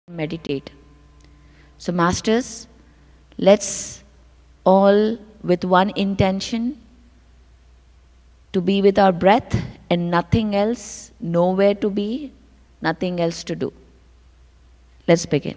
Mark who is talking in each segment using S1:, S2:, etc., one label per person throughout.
S1: meditate. So, Masters, let's all with one intention to be with our breath and nothing else, nowhere to be, nothing else to do. Let's begin.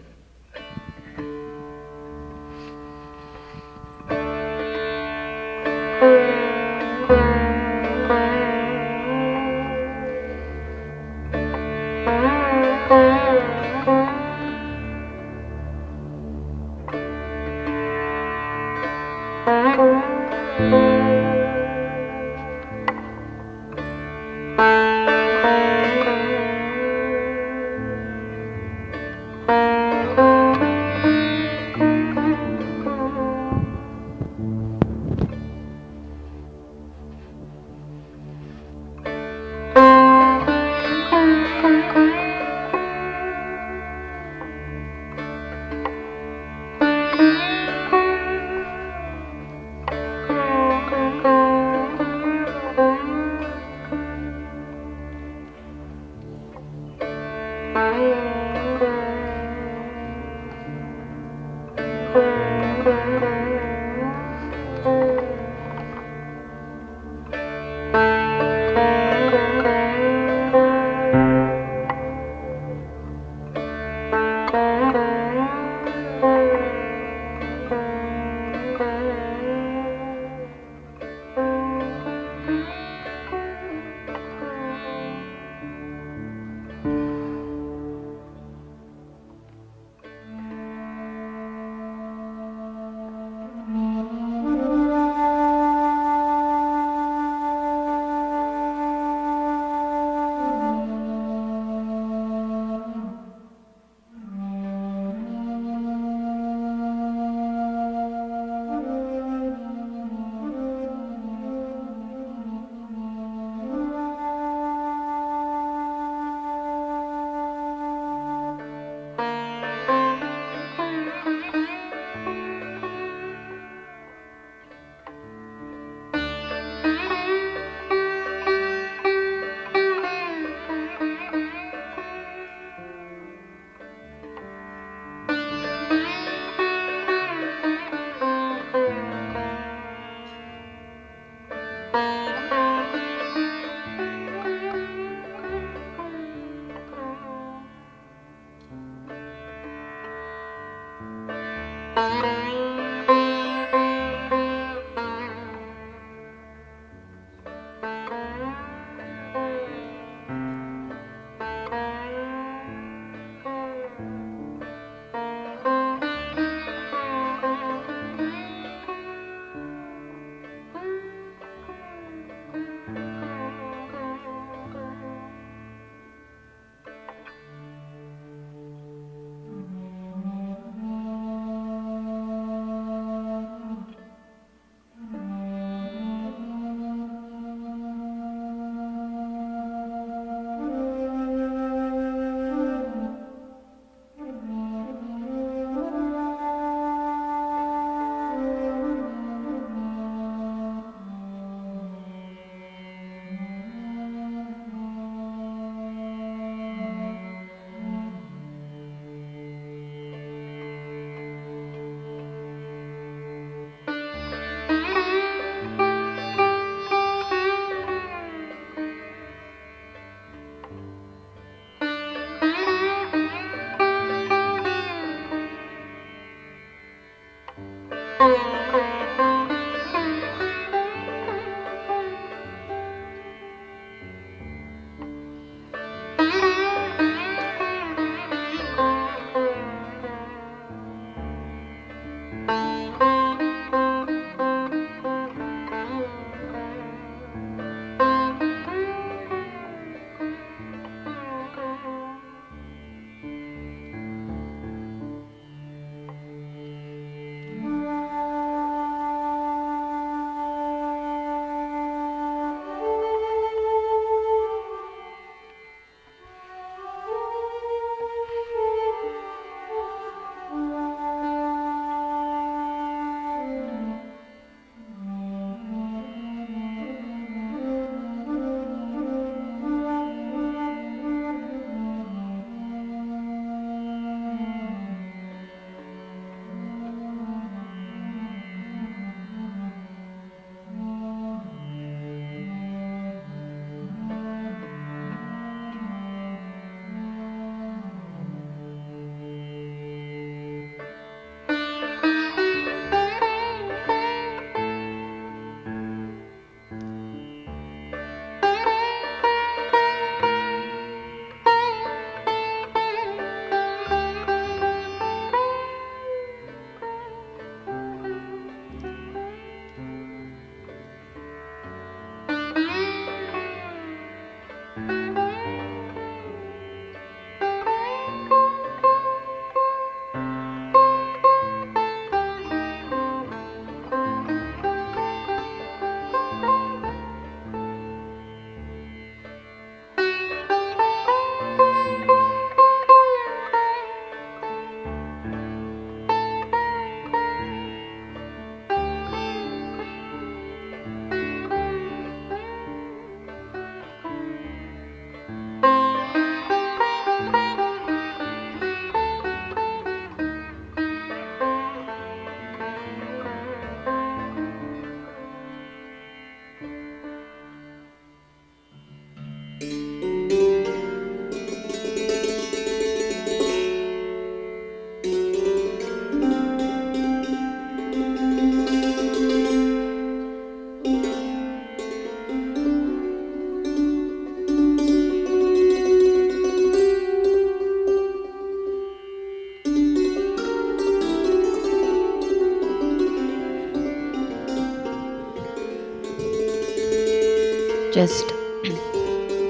S1: Just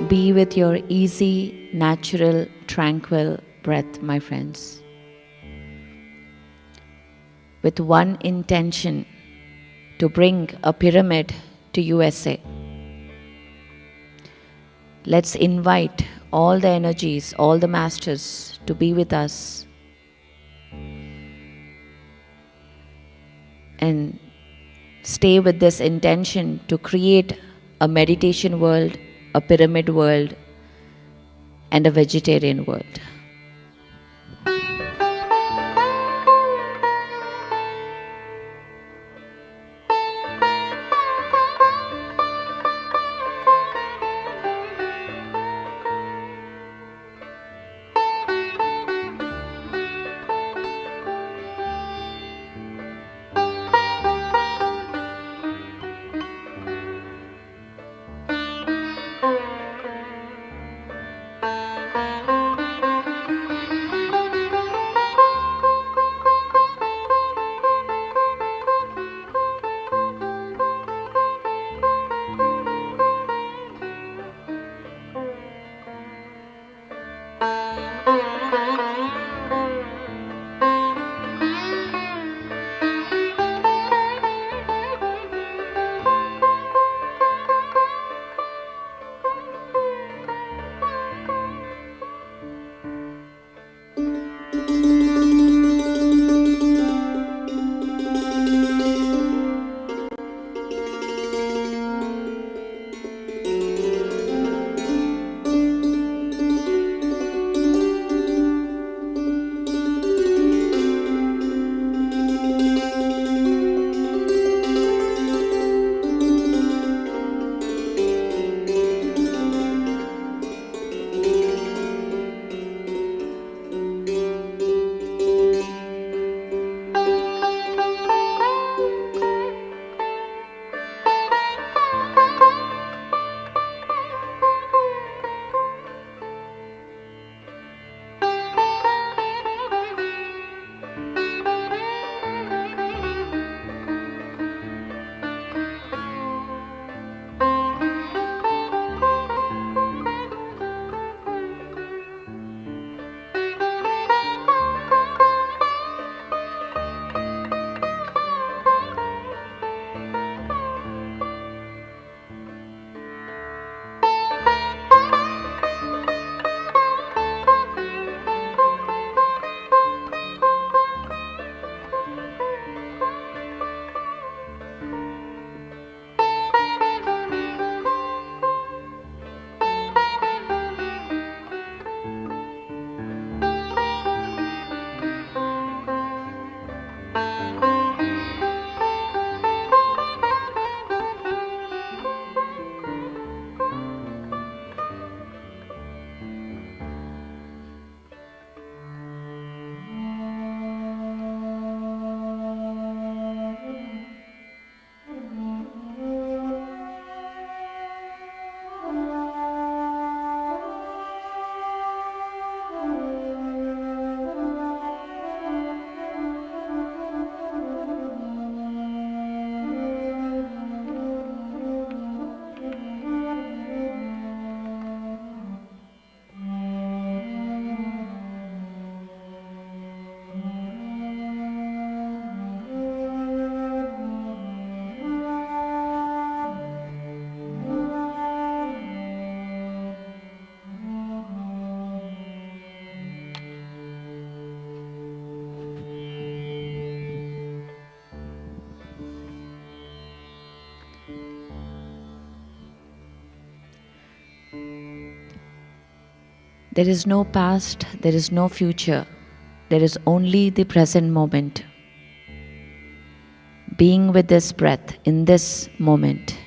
S1: be with your easy, natural, tranquil breath, my friends. With one intention, to bring a pyramid to USA. Let's invite all the energies, all the masters to be with us and stay with this intention to create a meditation world, a pyramid world, and a vegetarian world. There is no past, there is no future. There is only the present moment. Being with this breath in this moment.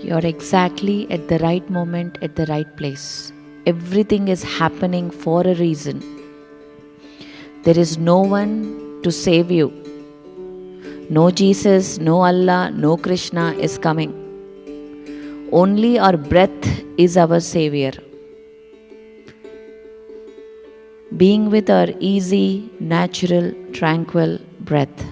S1: You're exactly at the right moment, at the right place. Everything is happening for a reason. There is no one to save you. No Jesus, no Allah, no Krishna is coming. Only our breath is our savior. Being with our easy, natural, tranquil breath.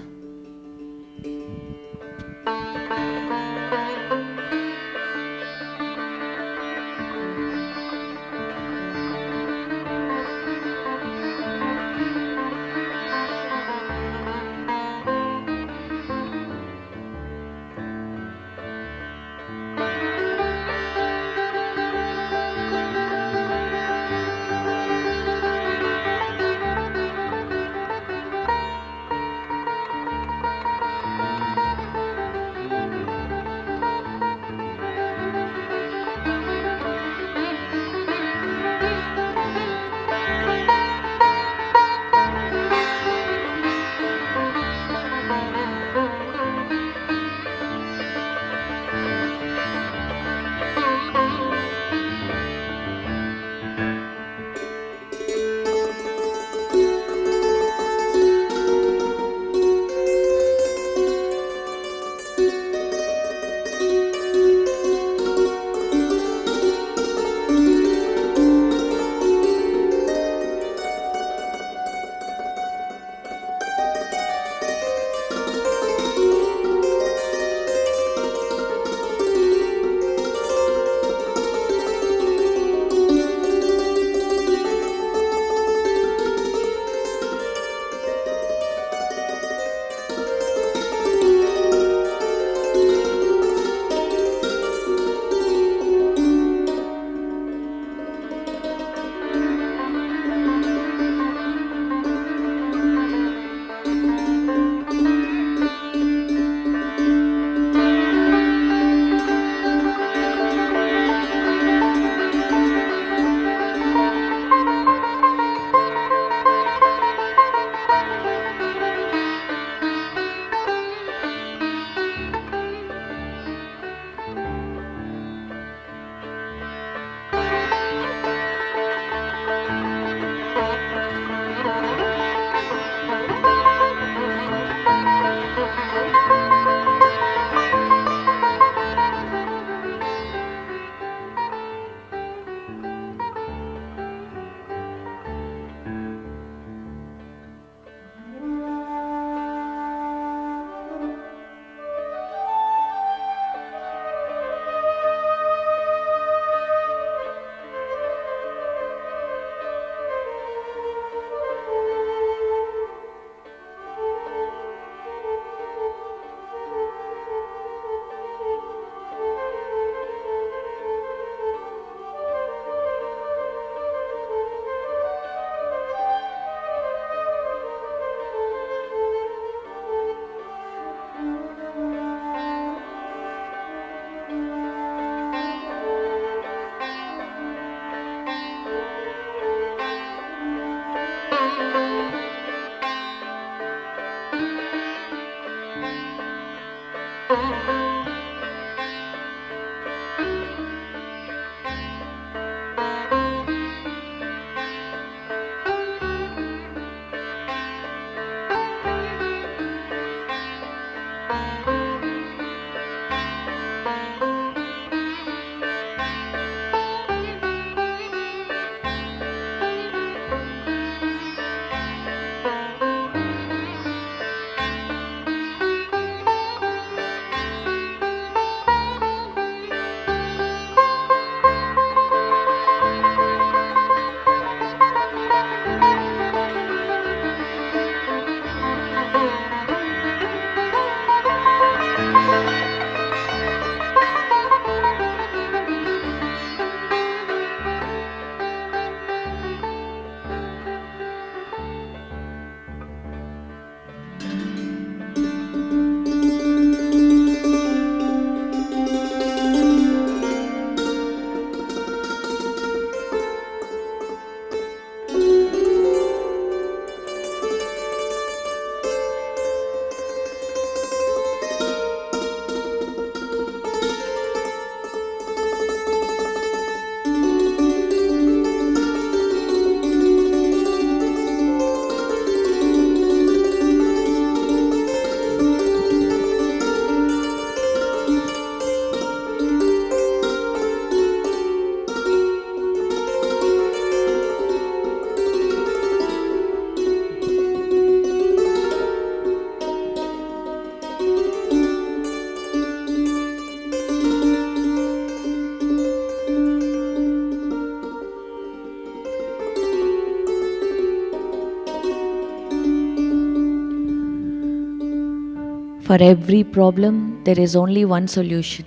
S1: For every problem, there is only one solution.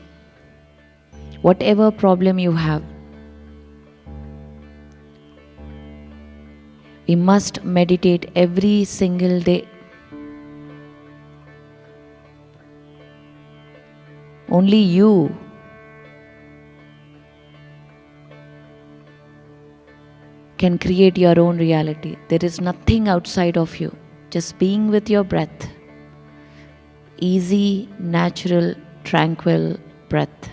S1: Whatever problem you have, we must meditate every single day. Only you can create your own reality. There is nothing outside of you. Just being with your breath. Easy, natural, tranquil breath.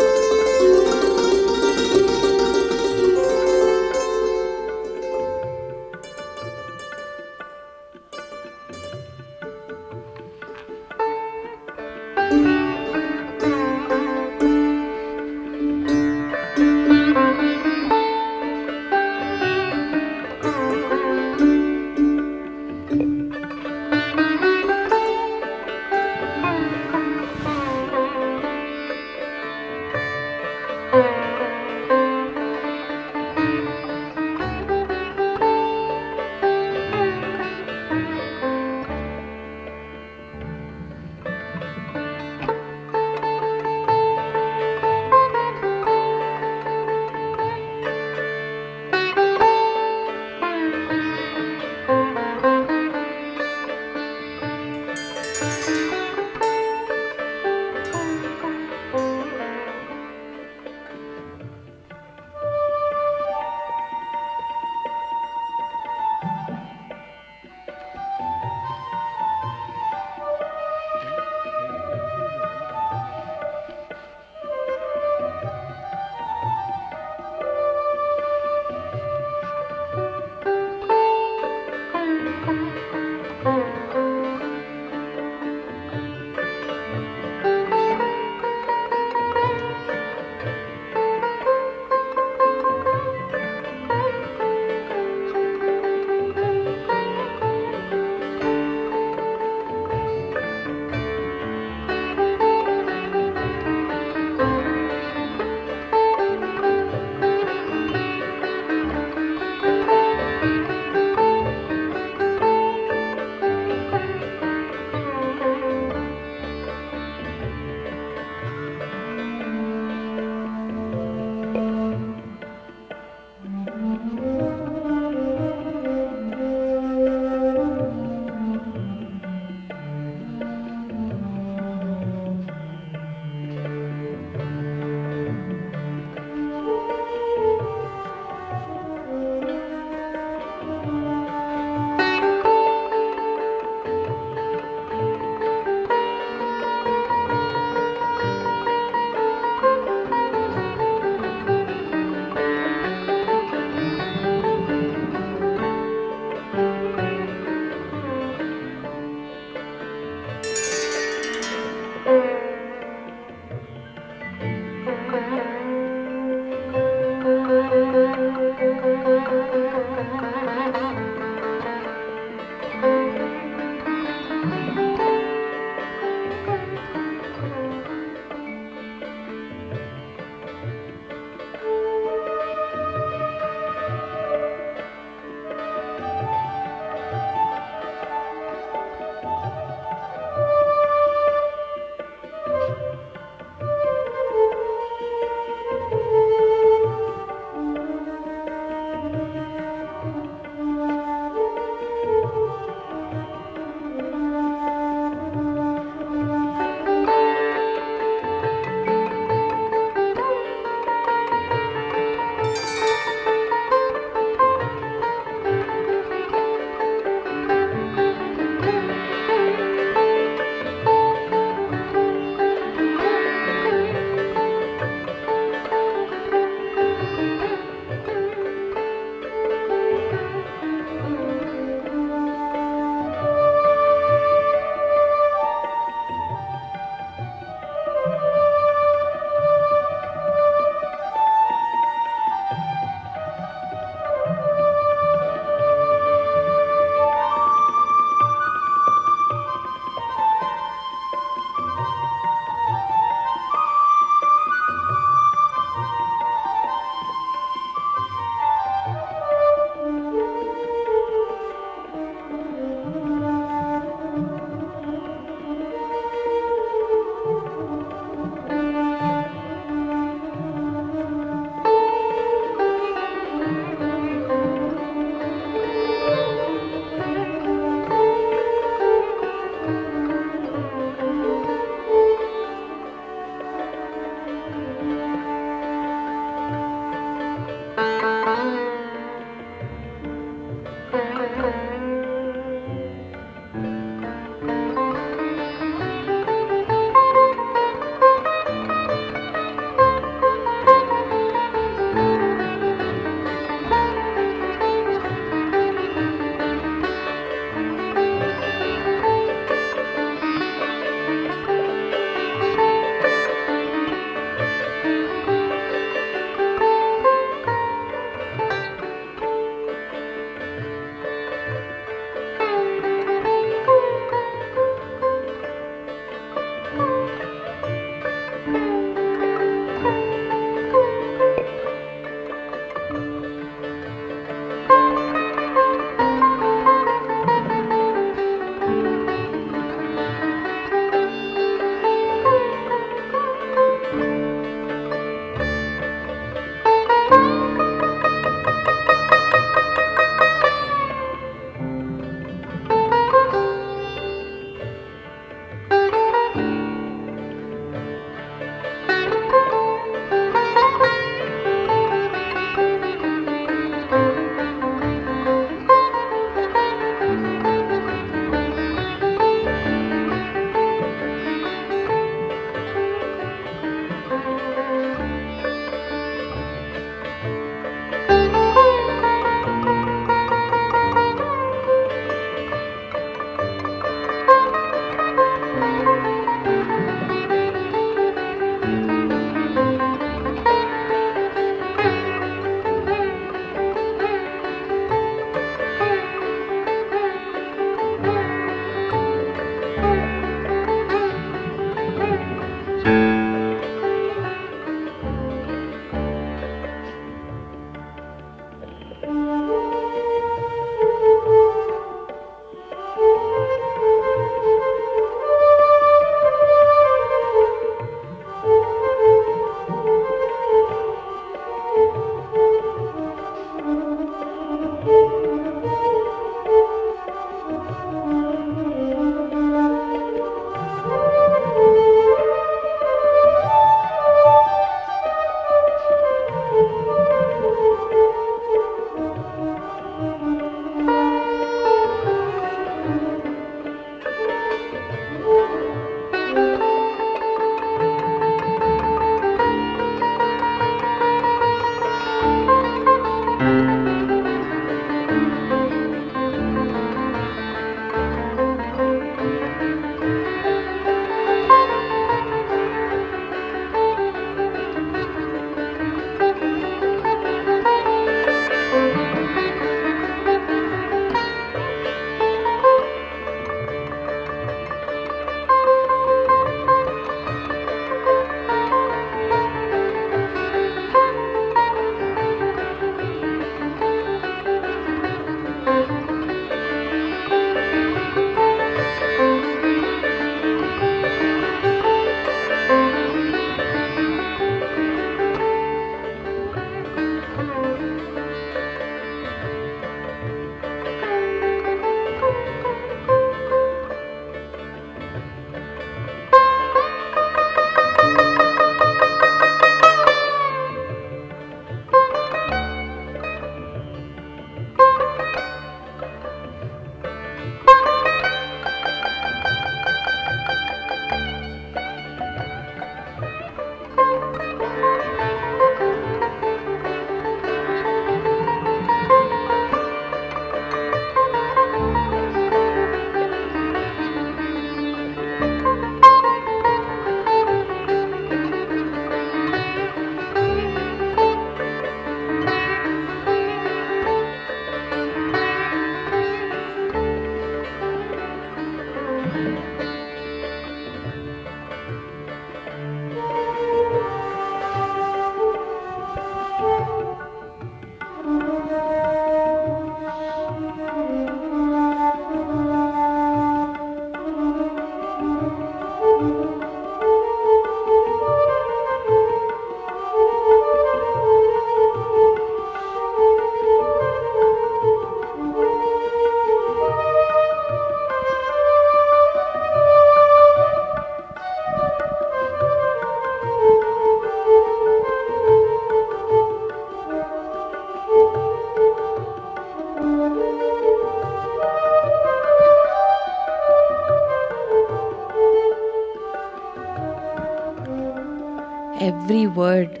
S1: every word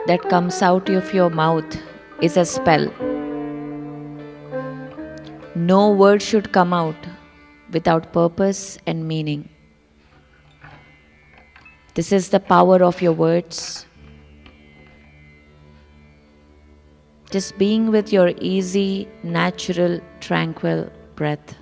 S1: that comes out of your mouth is a spell. No word should come out without purpose and meaning. This is the power of your words. Just being with your easy, natural, tranquil breath.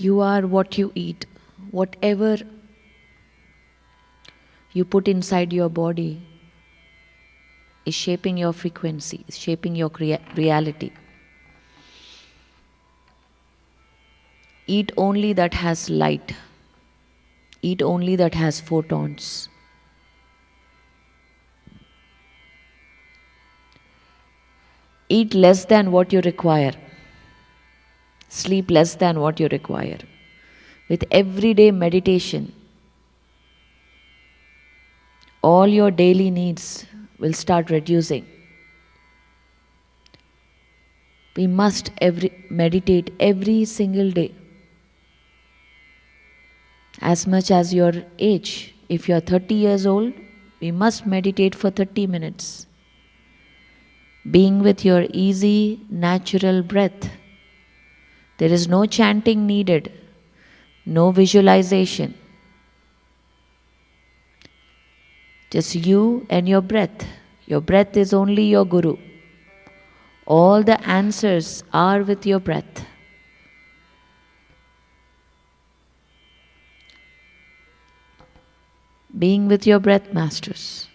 S1: You are what you eat. Whatever you put inside your body is shaping your frequency, is shaping your reality. Eat only that has light. Eat only that has photons. Eat less than what you require. Sleep less than what you require. With everyday meditation, all your daily needs will start reducing. We must meditate every single day. As much as your age. If you are 30 years old, we must meditate for 30 minutes. Being with your easy, natural breath. There is no chanting needed, no visualization. Just you and your breath. Your breath is only your guru. All the answers are with your breath. Being with your breath, masters.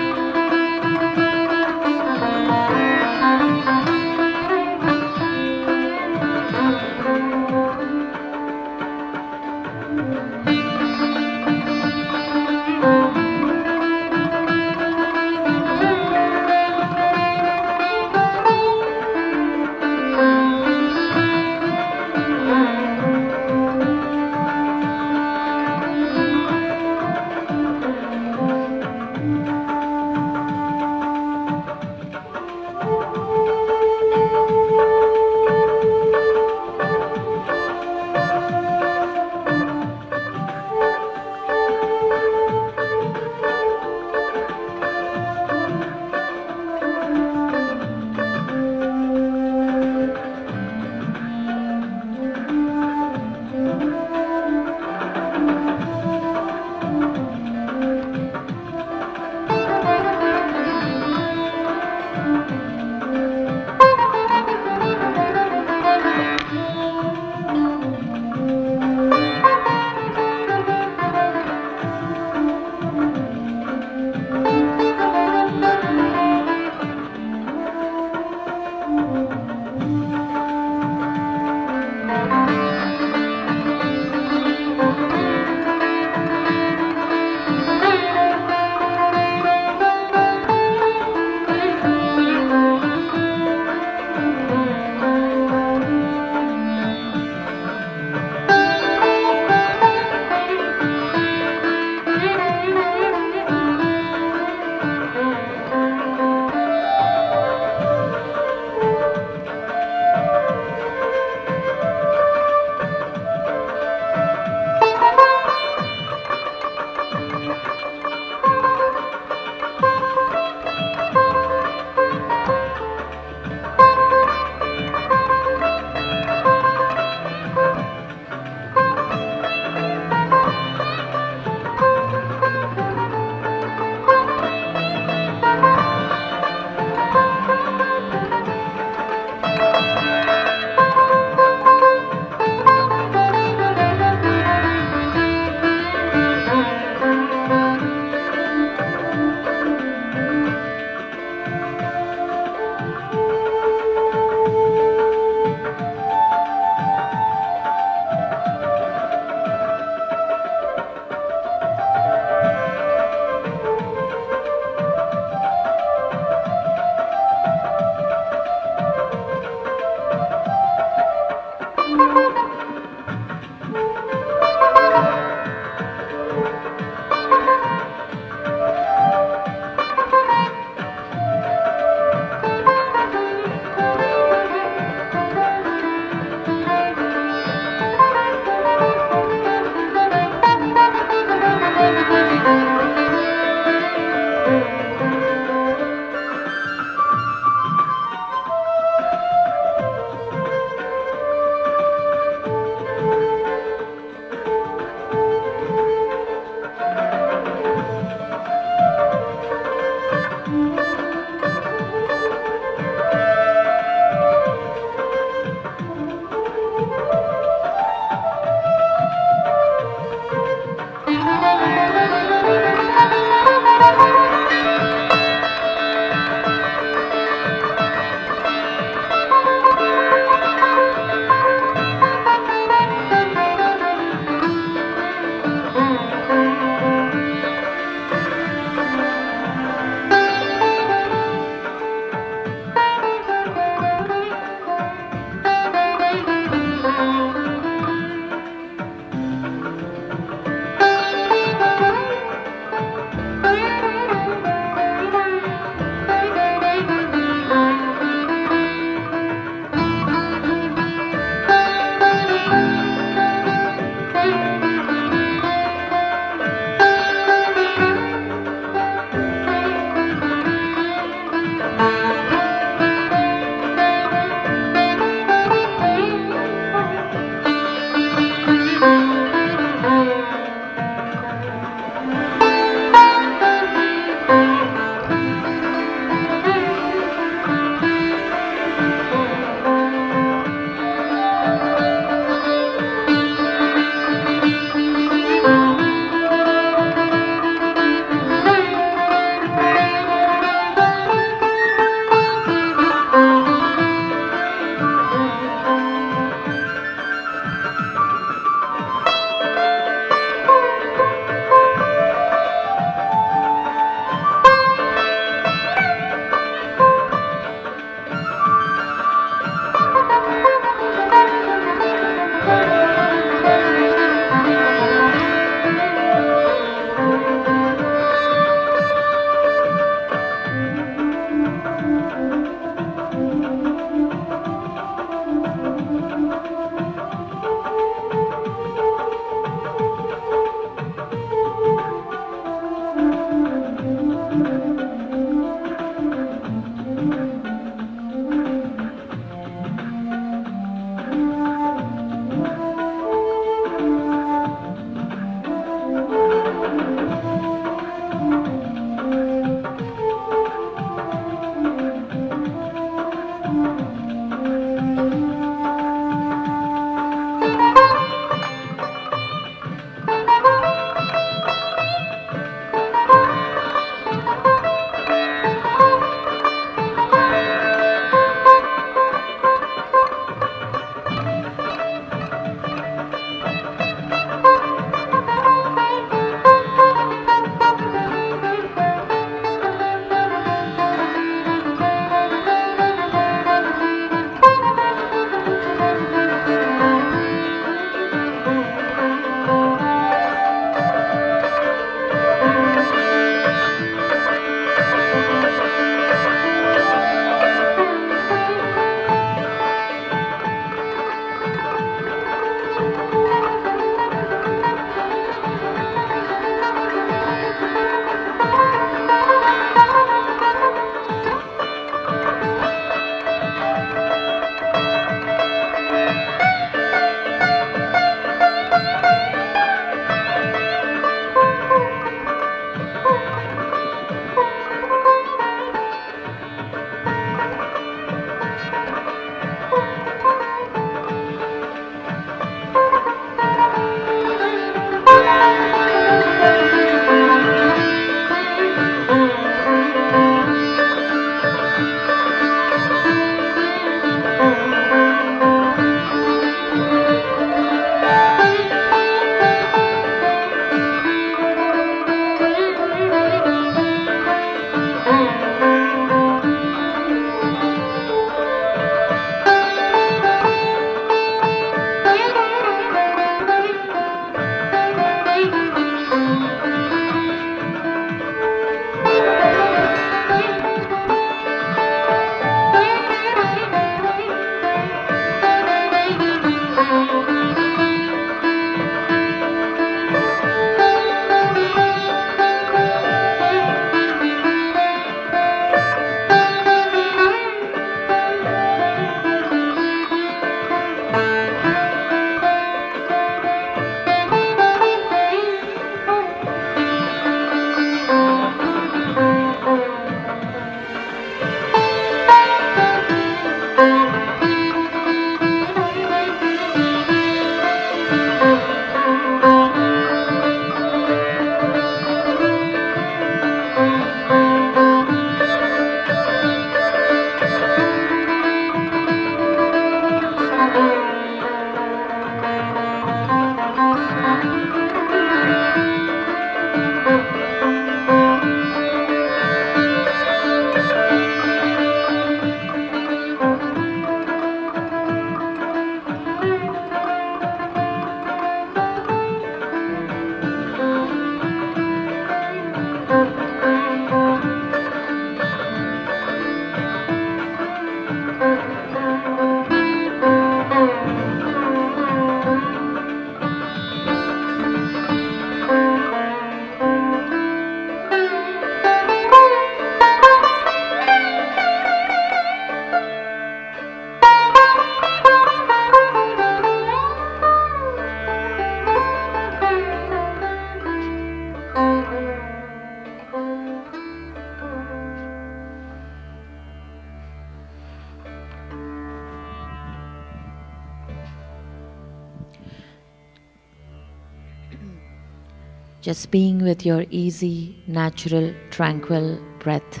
S1: Just being with your easy, natural, tranquil breath.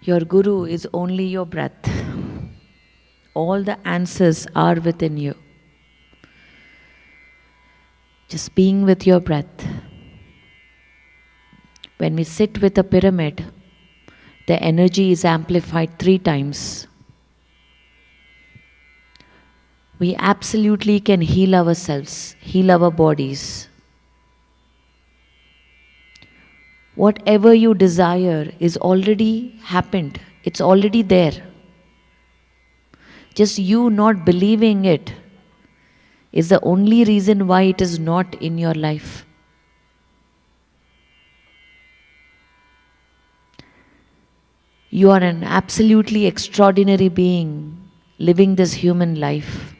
S1: Your Guru is only your breath. All the answers are within you. Just being with your breath. When we sit with a pyramid, the energy is amplified 3 times. We absolutely can heal ourselves, heal our bodies. Whatever you desire is already happened. It's already there. Just you not believing it is the only reason why it is not in your life. You are an absolutely extraordinary being living this human life.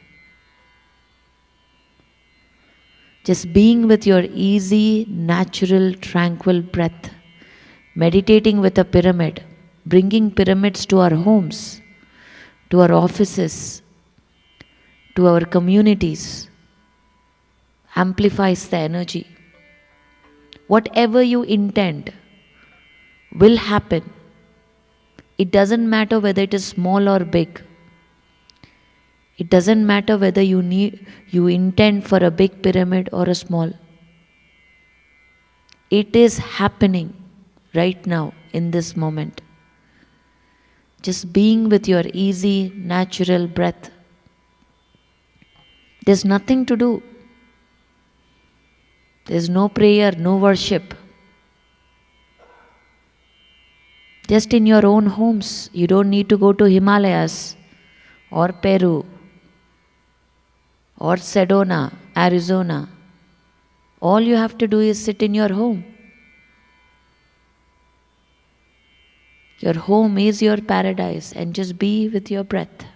S1: Just being with your easy, natural, tranquil breath, meditating with a pyramid, bringing pyramids to our homes, to our offices, to our communities, amplifies the energy. Whatever you intend will happen. It doesn't matter whether it is small or big. It doesn't matter whether you intend for a big pyramid or a small. It is happening right now in this moment. Just being with your easy, natural breath. There's nothing to do. There's no prayer, no worship. Just in your own homes. You don't need to go to Himalayas or Peru or Sedona, Arizona. All you have to do is sit in your home. Your home is your paradise, and just be with your breath.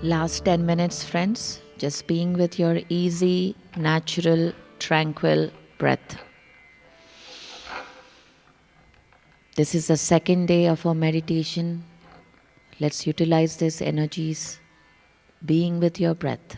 S1: Last 10 minutes, friends, just being with your easy, natural, tranquil breath. This is the second day of our meditation. Let's utilize these energies, being with your breath.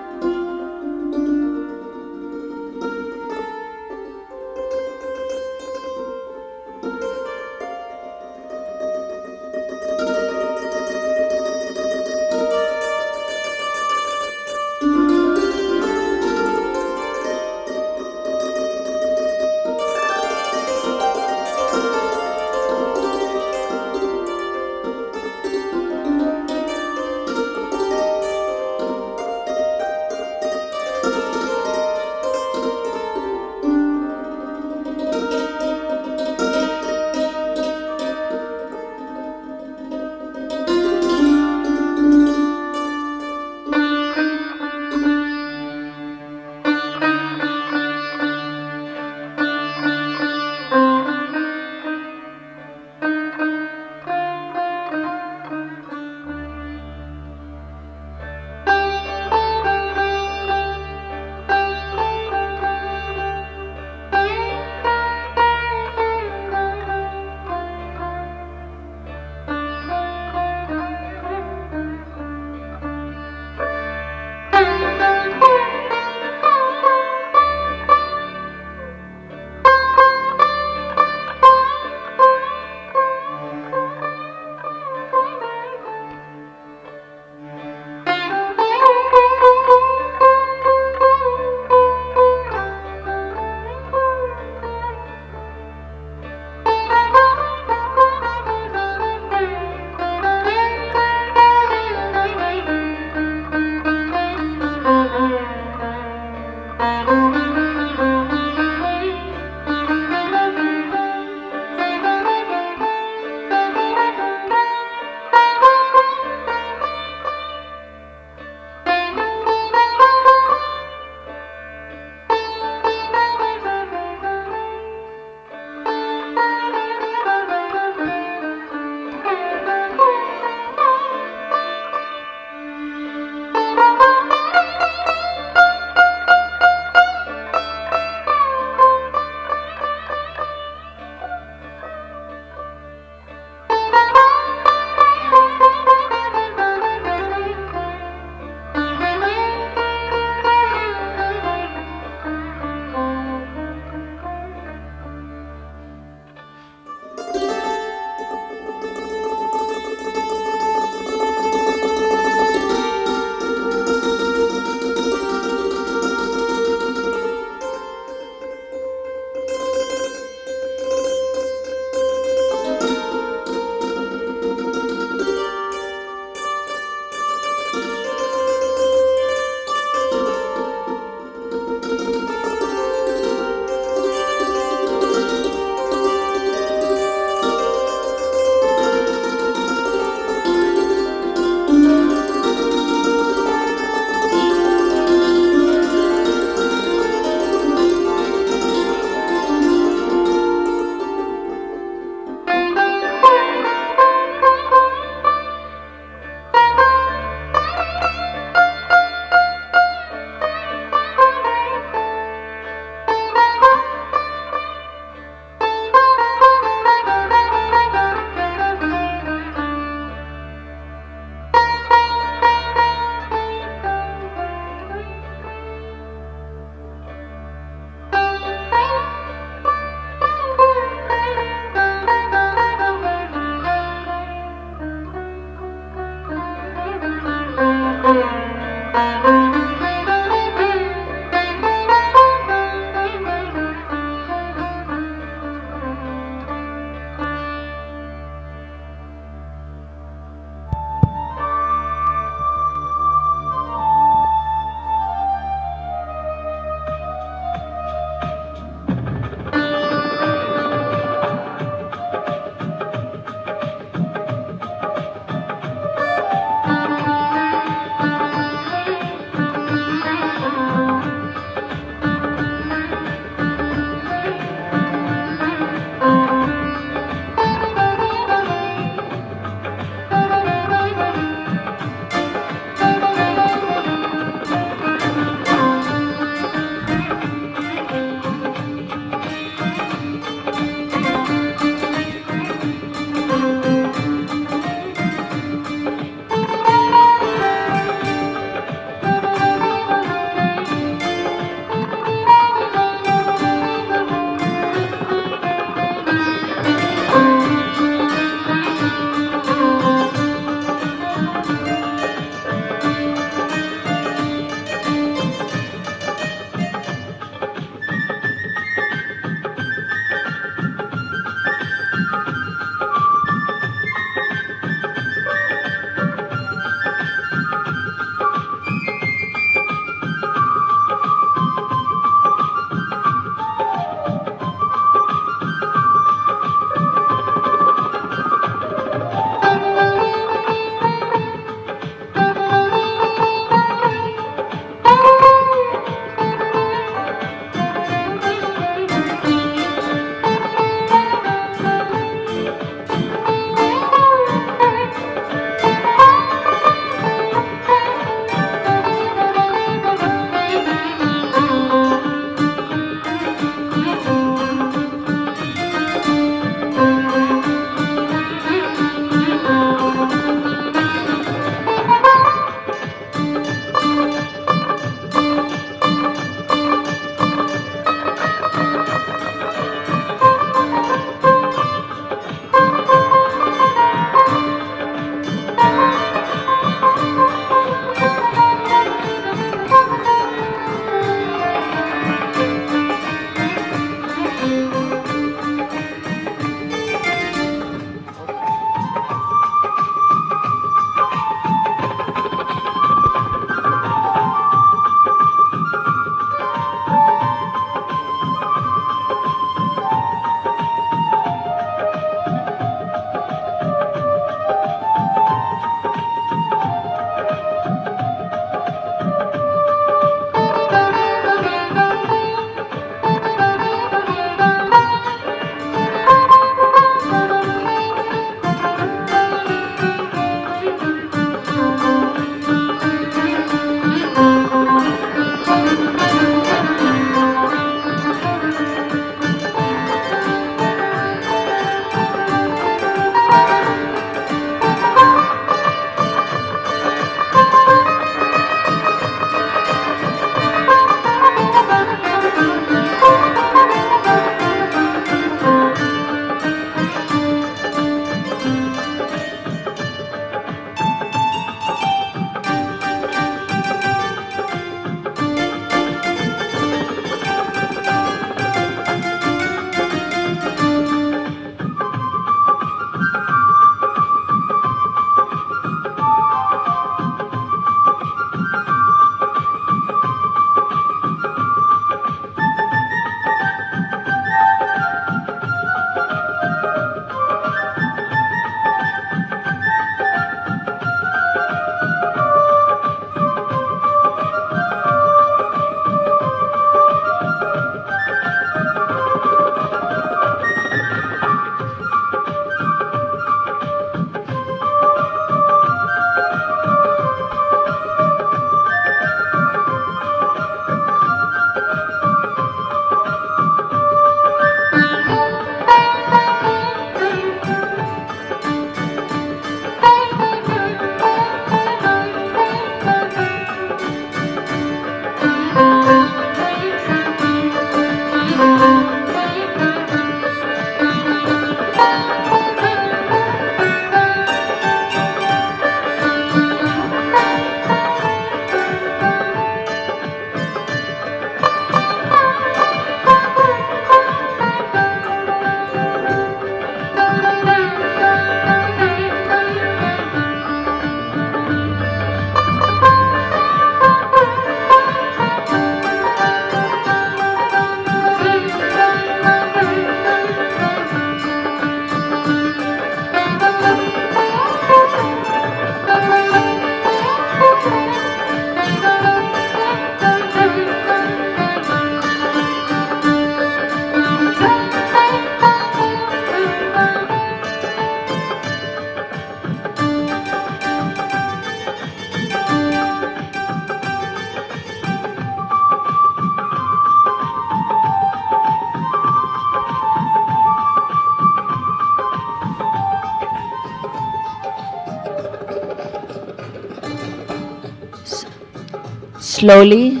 S1: slowly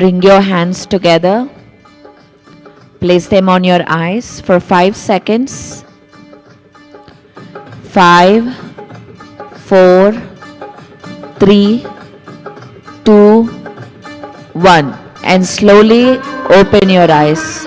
S1: bring your hands together. Place them on your eyes for 5 seconds. 5, 4, 3, 2, 1. And slowly open your eyes.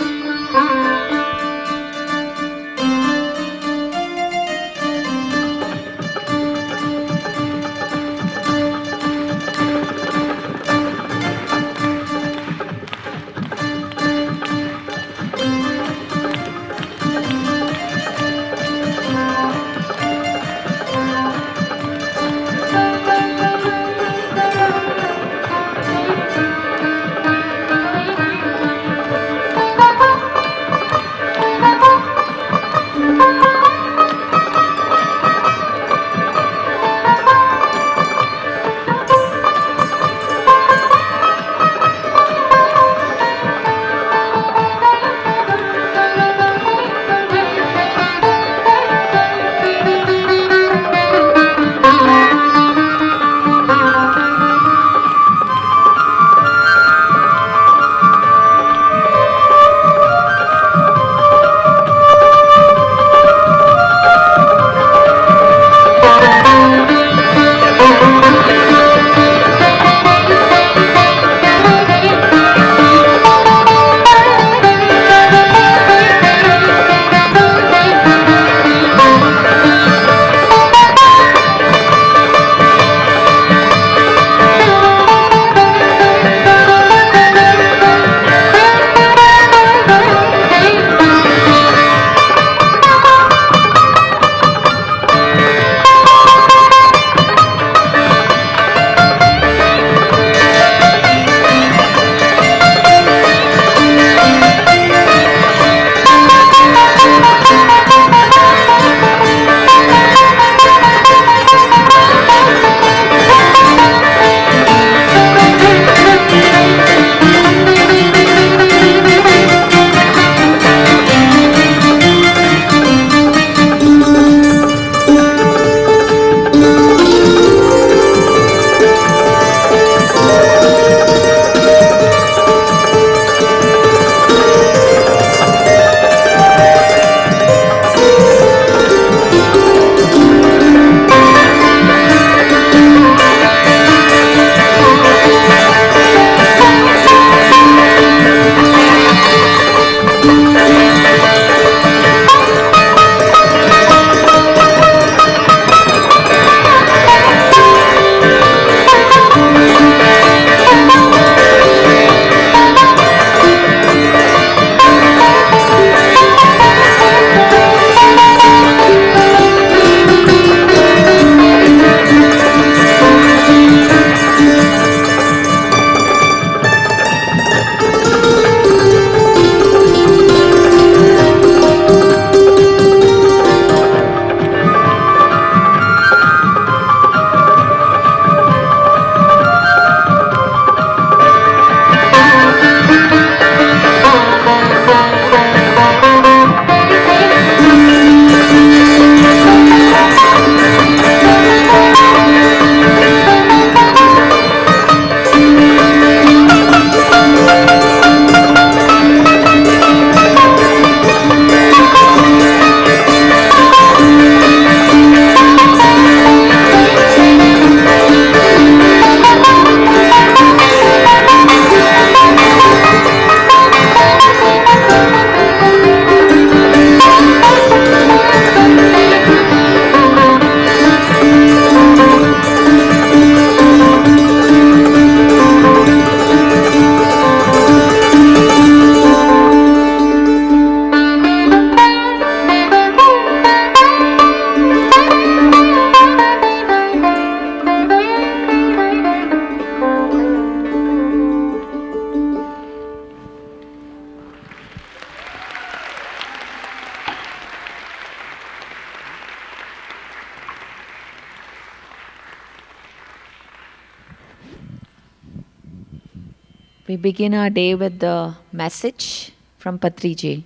S1: We begin our day with the message from Patri ji.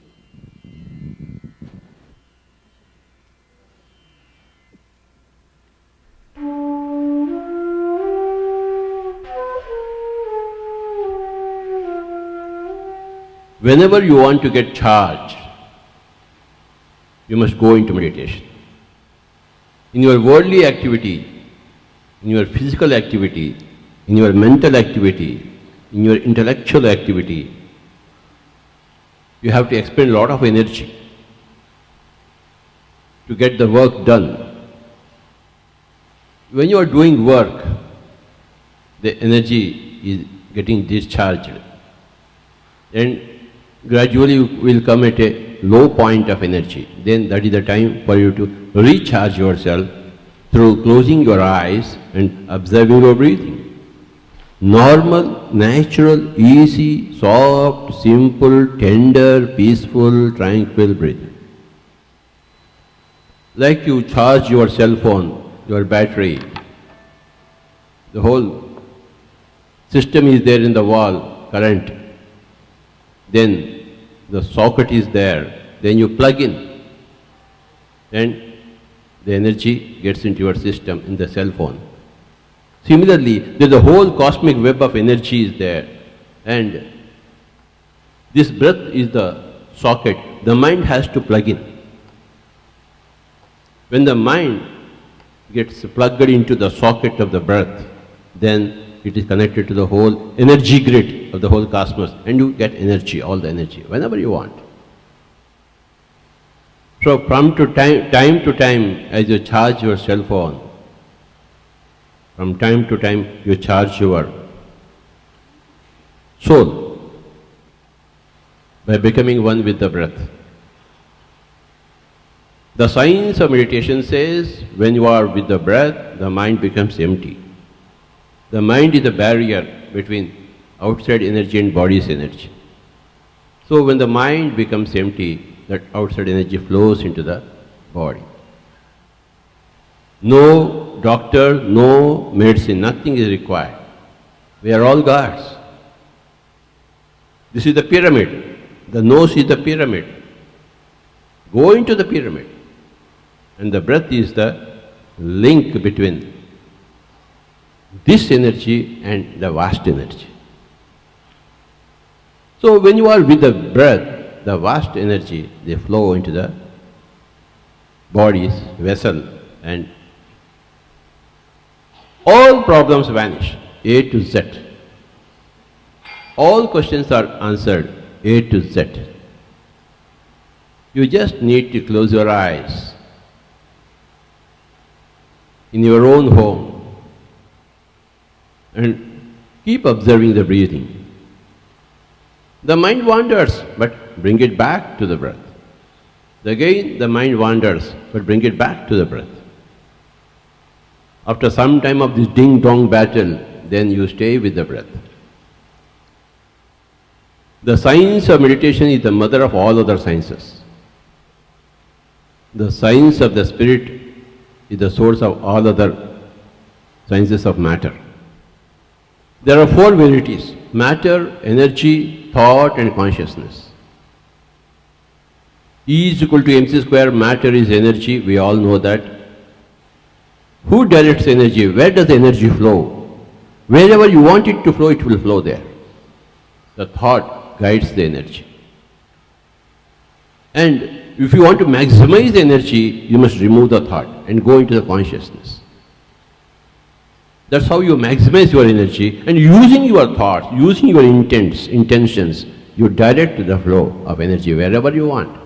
S2: Whenever you want to get charged, you must go into meditation. In your worldly activity, in your physical activity, in your mental activity, in your intellectual activity, you have to expend a lot of energy to get the work done. When you are doing work, the energy is getting discharged, and gradually you will come at a low point of energy. Then that is the time for you to recharge yourself through closing your eyes and observing your breathing. Normal, natural, easy, soft, simple, tender, peaceful, tranquil breathing. Like you charge your cell phone, your battery, the whole system is there in the wall, current. Then the socket is there, then you plug in, and the energy gets into your system in the cell phone. Similarly, there is a whole cosmic web of energy is there, and this breath is the socket. The mind has to plug in. When the mind gets plugged into the socket of the breath, then it is connected to the whole energy grid of the whole cosmos, and you get energy, all the energy, whenever you want. So from time to time, as you charge your cell phone, from time to time you charge your soul by becoming one with the breath. The science of meditation says when you are with the breath, the mind becomes empty. The mind is the barrier between outside energy and body's energy. So when the mind becomes empty, that outside energy flows into the body. No doctor, no medicine, nothing is required. We are all gods. This is the pyramid. The nose is the pyramid. Go into the pyramid. And the breath is the link between this energy and the vast energy. So when you are with the breath, the vast energy, they flow into the body's vessel, and all problems vanish, A to Z. All questions are answered, A to Z. You just need to close your eyes in your own home and keep observing the breathing. The mind wanders, but bring it back to the breath. Again, the mind wanders, but bring it back to the breath. After some time of this ding-dong battle, then you stay with the breath. The science of meditation is the mother of all other sciences. The science of the spirit is the source of all other sciences of matter. There are four varieties: matter, energy, thought, and consciousness. E is equal to mc square, matter is energy, we all know that. Who directs energy? Where does the energy flow? Wherever you want it to flow, it will flow there. The thought guides the energy. And if you want to maximize the energy, you must remove the thought and go into the consciousness. That's how you maximize your energy, and using your thoughts, using your intentions, you direct the flow of energy wherever you want.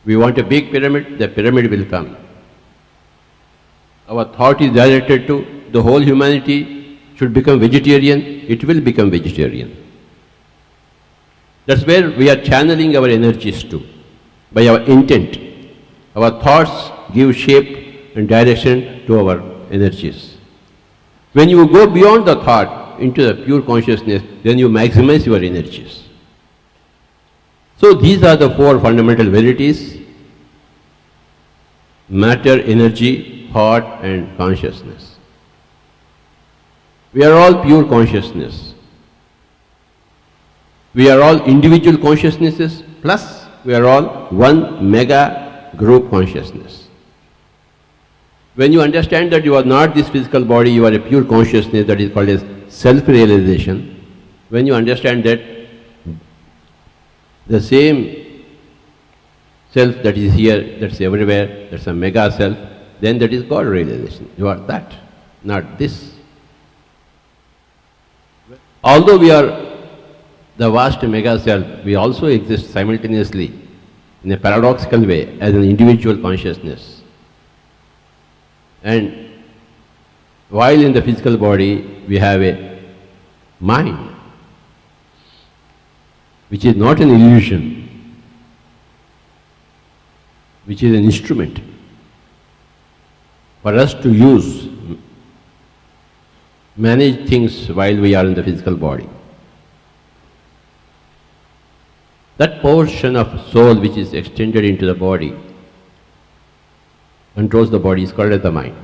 S2: We want a big pyramid, the pyramid will come. Our thought is directed to the whole humanity should become vegetarian, it will become vegetarian. That's where we are channeling our energies to, by our intent. Our thoughts give shape and direction to our energies. When you go beyond the thought into the pure consciousness, then you maximize your energies. So these are the four fundamental varieties: matter, energy, thought, and consciousness. We are all pure consciousness. We are all individual consciousnesses, plus we are all one mega group consciousness. When you understand that you are not this physical body, you are a pure consciousness, that is called as self-realization. When you understand that, The same self that is here, that's everywhere, that's a mega self, then that is God realization. You are that, not this. Although we are the vast mega self, we also exist simultaneously in a paradoxical way as an individual consciousness. And while in the physical body we have a mind, which is not an illusion, which is an instrument for us to use, manage things while we are in the physical body. That portion of soul which is extended into the body, controls the body, is called as the mind.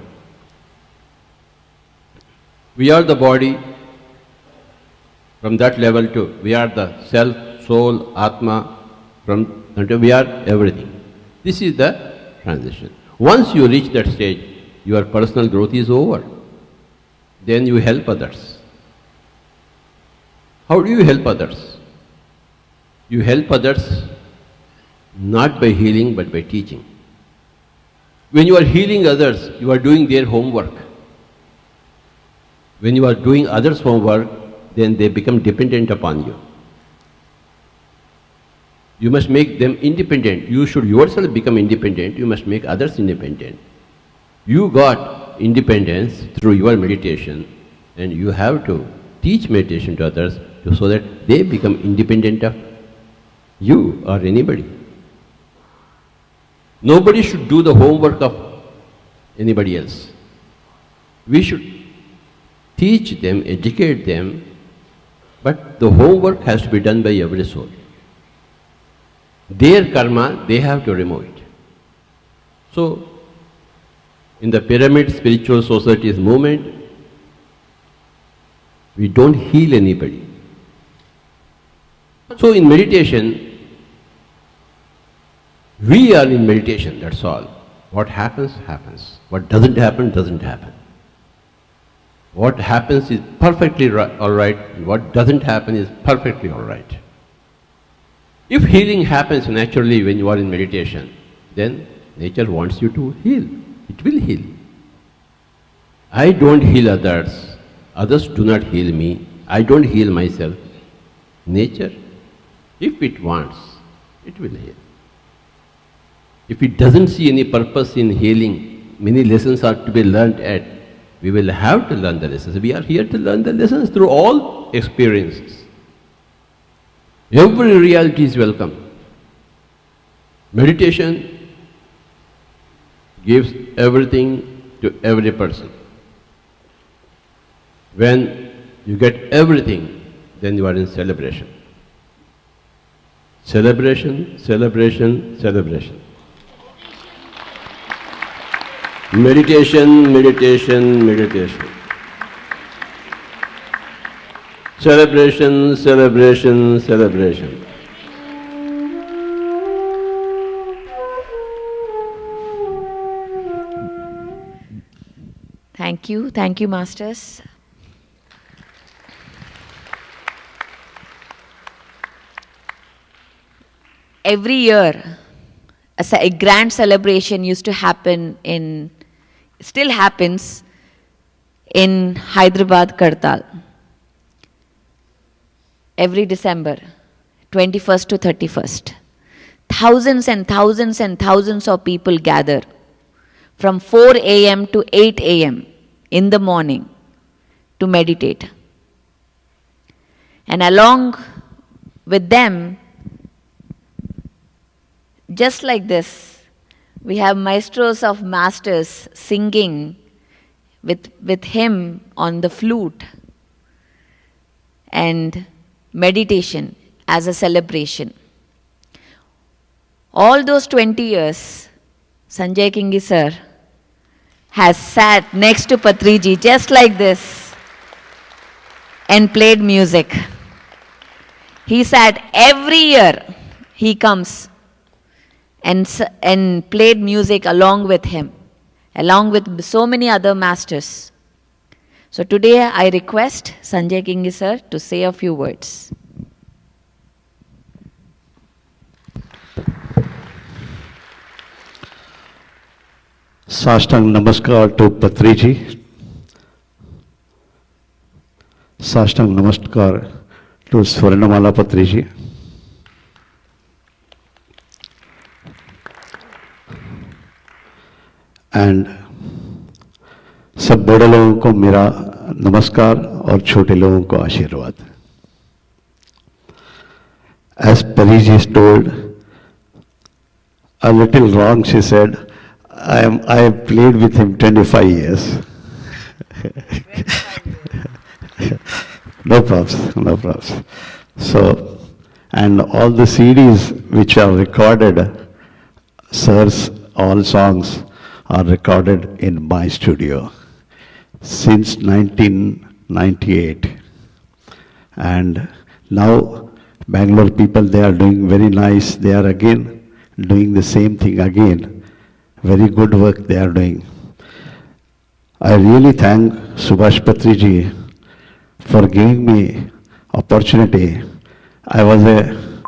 S2: We are the body. From that level to, we are the self, soul, Atma, we are everything. This is the transition. Once you reach that stage, your personal growth is over. Then you help others. How do you help others? You help others not by healing but by teaching. When you are healing others, you are doing their homework. When you are doing others' homework, then they become dependent upon you. You must make them independent. You should yourself become independent. You must make others independent. You got independence through your meditation, and you have to teach meditation to others so that they become independent of you or anybody. Nobody should do the homework of anybody else. We should teach them, educate them, but the homework has to be done by every soul. Their karma, they have to remove it. So, in the pyramid spiritual society's movement, we don't heal anybody. So in meditation, we are in meditation, that's all. What happens, happens. What doesn't happen, doesn't happen. What happens is perfectly all right, and what doesn't happen is perfectly all right. If healing happens naturally when you are in meditation, then nature wants you to heal. It will heal. I don't heal others. Others do not heal me. I don't heal myself. Nature, if it wants, it will heal. If it doesn't see any purpose in healing, many lessons are to be learned at. We will have to learn the lessons. We are here to learn the lessons through all experiences. Every reality is welcome. Meditation gives everything to every person. When you get everything, then you are in celebration. Celebration, celebration, celebration. Meditation, meditation, meditation. Celebration, celebration, celebration.
S1: Thank you, Masters. Every year, a grand celebration used to happen still happens in Hyderabad, Kartal. Every December, 21st to 31st. Thousands and thousands and thousands of people gather from 4 a.m. to 8 a.m. in the morning to meditate. And along with them, just like this, we have maestros of masters singing with him on the flute, and meditation as a celebration. All those 20 years, Sanjay Kingis sir has sat next to Patriji just like this and played music. He sat every year, he comes and played music along with him, along with so many other masters. So today I request Sanjay Kingis sir to say a few words.
S3: साष्टांग नमस्कार to Patri ji. साष्टांग नमस्कार to Swarnamala Patri ji. And सब बड़े लोगों को मेरा नमस्कार और छोटे लोगों को आशीर्वाद. As Pari ji is told, a little wrong, she said, I have played with him 25 years. No problems, no problems. So, and all the CDs which are recorded, sir's all songs are recorded in my studio since 1998. And now Bangalore people, they are doing very nice. They are again doing the same thing again. Very good work they are doing. I really thank Subhash Patri ji for giving me opportunity. I was a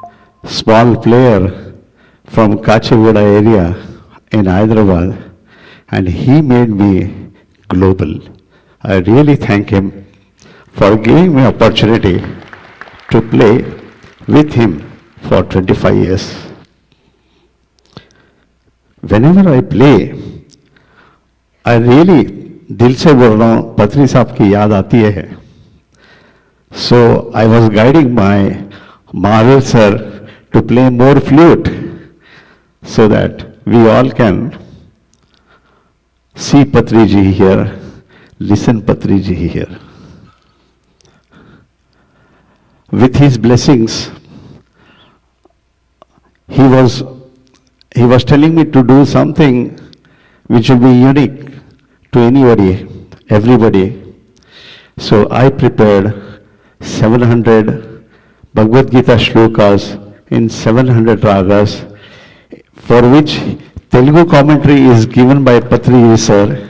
S3: small player from Kachigoda area in Hyderabad, and he made me global. I really thank him for giving me opportunity to play with him for 25 years. Whenever I play, I really दिल से बोल रहा हूँ, पत्री साहब की याद आती है. So I was guiding my Mahavir sir to play more flute so that we all can see Patri ji here, listen Patri ji here. With his blessings, he was telling me to do something which will be unique to anybody, everybody. So I prepared 700 Bhagavad Gita shlokas in 700 ragas, for which Telugu commentary is given by Patri sir,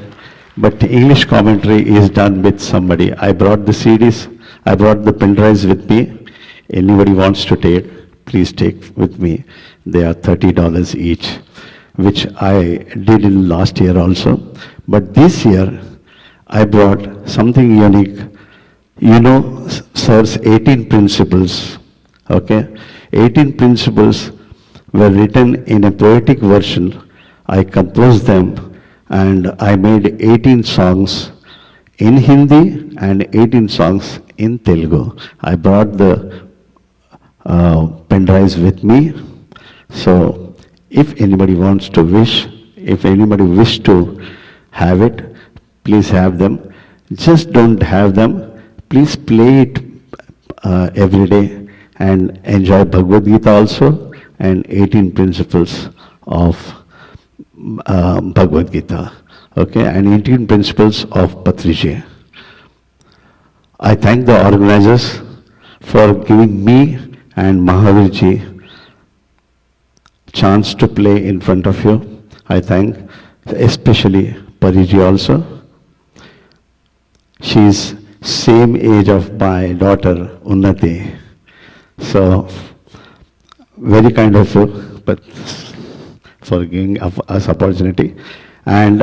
S3: but English commentary is done with somebody. I brought the CDs, I brought the pen drives with me. Anybody wants to take, please take with me. They are $30 each, which I did in last year also. But this year, I brought something unique. You know, sir's 18 principles, okay? 18 principles were written in a poetic version. I composed them and I made 18 songs in Hindi and 18 songs in Telugu. I brought the pen drives with me. So if anybody wants to wish, if anybody wish to have it, please have them. Just don't have them. Please play it every day and enjoy Bhagavad Gita also and 18 principles of Bhagavad Gita. Okay, and 18 principles of Patriji. I thank the organizers for giving me and Mahavirji chance to play in front of you. I thank especially Pariji also. She is same age of my daughter Unnati. So very kind of you, but for giving us opportunity. And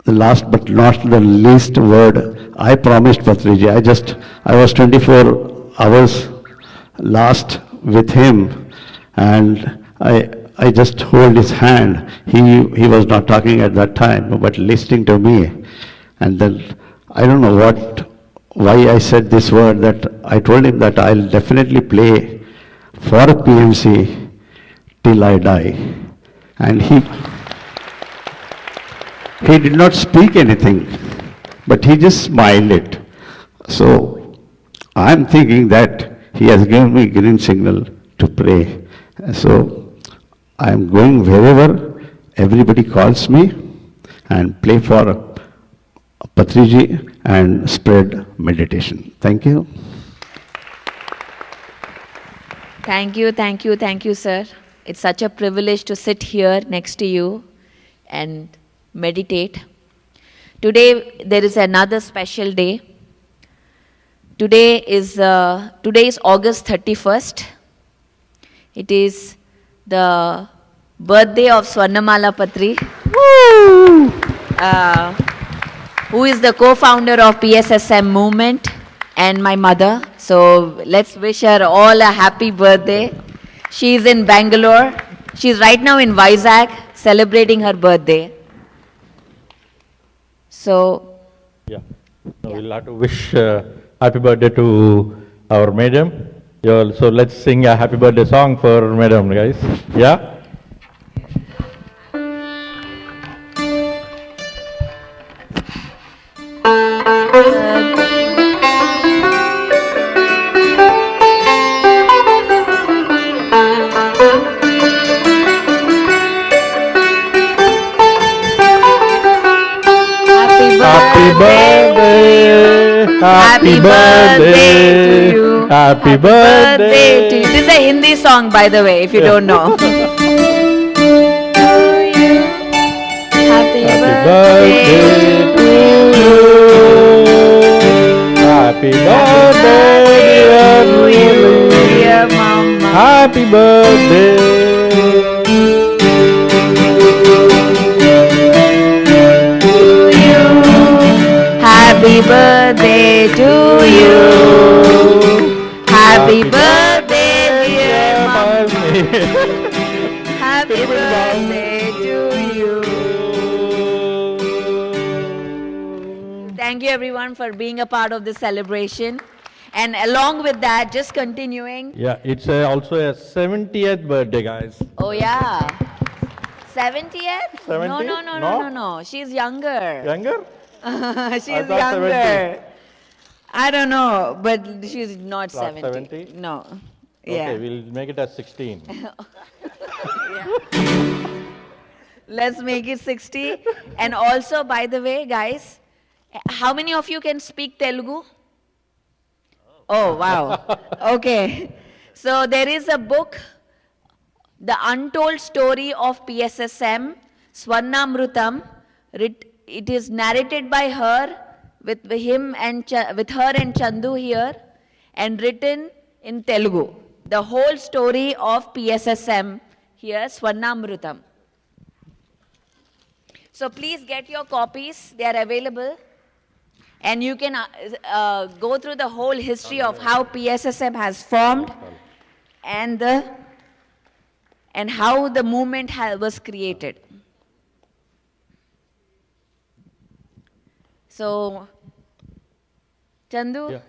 S3: the last but not the least word, I promised Patriji, I was 24 hours last with him, and I just hold his hand. He was not talking at that time, but listening to me. And then I don't know why I said this word, that I told him that I'll definitely play for PMC till I die. And he did not speak anything, but he just smiled it. So I'm thinking that he has given me green signal to pray. So I'm going wherever everybody calls me and play for Patriji and spread meditation. Thank you.
S1: Thank you, sir. It's such a privilege to sit here next to you and meditate. Today there is another special day. Today is August 31st. It is the birthday of Swarnamala Patri, who is the co-founder of PSSM movement and my mother. So let's wish her all a happy birthday. She's in Bangalore. She's right now in Vizag celebrating her birthday. So,
S4: yeah, now we'll have to wish happy birthday to our madam. So let's sing a happy birthday song for madam, guys. Yeah.
S1: happy birthday,
S4: Happy birthday
S1: to you.
S4: Happy birthday
S1: to you. This is a Hindi song, by the way, if you don't know. Happy birthday
S4: to you. Happy birthday,
S1: dear Mama.
S4: Happy birthday.
S1: Happy birthday to you. Happy birthday, dear Mama. Happy birthday to you. Thank you everyone for being a part of this celebration. And along with that, just continuing.
S4: Yeah, it's also a 70th birthday, guys.
S1: Oh yeah. 70th?
S4: 70?
S1: No. She's younger.
S4: Younger?
S1: She's
S4: I thought
S1: younger.
S4: 70.
S1: I don't know, but she's not
S4: Not
S1: 70.
S4: 70?
S1: No.
S4: Okay,
S1: Yeah.
S4: we'll make it as 16.
S1: Let's make it 60. And also, by the way, guys, how many of you can speak Telugu? Oh, wow. Okay. So there is a book, The Untold Story of PSSM, Swarnamrutam. It is narrated by her, with him and with her and Chandu here, and written in Telugu. The whole story of PSSM here, Swarnamrutam. So please get your copies. They are available. And you can go through the whole history of how PSSM has formed and how the movement was created. So, Chandu,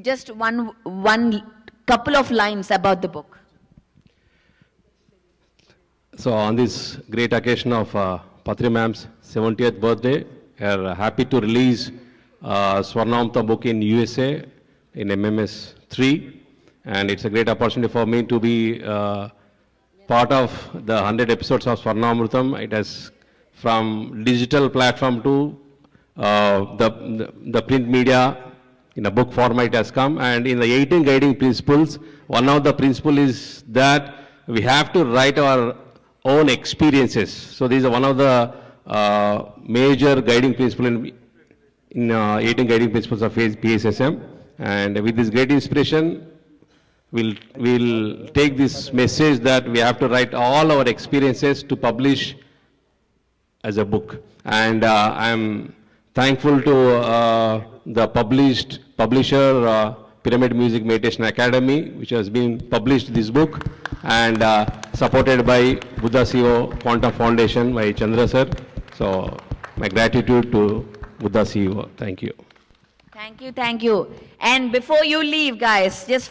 S1: just one couple of lines about the book.
S2: So on this great occasion of Patri ma'am's 70th birthday, we are happy to release Swarnamrutam book in USA in MMS 3, and it's a great opportunity for me to be part of the 100 episodes of Swarnamrutam. It has from digital platform to the print media in a book format has come, and in the 18 guiding principles, one of the principle is that we have to write our own experiences. So this is one of the major guiding principle in 18 guiding principles of PSSM, and with this great inspiration, we'll take this message that we have to write all our experiences to publish as a book. And I'm thankful to the publisher, Pyramid Music Meditation Academy, which has been published this book, and supported by Buddha CEO Quantum Foundation by Chandra sir. So my gratitude to Buddha CEO. Thank you.
S1: Thank you. And before you leave, guys, just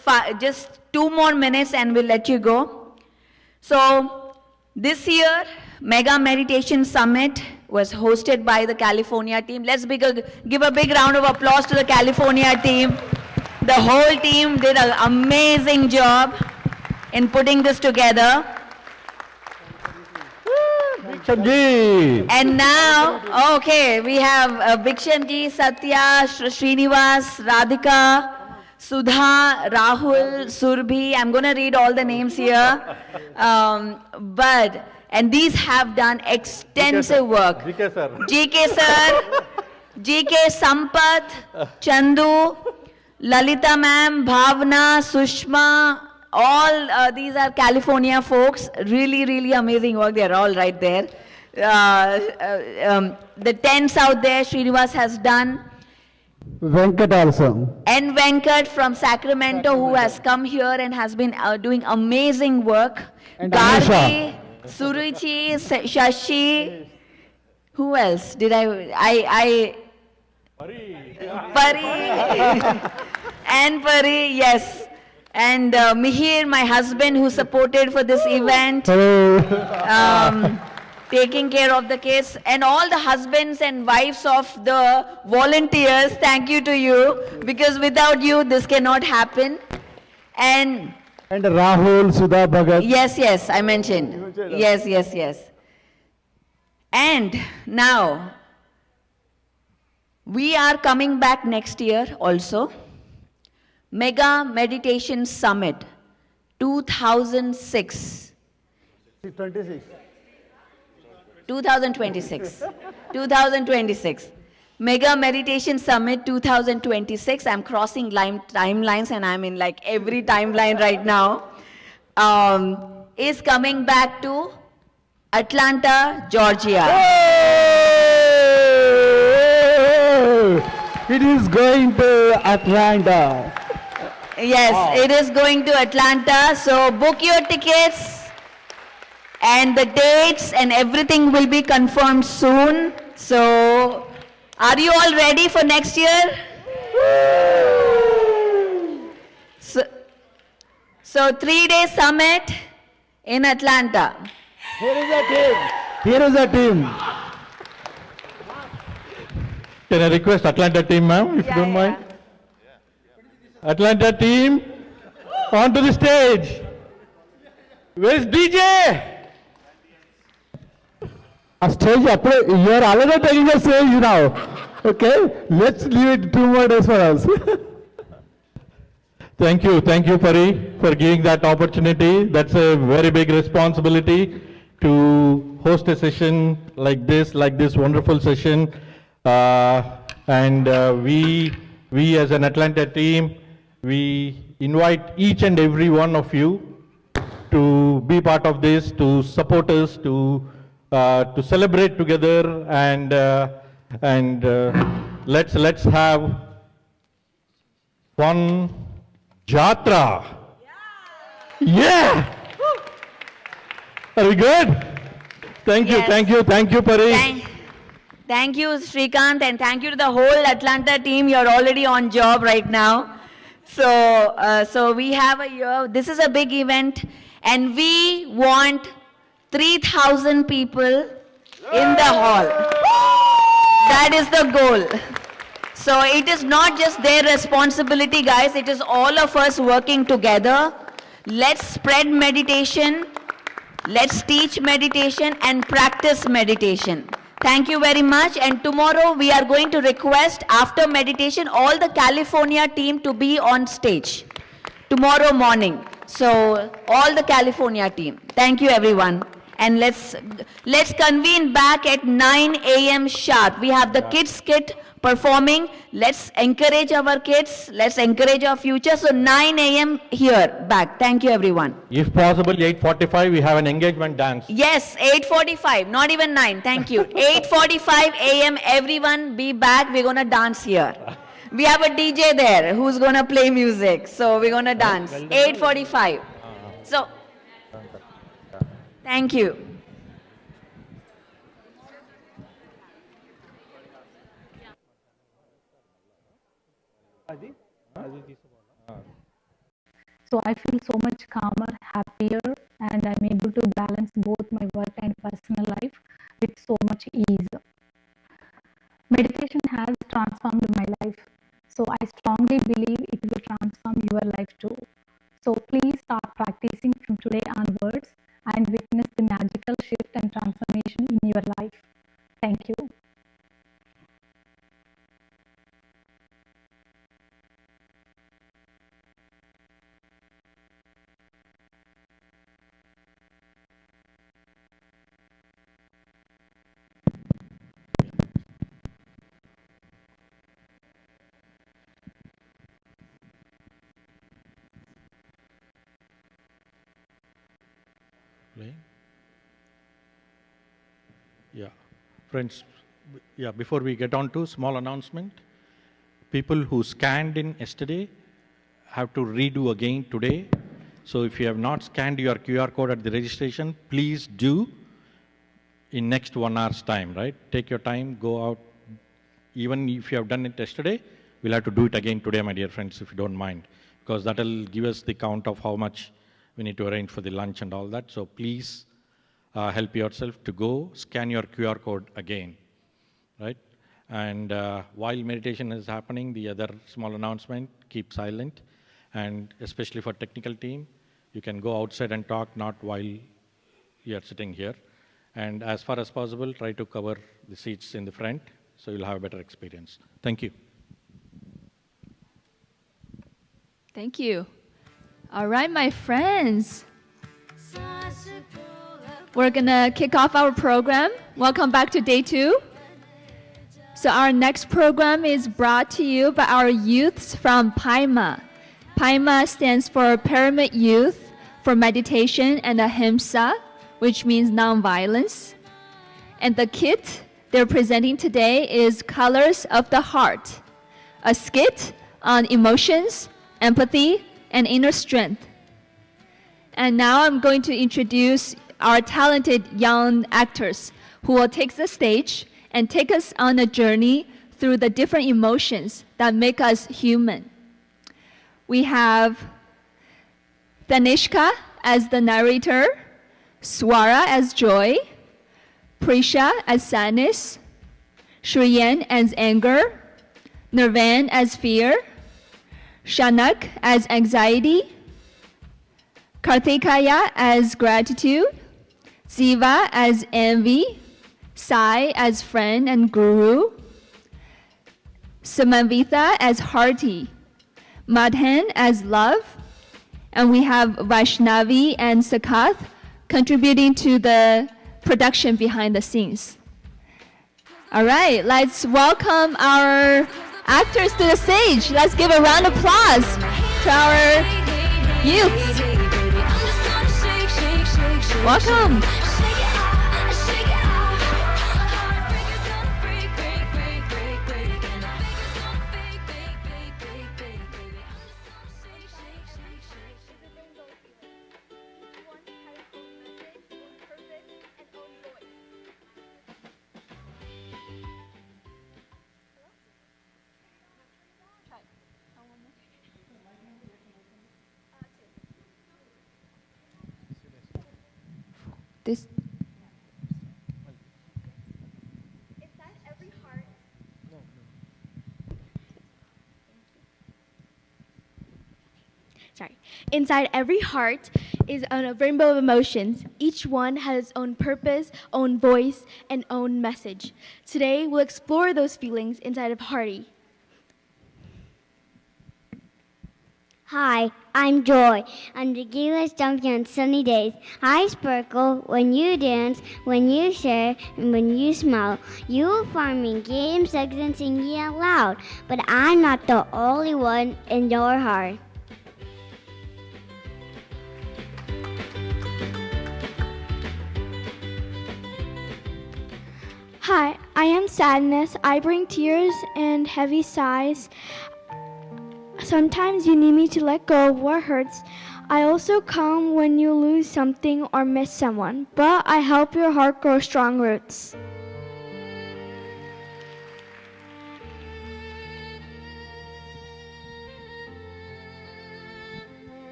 S1: 2 more minutes and we'll let you go. So this year, Mega Meditation Summit was hosted by the California team. Let's give a big round of applause to the California team. The whole team did an amazing job in putting this together. And now, okay, we have Bikshanji, Satya, Srinivas, Radhika, Sudha, Rahul, Surbhi. I'm going to read all the names here. And these have done extensive work. GK sir, GK Sampath, Chandu, Lalita ma'am, Bhavna, Sushma, these are California folks. Really, really amazing work. They're all right there. The tents out there, Srinivas has done.
S5: Venkat also.
S1: And Venkat from Sacramento, who has come here and has been doing amazing work.
S5: And
S1: Gargi, Suruchi, Shashi. Who else did Pari. And Pari, yes. And Mihir, my husband, who supported for this event. Taking care of the kids, and all the husbands and wives of the volunteers, thank you to you, because without you this cannot happen. And
S5: Rahul, Sudha Bhagat.
S1: yes, I mentioned. Yes. And now, we are coming back next year also. Mega Meditation Summit 2006. 2026. Mega Meditation Summit 2026. I'm crossing timelines and I'm in like every timeline right now. Is coming back to Atlanta, Georgia.
S5: It is going to Atlanta.
S1: Yes, it is going to Atlanta. So book your tickets. And the dates and everything will be confirmed soon. So, are you all ready for next year? So 3-day summit in Atlanta.
S5: Here is a team.
S4: Can I request Atlanta team, ma'am, if you don't mind? Atlanta team, onto the stage. Where's DJ?
S5: A stage, you are already taking a stage now. Okay, let's leave it 2 more days for us.
S4: Thank you, Pari, for giving that opportunity. That's a very big responsibility to host a session like this wonderful session. We as an Atlanta team, we invite each and every one of you to be part of this, to support us, to celebrate together, and let's have fun jatra. Yeah. Are we good? Thank you, Pari.
S1: Thank you, Srikanth, and thank you to the whole Atlanta team. You're already on job right now. So we have a year. This is a big event, and we want 3,000 people in the hall. That is the goal. So it is not just their responsibility, guys. It is all of us working together. Let's spread meditation. Let's teach meditation and practice meditation. Thank you very much. And tomorrow we are going to request, after meditation, all the California team to be on stage tomorrow morning. So all the California team. Thank you, everyone. And let's convene back at 9 a.m. sharp. We have the kids skit performing. Let's encourage our kids. Let's encourage our future. So 9 a.m. here back. Thank you, everyone.
S4: If possible, 8:45 we have an engagement dance.
S1: Yes, 8:45, not even 9. Thank you. 8:45 a.m. everyone be back. We're gonna dance here. We have a DJ there who's gonna play music. So we're gonna dance. 8:45. So, thank you.
S6: So I feel so much calmer, happier, and I'm able to balance both my work and personal life with so much ease. Meditation has transformed my life. So I strongly believe it will transform your life too. So please start practicing from today onwards and witness the magical shift and transformation in your life. Thank you.
S4: Playing? Yeah. Friends, yeah, before we get on to small announcement, people who scanned in yesterday have to redo again today. So if you have not scanned your QR code at the registration, please do in next 1 hour's time, right? Take your time, go out. Even if you have done it yesterday, we'll have to do it again today, my dear friends, if you don't mind, because that will give us the count of how much we need to arrange for the lunch and all that. So please help yourself to go scan your QR code again, right? And while meditation is happening, the other small announcement, keep silent. And especially for technical team, you can go outside and talk, not while you're sitting here. And as far as possible, try to cover the seats in the front, so you'll have a better experience. Thank you.
S7: Thank you. All right, my friends. We're gonna kick off our program. Welcome back to day 2. So our next program is brought to you by our youths from Paima. Paima stands for Pyramid Youth for Meditation and Ahimsa, which means nonviolence. And the kit they're presenting today is Colors of the Heart, a skit on emotions, empathy, and inner strength. And now I'm going to introduce our talented young actors who will take the stage and take us on a journey through the different emotions that make us human. We have Tanishka as the narrator, Swara as joy, Prisha as sadness, Shriyan as anger, Nirvan as fear, Shanak as anxiety, Karthikaya as gratitude, Ziva as envy, Sai as friend and guru, Samanvitha as hearty, Madhan as love, and we have Vaishnavi and Sakath contributing to the production behind the scenes. All right, let's welcome our actors to the stage. Let's give a round of applause to our youths. Welcome. This
S8: Inside every heart is a rainbow of emotions. Each one has its own purpose, own voice, and own message. Today, we'll explore those feelings inside of Hearty.
S9: Hi, I'm Joy. I'm the gayest donkey on sunny days. I sparkle when you dance, when you share, and when you smile. You will find me gay, sex, and singing out loud. But I'm not the only one in your heart.
S8: Hi, I am Sadness. I bring tears and heavy sighs. Sometimes you need me to let go of what hurts. I also come when you lose something or miss someone, but I help your heart grow strong roots.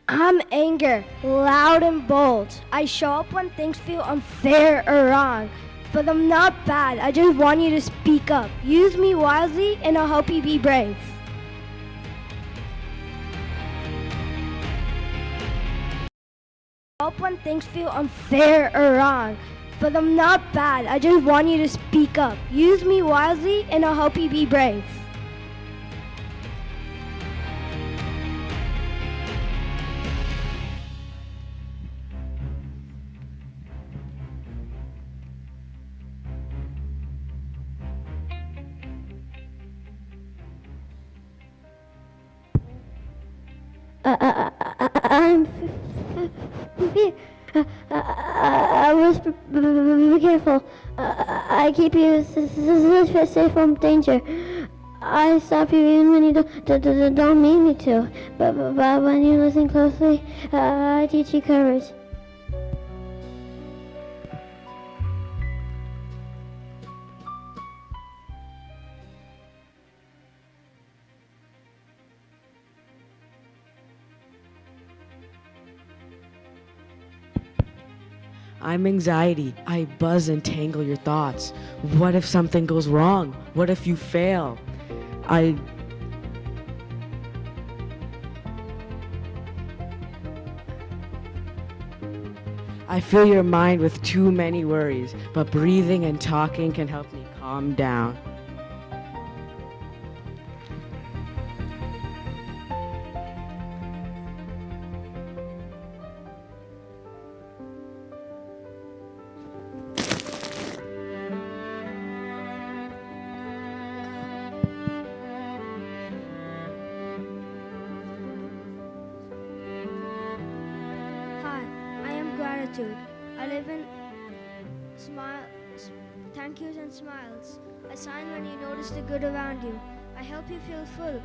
S10: I'm anger, loud and bold. I show up when things feel unfair or wrong. But I'm not bad, I just want you to speak up. Use me wisely and I'll help you be brave. Show up when things feel unfair or wrong. But I'm not bad, I just want you to speak up. Use me wisely and I'll help you be brave.
S9: I'm I whisper, be careful. I keep you safe from danger. I stop you even when you don't mean me to. But when you listen closely, I teach you courage.
S11: I'm anxiety. I buzz and tangle your thoughts. What if something goes wrong? What if you fail? I fill your mind with too many worries, but breathing and talking can help me calm down.
S10: I live in thank yous and smiles. A sign when you notice the good around you. I help you feel full.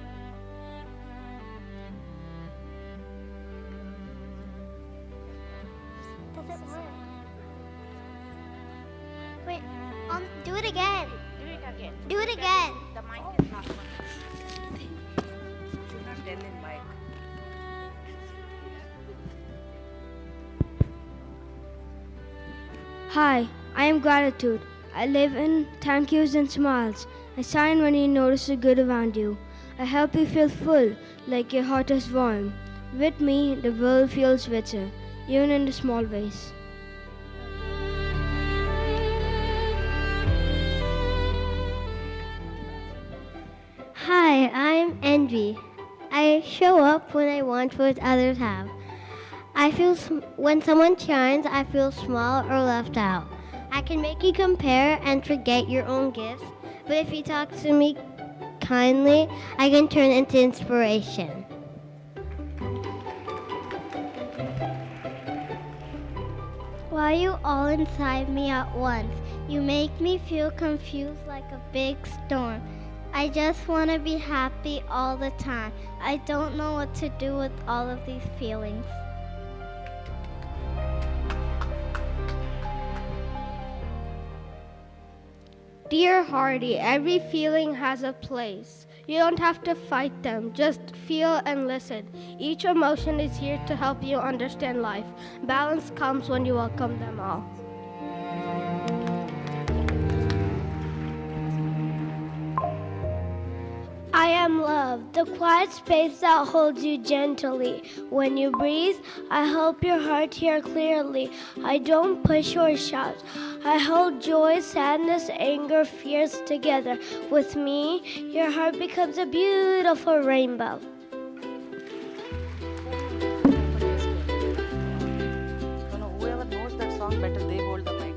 S9: Wait, do it again.
S1: Do it again.
S9: Do it again.
S1: The mic is not working. Should not tell in mic.
S10: Hi, I am gratitude. I live in thank yous and smiles. A sign when you notice the good around you. I help you feel full, like your heart is warm. With me, the world feels richer, even in the small ways.
S9: Hi, I'm Envy. I show up when I want what others have. I feel when someone shines, I feel small or left out. I can make you compare and forget your own gifts, but if you talk to me kindly, I can turn into inspiration. Why are you all inside me at once? You make me feel confused like a big storm. I just want to be happy all the time. I don't know what to do with all of these feelings.
S10: Dear Hardy, every feeling has a place. You don't have to fight them, just feel and listen. Each emotion is here to help you understand life. Balance comes when you welcome them all. I am love, the quiet space that holds you gently. When you breathe, I help your heart hear clearly. I don't push or shout. I hold joy, sadness, anger, fears together. With me, your heart becomes a beautiful rainbow.
S1: Whoever knows that song better, they hold the mic.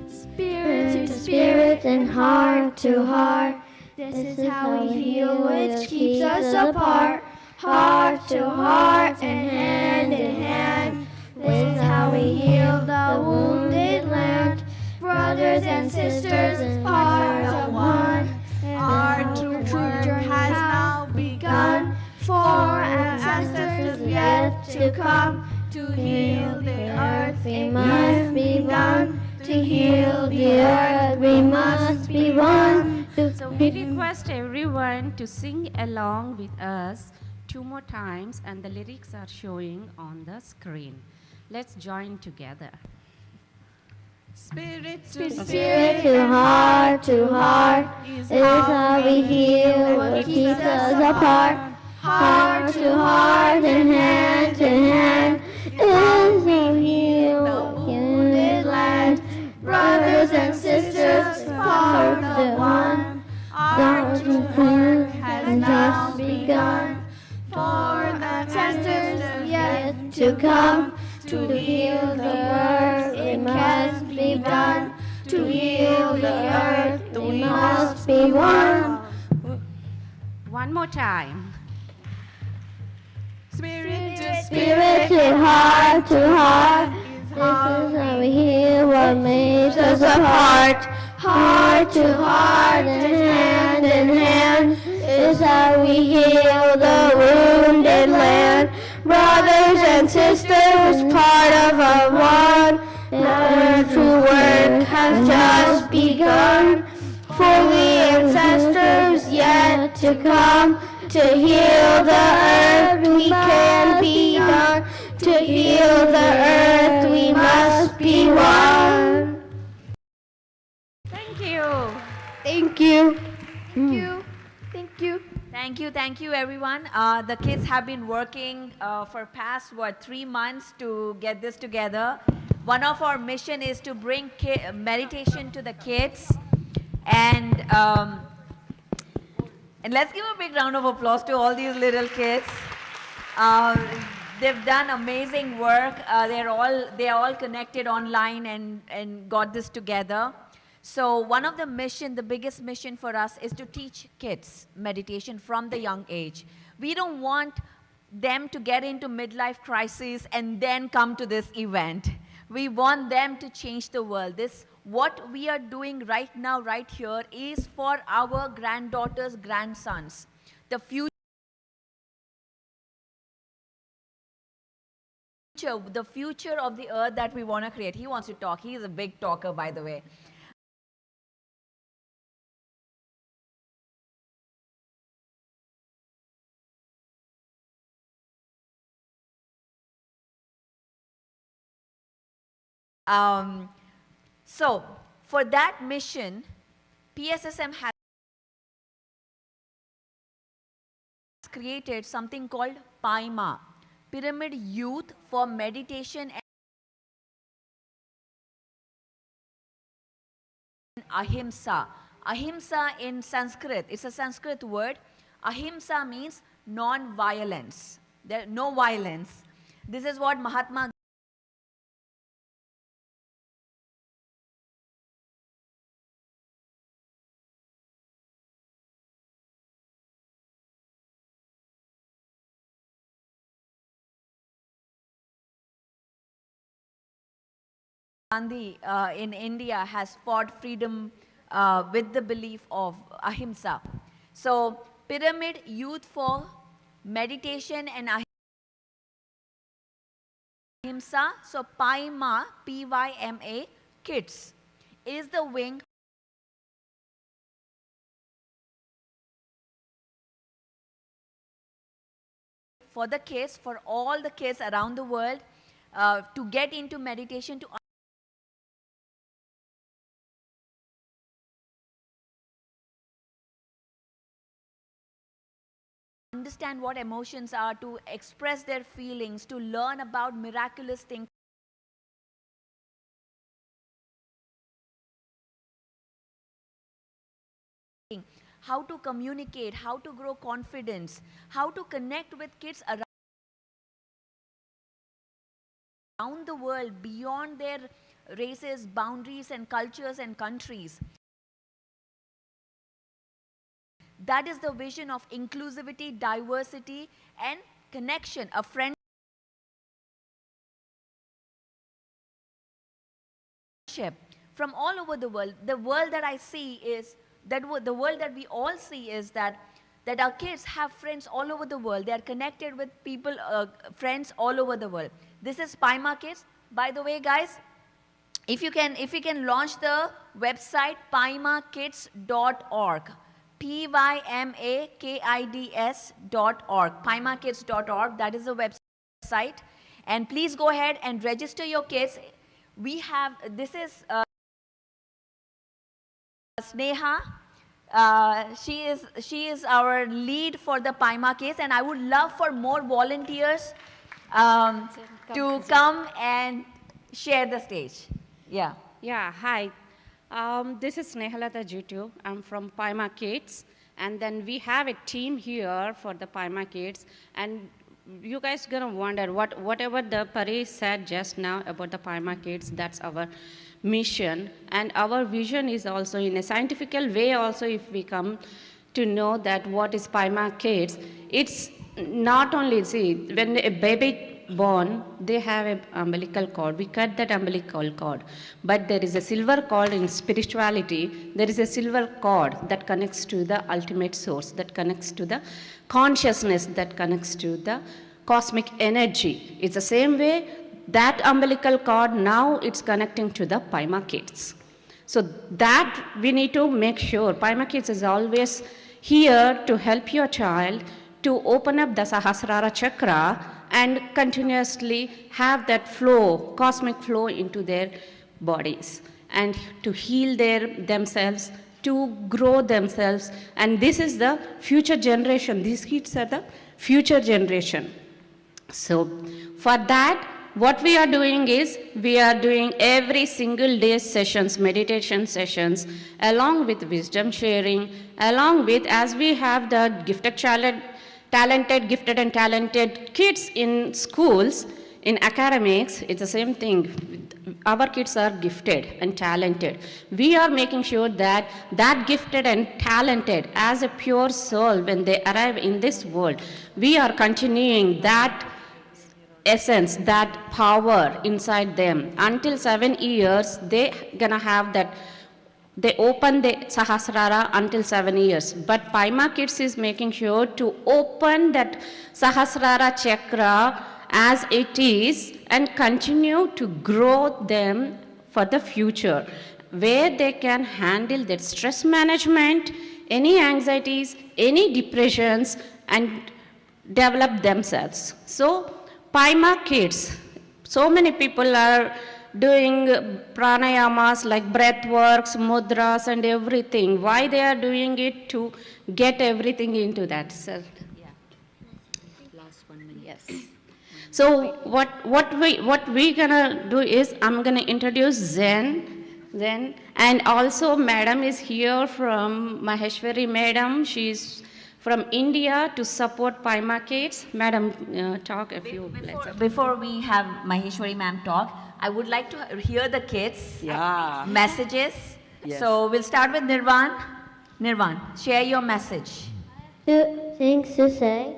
S10: Spirit to spirit and heart to heart. This is how we heal, which keeps us apart. Heart to heart and hand in hand. This is how we heal the wounded land. Brothers and sisters, hearts of one. Our true journey has now begun. For ancestors yet to come. To heal the earth, it must be done. To heal the earth, we must be one.
S12: So we request everyone to sing along with us 2 more times, and the lyrics are showing on the screen. Let's join together. Spirit to
S9: Spirit to heart is how we heal what keeps us apart. Heart to heart and hand to hand is how we heal the wounded land. Brothers and sisters, part of one. Our true work has now begun. For ancestors yet to come.
S10: To heal the earth, it must be done. To heal the earth, we must be one.
S12: One more time.
S10: Spirit to spirit, to heart to heart. This is how we heal what makes us apart. Heart to heart and hand in hand is how we heal the wounded land. Brothers and sisters, part of our one. Our true work has just begun. For the ancestors yet to come, to heal the earth we can be done. To heal the earth we must be one.
S12: Thank you.
S10: Thank you. Thank you. Thank you.
S1: Thank you everyone. The kids have been working for past 3 months to get this together. One of our mission is to bring meditation to the kids, and let's give a big round of applause to all these little kids. They've done amazing work. They're all connected online and got this together. So one of the biggest mission for us is to teach kids meditation from the young age. We don't want them to get into midlife crisis and then come to this event. We want them to change the world. What we are doing right now, right here, is for our granddaughters, grandsons. The future of the earth that we want to create. He wants to talk. He is a big talker, by the way. So, for that mission, PSSM has created something called PYMA, Pyramid Youth for Meditation and Ahimsa. Ahimsa in Sanskrit, it's a Sanskrit word. Ahimsa means non-violence. No violence. This is what Mahatma Gandhi in India has fought freedom with the belief of Ahimsa. So, Pyramid Youth for Meditation and Ahimsa. So, PYMA, P-Y-M-A, Kids, is the wing for the kids, for all the kids around the world to get into meditation, to understand what emotions are, to express their feelings, to learn about miraculous things. How to communicate, how to grow confidence, how to connect with kids around the world, beyond their races, boundaries, and cultures and countries. That is the vision of inclusivity, diversity, and connection, a friendship from all over the world. The world that I see is that the world that we all see is that our kids have friends all over the world. They are connected with people, friends all over the world. This is PYMA Kids. By the way, guys, if you can launch the website pymakids.org. pymakids.org, pymakids.org, that is the website. And please go ahead and register your kids. We have, this is Sneha. She is our lead for the PYMA case, and I would love for more volunteers to come and share the stage. Yeah.
S12: Yeah, hi. This is Snehalata Jitu. I'm from PYMA Kids. And then we have a team here for the PYMA Kids. And you guys gonna wonder whatever the Pari said just now about the Paima kids, that's our mission, and our vision is also in a scientific way also. If we come to know that what is Paima kids, it's not only, see, when a baby born, they have an umbilical cord. We cut that umbilical cord. But there is a silver cord in spirituality. There is a silver cord that connects to the ultimate source, that connects to the consciousness, that connects to the cosmic energy. It's the same way that umbilical cord now it's connecting to the Paima kids. So that we need to make sure. Paima kids is always here to help your child to open up the Sahasrara chakra and continuously have that flow, cosmic flow into their bodies and to heal themselves, to grow themselves. And this is the future generation. These kids are the future generation. So for that, what we are doing is, we are doing every single day sessions, meditation sessions, along with wisdom sharing, along with, as we have the gifted and talented kids in schools, in academics, it's the same thing. Our kids are gifted and talented. We are making sure that that gifted and talented, as a pure soul, when they arrive in this world, we are continuing that essence, that power inside them. Until 7 years, they gonna have that. They open the Sahasrara until 7 years. But Paima Kids is making sure to open that Sahasrara chakra as it is and continue to grow them for the future, where they can handle their stress management, any anxieties, any depressions, and develop themselves. So Paima Kids, so many people are doing pranayamas like breath works, mudras and everything. Why they are doing it? To get everything into that. So, yeah. Last 1 minute. Yes. So what we gonna do is, I'm gonna introduce Zen, and also Madam is here from Maheshwari Madam. She's from India to support Paima Kids. Madam, talk a few.
S1: Before we have Maheshwari ma'am talk, I would like to hear the kids' messages. Yes. So we'll start with Nirvan. Nirvan, share your message.
S9: Two things to say.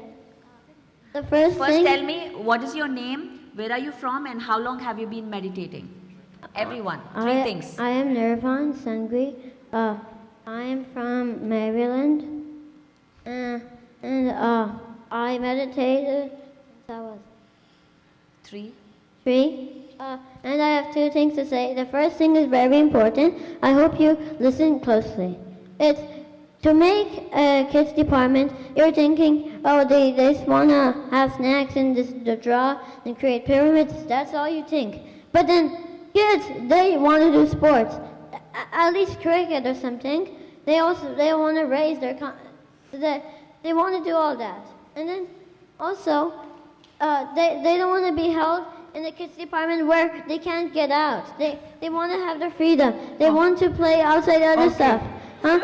S9: The first thing,
S1: tell me, what is your name, where are you from, and how long have you been meditating? Everyone, three things.
S9: I am Nirvan Sangui. I am from Maryland. And I meditated since I was three. And I have two things to say. The first thing is very important. I hope you listen closely. It's to make a kids department. You're thinking, oh, they just want to have snacks and just draw and create pyramids. That's all you think. But then kids, they want to do sports, at least cricket or something. They want to raise their they want to do all that. And then also, they don't want to be held in the kids department where they can't get out. They want to have their freedom. They want to play outside other stuff. Huh?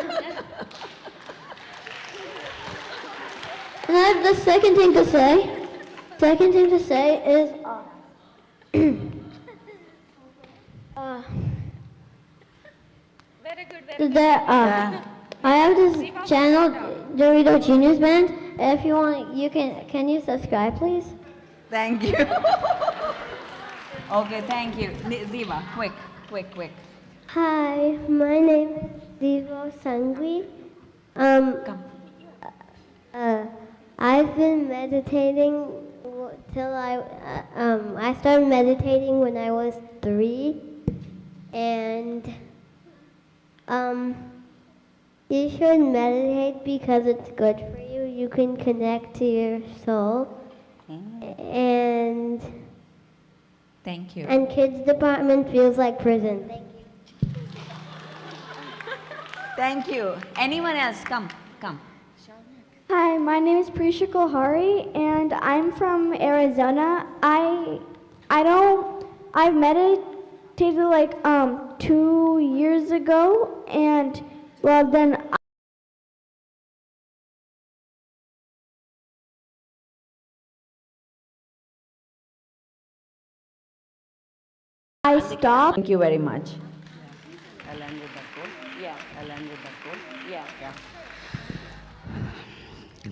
S9: And I have the second thing to say. Second thing to say is
S12: very good.
S9: I have this channel, Dorito Genius Band. If you want, can you subscribe, please?
S1: Thank you. Okay, thank you. Ziva, quick.
S9: Hi, my name is Ziva Sangui.
S1: Come.
S9: I've been meditating till I started meditating when I was 3, and you should meditate because it's good for you. You can connect to your soul. And
S1: thank you.
S9: And kids department feels like prison. Thank you.
S1: Thank you. Anyone else? Come.
S10: Hi, my name is Prisha Kohari, and I'm from Arizona. I meditated like 2 years ago, and well then
S1: never stop. Thank you very much.
S13: I'll end with that quote. Yeah, I'll end with that quote. Yeah.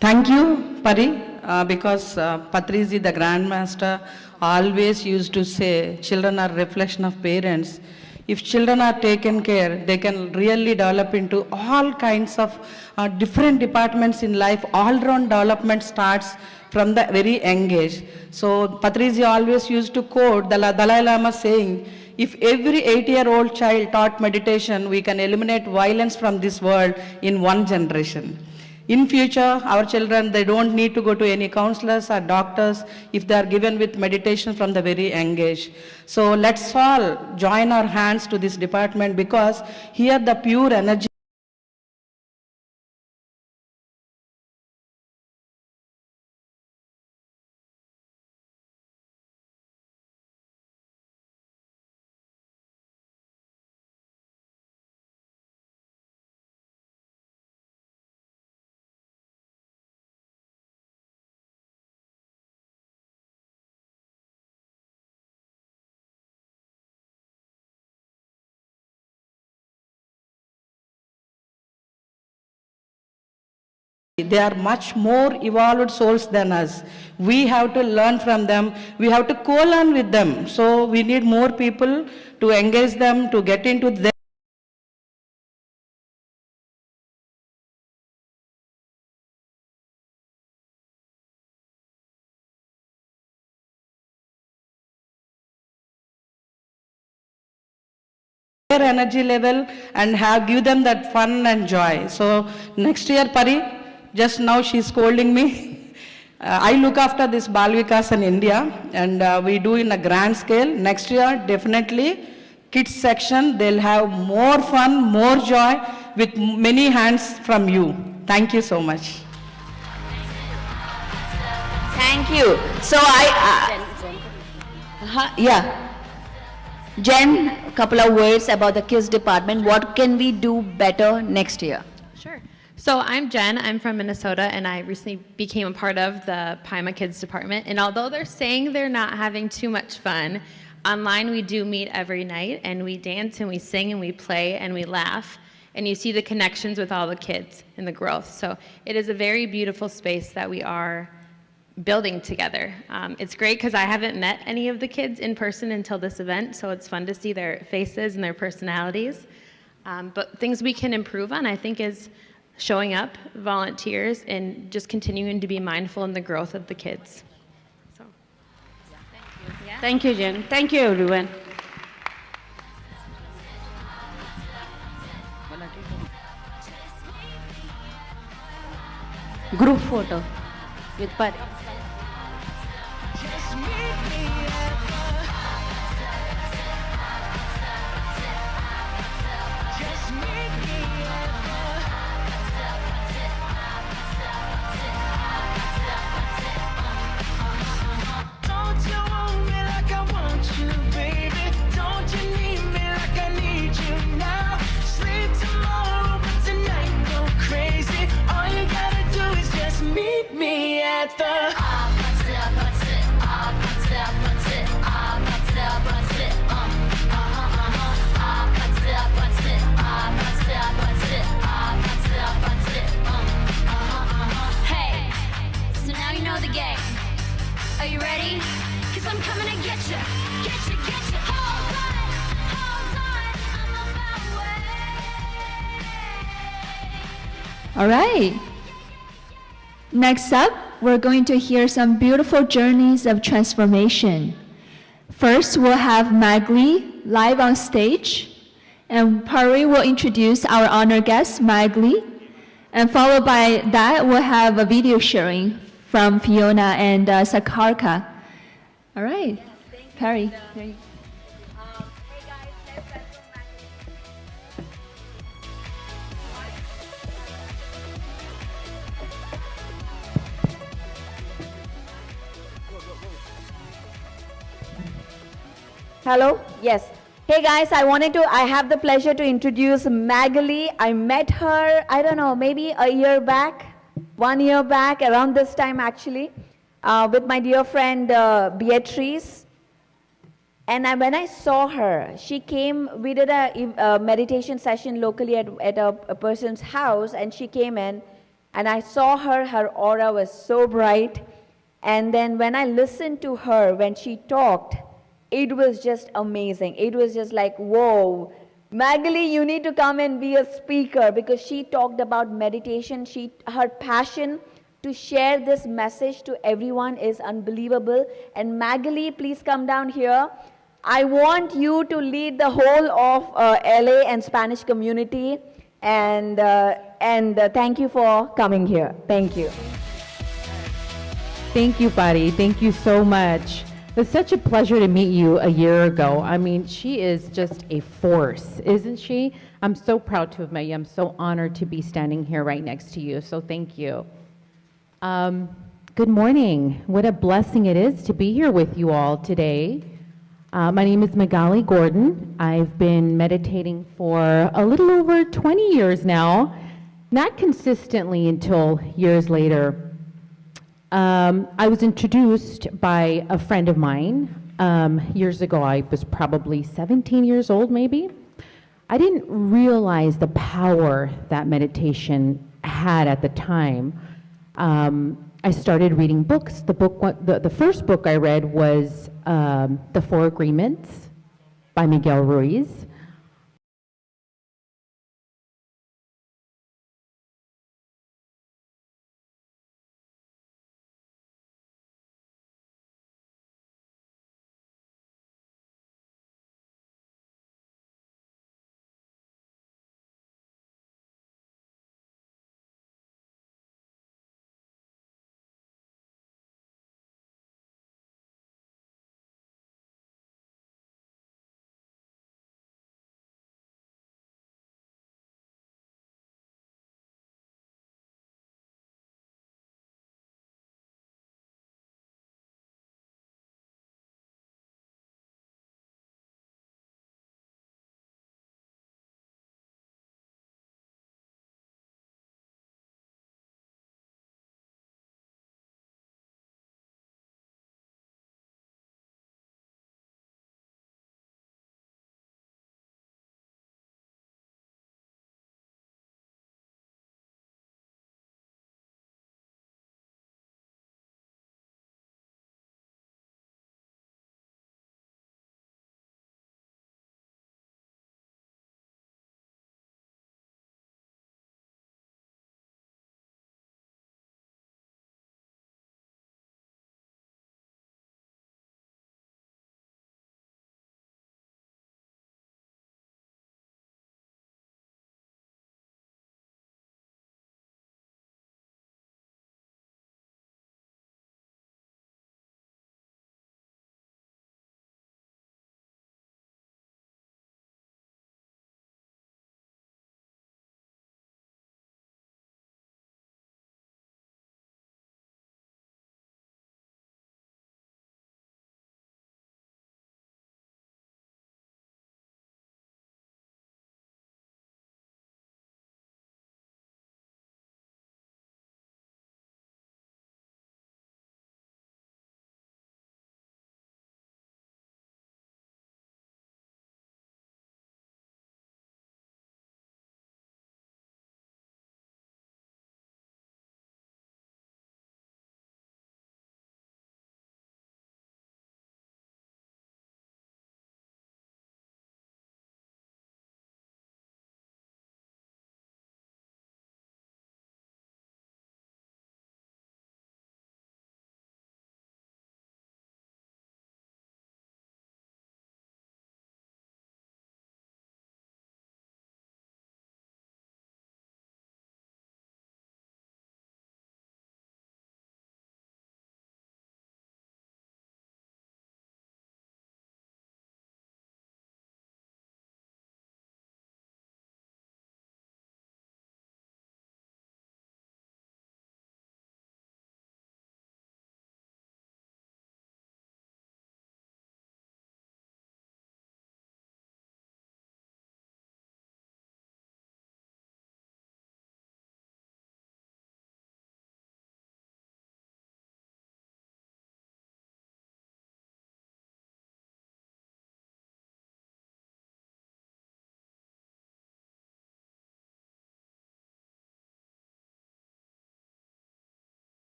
S13: Thank you, Pari, because Patriji, the Grandmaster, always used to say, children are reflection of parents. If children are taken care, they can really develop into all kinds of different departments in life. All-round development starts from the very young age. So Patriji always used to quote the Dalai Lama saying, if every 8-year-old child taught meditation, we can eliminate violence from this world in one generation. In future, our children, they don't need to go to any counselors or doctors if they are given with meditation from the very young age. So let's all join our hands to this department, because here the pure energy they are much more evolved souls than us. We have to learn from them. We have to co-learn with them. So we need more people to engage them, to get into their energy level and give them that fun and joy. So next year, Pari, just now she's scolding me. I look after this Balvikas in India, and we do in a grand scale. Next year, definitely, kids section, they'll have more fun, more joy, with many hands from you. Thank you so much.
S1: Thank you. So Jen, a couple of words about the kids department. What can we do better next year?
S14: Sure. So I'm Jen, I'm from Minnesota, and I recently became a part of the Paima Kids department. And although they're saying they're not having too much fun, online we do meet every night, and we dance and we sing and we play and we laugh. And you see the connections with all the kids and the growth. So it is a very beautiful space that we are building together. It's great because I haven't met any of the kids in person until this event, so it's fun to see their faces and their personalities. But things we can improve on, I think, is showing up, volunteers, and just continuing to be mindful in the growth of the kids. So,
S12: thank you. Thank you, Jen. Thank you, everyone.
S1: Group photo with Pari.
S15: Meet me at the Hey, so now you know the game. Are you ready? 'Cause I'm coming to get you. Get you, get you. Hold on, I'm about way.
S7: All right. Next up, we're going to hear some beautiful journeys of transformation. First, we'll have Maggali live on stage, and Pari will introduce our honored guest, Maggali, and followed by that, we'll have a video sharing from Fiona and Sakarka. All right, Pari. There you go.
S1: Hello? Yes. Hey guys, I have the pleasure to introduce Maggali. I met her, I don't know, maybe a year back, 1 year back, around this time actually, with my dear friend Beatrice. And when I saw her, she came, we did a meditation session locally at a person's house, and she came in, and I saw her, her aura was so bright. And then when I listened to her, when she talked, it was just amazing. It was just like, whoa, Maggali, you need to come and be a speaker, because she talked about meditation. Her passion to share this message to everyone is unbelievable. And Maggali, please come down here. I want you to lead the whole of LA and Spanish community. And thank you for coming here. Thank you.
S16: Thank you, Pari. Thank you so much. It was such a pleasure to meet you a year ago. I mean, she is just a force, isn't she? I'm so proud to have met you. I'm so honored to be standing here right next to you. So thank you. Good morning. What a blessing it is to be here with you all today. My name is Maggali Gordon. I've been meditating for a little over 20 years now, not consistently until years later. I was introduced by a friend of mine years ago. I was probably 17 years old, maybe. I didn't realize the power that meditation had at the time. I started reading books. The first book I read was The Four Agreements by Miguel Ruiz.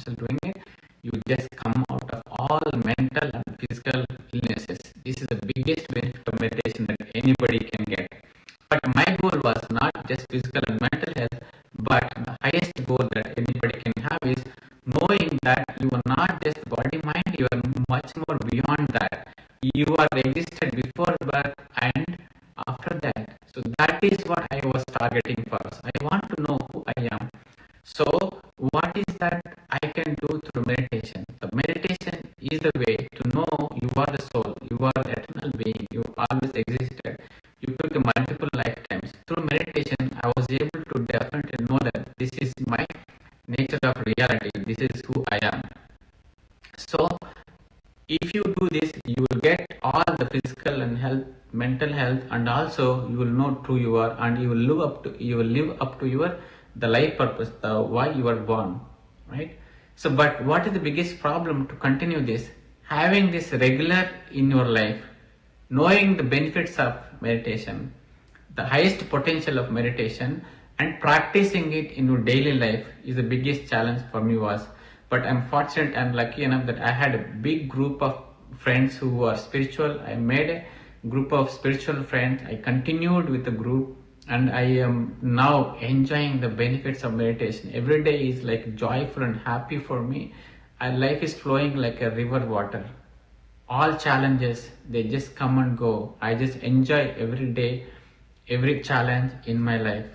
S17: master doing it, you just come out of all mental and physical illnesses. This is the biggest benefit of meditation that anybody can get. But my goal was not just physical and mental health, but the highest goal that anybody can have is knowing that you are not just body mind, you are much more beyond that. You are existed before birth and after that. So that is what I was targeting first. I want to know who I am. So what is that I can do through meditation? The meditation is the way to know you are the soul, you are the eternal being, you always existed. You took multiple lifetimes. Through meditation, I was able to definitely know that this is my nature of reality, this is who I am. So if you do this, you will get all the physical and health, mental health, and also you will know who you are, and you will live up to your the life purpose, the why you are born, right? So, but what is the biggest problem to continue this? Having this regular in your life, knowing the benefits of meditation, the highest potential of meditation, and practicing it in your daily life is the biggest challenge for me was. But I'm fortunate and lucky enough that I had a big group of friends who are spiritual. I made a group of spiritual friends. I continued with the group, and I am now enjoying the benefits of meditation. Every day is like joyful and happy for me. And life is flowing like a river water. All challenges, they just come and go. I just enjoy every day, every challenge in my life.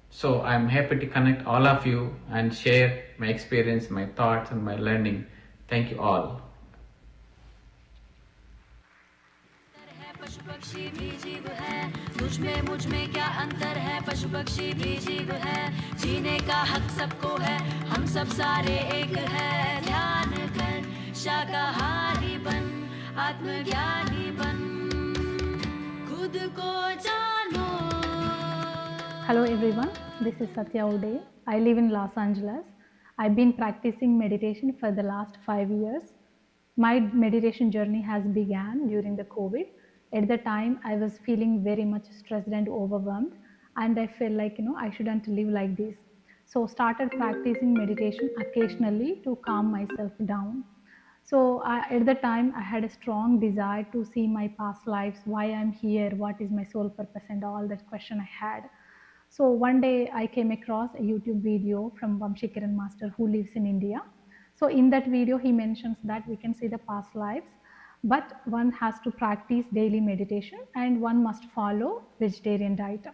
S17: So I'm happy to connect all of you and share my experience, my thoughts, and my learning. Thank you all.
S15: पशु पक्षी भी जीव है, मुझ में क्या अंतर है, पशु पक्षी भी जीव है, जीने का हक सबको है, हम सब सारे एक है, ध्यान कर शाकाहारी बन, आत्मज्ञानी बन, खुद को जानो.
S6: Hello everyone, this is Satya Uday. I live in Los Angeles. I've been practicing meditation for the last 5 years. My meditation journey has begun during the COVID. At the time, I was feeling very much stressed and overwhelmed, and I felt like, I shouldn't live like this. So started practicing meditation occasionally to calm myself down. So at the time, I had a strong desire to see my past lives, why I'm here, what is my soul purpose, and all that question I had. So one day I came across a YouTube video from Vamshikaran Master who lives in India. So in that video, he mentions that we can see the past lives, but one has to practice daily meditation and one must follow vegetarian diet.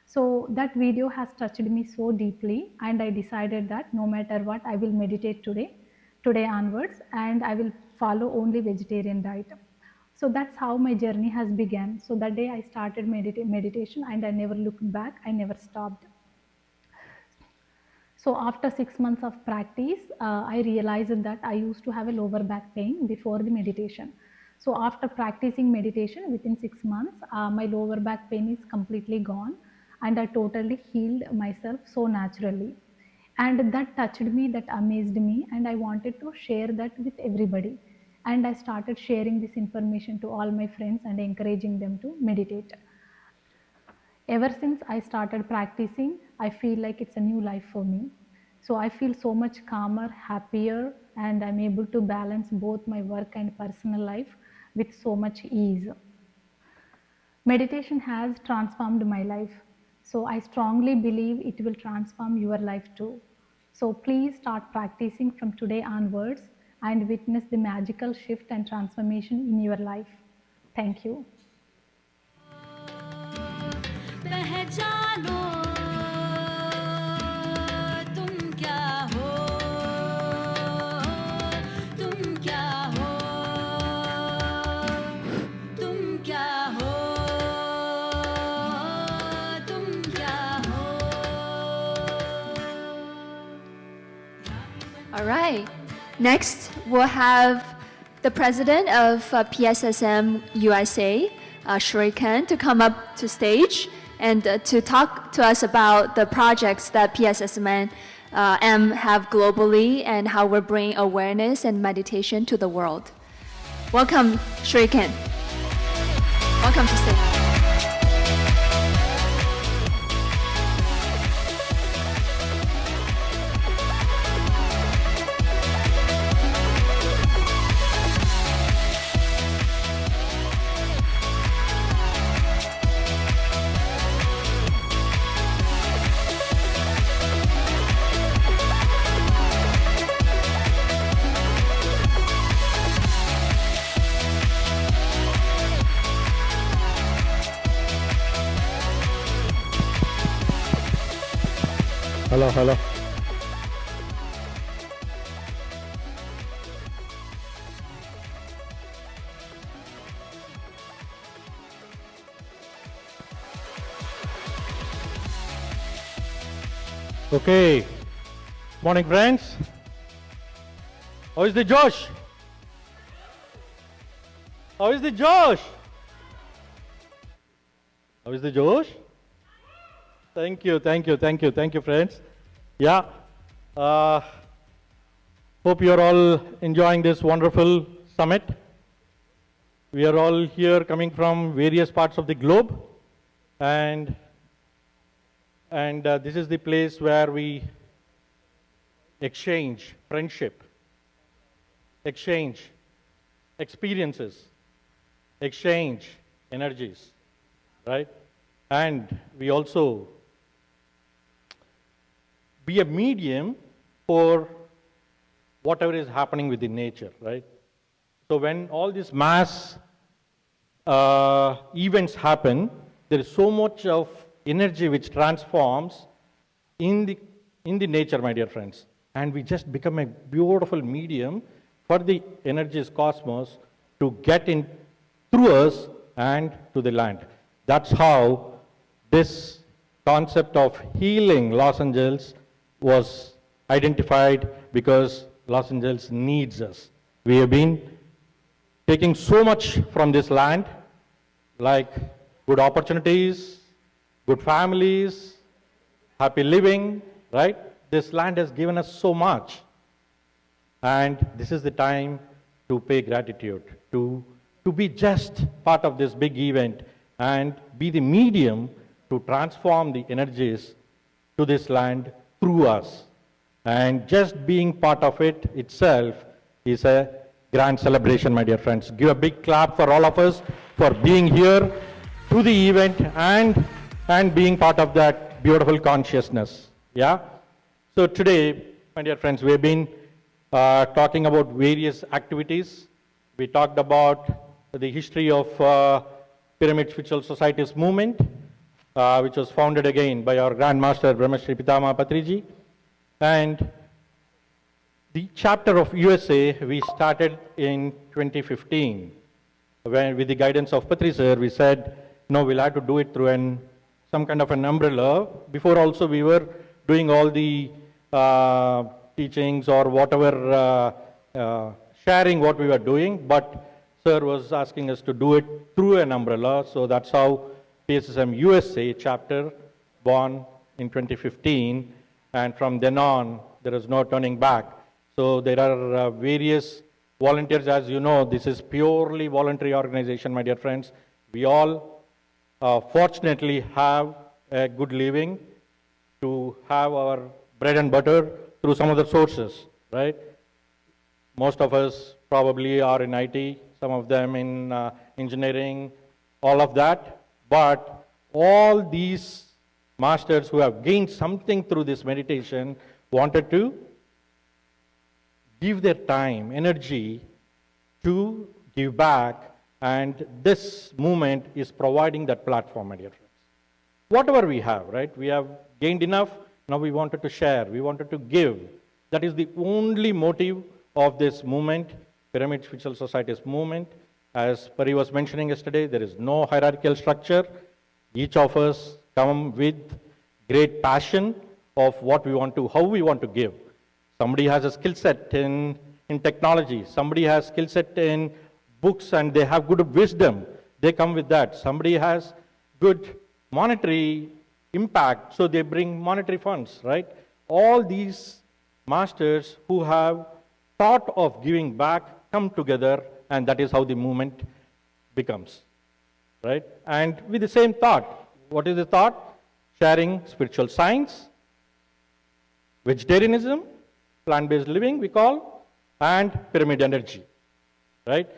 S6: So that video has touched me so deeply, and I decided that no matter what, I will meditate today onwards, and I will follow only vegetarian diet. So that's how my journey has begun. So that day I started meditation, and I never looked back, I never stopped. So after 6 months of practice, I realized that I used to have a lower back pain before the meditation. So after practicing meditation within 6 months, my lower back pain is completely gone, and I totally healed myself so naturally. And that touched me, that amazed me, and I wanted to share that with everybody. And I started sharing this information to all my friends and encouraging them to meditate. Ever since I started practicing, I feel like it's a new life for me. So I feel so much calmer, happier, and I'm able to balance both my work and personal life with so much ease. Meditation has transformed my life. So I strongly believe it will transform your life too. So please start practicing from today onwards and witness the magical shift and transformation in your life. Thank you.
S7: All right. Next, we'll have the president of PSSM USA, Shuriken, to come up to stage and to talk to us about the projects that PSSM have globally and how we're bringing awareness and meditation to the world. Welcome, Shuriken. Welcome to stage.
S4: hello. Okay. Morning, friends. How is the Josh? How is the Josh? How is the Josh? Thank you, thank you, thank you, thank you, friends. Yeah. Hope you are all enjoying this wonderful summit. We are all here coming from various parts of the globe, and this is the place where we exchange friendship, exchange experiences, exchange energies, right? And we also be a medium for whatever is happening within nature, right? So when all these mass events happen, there is so much of energy which transforms in the nature, my dear friends. And we just become a beautiful medium for the energies cosmos to get in through us and to the land. That's how this concept of healing Los Angeles was identified, because Los Angeles needs us. We have been taking so much from this land, like good opportunities, good families, happy living, right? This land has given us so much. And this is the time to pay gratitude, to be just part of this big event and be the medium to transform the energies to this land through us. And just being part of it itself is a grand celebration, my dear friends. Give a big clap for all of us for being here to the event and being part of that beautiful consciousness. Yeah? So today, my dear friends, we have been talking about various activities. We talked about the history of Pyramid Spiritual Societies movement, which was founded again by our Grand Master Brahmashri Pitama Patriji. And the chapter of USA we started in 2015. When, with the guidance of Patri sir, we said, no, we'll have to do it through some kind of an umbrella. Before also we were doing all the teachings or whatever, sharing what we were doing, but sir was asking us to do it through an umbrella. So that's how PSSM USA chapter born in 2015. And from then on, there is no turning back. So there are various volunteers. As you know, this is purely voluntary organization, my dear friends. We all fortunately have a good living to have our bread and butter through some other sources, right? Most of us probably are in IT, some of them in engineering, all of that. But all these masters who have gained something through this meditation wanted to give their time, energy to give back, and this movement is providing that platform, my dear friends. Whatever we have, right? We have gained enough, now we wanted to share, we wanted to give. That is the only motive of this movement, Pyramid Spiritual Societies movement. As Pari was mentioning yesterday, there is no hierarchical structure. Each of us come with great passion of what we want to, how we want to give. Somebody has a skill set in technology. Somebody has skill set in books and they have good wisdom. They come with that. Somebody has good monetary impact, so they bring monetary funds, right? All these masters who have thought of giving back come together, and that is how the movement becomes, right? And with the same thought. What is the thought? Sharing spiritual science, vegetarianism, plant-based living we call, and pyramid energy, right?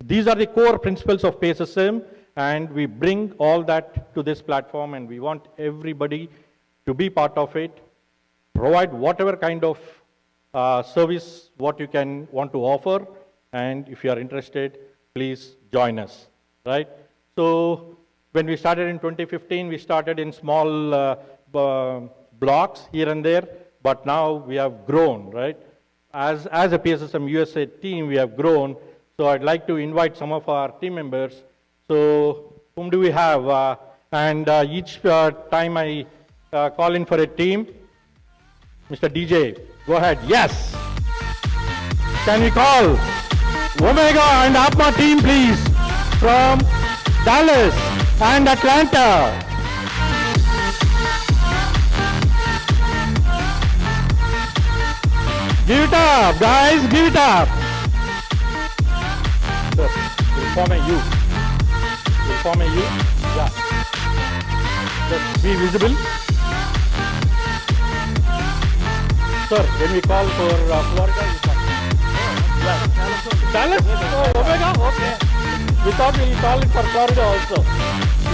S4: These are the core principles of PSSM, and we bring all that to this platform, and we want everybody to be part of it, provide whatever kind of service what you can want to offer, and if you are interested, please join us, right? So when we started in 2015, we started in small blocks here and there, but now we have grown, right? As a PSSM USA team, we have grown. So I'd like to invite some of our team members. So whom do we have? Each time I call in for a team, Mr. DJ, go ahead. Yes. Can we call Omega and Apma team, please, from Dallas and Atlanta? Give it up, guys, give it up. Sir, we'll form a U. We'll form a U. Yeah. Just be visible. Sir, when we call for Florida, you come. Yeah. Dallas? Oh, Omega? Okay. We thought we'll call it for Florida also.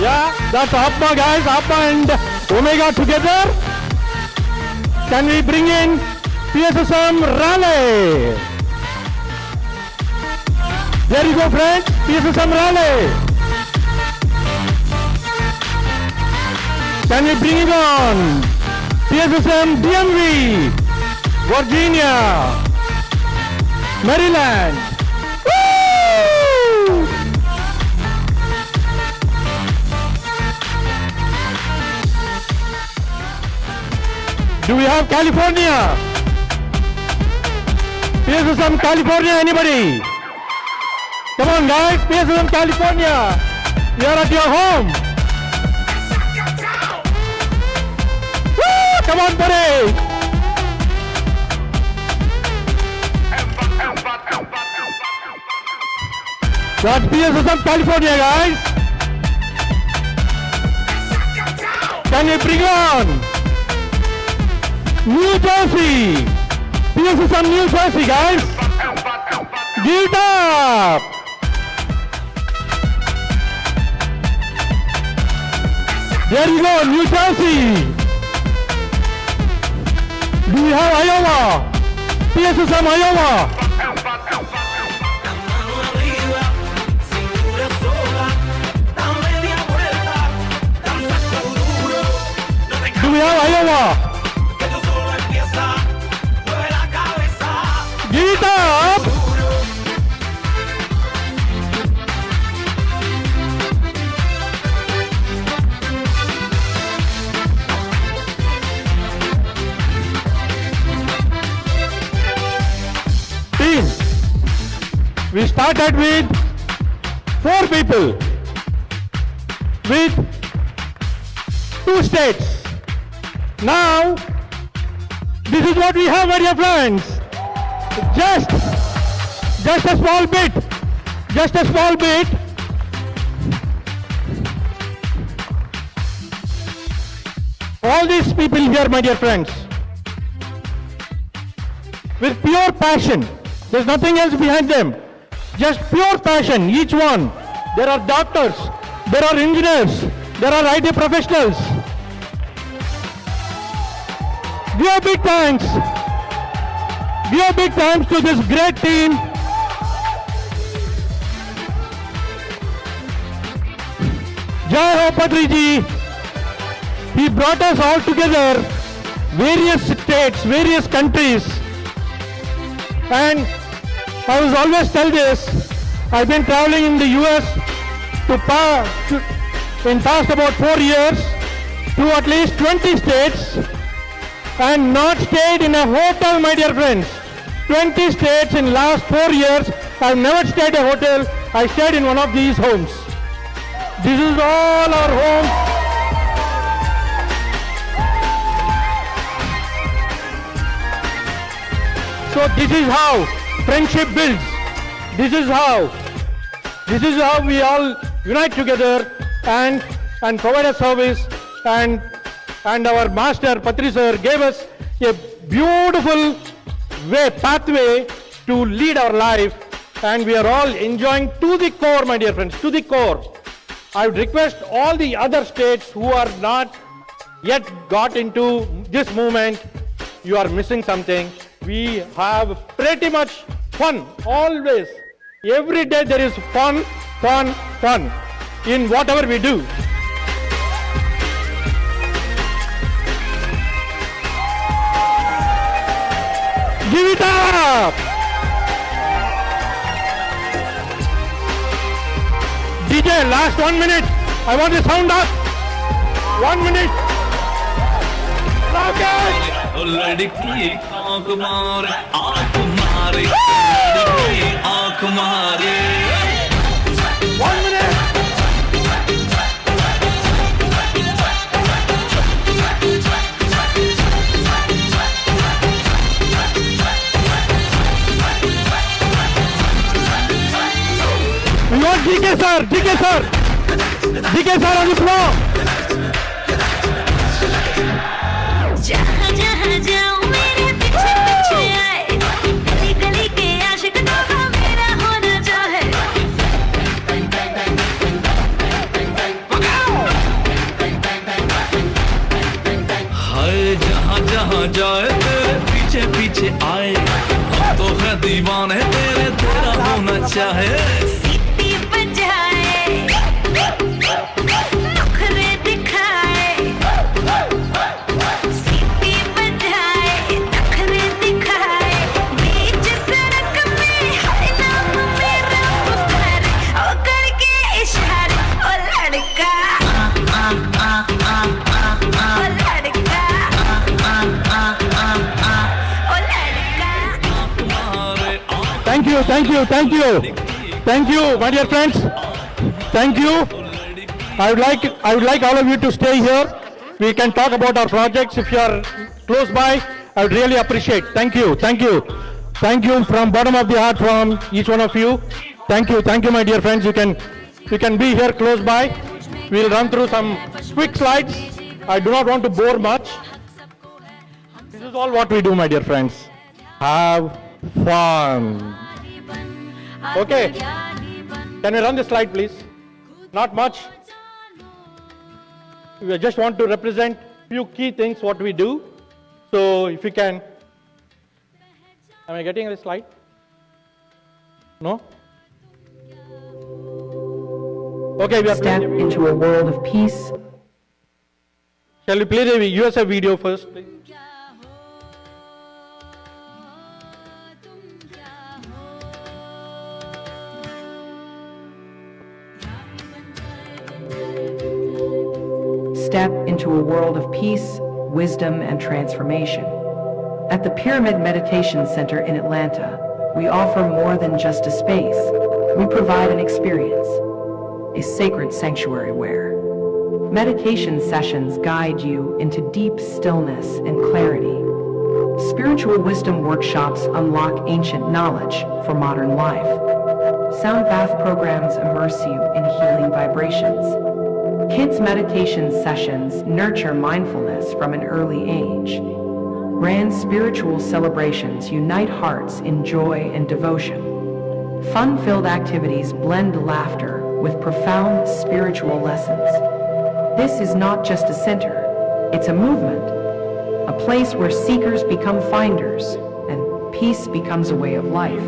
S4: Yeah, that's Apma, guys. Apma and Omega together. Can we bring in PSSM Raleigh? There you go, friends. PSSM Raleigh. Can we bring it on? PSSM DMV, Virginia, Maryland. Woo! Do we have California? PSSM California, anybody? Come on, guys, PSSM California. You are at your home. Woo! Come on, buddy. That's PSSM California, guys. Can you bring on New Jersey? PSSM New Jersey, guys. Give it up. There you go, New Jersey. Do we have Iowa? PSSM Iowa. Do we have Iowa? Give it up! Team, we started with 4 people with 2 states. Now, this is what we have, my dear friends. Just a small bit. Just a small bit. All these people here, my dear friends, with pure passion. There's nothing else behind them. Just pure passion, each one. There are doctors, there are engineers, there are IT professionals. Give a big thanks. Give a big thanks to this great team. Jai Ho Patri ji. He brought us all together, various states, various countries. And I was always tell this, I've been traveling in the US in past about 4 years to at least 20 states and not stayed in a hotel, my dear friends. 20 states in last 4 years. I've never stayed in a hotel. I stayed in one of these homes. This is all our homes. So this is how friendship builds. This is how we all unite together and provide a service, and our master Patri sir gave us a beautiful pathway to lead our life, and we are all enjoying to the core, my dear friends, to the core. I would request all the other states who are not yet got into this movement, you are missing something. We have pretty much fun, always. Every day there is fun in whatever we do. Give it up! DJ, last 1 minute. I want the sound up. 1 minute. Rocket!
S15: लड़की आँख मारे आँख मारे लड़की आँख मारे
S4: 1 minute. We want DK sir, DK sir. DK sir on the floor.
S15: जहाँ जहाँ जाऊँ मेरे पीछे पीछे आए गली गली के आशिक तो मेरा होना चाहे हाय जहाँ जहाँ जाए तेरे पीछे पीछे आए हम तो है दीवाने तेरे तेरा होना चाहे सीटी बजाए नखरे दिखाए
S4: Thank you, my dear friends. Thank you. I would like all of you to stay here. We can talk about our projects if you are close by. I would really appreciate. Thank you from bottom of the heart from each one of you. Thank you, my dear friends. You can be here close by. We'll run through some quick slides. I do not want to bore much. This is all what we do, my dear friends. Have fun. Okay. Can we run the slide, please? Not much. We just want to represent few key things what we do. So if you can, am I getting the slide? No? Okay, we are
S18: Step into a world of peace.
S4: Shall we play the USA video first, please?
S18: Step into a world of peace, wisdom, and transformation. At the Pyramid Meditation Center in Atlanta, we offer more than just a space. We provide an experience, a sacred sanctuary where meditation sessions guide you into deep stillness and clarity. Spiritual wisdom workshops unlock ancient knowledge for modern life. Sound bath programs immerse you in healing vibrations. Kids' meditation sessions nurture mindfulness from an early age. Grand spiritual celebrations unite hearts in joy and devotion. Fun-filled activities blend laughter with profound spiritual lessons. This is not just a center, it's a movement, a place where seekers become finders and peace becomes a way of life.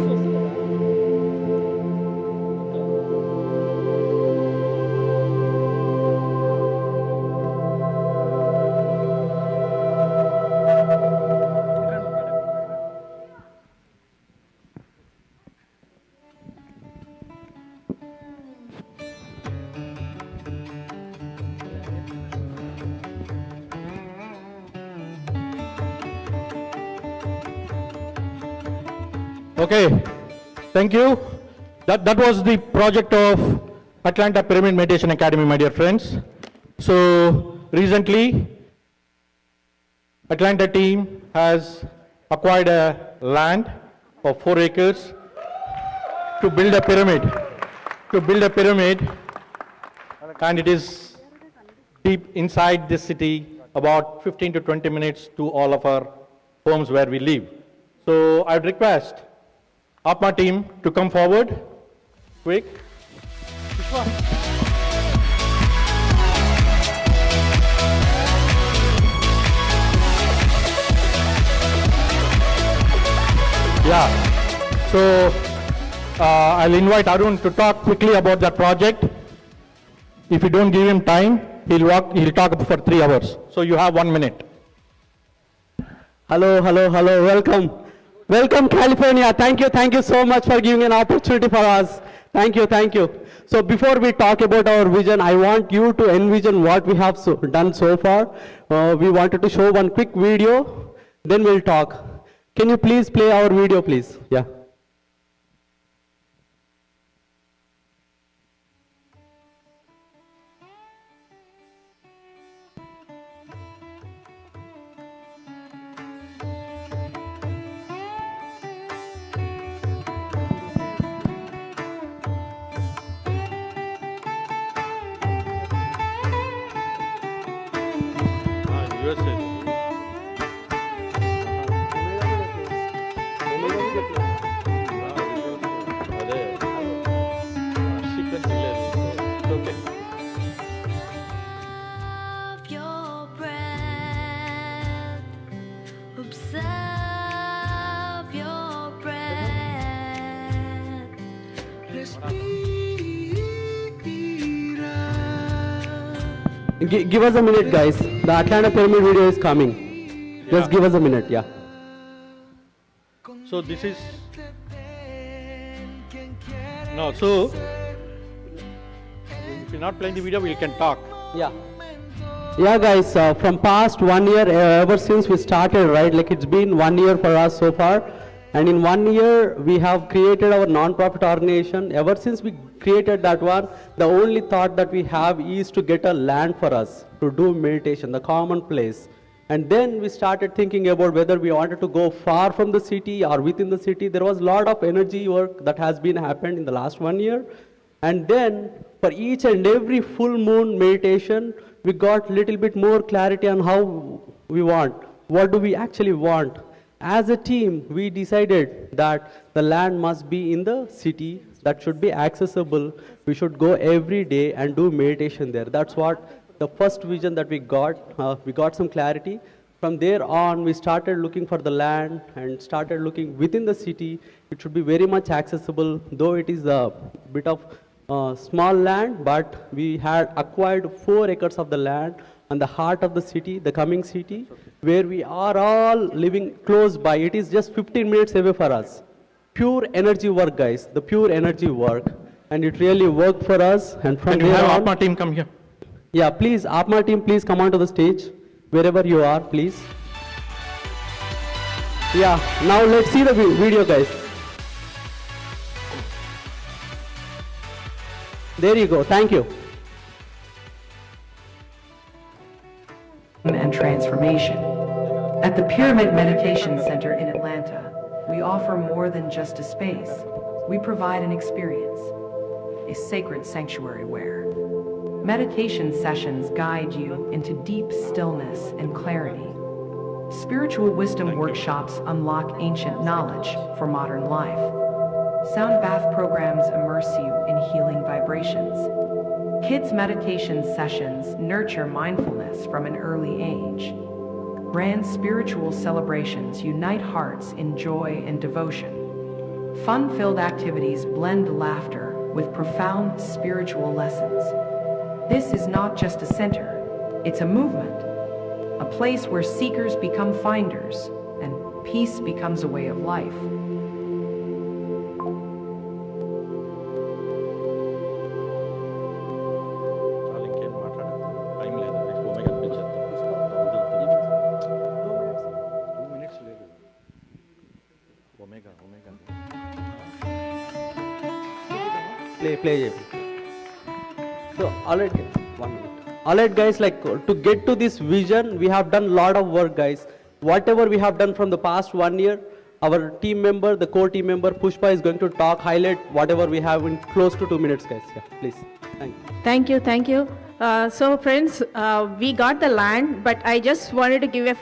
S4: Okay, thank you. That was the project of Atlanta Pyramid Meditation Academy, my dear friends. So recently, Atlanta team has acquired a land of 4 acres to build a pyramid. And it is deep inside this city, about 15 to 20 minutes to all of our homes where we live. So I'd request APMA team to come forward, quick. Yeah, so I'll invite Arun to talk quickly about that project. If you don't give him time, he'll talk for 3 hours. So you have 1 minute.
S19: Hello, welcome. Welcome, California. Thank you so much for giving an opportunity for us. Thank you. So before we talk about our vision, I want you to envision what we have done so far. We wanted to show one quick video, then we'll talk. Can you please play our video, please? Yeah. Give us a minute, guys. The Atlanta Pyramid video is coming. Just give us a minute, yeah.
S4: So this is... No, so... If you're not playing the video, we can talk.
S19: Yeah, guys, from past 1 year, ever since we started, right, like it's been 1 year for us so far. And in 1 year, we have created our non-profit organization. Ever since we created that one, the only thought that we have is to get a land for us to do meditation, the common place. And then we started thinking about whether we wanted to go far from the city or within the city. There was a lot of energy work that has been happened in the last 1 year. And then for each and every full moon meditation, we got little bit more clarity on how we want. What do we actually want? As a team, we decided that the land must be in the city, that should be accessible. We should go every day and do meditation there. That's what the first vision that we got. We got some clarity. From there on, we started looking for the land and started looking within the city. It should be very much accessible, though it is a bit of small land, but we had acquired 4 acres of the land on the heart of the city, the coming city, where we are all living close by. It is just 15 minutes away for us. Pure energy work, guys, the pure energy work. And it really worked for us. And from
S4: Can you
S19: there
S4: have
S19: on,
S4: Atma team come here?
S19: Yeah, please, Atma team, please come onto the stage, wherever you are, please. Yeah, now let's see the video, guys. There you go, thank you.
S18: And transformation. At the Pyramid Meditation Center in Atlanta, we offer more than just a space. We provide an experience, a sacred sanctuary where meditation sessions guide you into deep stillness and clarity. Spiritual wisdom workshops unlock ancient knowledge for modern life. Sound bath programs immerse you in healing vibrations. Kids' meditation sessions nurture mindfulness from an early age. Grand spiritual celebrations unite hearts in joy and devotion. Fun-filled activities blend laughter with profound spiritual lessons. This is not just a center, it's a movement, a place where seekers become finders and peace becomes a way of life.
S19: Play it. So, alright, 1 minute. Alright, guys, like to get to this vision, we have done a lot of work, guys. Whatever we have done from the past 1 year, our team member, the core team member, Pushpa, is going to talk, highlight whatever we have in close to 2 minutes, guys. Yeah, please. Thank you.
S20: Thank you. So friends, we got the land, but I just wanted to give a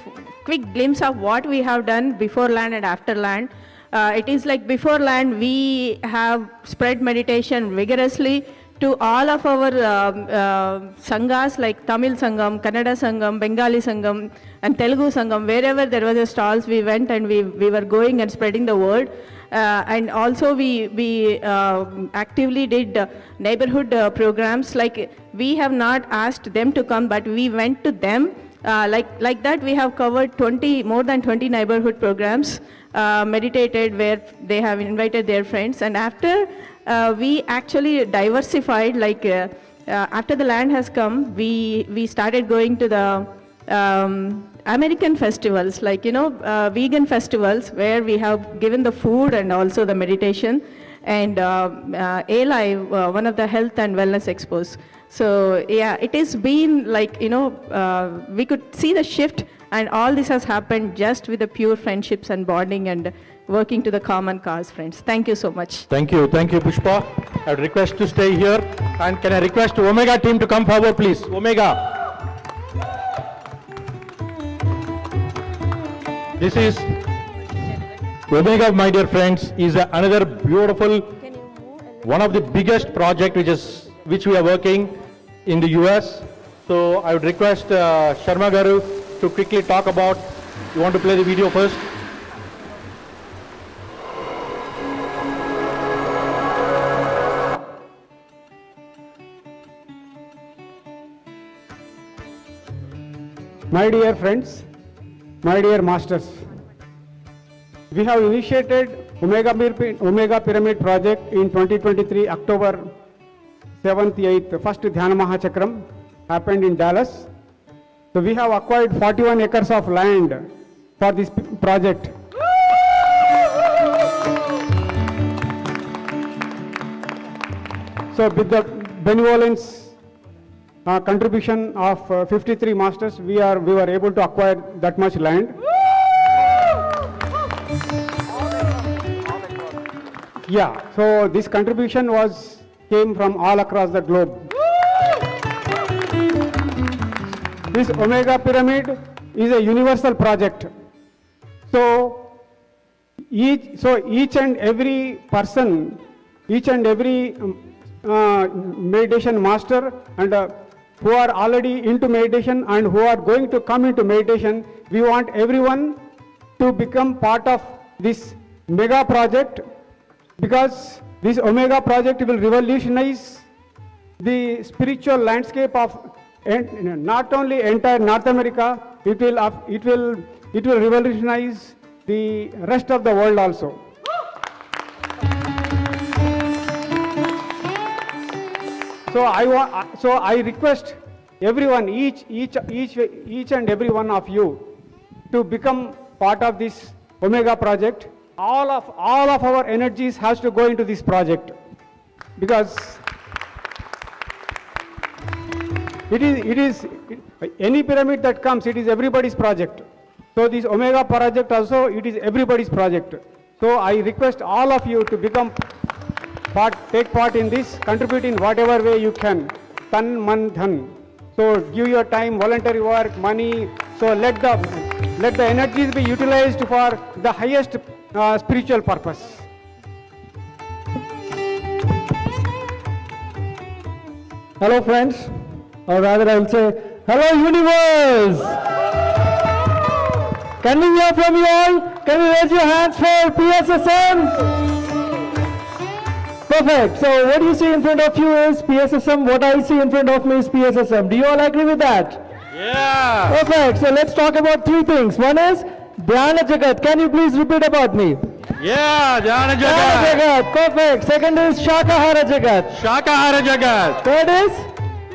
S20: quick glimpse of what we have done before land and after land. It is like before land, we have spread meditation vigorously to all of our sanghas like Tamil Sangam, Kannada Sangam, Bengali Sangam and Telugu Sangam. Wherever there was a stalls, we went and we were going and spreading the word. And also we actively did neighborhood programs. Like we have not asked them to come, but we went to them Like that, we have covered more than 20 neighborhood programs, meditated where they have invited their friends, and after we actually diversified, after the land has come, we started going to the American festivals, vegan festivals, where we have given the food and also the meditation, and A-Live, one of the health and wellness expos. So yeah, it has been we could see the shift, and all this has happened just with the pure friendships and bonding and working to the common cause, friends. Thank you so much.
S4: Thank you, Pushpa. I would request to stay here, and can I request Omega team to come forward, please? Omega. This is Omega, my dear friends, is another beautiful, one of the biggest project which we are working in the US. So I would request Sharma Garu to quickly talk about. You want to play the video first?
S21: My dear friends, my dear masters, we have initiated Omega Pyramid project in 2023, October 7th, 8th. First Dhyana Mahachakram happened in Dallas. So we have acquired 41 acres of land for this project. So with the benevolence contribution of 53 masters, we were able to acquire that much land. Yeah, so this contribution came from all across the globe. This Omega Pyramid is a universal project. So each and every person, each and every meditation master, and who are already into meditation and who are going to come into meditation, we want everyone to become part of this mega project, because this Omega project will revolutionize the spiritual landscape of not only entire North America, it will revolutionize the rest of the world also. So I request everyone, each and every one of you, to become part of this Omega project. All of our energies has to go into this project, because it is any pyramid that comes, it is everybody's project. So this Omega project also, it is everybody's project. So I request all of you to take part in this, contribute in whatever way you can. Tan, man, dhan. So give your time, voluntary work, money. So let the energies be utilized for the highest spiritual purpose.
S5: Hello friends, or rather I will say, hello universe! Can we hear from you all? Can you raise your hands for PSSM? Perfect. So what you see in front of you is PSSM. What I see in front of me is PSSM. Do you all agree with that?
S4: Yeah.
S5: Perfect. So let's talk about three things. One is Dhyana Jagat. Can you please repeat about me?
S4: Yeah, Dhyana Jagat.
S5: Dhyana Jagat. Perfect. Second is Shakahara Jagat.
S4: Shakahara Jagat.
S5: Third is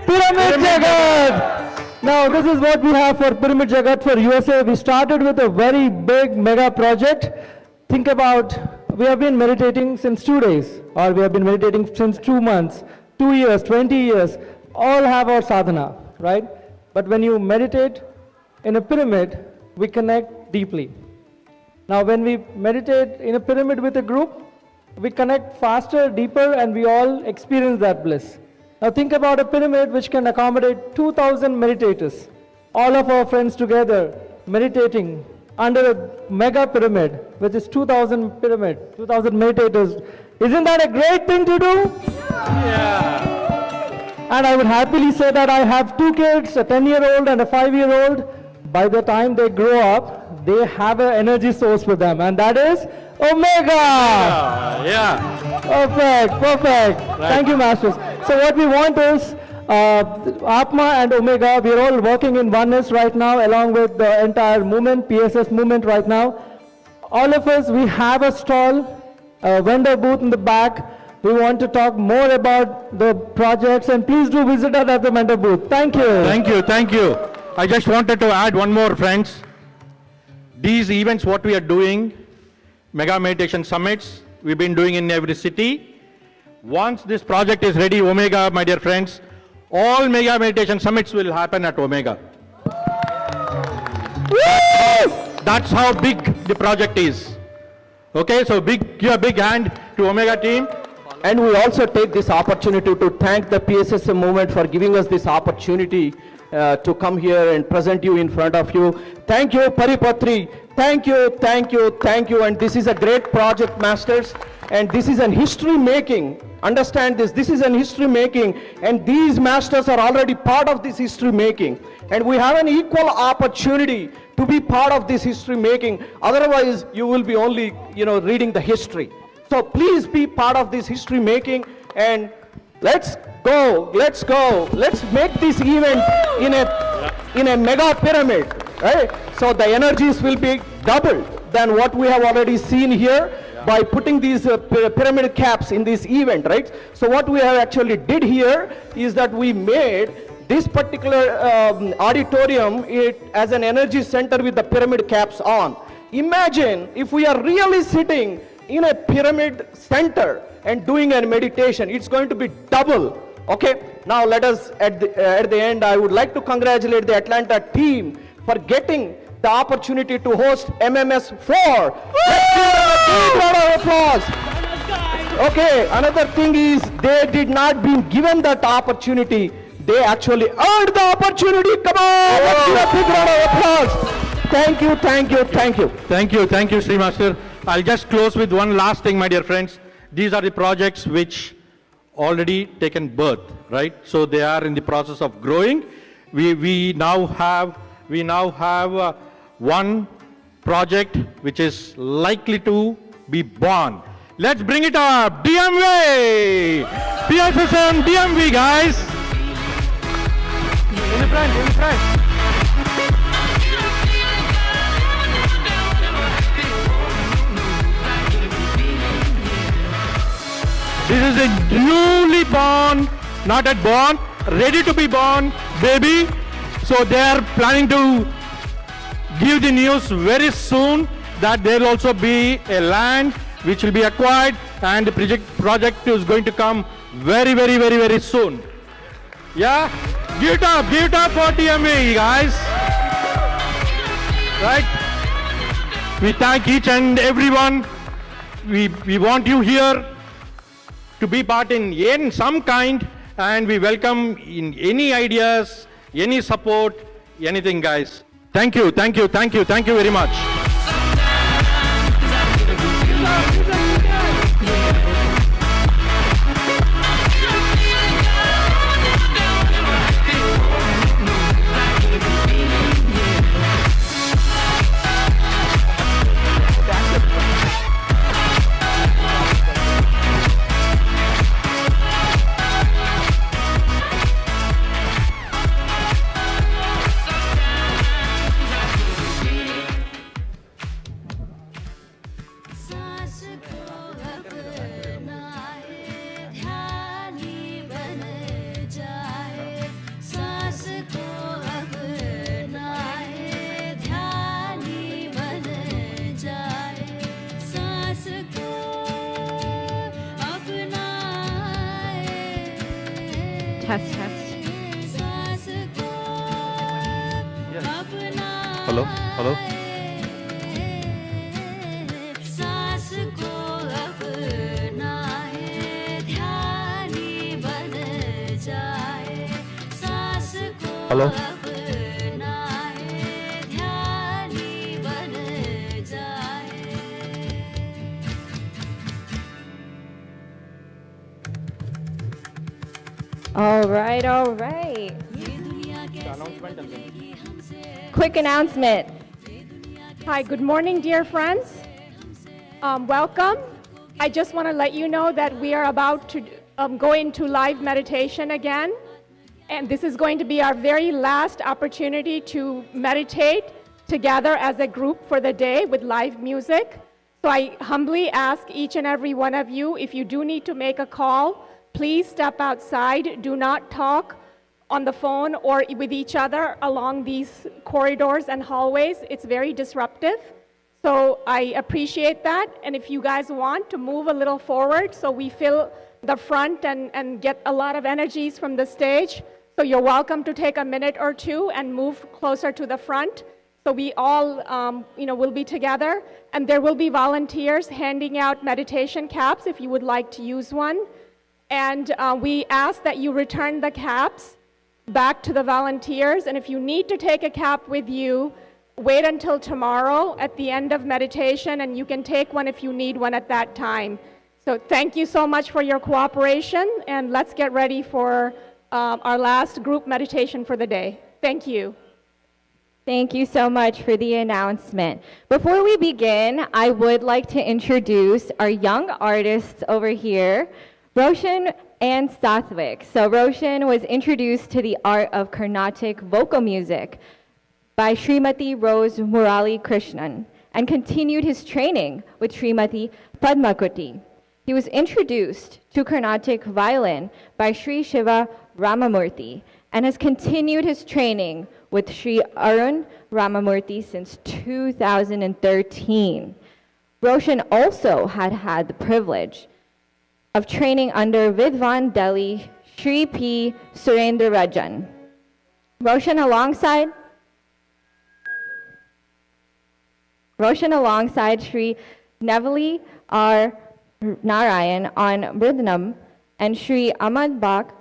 S5: Pyramid Jagat. Now this is what we have for Pyramid Jagat for USA. We started with a very big mega project. Think about, we have been meditating since 2 days, or we have been meditating since 2 months, 2 years, 20 years, all have our sadhana, right? But when you meditate in a pyramid, we connect deeply. Now when we meditate in a pyramid with a group, we connect faster, deeper, and we all experience that bliss. Now think about a pyramid which can accommodate 2,000 meditators, all of our friends together meditating under a mega pyramid, which is 2,000 meditators. Isn't that a great thing to do?
S4: Yeah.
S5: And I would happily say that I have 2 kids, a 10-year-old and a 5-year-old. By the time they grow up, they have an energy source with them, and that is Omega.
S4: Yeah.
S5: Perfect.
S4: Right.
S5: Thank you, masters. So what we want is Atma and Omega, we're all working in oneness right now, along with the entire movement, PSS movement right now. All of us, we have a stall, a vendor booth in the back. We want to talk more about the projects, and please do visit us at the vendor booth. Thank you.
S4: Thank you, thank you. I just wanted to add one more, friends. These events, what we are doing, Mega Meditation Summits, we've been doing in every city. Once this project is ready, Omega, my dear friends, all Mega Meditation Summits will happen at Omega. That's how big the project is. Okay, so give a big hand to Omega team.
S3: And we also take this opportunity to thank the PSS movement for giving us this opportunity to come here and present you in front of you. Thank you, Patri. Thank you, thank you, thank you. And this is a great project, masters. And this is an history making. Understand this. This is an history making. And these masters are already part of this history making. And we have an equal opportunity to be part of this history making. Otherwise, you will be only, reading the history. So please be part of this history making, and let's go. Let's make this event in a mega pyramid, right? So the energies will be doubled than what we have already seen here by putting these pyramid caps in this event, right? So what we have actually did here is that we made this particular auditorium as an energy center with the pyramid caps on. Imagine if we are really sitting in a pyramid center and doing a meditation, it's going to be double. Okay, now let us at the end, I would like to congratulate the Atlanta team for getting the opportunity to host MMS4. Let's give them a big round of applause. Okay, another thing is they did not be given that opportunity. They actually earned the opportunity. Come on, let's give a big round of applause. Thank you, thank you, thank you.
S4: Thank you, Sri Master. I'll just close with one last thing, my dear friends. These are the projects which already taken birth, right? So they are in the process of growing. We now have one project which is likely to be born. Let's bring it up, DMV, PSSM DMV, guys. In the front. This is a newly born, not yet born, ready to be born baby. So they are planning to give the news very soon that there will also be a land which will be acquired, and the project is going to come very, very, very, very soon. Yeah? Give it up for TMA, guys. Right? We thank each and everyone. We want you here to be part in some kind, and we welcome in any ideas, any support, anything, guys. Thank you very much.
S16: Test.
S4: Hello. Hello.
S22: All right. Quick announcement. Hi, good morning, dear friends. Welcome. I just want to let you know that we are about to go into live meditation again. And this is going to be our very last opportunity to meditate together as a group for the day with live music. So I humbly ask each and every one of you, if you do need to make a call, please step outside. Do not talk on the phone or with each other along these corridors and hallways. It's very disruptive. So I appreciate that. And if you guys want to move a little forward so we fill the front and get a lot of energies from the stage, so you're welcome to take a minute or two and move closer to the front. So we all, will be together, and there will be volunteers handing out meditation caps if you would like to use one. And we ask that you return the caps back to the volunteers. And if you need to take a cap with you, wait until tomorrow at the end of meditation, and you can take one if you need one at that time. So thank you so much for your cooperation, and let's get ready for our last group meditation for the day. Thank you. Thank you so much for the announcement. Before we begin, I would like to introduce our young artists over here, Roshan and Sathvik. So Roshan was introduced to the art of Carnatic vocal music by Srimati Rose Murali Krishnan and continued his training with Srimati Padmakuti. He was introduced to Carnatic violin by Sri Shiva Ramamurthy and has continued his training with Sri Arun Ramamurthy since 2013. Roshan also had the privilege of training under Vidwan Delhi Sri P. Surendra Rajan. Roshan alongside Sri Nevali R. Narayan on Mridnam and Sri Ahmad Bak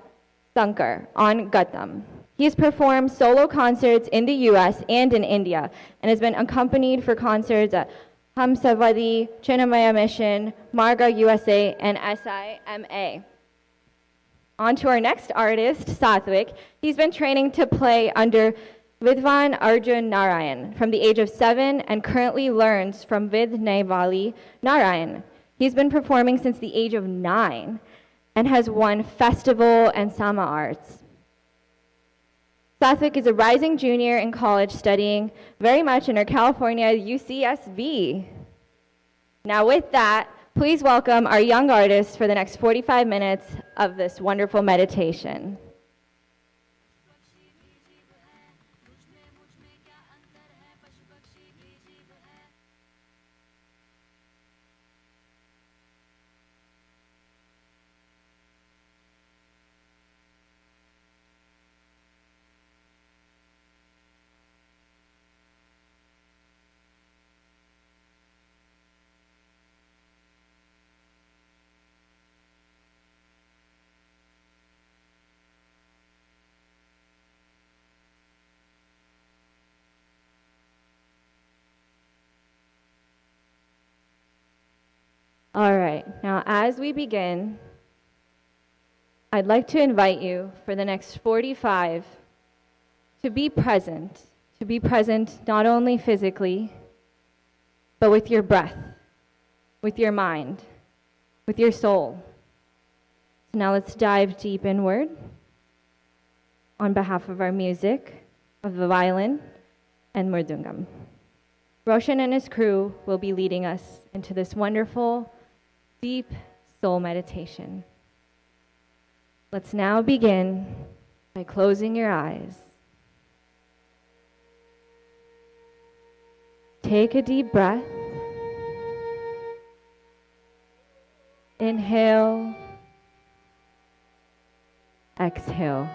S22: Sankar on Gatam. He has performed solo concerts in the US and in India and has been accompanied for concerts at Hamsavadi, Chinnamaya Mission, Marga USA, and SIMA. On to our next artist, Sathvik. He's been training to play under Vidwan Arjun Narayan from the age of 7 and currently learns from Vidnevali Narayan. He's been performing since the age of 9 and has won festival and Sama arts. Sathvik is a rising junior in college studying very much in our California UCSB. Now with that, please welcome our young artists for the next 45 minutes of this wonderful meditation. All right, now as we begin, I'd like to invite you for the next 45 to be present not only physically, but with your breath, with your mind, with your soul. So now let's dive deep inward on behalf of our music, of the violin and mridangam. Roshan and his crew will be leading us into this wonderful, deep soul meditation. Let's now begin by closing your eyes. Take a deep breath. Inhale. Exhale.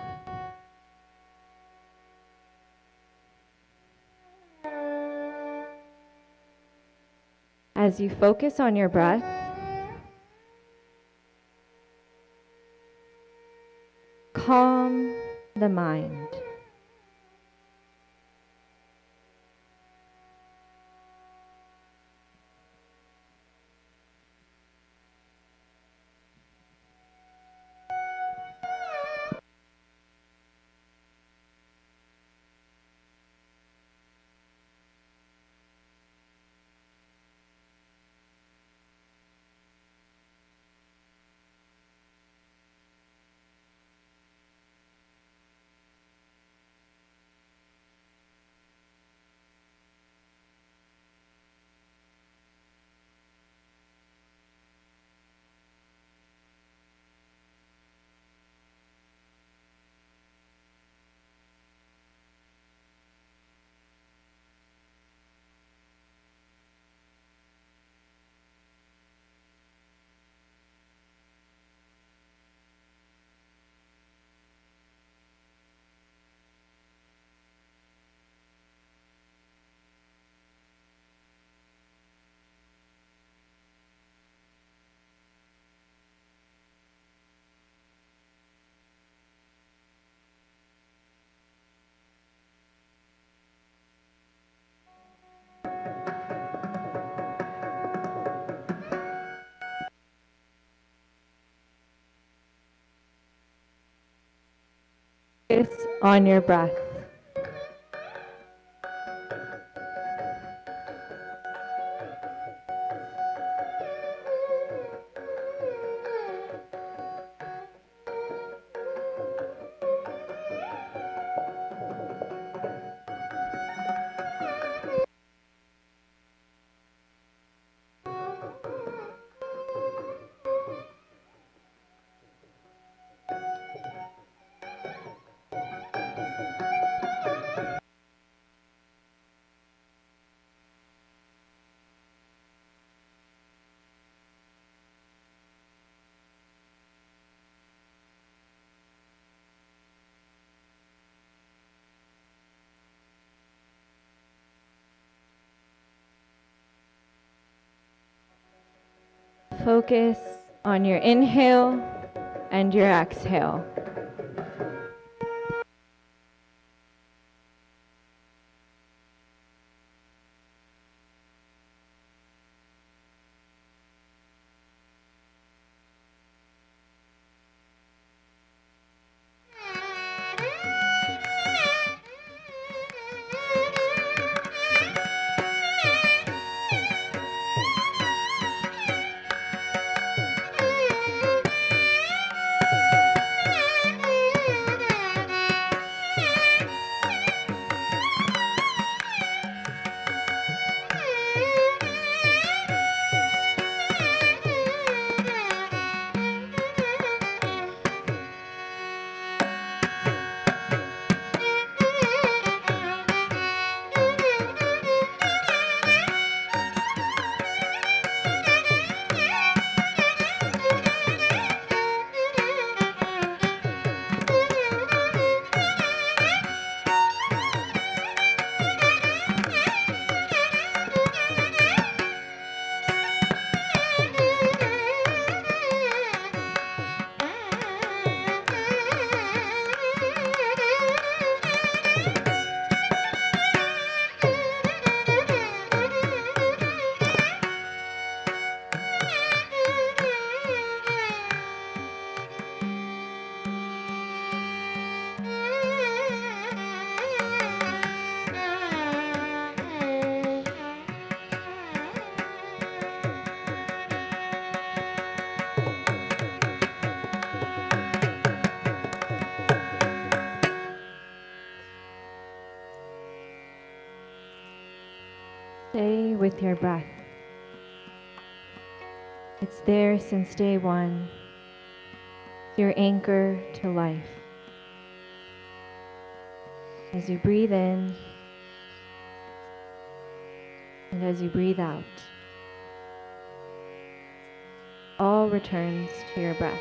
S22: As you focus on your breath, calm the mind.
S2: Focus on your breath. Focus on your inhale and your exhale. Stay with your breath. It's there since day one. It's your anchor to life. As you breathe in and as you breathe out, all returns to your breath.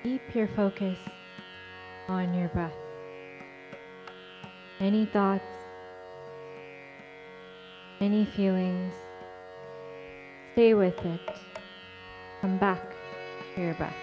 S2: Keep your focus on your breath. Any thoughts, any feelings, stay with it. Come back to your breath.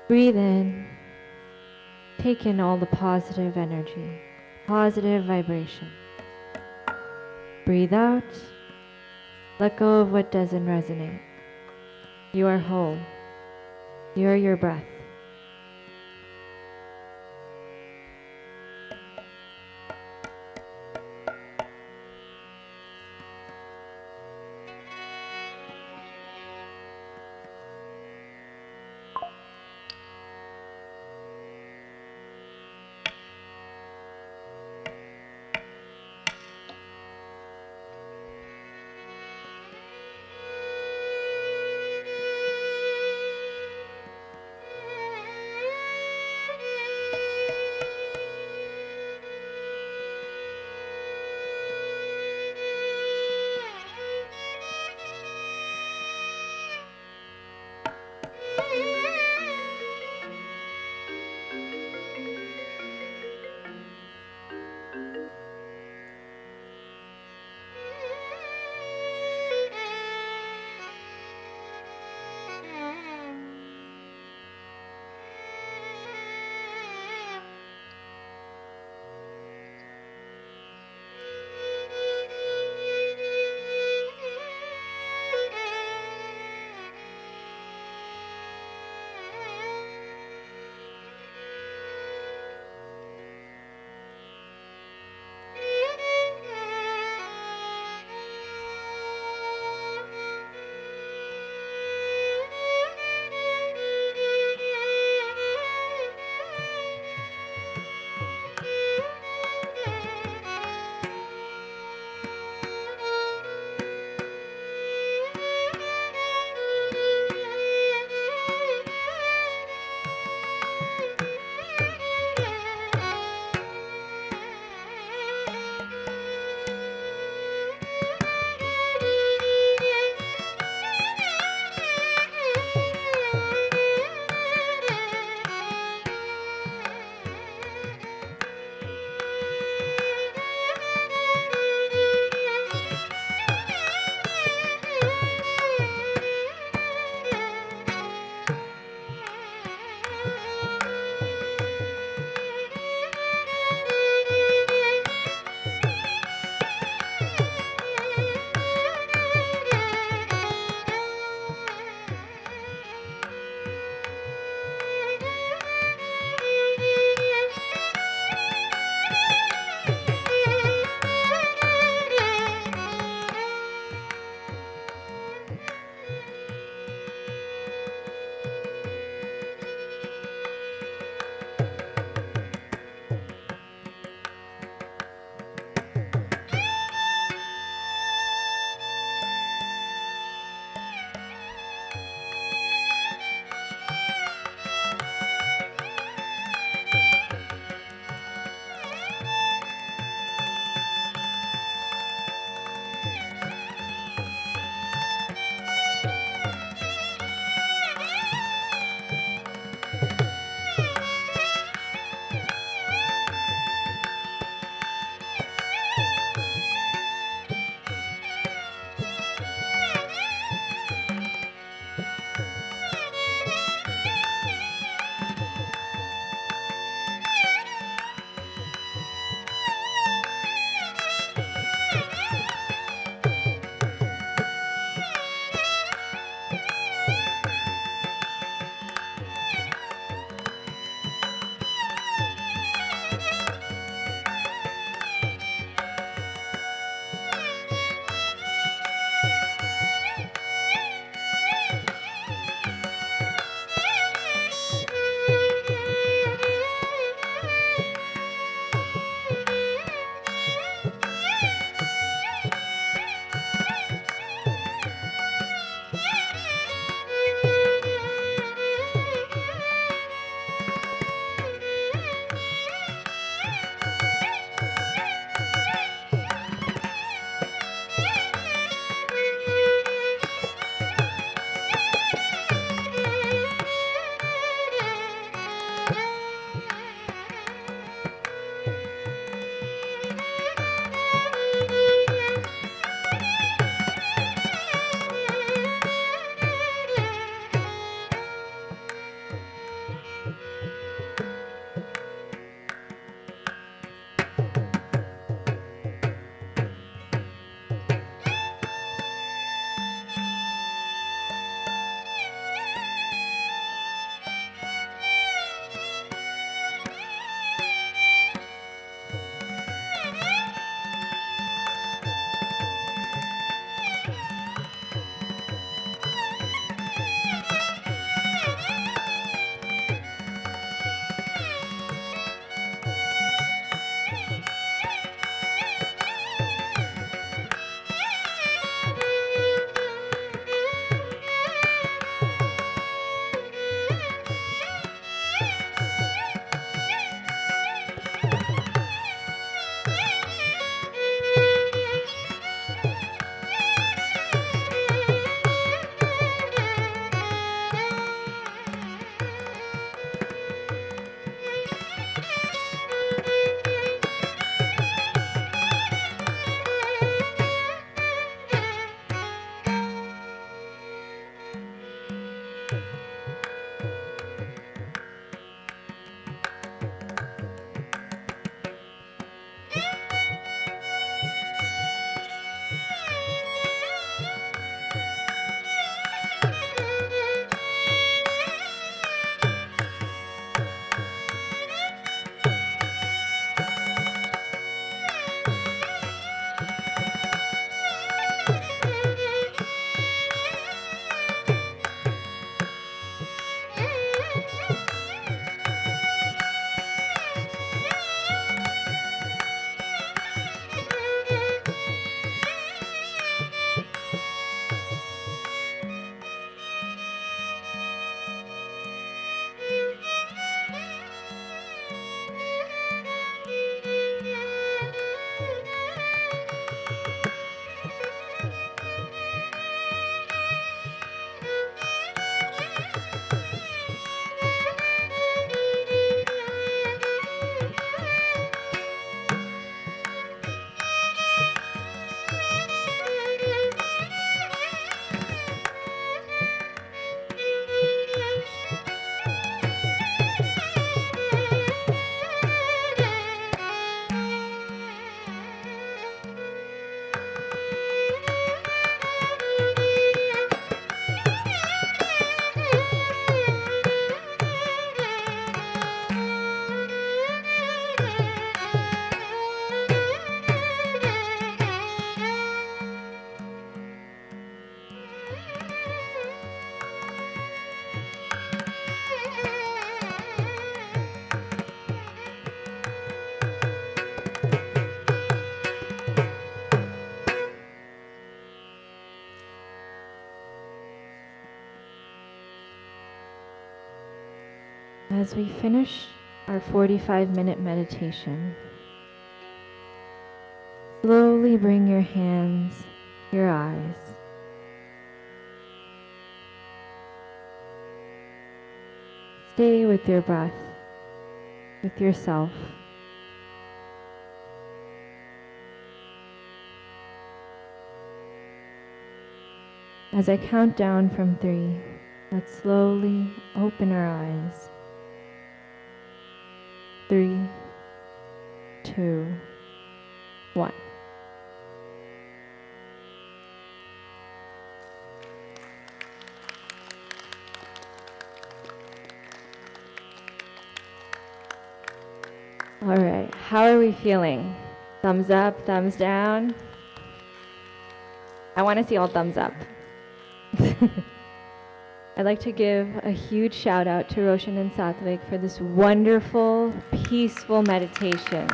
S2: Breathe in. Take in all the positive energy, positive vibration. Breathe out. Let go of what doesn't resonate. You are whole. You are your breath. As we finish our 45-minute meditation, slowly bring your hands to your eyes. Stay with your breath, with yourself. As I count down from 3, let's slowly open our eyes. 3, 2, 1. All right, how are we feeling? Thumbs up, thumbs down? I want to see all thumbs up. I'd like to give a huge shout out to Roshan and Satvik for this wonderful, peaceful meditation.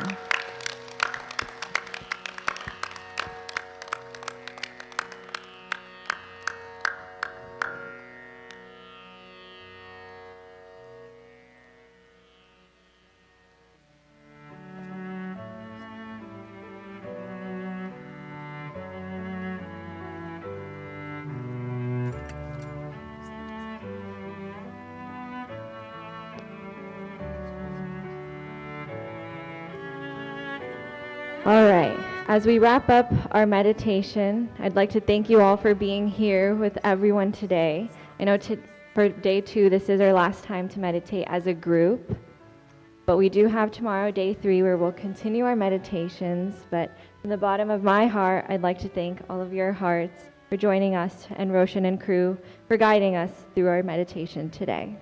S2: All right, as we wrap up our meditation, I'd like to thank you all for being here with everyone today. I know for day 2, this is our last time to meditate as a group, but we do have tomorrow, day 3, where we'll continue our meditations. But from the bottom of my heart, I'd like to thank all of your hearts for joining us, and Roshan and crew for guiding us through our meditation today.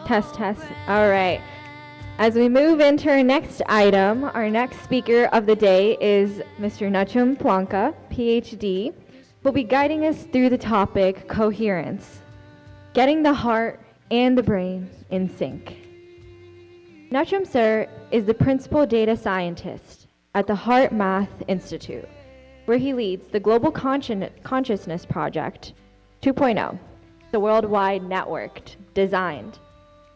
S2: Test, test. All right. As we move into our next item, our next speaker of the day is Mr. Nachum Planka, PhD, who will be guiding us through the topic coherence, getting the heart and the brain in sync. Nachum sir is the principal data scientist at the Heart Math Institute, where he leads the Global Consciousness Project 2.0, the worldwide network designed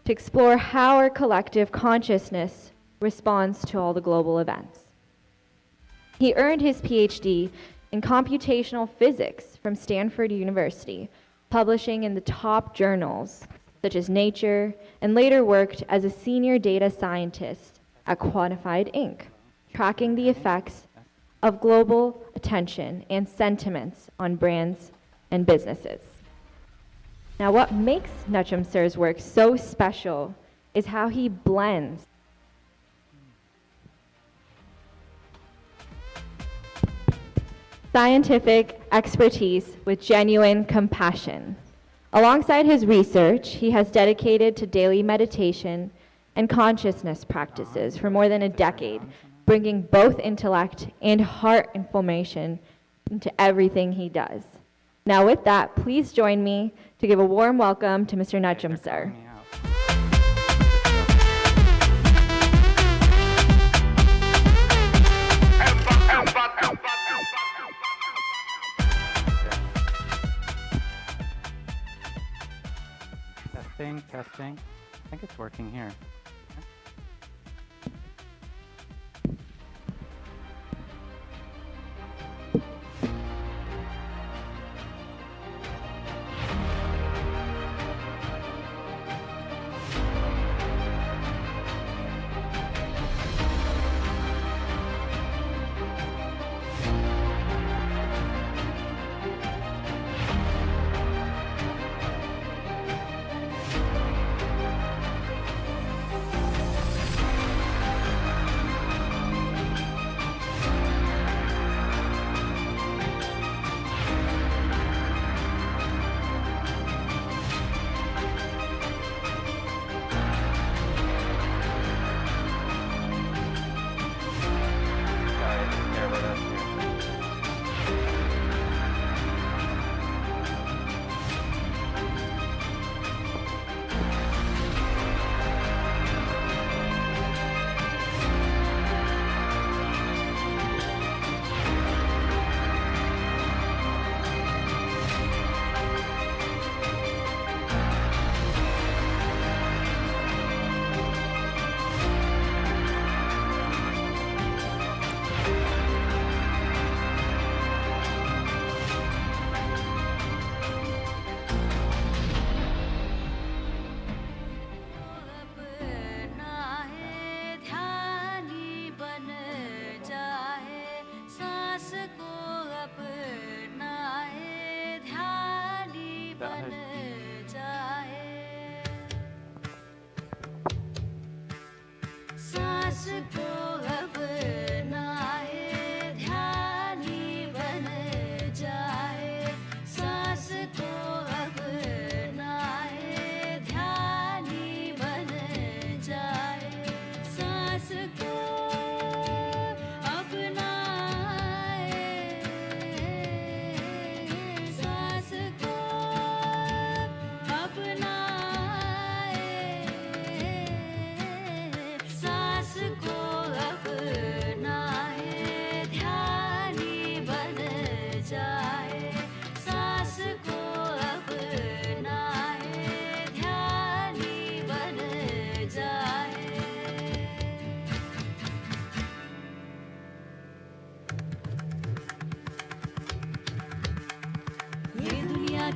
S2: to explore how our collective consciousness responds to all the global events. He earned his PhD in computational physics from Stanford University, publishing in the top journals such as Nature, and later worked as a senior data scientist at Quantified Inc., tracking the effects of global attention and sentiments on brands and businesses. Now, what makes Nachum sir's work so special is how he blends scientific expertise with genuine compassion. Alongside his research, he has dedicated to daily meditation and consciousness practices for more than a decade, bringing both intellect and heart information into everything he does. Now with that, please join me to give a warm welcome to Mr. Nachum sir.
S8: Testing, testing. I think it's working here.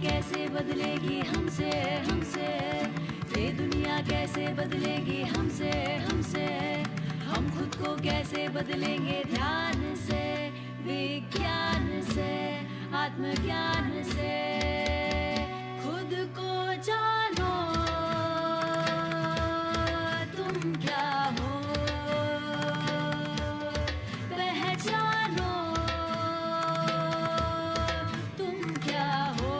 S15: कैसे बदलेगी हमसे हमसे ये दुनिया कैसे बदलेगी हमसे हमसे हम खुद को कैसे बदलेंगे ध्यान से विज्ञान से आत्मज्ञान से खुद को जानो तुम क्या हो पहचानो तुम क्या हो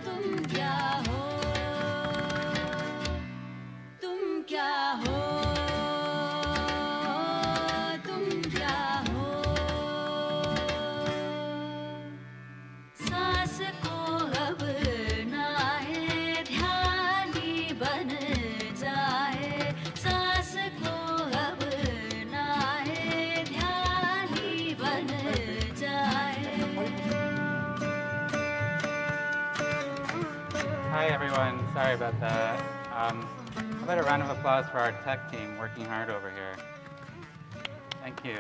S15: तुम क्या हो बन जाए सांस को अपनाए ध्यान ही बन जाए.
S8: Hi everyone, sorry about that. How about a round of applause for our tech team working hard over here. Thank you.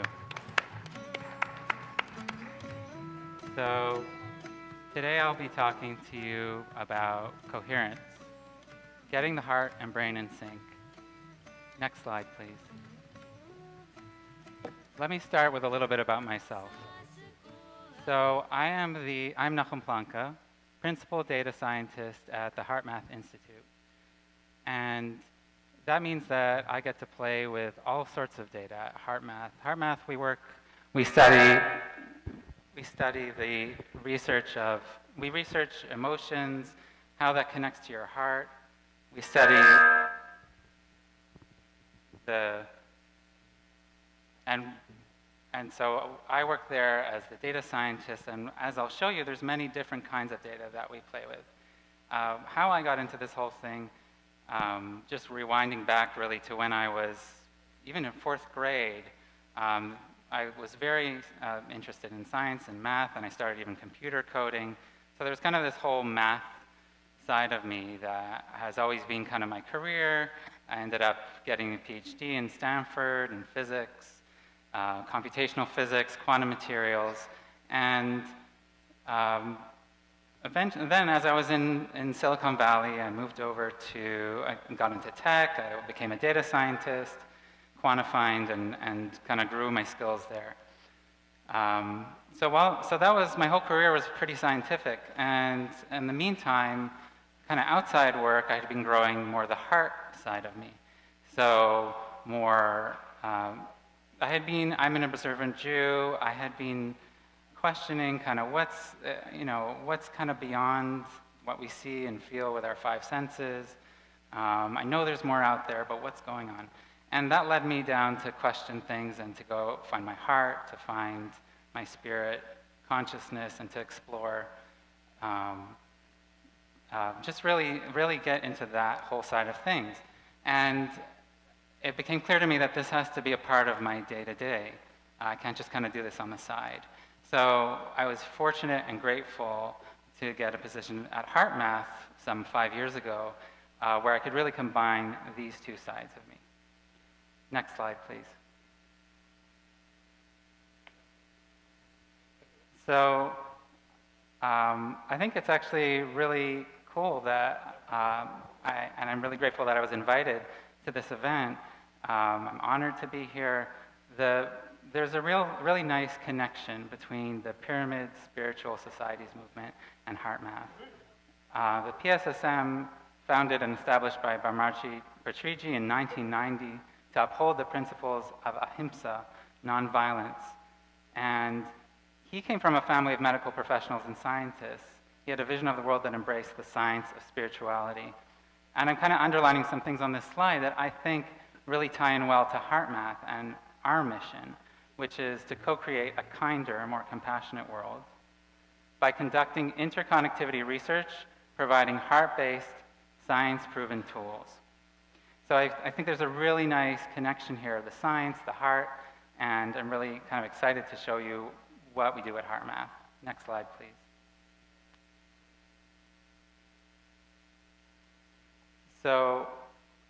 S8: So today I'll be talking to you about coherence, getting the heart and brain in sync. Next slide, please. Let me start with a little bit about myself. So I'm Nachum Planka, Principal Data Scientist at the HeartMath Institute. And that means that I get to play with all sorts of data at HeartMath. HeartMath, we study the research of, we research emotions, how that connects to your heart. We study and so I work there as the data scientist, and as I'll show you, there's many different kinds of data that we play with. How I got into this whole thing, just rewinding back really to when I was even in 4th grade, I was very interested in science and math, and I started even computer coding. So there's kind of this whole math side of me that has always been kind of my career. I ended up getting a PhD in Stanford in physics, computational physics, quantum materials, and eventually, then as I was in Silicon Valley, I moved over I got into tech, I became a data scientist, quantified and kind of grew my skills there. So that was, my whole career was pretty scientific, and in the meantime, kind of outside work, I had been growing more the heart side of me. So more, I'm an observant Jew, I had been questioning kind of what's kind of beyond what we see and feel with our 5 senses. I know there's more out there, but what's going on? And that led me down to question things and to go find my heart, to find my spirit, consciousness, and to explore, just really get into that whole side of things. And it became clear to me that this has to be a part of my day-to-day. I can't just kind of do this on the side. So I was fortunate and grateful to get a position at HeartMath some 5 years ago, where I could really combine these two sides of me. Next slide, please. So I think it's actually really cool that, and I'm really grateful that I was invited to this event. I'm honored to be here. There's a really nice connection between the Pyramid Spiritual Societies movement and HeartMath. The PSSM, founded and established by Varieties Patriji in 1990 to uphold the principles of ahimsa, nonviolence. And he came from a family of medical professionals and scientists. He had a vision of the world that embraced the science of spirituality. And I'm kind of underlining some things on this slide that I think really tie in well to HeartMath and our mission, which is to co-create a kinder, more compassionate world by conducting interconnectivity research, providing heart-based, science-proven tools. So I think there's a really nice connection here, the science, the heart, and I'm really kind of excited to show you what we do at HeartMath. Next slide, please. So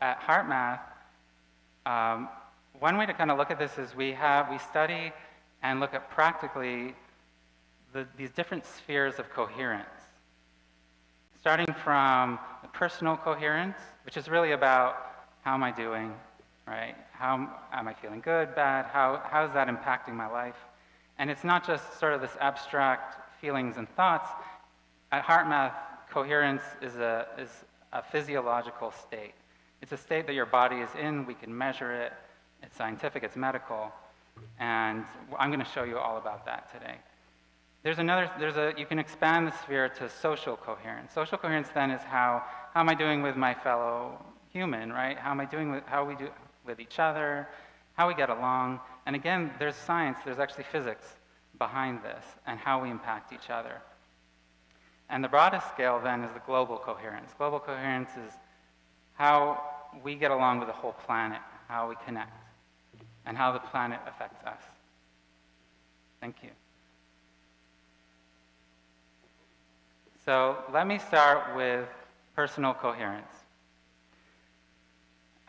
S8: at HeartMath, one way to kind of look at this is we study and look at practically these different spheres of coherence. Starting from the personal coherence, which is really about how am I doing, right? How am I feeling good, bad? How is that impacting my life? And it's not just sort of this abstract feelings and thoughts. At HeartMath, coherence is a physiological state. It's a state that your body is in. We can measure it. It's scientific, it's medical. And I'm going to show you all about that today. You can expand the sphere to social coherence. Social coherence then is how am I doing with my fellow human, right? How am I doing how we do with each other, how we get along. And again, there's science, there's actually physics behind this and how we impact each other. And the broadest scale then is the global coherence. Global coherence is how we get along with the whole planet, how we connect, and how the planet affects us. Thank you. So let me start with personal coherence.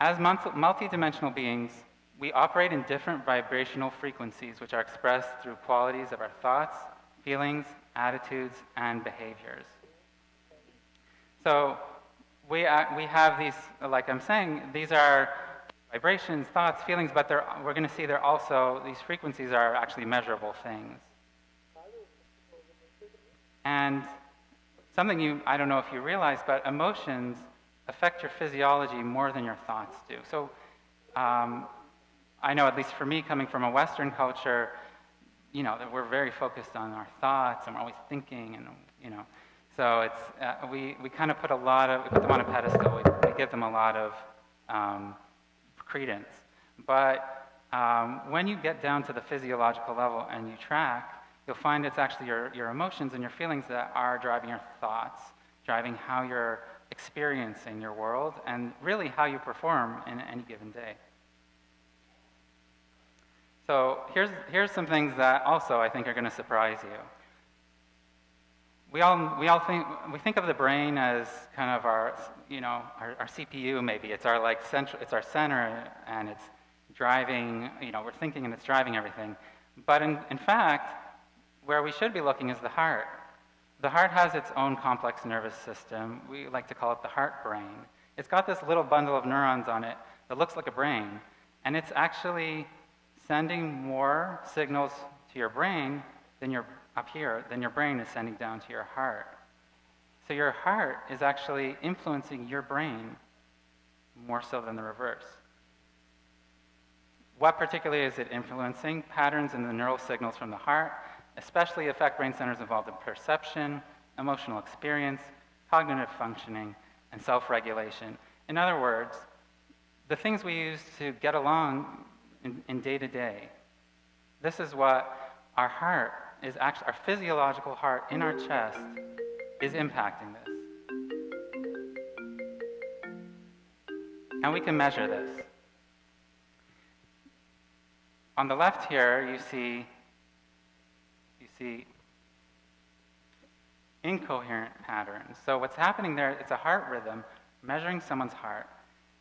S8: As multidimensional beings, we operate in different vibrational frequencies which are expressed through qualities of our thoughts, feelings, attitudes, and behaviors. So we have these, like I'm saying, these are vibrations, thoughts, feelings, but we're going to see they're also, these frequencies are actually measurable things. And something I don't know if you realize, but emotions affect your physiology more than your thoughts do. So I know, at least for me, coming from a Western culture, you know, that we're very focused on our thoughts and we're always thinking, and you know, so it's we kind of put them on a pedestal. We give them a lot of credence. But when you get down to the physiological level and you track, you'll find it's actually your emotions and your feelings that are driving your thoughts, driving how you're experiencing your world, and really how you perform in any given day. So here's some things that also I think are going to surprise you. We think of the brain as kind of our CPU maybe. It's our it's our center, and it's driving, we're thinking and it's driving everything. But in fact, where we should be looking is the heart. The heart has its own complex nervous system. We like to call it the heart brain. It's got this little bundle of neurons on it that looks like a brain, and it's actually sending more signals to your brain than your brain is sending down to your heart. So your heart is actually influencing your brain more so than the reverse. What particularly is it influencing? Patterns in the neural signals from the heart especially affect brain centers involved in perception, emotional experience, cognitive functioning, and self-regulation. In other words, the things we use to get along in day-to-day, this is what our heart is actually, our physiological heart in our chest is impacting this. And we can measure this. On the left here, you see incoherent patterns. So what's happening there, it's a heart rhythm measuring someone's heart.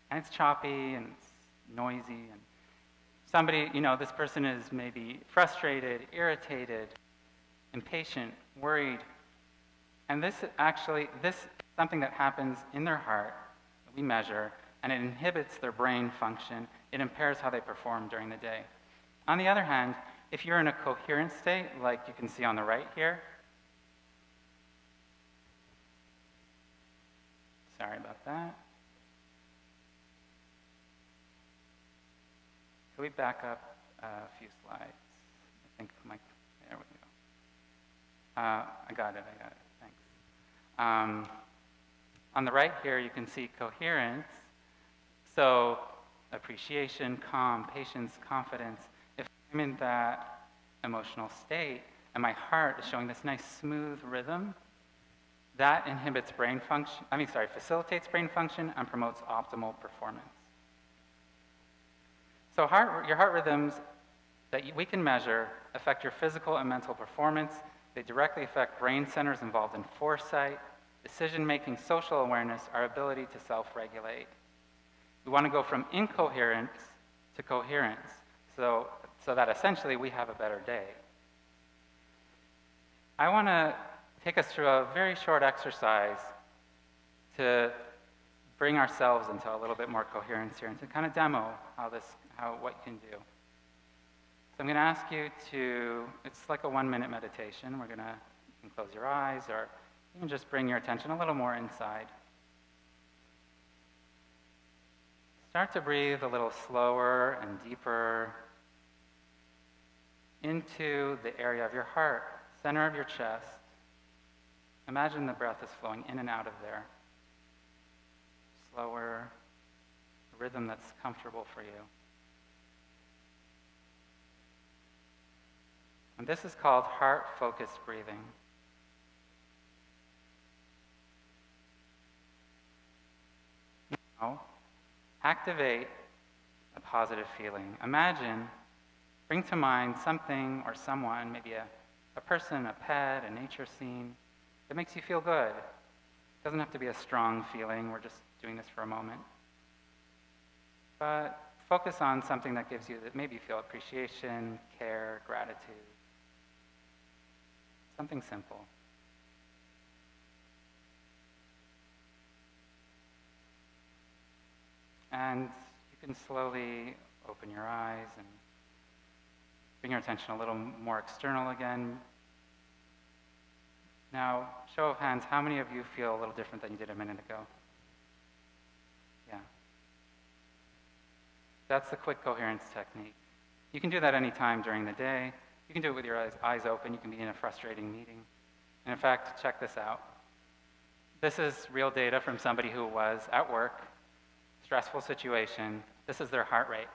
S8: And it's choppy and it's noisy. And somebody, this person is maybe frustrated, irritated, impatient, worried. And this is something that happens in their heart that we measure, and it inhibits their brain function. It impairs how they perform during the day. On the other hand, if you're in a coherent state, like you can see on the right here, sorry about that. Can we back up a few slides? I think there we go. I got it, thanks. On the right here, you can see coherence. So appreciation, calm, patience, confidence. If I'm in that emotional state and my heart is showing this nice smooth rhythm, that inhibits brain function, facilitates brain function and promotes optimal performance. So your heart rhythms that we can measure affect your physical and mental performance. They directly affect brain centers involved in foresight, decision-making, social awareness, our ability to self-regulate. We want to go from incoherence to coherence, so that essentially we have a better day. I want to take us through a very short exercise to bring ourselves into a little bit more coherence here and to kind of demo what you can do. So I'm going to ask you it's like a 1-minute meditation. You can close your eyes, or you can just bring your attention a little more inside. Start to breathe a little slower and deeper into the area of your heart, center of your chest. Imagine the breath is flowing in and out of there. Slower, a rhythm that's comfortable for you. And this is called heart-focused breathing. Now, activate a positive feeling. Imagine, bring to mind something or someone, maybe a person, a pet, a nature scene, that makes you feel good. It doesn't have to be a strong feeling. We're just doing this for a moment. But focus on something that gives you, that maybe you feel appreciation, care, gratitude. Something simple. And you can slowly open your eyes and bring your attention a little more external again. Now, show of hands, how many of you feel a little different than you did a minute ago? Yeah. That's the quick coherence technique. You can do that any time during the day. You can do it with your eyes open. You can be in a frustrating meeting. And in fact, check this out. This is real data from somebody who was at work, stressful situation. This is their heart rate.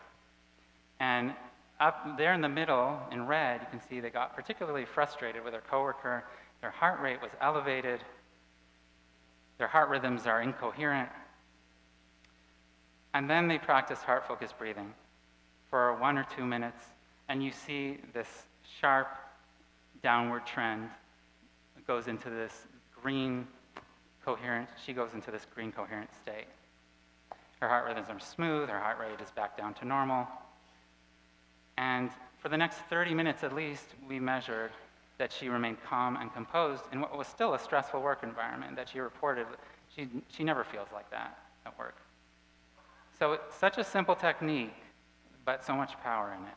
S8: And up there in the middle, in red, you can see they got particularly frustrated with their coworker. Their heart rate was elevated. Their heart rhythms are incoherent. And then they practiced heart-focused breathing for 1 or 2 minutes, and you see this sharp downward trend. It goes into this green coherent, she goes into this green coherent state. Her heart rhythms are smooth, her heart rate is back down to normal. And for the next 30 minutes at least, we measured that she remained calm and composed in what was still a stressful work environment that she reported. She never feels like that at work. So it's such a simple technique, but so much power in it.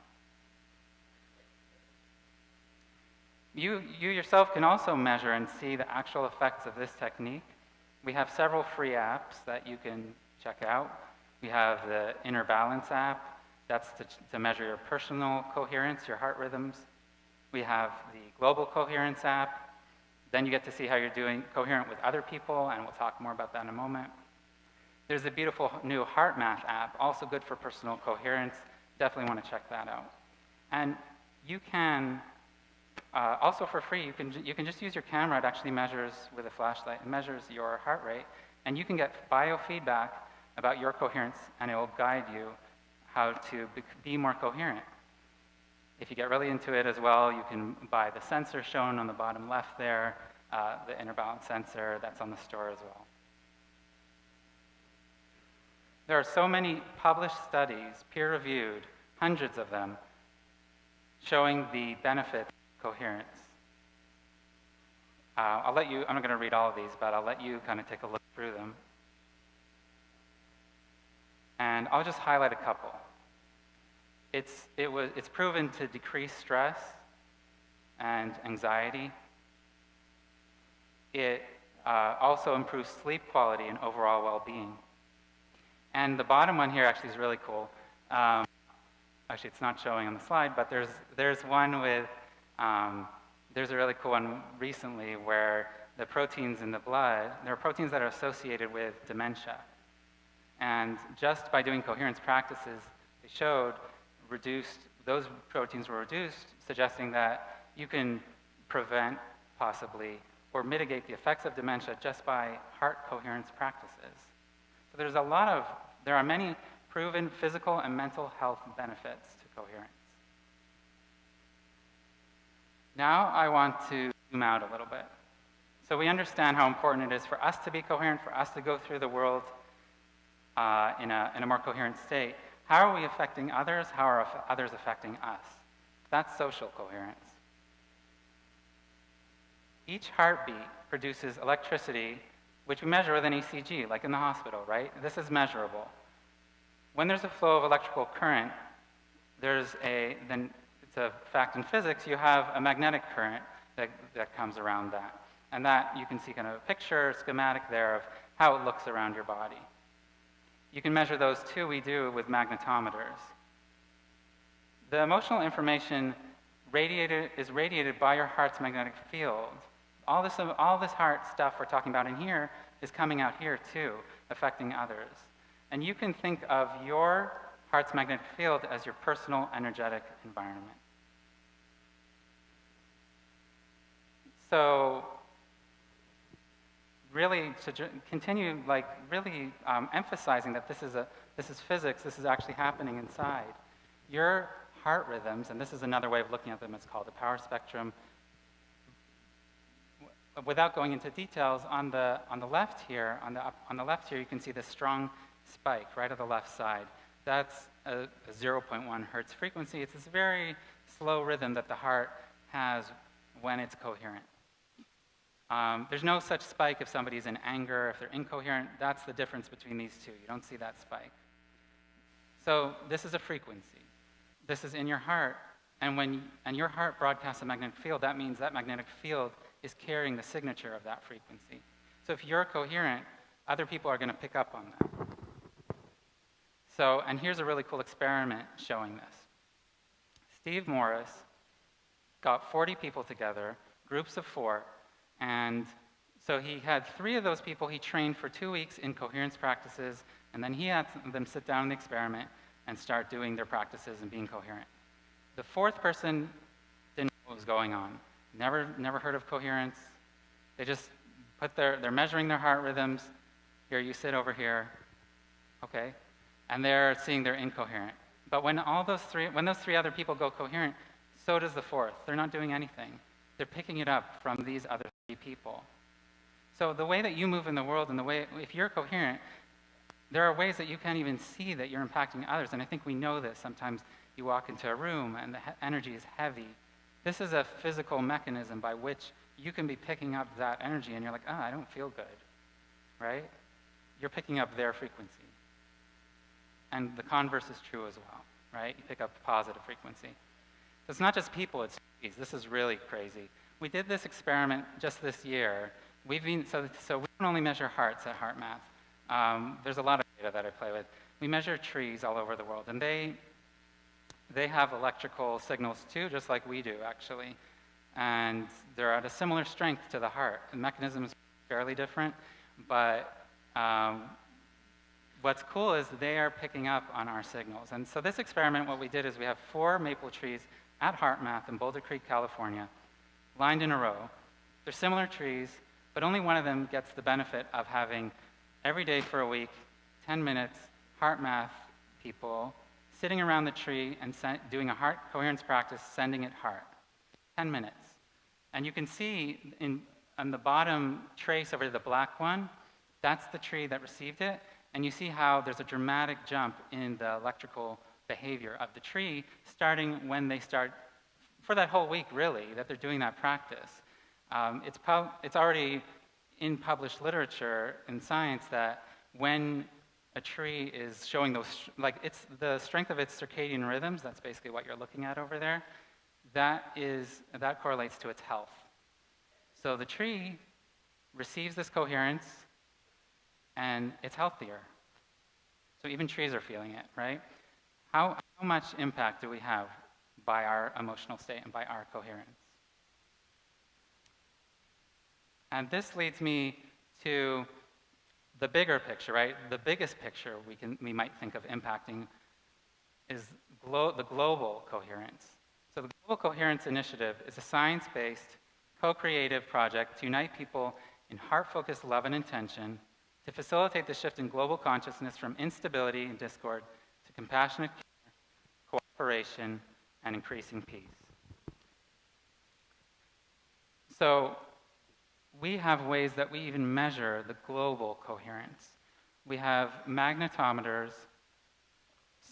S8: You yourself can also measure and see the actual effects of this technique. We have several free apps that you can check out. We have the Inner Balance app. That's to measure your personal coherence, your heart rhythms. We have the Global Coherence app. Then you get to see how you're doing coherent with other people, and we'll talk more about that in a moment. There's a beautiful new Heart Math app, also good for personal coherence. Definitely want to check that out. And you can, also for free, you can just use your camera. It actually measures with a flashlight. It measures your heart rate. And you can get biofeedback about your coherence, and it will guide you how to be more coherent. If you get really into it as well, you can buy the sensor shown on the bottom left there, the Inner Balance sensor. That's on the store as well. There are so many published studies, peer-reviewed, hundreds of them, showing the benefits of coherence. I'm not going to read all of these, but I'll let you kind of take a look through them. And I'll just highlight a couple. It's proven to decrease stress and anxiety. It also improves sleep quality and overall well-being. And the bottom one here actually is really cool. Actually, it's not showing on the slide, but there's one with, there's a really cool one recently where the proteins in the blood, there are proteins that are associated with dementia. And just by doing coherence practices, they showed those proteins were reduced, suggesting that you can prevent possibly or mitigate the effects of dementia just by heart coherence practices. So there are many proven physical and mental health benefits to coherence. Now I want to zoom out a little bit. So we understand how important it is for us to be coherent, for us to go through the world in a more coherent state. How are we affecting others? How are others affecting us? That's social coherence. Each heartbeat produces electricity, which we measure with an ECG, like in the hospital, right? This is measurable. When there's a flow of electrical current, then it's a fact in physics, you have a magnetic current that comes around that. And that you can see kind of a picture, schematic there of how it looks around your body. You can measure those too, we do with magnetometers. The emotional information is radiated by your heart's magnetic field. All this heart stuff we're talking about in here is coming out here too, affecting others. And you can think of your heart's magnetic field as your personal energetic environment. So really to continue really emphasizing that this is a This is physics. This is actually happening inside. Your heart rhythms, and this is another way of looking at them, it's called the power spectrum. Without going into details, on the left here, on the left here, you can see this strong spike right at the left side. That's a 0.1 hertz frequency. It's this very slow rhythm that the heart has when it's coherent. There's no such spike if somebody's in anger, if they're incoherent. That's the difference between these two. You don't see that spike. So this is a frequency. This is in your heart, and your heart broadcasts a magnetic field, that means that magnetic field is carrying the signature of that frequency. So if you're coherent, other people are going to pick up on that. So, and here's a really cool experiment showing this. Steve Morris got 40 people together, groups of 4, and so he had 3 of those people he trained for 2 weeks in coherence practices, and then he had them sit down in the experiment and start doing their practices and being coherent. The 4th person didn't know what was going on. Never heard of coherence. They just they're measuring their heart rhythms. Here, you sit over here. Okay. And they're seeing they're incoherent. But when those 3 other people go coherent, so does the 4th. They're not doing anything. They're picking it up from these other 3 people. So the way that you move in the world and the way, if you're coherent, there are ways that you can't even see that you're impacting others. And I think we know this. Sometimes you walk into a room and the energy is heavy. This is a physical mechanism by which you can be picking up that energy and you're like, I don't feel good, right? You're picking up their frequency. And the converse is true as well, right? You pick up positive frequency. So it's not just people, it's trees. This is really crazy. We did this experiment just this year. So we don't only measure hearts at HeartMath. There's a lot of data that I play with. We measure trees all over the world, and they have electrical signals too, just like we do, actually. And they're at a similar strength to the heart. The mechanism is fairly different, but what's cool is they are picking up on our signals. And so this experiment, what we did is we have 4 maple trees at HeartMath in Boulder Creek, California, lined in a row. They're similar trees, but only one of them gets the benefit of having every day for a week, 10 minutes, HeartMath people sitting around the tree and doing a heart coherence practice, sending it heart. 10 minutes. And you can see on the bottom trace over the black one, that's the tree that received it. And you see how there's a dramatic jump in the electrical behavior of the tree starting when they start, for that whole week really, that they're doing that practice. It's already in published literature in science that when a tree is showing those, like it's the strength of its circadian rhythms, that's basically what you're looking at over there, that correlates to its health. So the tree receives this coherence and it's healthier. So even trees are feeling it, right? How much impact do we have by our emotional state and by our coherence? And this leads me to the bigger picture, right? The biggest picture we might think of impacting is the global coherence. So the Global Coherence Initiative is a science-based, co-creative project to unite people in heart-focused love and intention to facilitate the shift in global consciousness from instability and discord to compassionate care, cooperation, and increasing peace. So we have ways that we even measure the global coherence. We have magnetometers,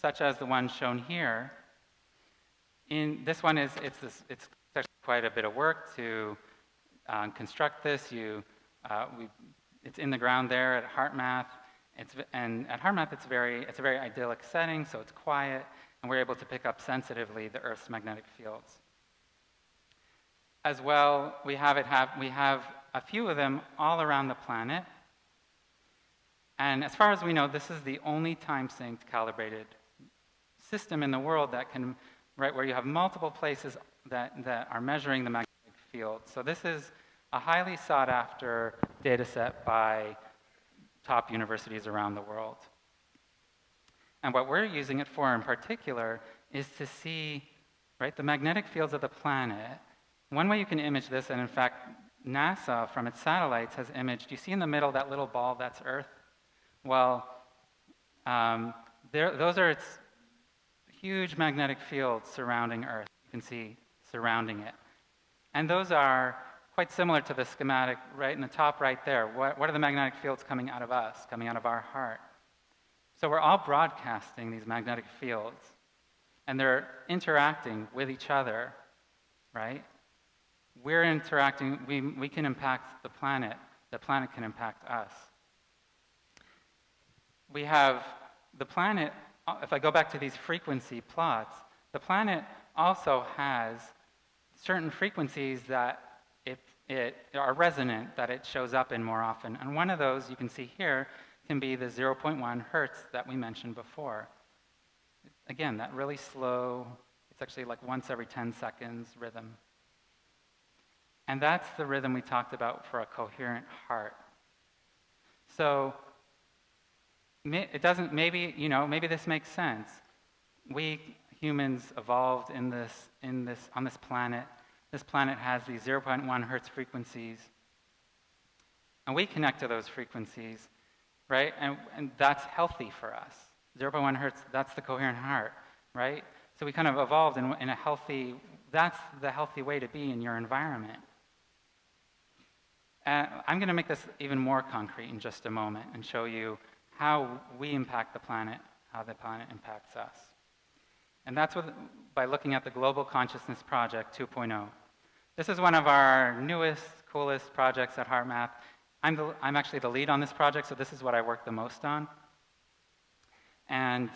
S8: such as the one shown here. In this one it's actually quite a bit of work to construct this. It's in the ground there at HeartMath. And at HeartMath, it's a very idyllic setting, so it's quiet, and we're able to pick up sensitively the Earth's magnetic fields. As well, we have a few of them all around the planet. And as far as we know, this is the only time-synced calibrated system in the world that can, right, where you have multiple places that are measuring the magnetic field. So this is a highly sought-after data set by top universities around the world. And what we're using it for in particular is to see, right, the magnetic fields of the planet. One way you can image this, and in fact, NASA from its satellites has imaged, you see in the middle that little ball, that's Earth? Well, those are its huge magnetic fields surrounding Earth. You can see surrounding it. And those are quite similar to the schematic right in the top right there. What are the magnetic fields coming out of us, coming out of our heart? So we're all broadcasting these magnetic fields, and they're interacting with each other, right? We're interacting, we can impact the planet can impact us. We have the planet, if I go back to these frequency plots, the planet also has certain frequencies that it are resonant, that it shows up in more often. And one of those you can see here can be the 0.1 hertz that we mentioned before. Again, that really slow, it's actually like once every 10 seconds rhythm. And that's the rhythm we talked about for a coherent heart. So it doesn't, maybe this makes sense. We humans evolved on this planet. This planet has these 0.1 hertz frequencies. And we connect to those frequencies, right? And that's healthy for us. 0.1 hertz, that's the coherent heart, right? So we kind of evolved in a healthy, that's the healthy way to be in your environment. I'm going to make this even more concrete in just a moment and show you how we impact the planet, how the planet impacts us. And that's by looking at the Global Consciousness Project 2.0. This is one of our newest, coolest projects at HeartMath. I'm actually the lead on this project, so this is what I work the most on. And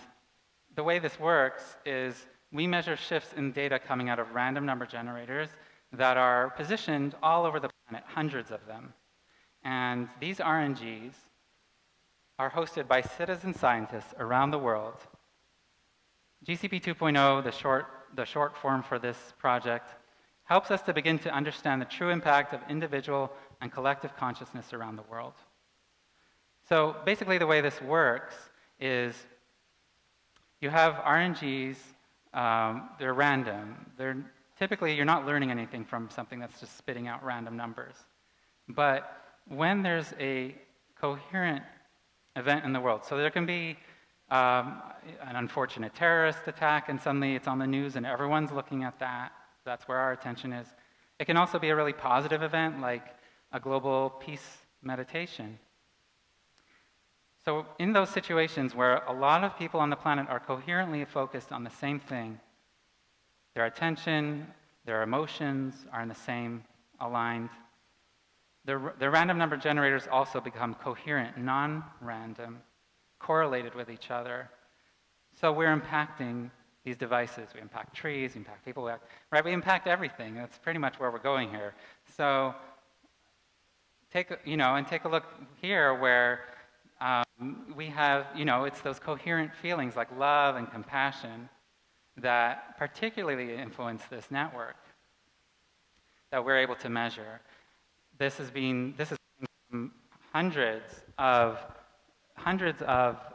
S8: the way this works is we measure shifts in data coming out of random number generators that are positioned all over the planet, hundreds of them. And these RNGs are hosted by citizen scientists around the world. GCP 2.0, the short form for this project, helps us to begin to understand the true impact of individual and collective consciousness around the world. So basically the way this works is you have RNGs, they're random. Typically, you're not learning anything from something that's just spitting out random numbers. But when there's a coherent event in the world, so there can be an unfortunate terrorist attack, and suddenly it's on the news and everyone's looking at that. That's where our attention is. It can also be a really positive event, like a global peace meditation. So in those situations where a lot of people on the planet are coherently focused on the same thing, their attention, their emotions are in the same aligned. The random number generators also become coherent, non-random, correlated with each other. So we're impacting these devices. We impact trees, we impact people, right? We impact everything. That's pretty much where we're going here. So take a look here where we have, it's those coherent feelings like love and compassion that particularly influence this network that we're able to measure. This is from hundreds of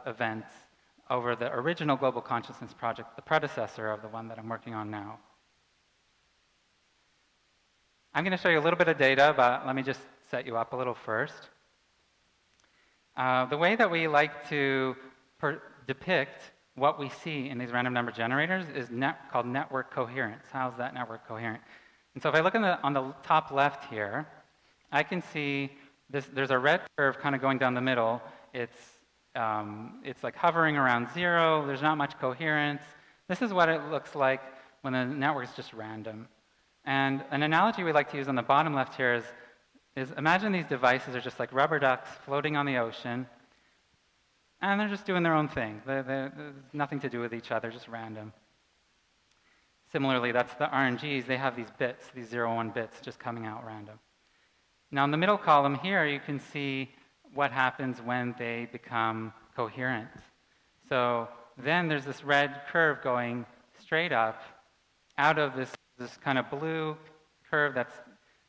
S8: events over the original Global Consciousness Project, the predecessor of the one that I'm working on now. I'm going to show you a little bit of data, but let me just set you up a little first. The way that we like to depict what we see in these random number generators is called network coherence. How's that network coherent? And so if I look on the top left here, I can see there's a red curve kind of going down the middle. It's like hovering around 0. There's not much coherence. This is what it looks like when the network is just random. And an analogy we like to use on the bottom left here is imagine these devices are just like rubber ducks floating on the ocean, and they're just doing their own thing. There's nothing to do with each other, just random. Similarly, that's the RNGs. They have these bits, these 0-1 bits just coming out random. Now in the middle column here, you can see what happens when they become coherent. So then there's this red curve going straight up out of this kind of blue curve that's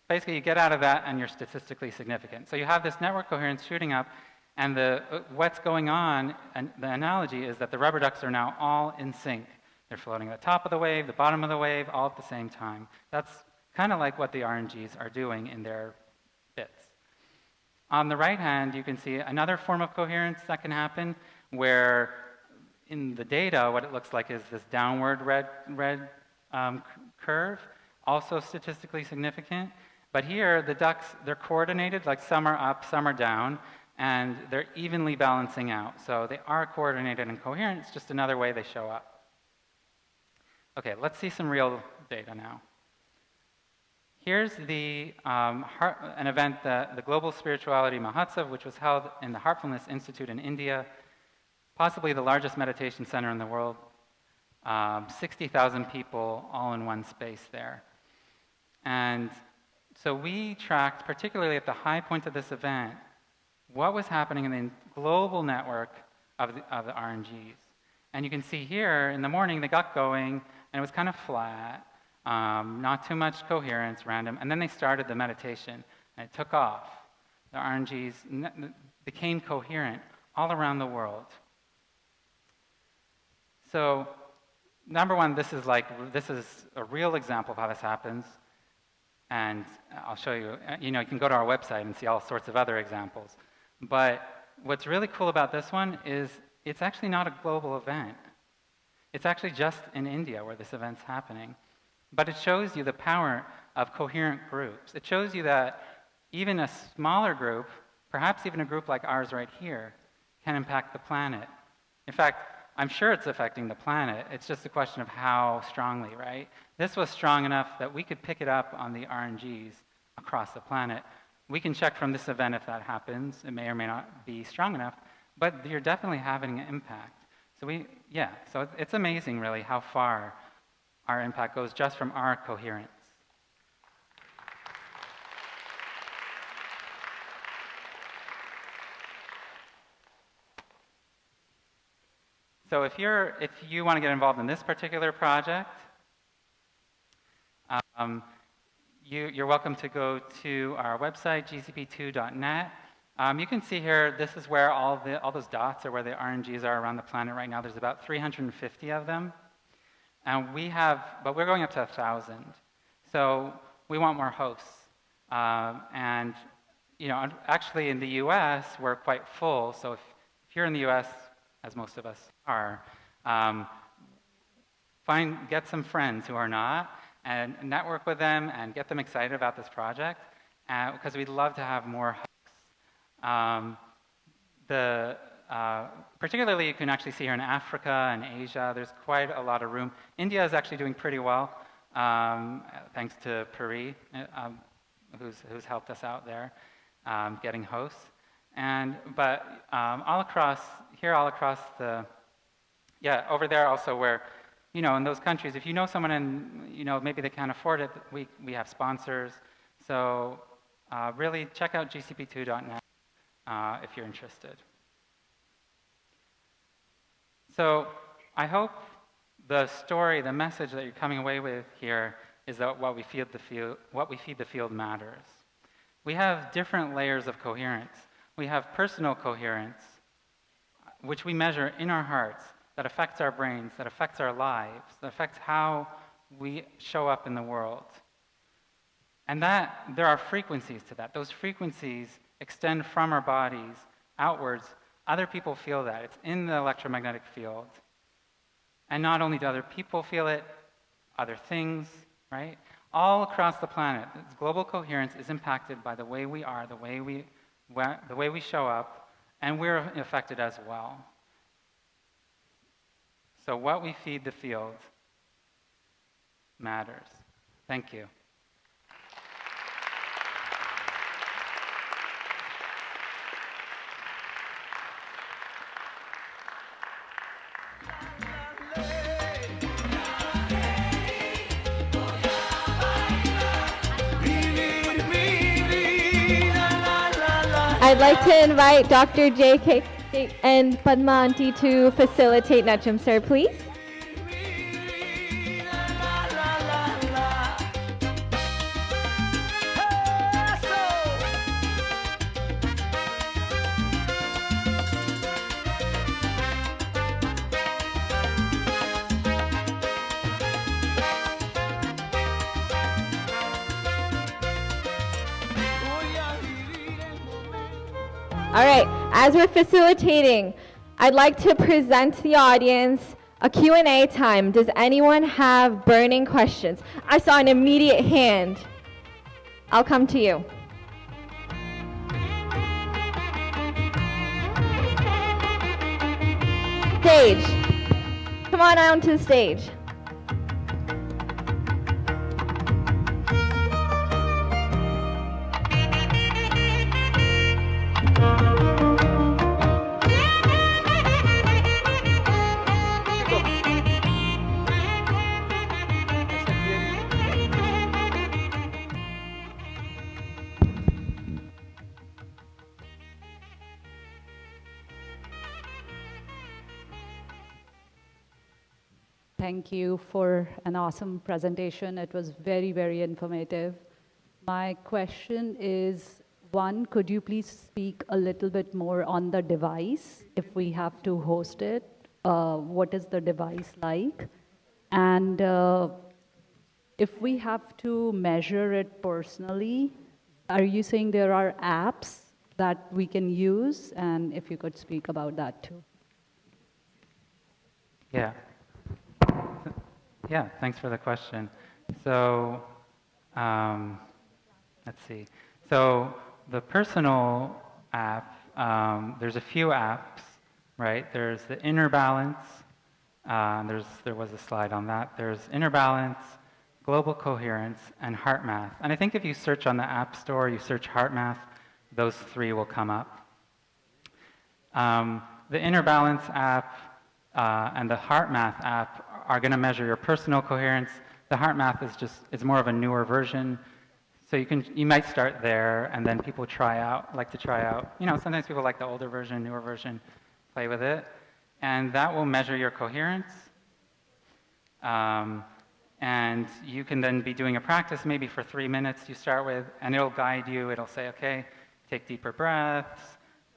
S8: basically you get out of that and you're statistically significant. So you have this network coherence shooting up, and what's going on, and the analogy is that the rubber ducks are now all in sync. They're floating at the top of the wave, the bottom of the wave, all at the same time. That's kind of like what the RNGs are doing in their bits. On the right hand, you can see another form of coherence that can happen where in the data, what it looks like is this downward red curve, also statistically significant. But here, the ducks, they're coordinated, like some are up, some are down, and they're evenly balancing out. So they are coordinated and coherent. It's just another way they show up. Okay, let's see some real data now. Here's the, an event, the Global Spirituality Mahotsav, which was held in the Heartfulness Institute in India, possibly the largest meditation center in the world. 60,000 people all in one space there. And so we tracked, particularly at the high point of this event, what was happening in the global network of the RNGs. And you can see here, in the morning, they got going, and it was kind of flat, not too much coherence, random, and then they started the meditation, and it took off. The RNGs became coherent all around the world. So, number one, this is a real example of how this happens, and I'll show you, you can go to our website and see all sorts of other examples. But what's really cool about this one is it's actually not a global event. It's actually just in India where this event's happening. But it shows you the power of coherent groups. It shows you that even a smaller group, perhaps even a group like ours right here, can impact the planet. In fact, I'm sure it's affecting the planet. It's just a question of how strongly, right? This was strong enough that we could pick it up on the RNGs across the planet. We can check from this event if that happens. It may or may not be strong enough, but you're definitely having an impact. So so it's amazing really how far our impact goes just from our coherence. So if you want to get involved in this particular project, you're welcome to go to our website, gcp2.net. You can see here, this is where all those dots are where the RNGs are around the planet right now. There's about 350 of them. And but we're going up to 1,000. So we want more hosts. And, actually in the US, we're quite full. So if you're in the US, as most of us are, get some friends who are not, and network with them and get them excited about this project, because we'd love to have more hosts. Particularly, you can actually see here in Africa and Asia, there's quite a lot of room. India is actually doing pretty well, thanks to Puri, who's helped us out there, getting hosts. But all across over there also where, in those countries, if you know someone and, maybe they can't afford it, we have sponsors. So really check out gcp2.net if you're interested. So I hope the message that you're coming away with here is that what we feed the field matters. We have different layers of coherence. We have personal coherence, which we measure in our hearts, that affects our brains, that affects our lives, that affects how we show up in the world. And there are frequencies to that. Those frequencies extend from our bodies outwards. Other people feel that. It's in the electromagnetic field. And not only do other people feel it, other things, right? All across the planet, this global coherence is impacted by the way we are, the way we show up, and we're affected as well. So what we feed the field matters. Thank you.
S2: I'd like to invite Dr. J.K. and Padma Aunty to facilitate Nachum, sir, please. All right, as we're facilitating, I'd like to present the audience a Q&A time. Does anyone have burning questions? I saw an immediate hand. I'll come to you. Stage. Come on out to the stage.
S9: Thank you for an awesome presentation. It was very, very informative. My question is, one, could you please speak a little bit more on the device, if we have to host it? What is the device like? And if we have to measure it personally, are you saying there are apps that we can use? And if you could speak about that too.
S8: Yeah. Yeah, thanks for the question. So, let's see. So the personal app, there's a few apps, right? There's the Inner Balance. There was a slide on that. There's Inner Balance, Global Coherence, and Heart Math. And I think if you search on the App Store, you search Heart Math, those three will come up. The Inner Balance app and the Heart Math app are going to measure your personal coherence. The Heart Math is more of a newer version, so you might start there, and then people like to try out. You know, sometimes people like the older version, newer version, play with it, and that will measure your coherence. And you can then be doing a practice maybe for 3 minutes you start with, and it'll guide you. It'll say, okay, take deeper breaths.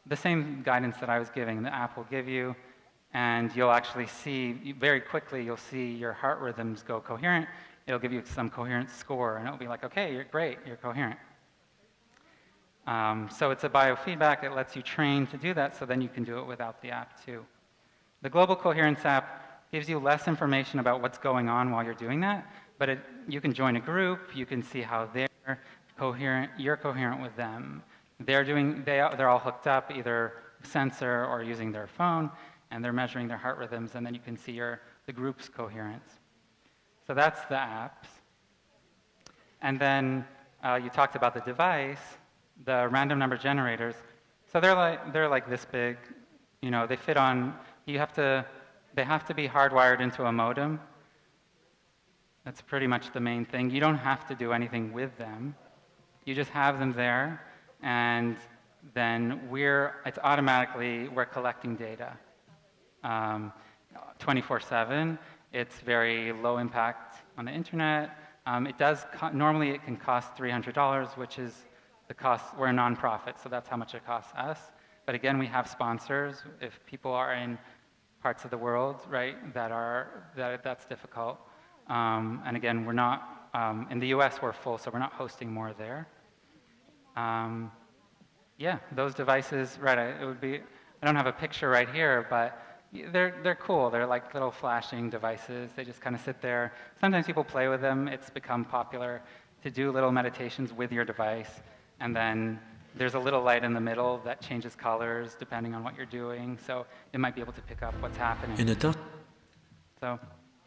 S8: The same guidance that I was giving, the app will give you. And you'll actually see, very quickly, you'll see your heart rhythms go coherent. It'll give you some coherence score, and it'll be like, okay, you're great, you're coherent. So it's a biofeedback. It lets you train to do that, so then you can do it without the app too. The Global Coherence app gives you less information about what's going on while you're doing that, but you can join a group, you can see how they're coherent, you're coherent with them. They're all hooked up, either sensor or using their phone, and they're measuring their heart rhythms, and then you can see the group's coherence. So that's the apps. And then you talked about the device, the random number generators. So they're like this big. You know, they fit on. They have to be hardwired into a modem. That's pretty much the main thing. You don't have to do anything with them. You just have them there, and then we're collecting data. 24/7. It's very low impact on the internet. Normally it can cost $300, which is the cost. We're a nonprofit, so that's how much it costs us. But again, we have sponsors. If people are in parts of the world, right, that's difficult. And again, we're not in the U.S. We're full, so we're not hosting more there. Yeah, those devices, right? I don't have a picture right here, but they're cool. They're like little flashing devices. They just kind of sit there. Sometimes people play with them. It's become popular to do little meditations with your device. And then there's a little light in the middle that changes colors depending on what you're doing. So it might be able to pick up what's happening. So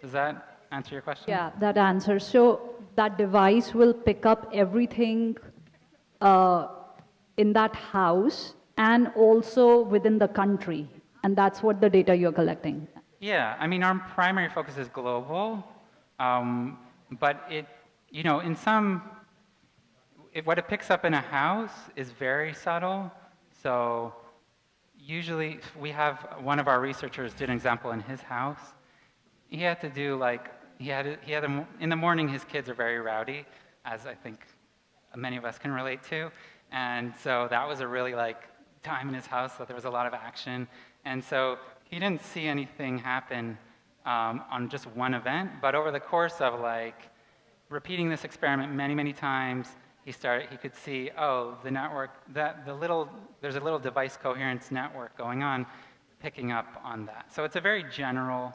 S8: does that answer your question?
S9: Yeah, that answers. So that device will pick up everything in that house and also within the country. And that's what the data you're collecting.
S8: Yeah, I mean, our primary focus is global, but what it picks up in a house is very subtle. So usually one of our researchers did an example in his house. He had to do in the morning his kids are very rowdy, as I think many of us can relate to. And so that was a really time in his house that there was a lot of action. And so he didn't see anything happen on just one event, but over the course of repeating this experiment many, many times, he could see, oh, the network, there's a little device coherence network going on, picking up on that. So it's a very general,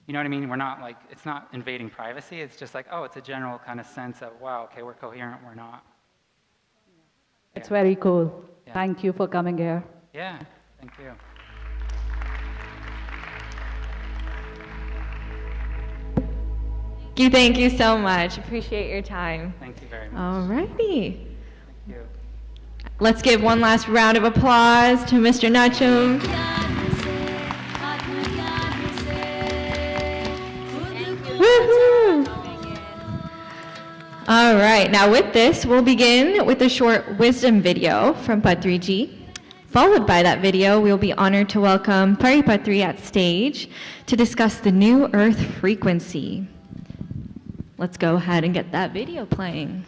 S8: you know what I mean? We're not like, it's not invading privacy. It's just like, oh, it's a general kind of sense of, wow, okay, we're coherent, we're not.
S9: It's very cool.
S8: Yeah.
S9: Thank you for coming here.
S8: Yeah, thank you.
S2: Thank you so much. Appreciate your time.
S8: Thank you very much.
S2: Alrighty.
S8: Thank you.
S2: Let's give one last round of applause to Mr. Nachum. Woohoo! All right, now with this, we'll begin with a short wisdom video from Patri ji. Followed by that video, we'll be honored to welcome Patri at stage to discuss the new Earth frequency. Let's go ahead and get that video playing.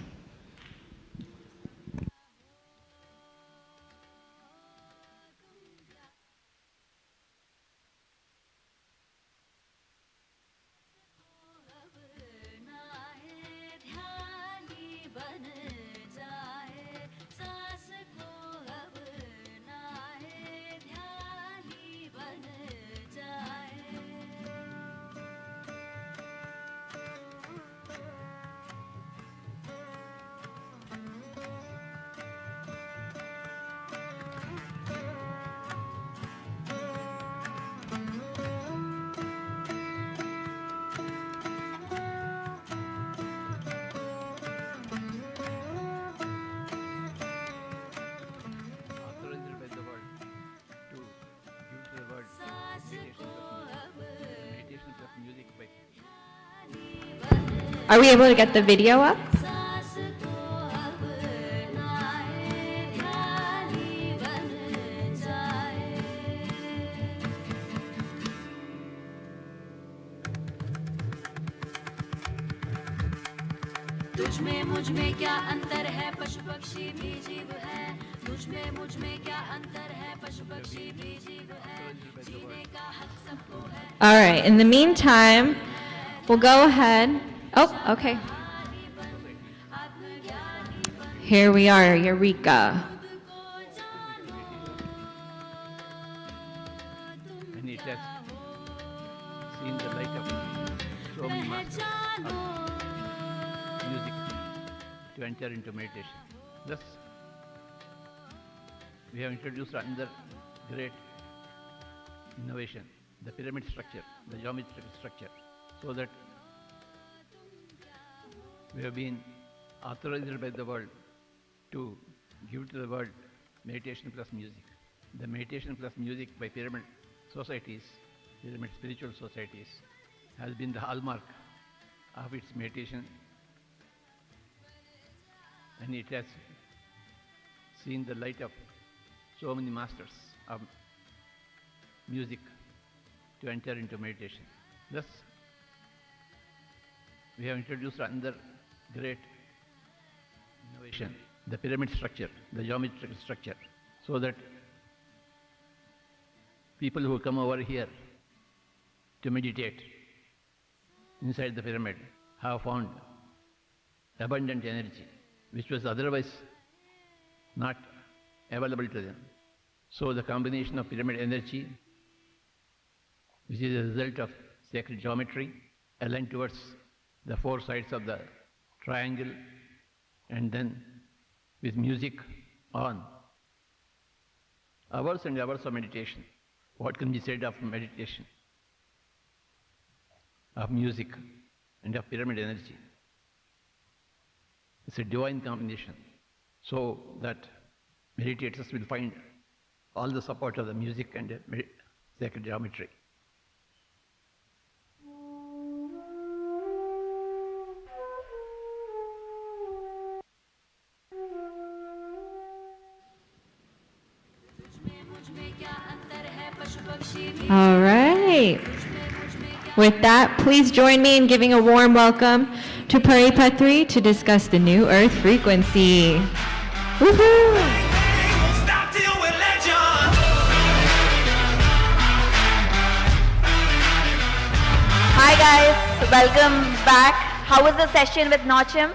S2: Are we able to get the video up?
S15: तुझमें मुझमें क्या अंतर है पशु पक्षी भी जीव है तुझमें मुझमें क्या अंतर है पशु पक्षी भी जीव है जीने का हक सबको है.
S2: All right, in the meantime, we'll go ahead. Oh, okay. Here we are, Eureka.
S10: And it has seen the light of so many masters of music to enter into meditation. Thus, we have introduced another great innovation, the pyramid structure, the geometric structure, so that we have been authorized by the world to give to the world meditation plus music. The meditation plus music by pyramid societies, pyramid spiritual societies, has been the hallmark of its meditation, and it has seen the light of so many masters of music to enter into meditation. Thus, we have introduced another great innovation, the pyramid structure, the geometric structure, so that people who come over here to meditate inside the pyramid have found abundant energy, which was otherwise not available to them. So the combination of pyramid energy, which is a result of sacred geometry, aligned towards the four sides of the triangle, and then with music on. Hours and hours of meditation. What can be said of meditation, of music, and of pyramid energy? It's a divine combination, so that meditators will find all the support of the music and the sacred geometry.
S2: All right. With that, please join me in giving a warm welcome to Patri to discuss the new Earth frequency. Woohoo!
S11: Hi guys, welcome back. How was the session with Nachum?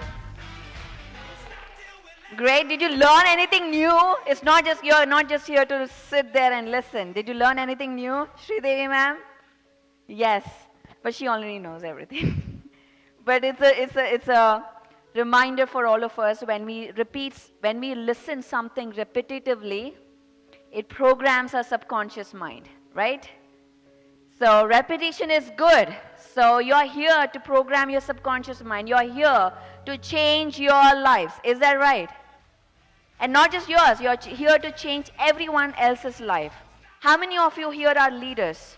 S1: Great. Did you learn anything new? It's not just, you're not just here to sit there and listen. Did you learn anything new, Sridevi ma'am? Yes, but she already knows everything. But it's a reminder for all of us when we listen something repetitively, it programs our subconscious mind, right? So repetition is good. So you're here to program your subconscious mind. You're here to change your lives. Is that right? And not just yours. You're here to change everyone else's life. How many of you here are leaders?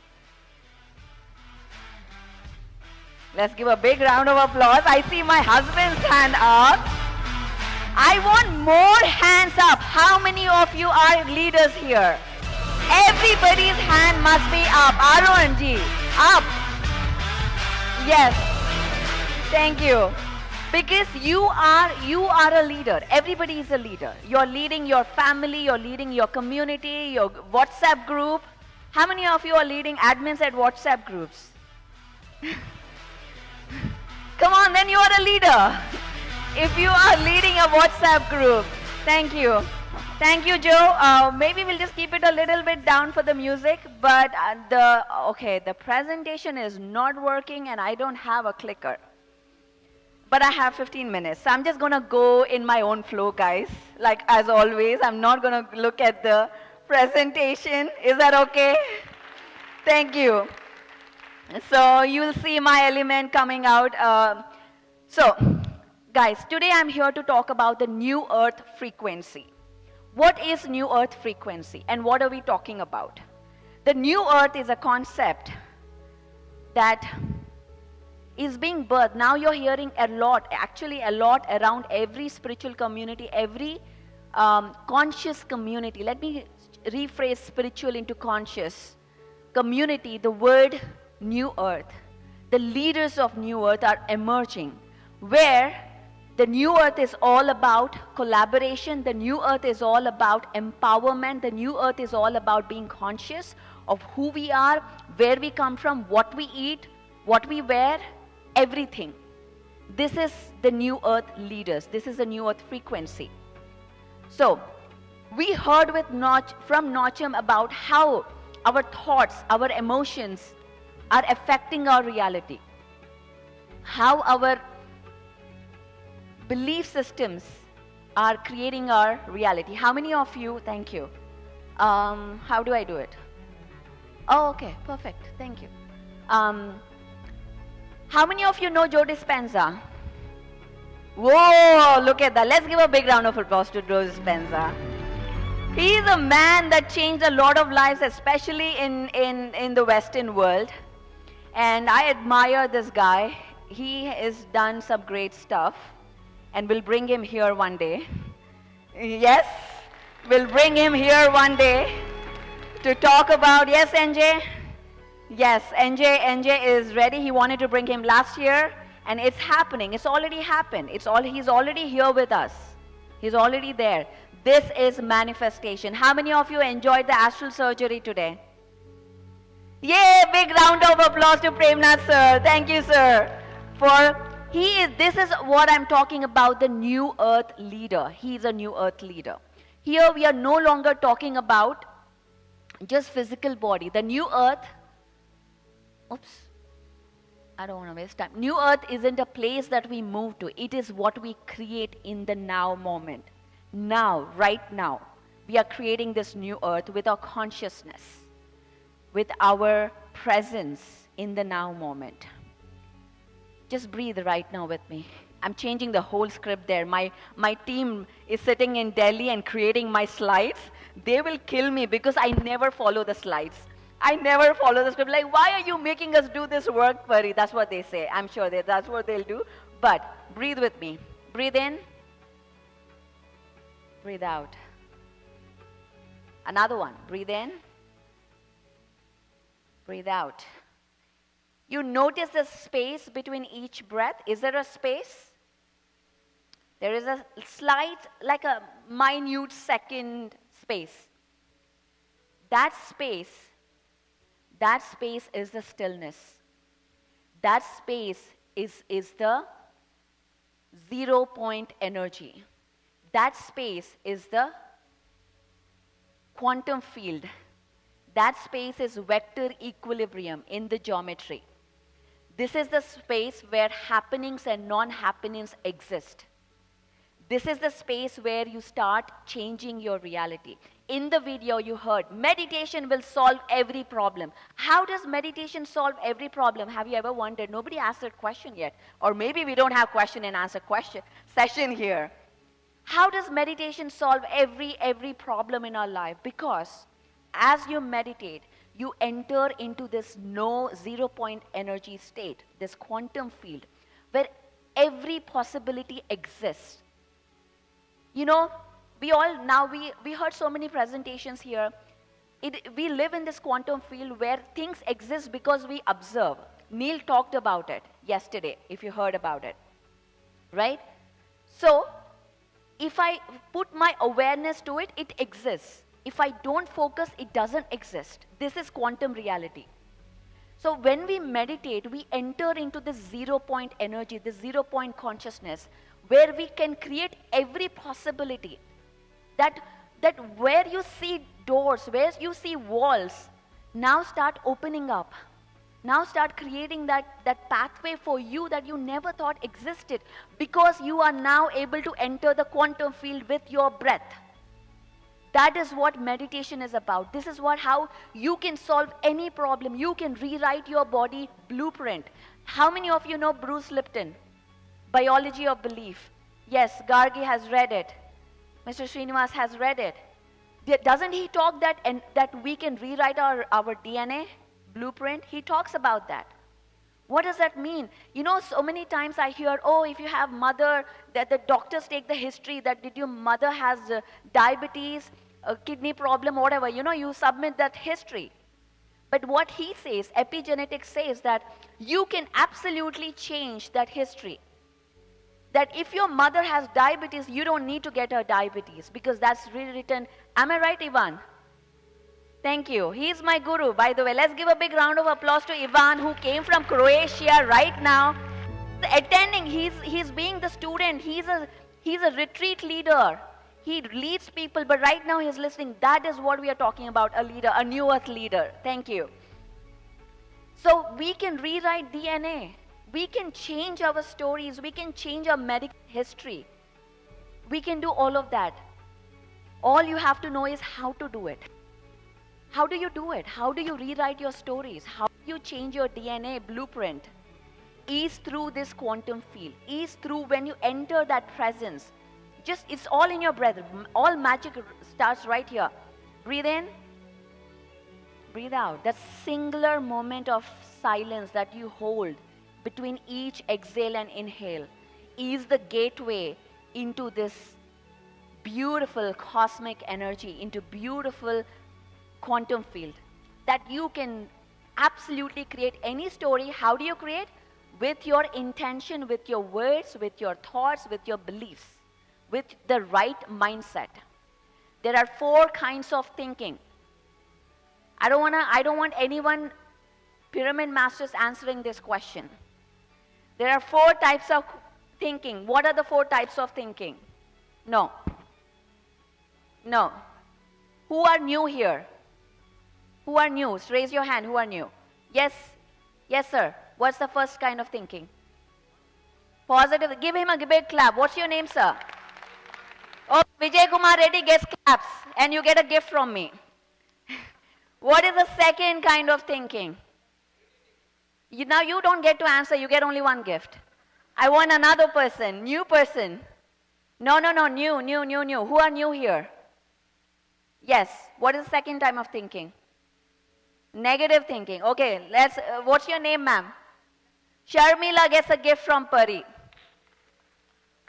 S1: Let's give a big round of applause. I see my husband's hand up. I want more hands up. How many of you are leaders here? Everybody's hand must be up. Arunji, up. Yes. Thank you. Because you are a leader. Everybody is a leader. You're leading your family, you're leading your community, your WhatsApp group. How many of you are leading admins at WhatsApp groups? Come on, then you are a leader. If you are leading a WhatsApp group. Thank you. Thank you, Joe. Maybe we'll just keep it a little bit down for the music, but the presentation is not working and I don't have a clicker. But I have 15 minutes, so I'm just gonna go in my own flow, guys. Like as always, I'm not gonna look at the presentation. Is that okay? Thank you. So you'll see my element coming out. So, guys, today I'm here to talk about the New Earth frequency. What is New Earth frequency and what are we talking about? The New Earth is a concept that is being birthed. Now you're hearing a lot around every spiritual community, every conscious community. Let me rephrase spiritual into conscious community, the word New Earth. The leaders of New Earth are emerging, where the New Earth is all about collaboration. The New Earth is all about empowerment. The New Earth is all about being conscious of who we are, where we come from, what we eat, what we wear, everything. This is the New Earth leaders. This is the New Earth frequency. So, we heard from Nocham about how our thoughts, our emotions are affecting our reality. How our belief systems are creating our reality. How many of you, thank you. How do I do it? Oh, okay, perfect, thank you. How many of you know Joe Dispenza? Whoa, look at that. Let's give a big round of applause to Joe Dispenza. He is a man that changed a lot of lives, especially in the Western world. And I admire this guy. He has done some great stuff. And we'll bring him here one day. Yes, we'll bring him here one day to talk about, yes, NJ? Yes, NJ is ready. He wanted to bring him last year, and it's happening. It's already happened. He's already here with us. He's already there. This is manifestation. How many of you enjoyed the astral surgery today? Yay, big round of applause to Premnath sir. Thank you, sir. This is what I'm talking about, the New Earth leader. He's a New Earth leader. Here we are no longer talking about just physical body. The New Earth, I don't want to waste time. New Earth isn't a place that we move to. It is what we create in the now moment. Now, right now, we are creating this New Earth with our consciousness, with our presence in the now moment. Just breathe right now with me. I'm changing the whole script there. My team is sitting in Delhi and creating my slides. They will kill me because I never follow the slides. I never follow the script. Like, why are you making us do this work, Pari? That's what they say. I'm sure that's what they'll do. But breathe with me. Breathe in. Breathe out. Another one. Breathe in. Breathe out. You notice the space between each breath. Is there a space? There is a slight, like a minute second space. That space is the stillness. That space is the 0 point energy. That space is the quantum field. That space is vector equilibrium in the geometry. This is the space where happenings and non-happenings exist. This is the space where you start changing your reality. In the video you heard, meditation will solve every problem. How does meditation solve every problem? Have you ever wondered? Nobody asked that question yet. Or maybe we don't have question and answer session here. How does meditation solve every problem in our life? Because as you meditate, you enter into this no 0-point energy state, this quantum field, where every possibility exists. You know, we heard so many presentations here. We live in this quantum field where things exist because we observe. Neil talked about it yesterday, if you heard about it, right? So, if I put my awareness to it, it exists. If I don't focus, it doesn't exist. This is quantum reality. So when we meditate, we enter into this 0-point energy, this 0-point consciousness, where we can create every possibility. That where you see doors, where you see walls, now start opening up. Now start creating that pathway for you that you never thought existed, because you are now able to enter the quantum field with your breath. That is what meditation is about. This is how you can solve any problem. You can rewrite your body blueprint. How many of you know Bruce Lipton? Biology of Belief. Yes, Gargi has read it. Mr. Srinivas has read it. Doesn't he talk that we can rewrite our DNA blueprint? He talks about that. What does that mean? You know, so many times I hear, oh, if you have mother, that the doctors take the history, that did your mother has diabetes, a kidney problem, whatever, you know, you submit that history. But what he says, epigenetics says that you can absolutely change that history. That if your mother has diabetes, you don't need to get her diabetes, because that's rewritten. Am I right, Ivan? Thank you. He's my guru, by the way. Let's give a big round of applause to Ivan, who came from Croatia right now. Attending, he's being the student. He's a retreat leader. He leads people, but right now he's listening. That is what we are talking about, a leader, a new earth leader. Thank you. So we can rewrite DNA. We can change our stories. We can change our medical history. We can do all of that. All you have to know is how to do it. How do you do it? How do you rewrite your stories? How do you change your DNA blueprint? Is through this quantum field. Is through when you enter that presence. It's all in your breath. All magic starts right here. Breathe in. Breathe out. That singular moment of silence that you hold between each exhale and inhale is the gateway into this beautiful cosmic energy, into beautiful quantum field, that you can absolutely create any story. How do you create? With your intention, with your words, with your thoughts, with your beliefs, with the right mindset. There are 4 kinds of thinking. I don't want anyone, pyramid masters, answering this question. There are 4 types of thinking. What are the 4 types of thinking? No. No. Who are new here? Who are new? Raise your hand. Who are new? Yes. Yes, sir. What's the first kind of thinking? Positive. Give him a big clap. What's your name, sir? Oh, Vijay Kumar Reddy gets claps, and you get a gift from me. What is the second kind of thinking? Now you don't get to answer. You get only one gift. I want another person. New person. No. New. Who are new here? Yes. What is the second type of thinking? Negative thinking. Okay, what's your name, ma'am? Sharmila gets a gift from Pari.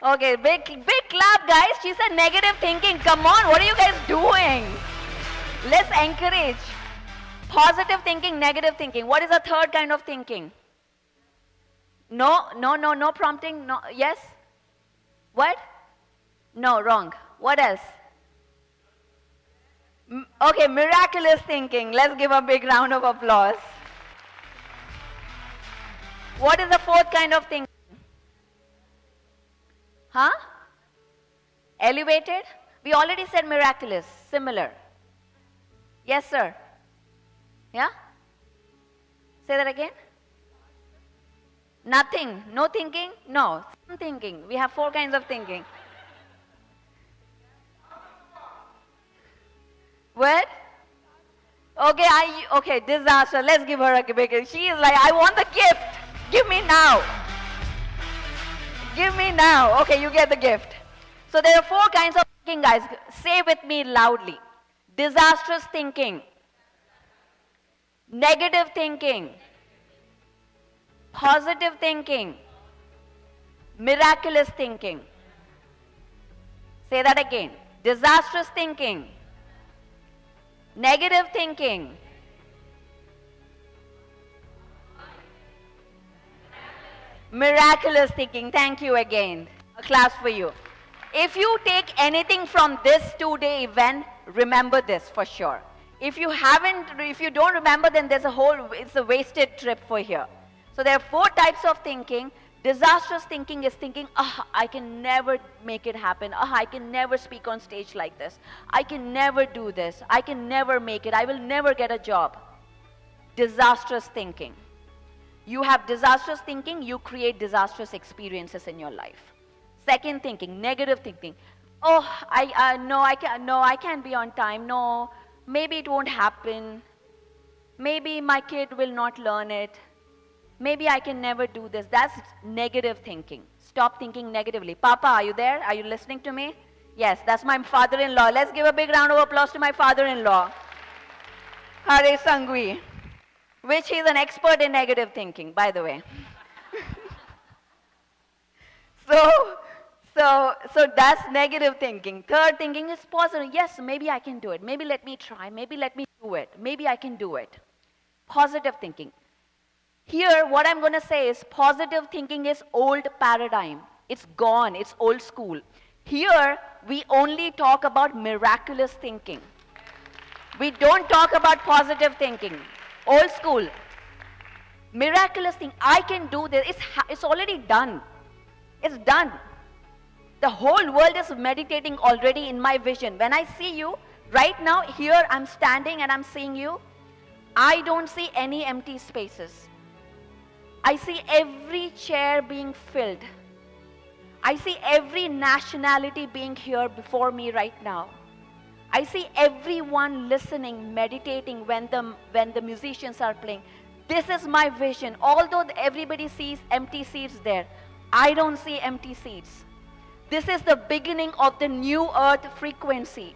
S1: Okay, big clap, guys. She said negative thinking. Come on, what are you guys doing? Let's encourage positive thinking, negative thinking. What is the third kind of thinking? No prompting. No, yes? What? No, wrong. What else? Okay, miraculous thinking. Let's give a big round of applause. What is the fourth kind of thinking? Huh? Elevated? We already said miraculous, similar. Yes, sir. Yeah? Say that again. Nothing. No thinking? No. Some thinking. We have 4 kinds of thinking. What? Okay, disaster. Let's give her a gift. She is like, I want the gift. Give me now. Give me now. Okay, you get the gift. So there are 4 kinds of thinking, guys. Say with me loudly. Disastrous thinking. Negative thinking. Positive thinking. Miraculous thinking. Say that again. Disastrous thinking. Negative thinking. Miraculous thinking. Thank you again. A class for you. If you take anything from this 2-day event, remember this for sure. If you don't remember, then it's a wasted trip for here. So there are 4 types of thinking. Disastrous thinking is thinking, I can never make it happen. I can never speak on stage like this. I can never do this. I can never make it. I will never get a job. Disastrous thinking. You have disastrous thinking, you create disastrous experiences in your life. Second thinking, negative thinking. I can't be on time. No, maybe it won't happen. Maybe my kid will not learn it. Maybe I can never do this. That's negative thinking. Stop thinking negatively. Papa, are you there? Are you listening to me? Yes, that's my father-in-law. Let's give a big round of applause to my father-in-law. Hare Sangvi. Which he's an expert in negative thinking, by the way. So that's negative thinking. Third thinking is positive. Yes, maybe I can do it. Maybe let me try. Maybe let me do it. Maybe I can do it. Positive thinking. Here, what I'm going to say is positive thinking is old paradigm. It's gone. It's old school. Here, we only talk about miraculous thinking. We don't talk about positive thinking. Old school. Miraculous thing. I can do this. It's already done. It's done. The whole world is meditating already in my vision. When I see you, right now, here I'm standing and I'm seeing you. I don't see any empty spaces. I see every chair being filled. I see every nationality being here before me right now. I see everyone listening, meditating when the musicians are playing. This is my vision. Although everybody sees empty seats there, I don't see empty seats. This is the beginning of the new earth frequency.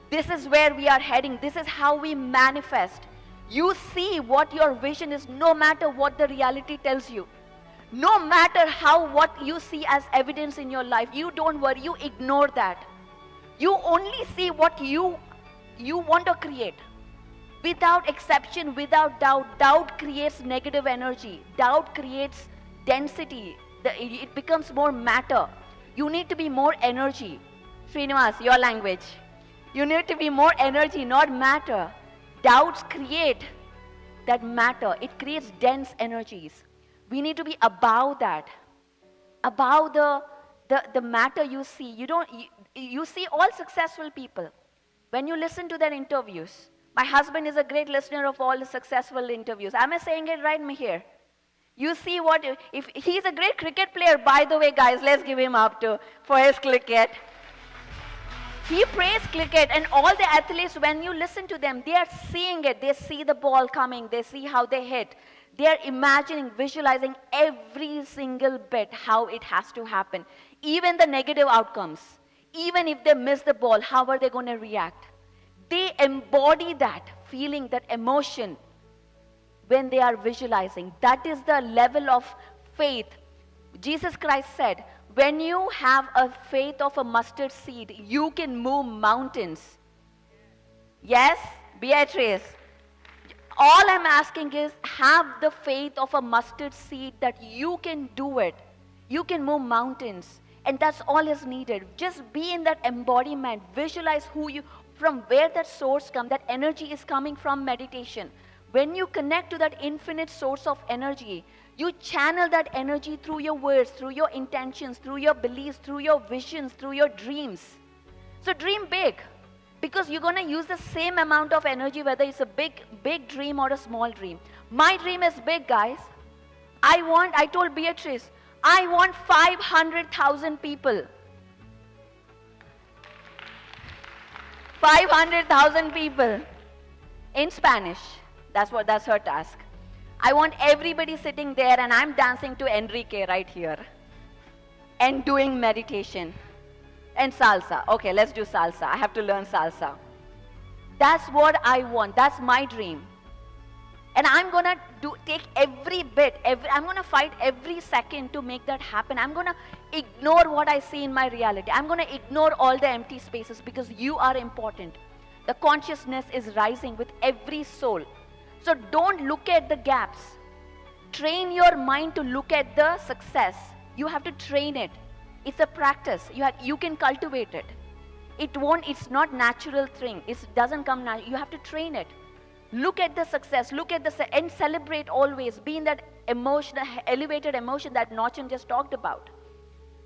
S1: This is where we are heading. This is how we manifest. You see what your vision is no matter what the reality tells you. No matter what you see as evidence in your life, you don't worry, you ignore that. You only see what you want to create. Without exception, without doubt. Doubt creates negative energy. Doubt creates density. It becomes more matter. You need to be more energy. Srinivas, your language. You need to be more energy, not matter. Doubts create that matter. It creates dense energies. We need to be above that. Above the matter you see. You see all successful people. When you listen to their interviews, my husband is a great listener of all the successful interviews. Am I saying it right here? You see if he's a great cricket player, by the way, guys, let's give him up for his cricket. He plays cricket, and all the athletes, when you listen to them, they are seeing it. They see the ball coming. They see how they hit. They are imagining, visualizing every single bit how it has to happen. Even the negative outcomes. Even if they miss the ball, how are they going to react? They embody that feeling, that emotion when they are visualizing. That is the level of faith. Jesus Christ said, when you have a faith of a mustard seed, you can move mountains. Yes, Beatrice? All I'm asking is, have the faith of a mustard seed that you can do it. You can move mountains. And that's all is needed. Just be in that embodiment. Visualize from where that source comes. That energy is coming from meditation. When you connect to that infinite source of energy, you channel that energy through your words, through your intentions, through your beliefs, through your visions, through your dreams. So dream big, because you're going to use the same amount of energy whether it's a big dream or a small dream. My dream is big, guys. I told Beatrice, I want 500,000 people. 500,000 people in Spanish. That's her task. I want everybody sitting there and I'm dancing to Enrique right here and doing meditation and salsa. Okay, let's do salsa. I have to learn salsa. That's what I want. That's my dream. And I'm going to take every bit, I'm going to fight every second to make that happen. I'm going to ignore what I see in my reality. I'm going to ignore all the empty spaces because you are important. The consciousness is rising with every soul. So don't look at the gaps. Train your mind to look at the success. You have to train it. It's a practice. You can cultivate it. It's not natural thing. It doesn't come natural. You have to train it. Look at the success, and celebrate always. Be in that emotional, elevated emotion that Nochin just talked about.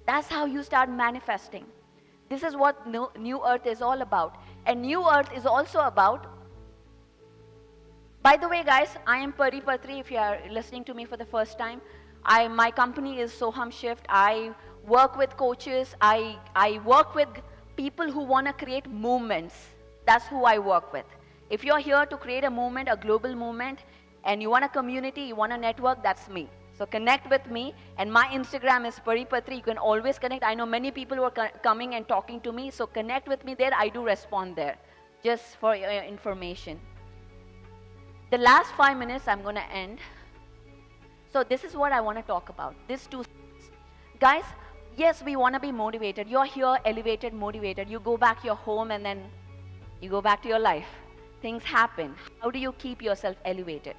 S1: That's how you start manifesting. This is what New Earth is all about. And New Earth is also about, by the way guys, I am Pari Patri if you are listening to me for the first time. My company is Soham Shift. I work with coaches. I work with people who want to create movements. That's who I work with. If you're here to create a movement, a global movement, and you want a community, you want a network, that's me. So connect with me, and my Instagram is Pari Patri. You can always connect. I know many people who are coming and talking to me, so connect with me there. I do respond there, just for your information. The last 5 minutes, I'm going to end. So this is what I want to talk about. These two guys, yes, we want to be motivated. You're here, elevated, motivated. You go back your home, and then you go back to your life. Things happen. How do you keep yourself elevated?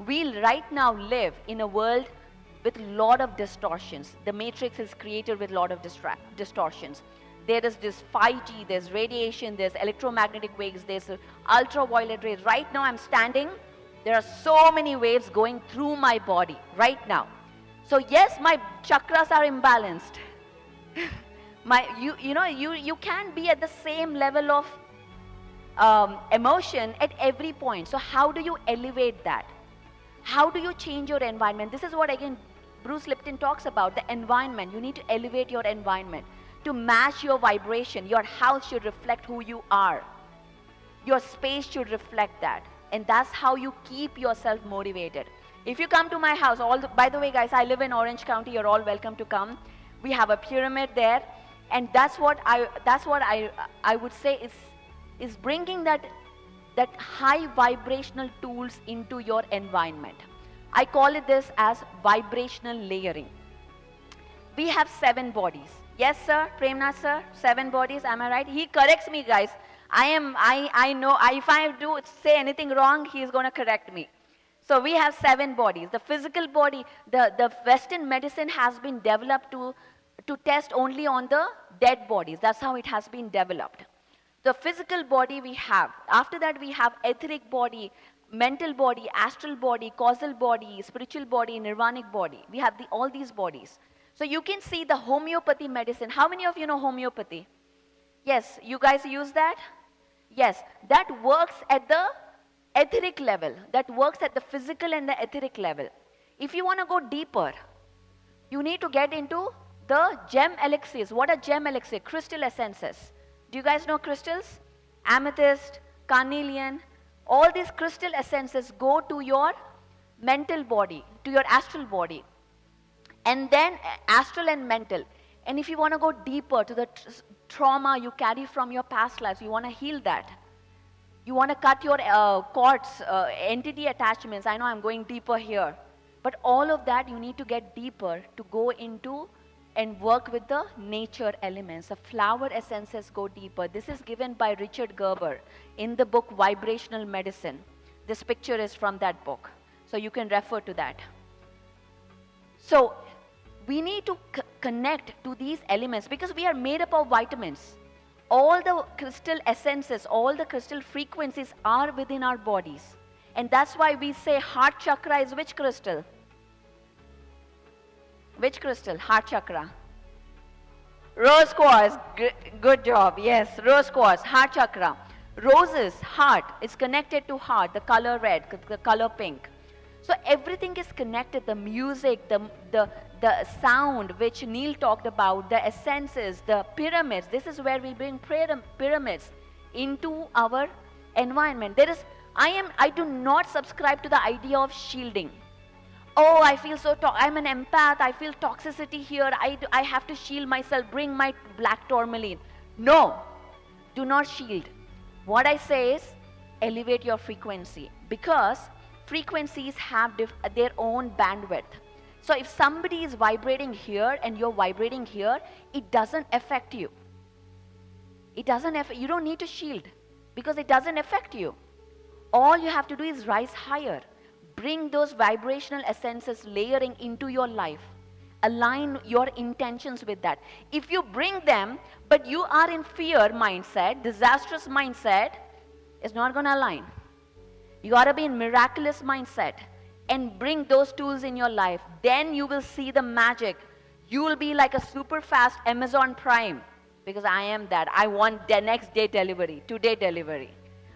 S1: We right now live in a world with a lot of distortions. The matrix is created with a lot of distortions. There is this 5G, there's radiation, there's electromagnetic waves, there's ultraviolet rays. Right now I'm standing, there are so many waves going through my body right now. So yes, my chakras are imbalanced. You can't be at the same level of emotion at every point. So how do you elevate that? How do you change your environment? This is what again Bruce Lipton talks about, the environment. You need to elevate your environment to match your vibration. Your house should reflect who you are. Your space should reflect that. And that's how you keep yourself motivated. If you come to my house, by the way guys, I live in Orange County, you're all welcome to come. We have a pyramid there, and that's what I would say is bringing that high vibrational tools into your environment. I call it this as vibrational layering. We have 7 bodies. Yes, sir, Premnath sir, 7 bodies, am I right? He corrects me, guys. I know, if I do say anything wrong, he's going to correct me. So we have 7 bodies. The physical body, the Western medicine has been developed to test only on the dead bodies. That's how it has been developed. The physical body we have. After that we have etheric body, mental body, astral body, causal body, spiritual body, nirvanic body. We have all these bodies. So you can see the homeopathy medicine. How many of you know homeopathy? Yes, you guys use that? Yes, that works at the etheric level. That works at the physical and the etheric level. If you want to go deeper, you need to get into the gem elixirs. What are gem elixirs? Crystal essences. Do you guys know crystals? Amethyst, carnelian, all these crystal essences go to your mental body, to your astral body. And then astral and mental. And if you want to go deeper to the trauma you carry from your past lives, you want to heal that. You want to cut your cords, entity attachments. I know I'm going deeper here. But all of that you need to get deeper to go into and work with the nature elements. The flower essences go deeper. This is given by Richard Gerber in the book Vibrational Medicine. This picture is from that book. So you can refer to that. So we need to connect to these elements because we are made up of vitamins. All the crystal essences, all the crystal frequencies are within our bodies. And that's why we say heart chakra is which crystal? Which crystal? Heart chakra. Rose quartz, good job. Yes, rose quartz, heart chakra. Roses, heart, is connected to heart, the color red, the color pink. So everything is connected, the music, the sound which Neil talked about, the essences, the pyramids. This is where we bring pyramids into our environment. I do not subscribe to the idea of shielding. Oh, I feel so, I'm an empath, I feel toxicity here, I have to shield myself, bring my black tourmaline. No, do not shield. What I say is, elevate your frequency, because frequencies have their own bandwidth. So if somebody is vibrating here and you're vibrating here, it doesn't affect you. You don't need to shield, because it doesn't affect you. All you have to do is rise higher. Bring those vibrational essences layering into your life. Align your intentions with that. If you bring them, but you are in fear mindset, disastrous mindset, it's not going to align. You got to be in miraculous mindset and bring those tools in your life. Then you will see the magic. You will be like a super fast Amazon Prime, because I am that. I want the next day delivery, today delivery.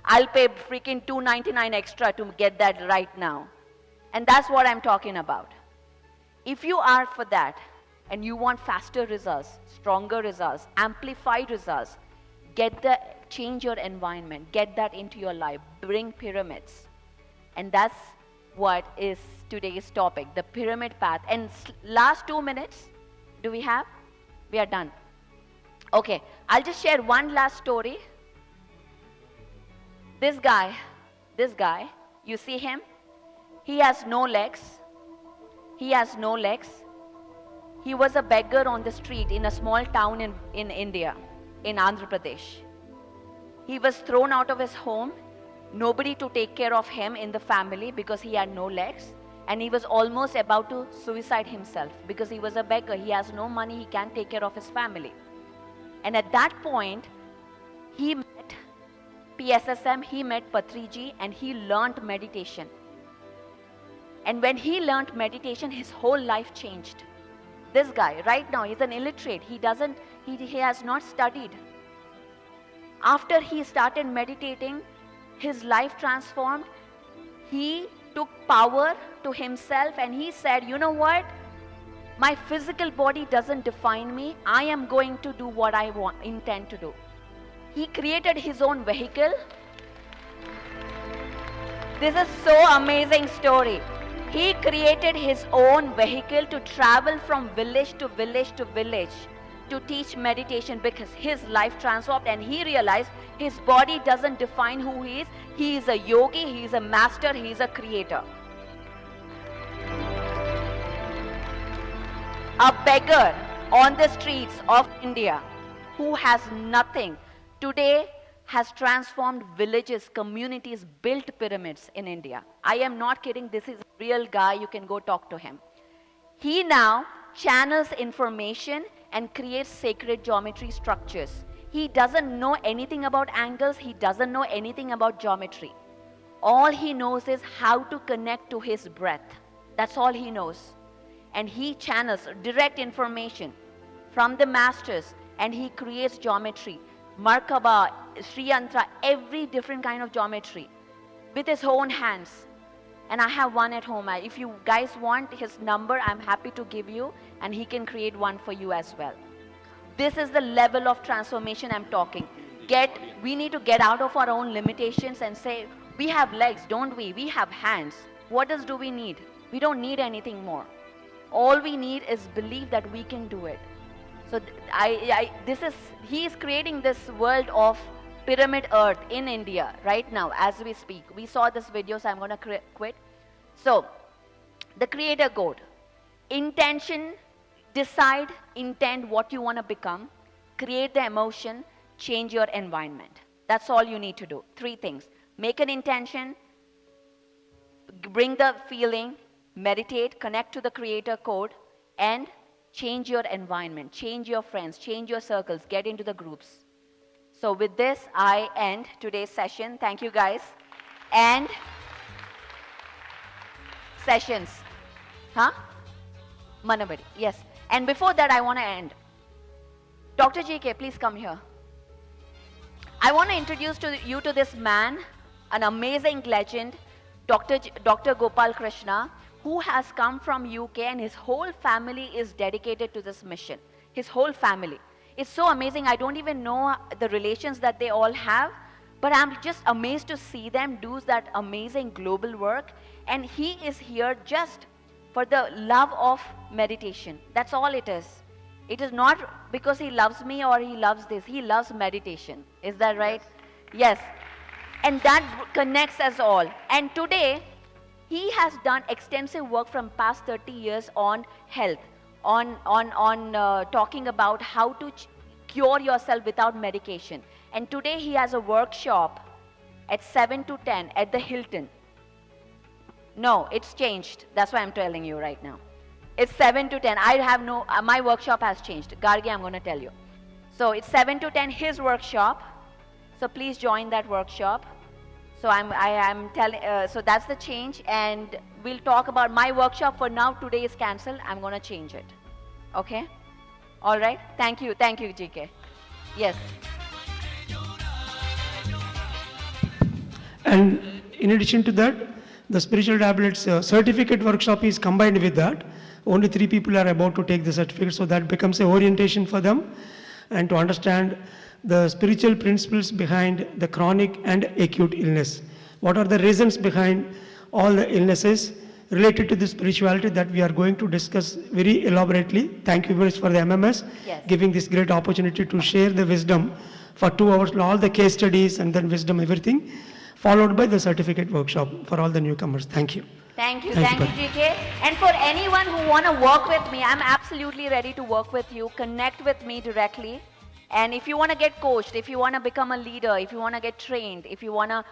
S1: I'll pay freaking $2.99 extra to get that right now. And that's what I'm talking about. If you are for that and you want faster results, stronger results, amplified results, change your environment, get that into your life, bring pyramids. And that's what is today's topic, the pyramid path. And last 2 minutes, do we have? We are done. Okay, I'll just share one last story. This guy, you see him? He has no legs. He has no legs. He was a beggar on the street in a small town in India, in Andhra Pradesh. He was thrown out of his home, nobody to take care of him in the family because he had no legs, and he was almost about to suicide himself because he was a beggar. He has no money, he can't take care of his family. And at that point, he met PSSM, he met Patriji, and he learned meditation. And when he learned meditation, his whole life changed. This guy, right now, he's an illiterate. He has not studied. After he started meditating, his life transformed. He took power to himself and he said, you know what? My physical body doesn't define me. I am going to do what I intend to do. He created his own vehicle. This is so amazing story. He created his own vehicle to travel from village to village to village to teach meditation, because his life transformed and he realized his body doesn't define who he is. He is a yogi, he is a master, he is a creator. A beggar on the streets of India who has nothing today has transformed villages, communities, built pyramids in India. I am not kidding. This is a real guy. You can go talk to him. He now channels information and creates sacred geometry structures. He doesn't know anything about angles. He doesn't know anything about geometry. All he knows is how to connect to his breath. That's all he knows. And he channels direct information from the masters and he creates geometry. Markaba, Sri Yantra, every different kind of geometry with his own hands. And I have one at home. If you guys want his number, I'm happy to give you, and he can create one for you as well. This is the level of transformation I'm talking. We need to get out of our own limitations and say, we have legs, don't we? We have hands. What else do we need? We don't need anything more. All we need is believe that we can do it. So he is creating this world of pyramid earth in India right now as we speak. We saw this video, so I'm going to quit. So, the creator code. Intention, decide, intend what you want to become, create the emotion, change your environment. That's all you need to do. 3 things. Make an intention, bring the feeling, meditate, connect to the creator code, and change your environment, change your friends, change your circles, get into the groups. So with this, I end today's session. Thank you guys. And sessions. Huh? Manabadi. Yes. And before that, I want to end. Dr. GK, please come here. I want to introduce you to this man, an amazing legend, Dr. Gopal Krishna, who has come from UK and his whole family is dedicated to this mission. His whole family. It's so amazing. I don't even know the relations that they all have, but I'm just amazed to see them do that amazing global work. And he is here just for the love of meditation. That's all it is. It is not because he loves me or he loves this. He loves meditation. Is that right? Yes. And that connects us all. And today, he has done extensive work from past 30 years on health, on talking about how to cure yourself without medication. And today he has a workshop at 7 to 10 at the Hilton. No, it's changed. That's why I'm telling you right now. It's 7 to 10. I have no, my workshop has changed. Gargi, I'm going to tell you. So it's 7 to 10, his workshop. So please join that workshop. So so that's the change, and we'll talk about my workshop. For now, today is cancelled. I'm going to change it. Okay? All right? Thank you, GK. Yes.
S13: And in addition to that, the spiritual tablets certificate workshop is combined with that. Only 3 people are about to take the certificate, so that becomes an orientation for them and to understand the spiritual principles behind the chronic and acute illness. What are the reasons behind all the illnesses related to the spirituality that we are going to discuss very elaborately. Thank you very much for the MMS giving this great opportunity to share the wisdom for 2 hours, all the case studies and then wisdom, everything, followed by the certificate workshop for all the newcomers. Thank you.
S1: Thank you, GK. And for anyone who want to work with me, I'm absolutely ready to work with you. Connect with me directly. And if you want to get coached, if you want to become a leader, if you want to get trained, if you want to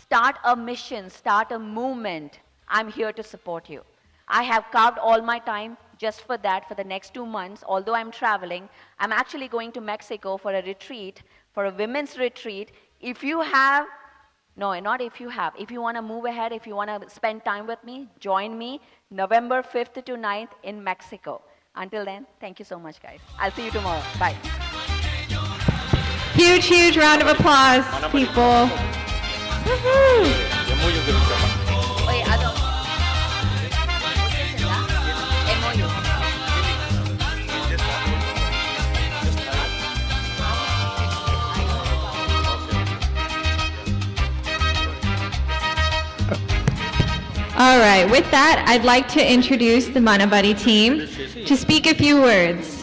S1: start a mission, start a movement, I'm here to support you. I have carved all my time just for that for the next 2 months. Although I'm traveling, I'm actually going to Mexico for a retreat, for a women's retreat. If you have, no, not if you have, if you want to move ahead, if you want to spend time with me, join me November 5th to 9th in Mexico. Until then, thank you so much, guys. I'll see you tomorrow. Bye.
S2: Huge, huge round of applause, people. All right, with that, I'd like to introduce the Manabadi team to speak a few words.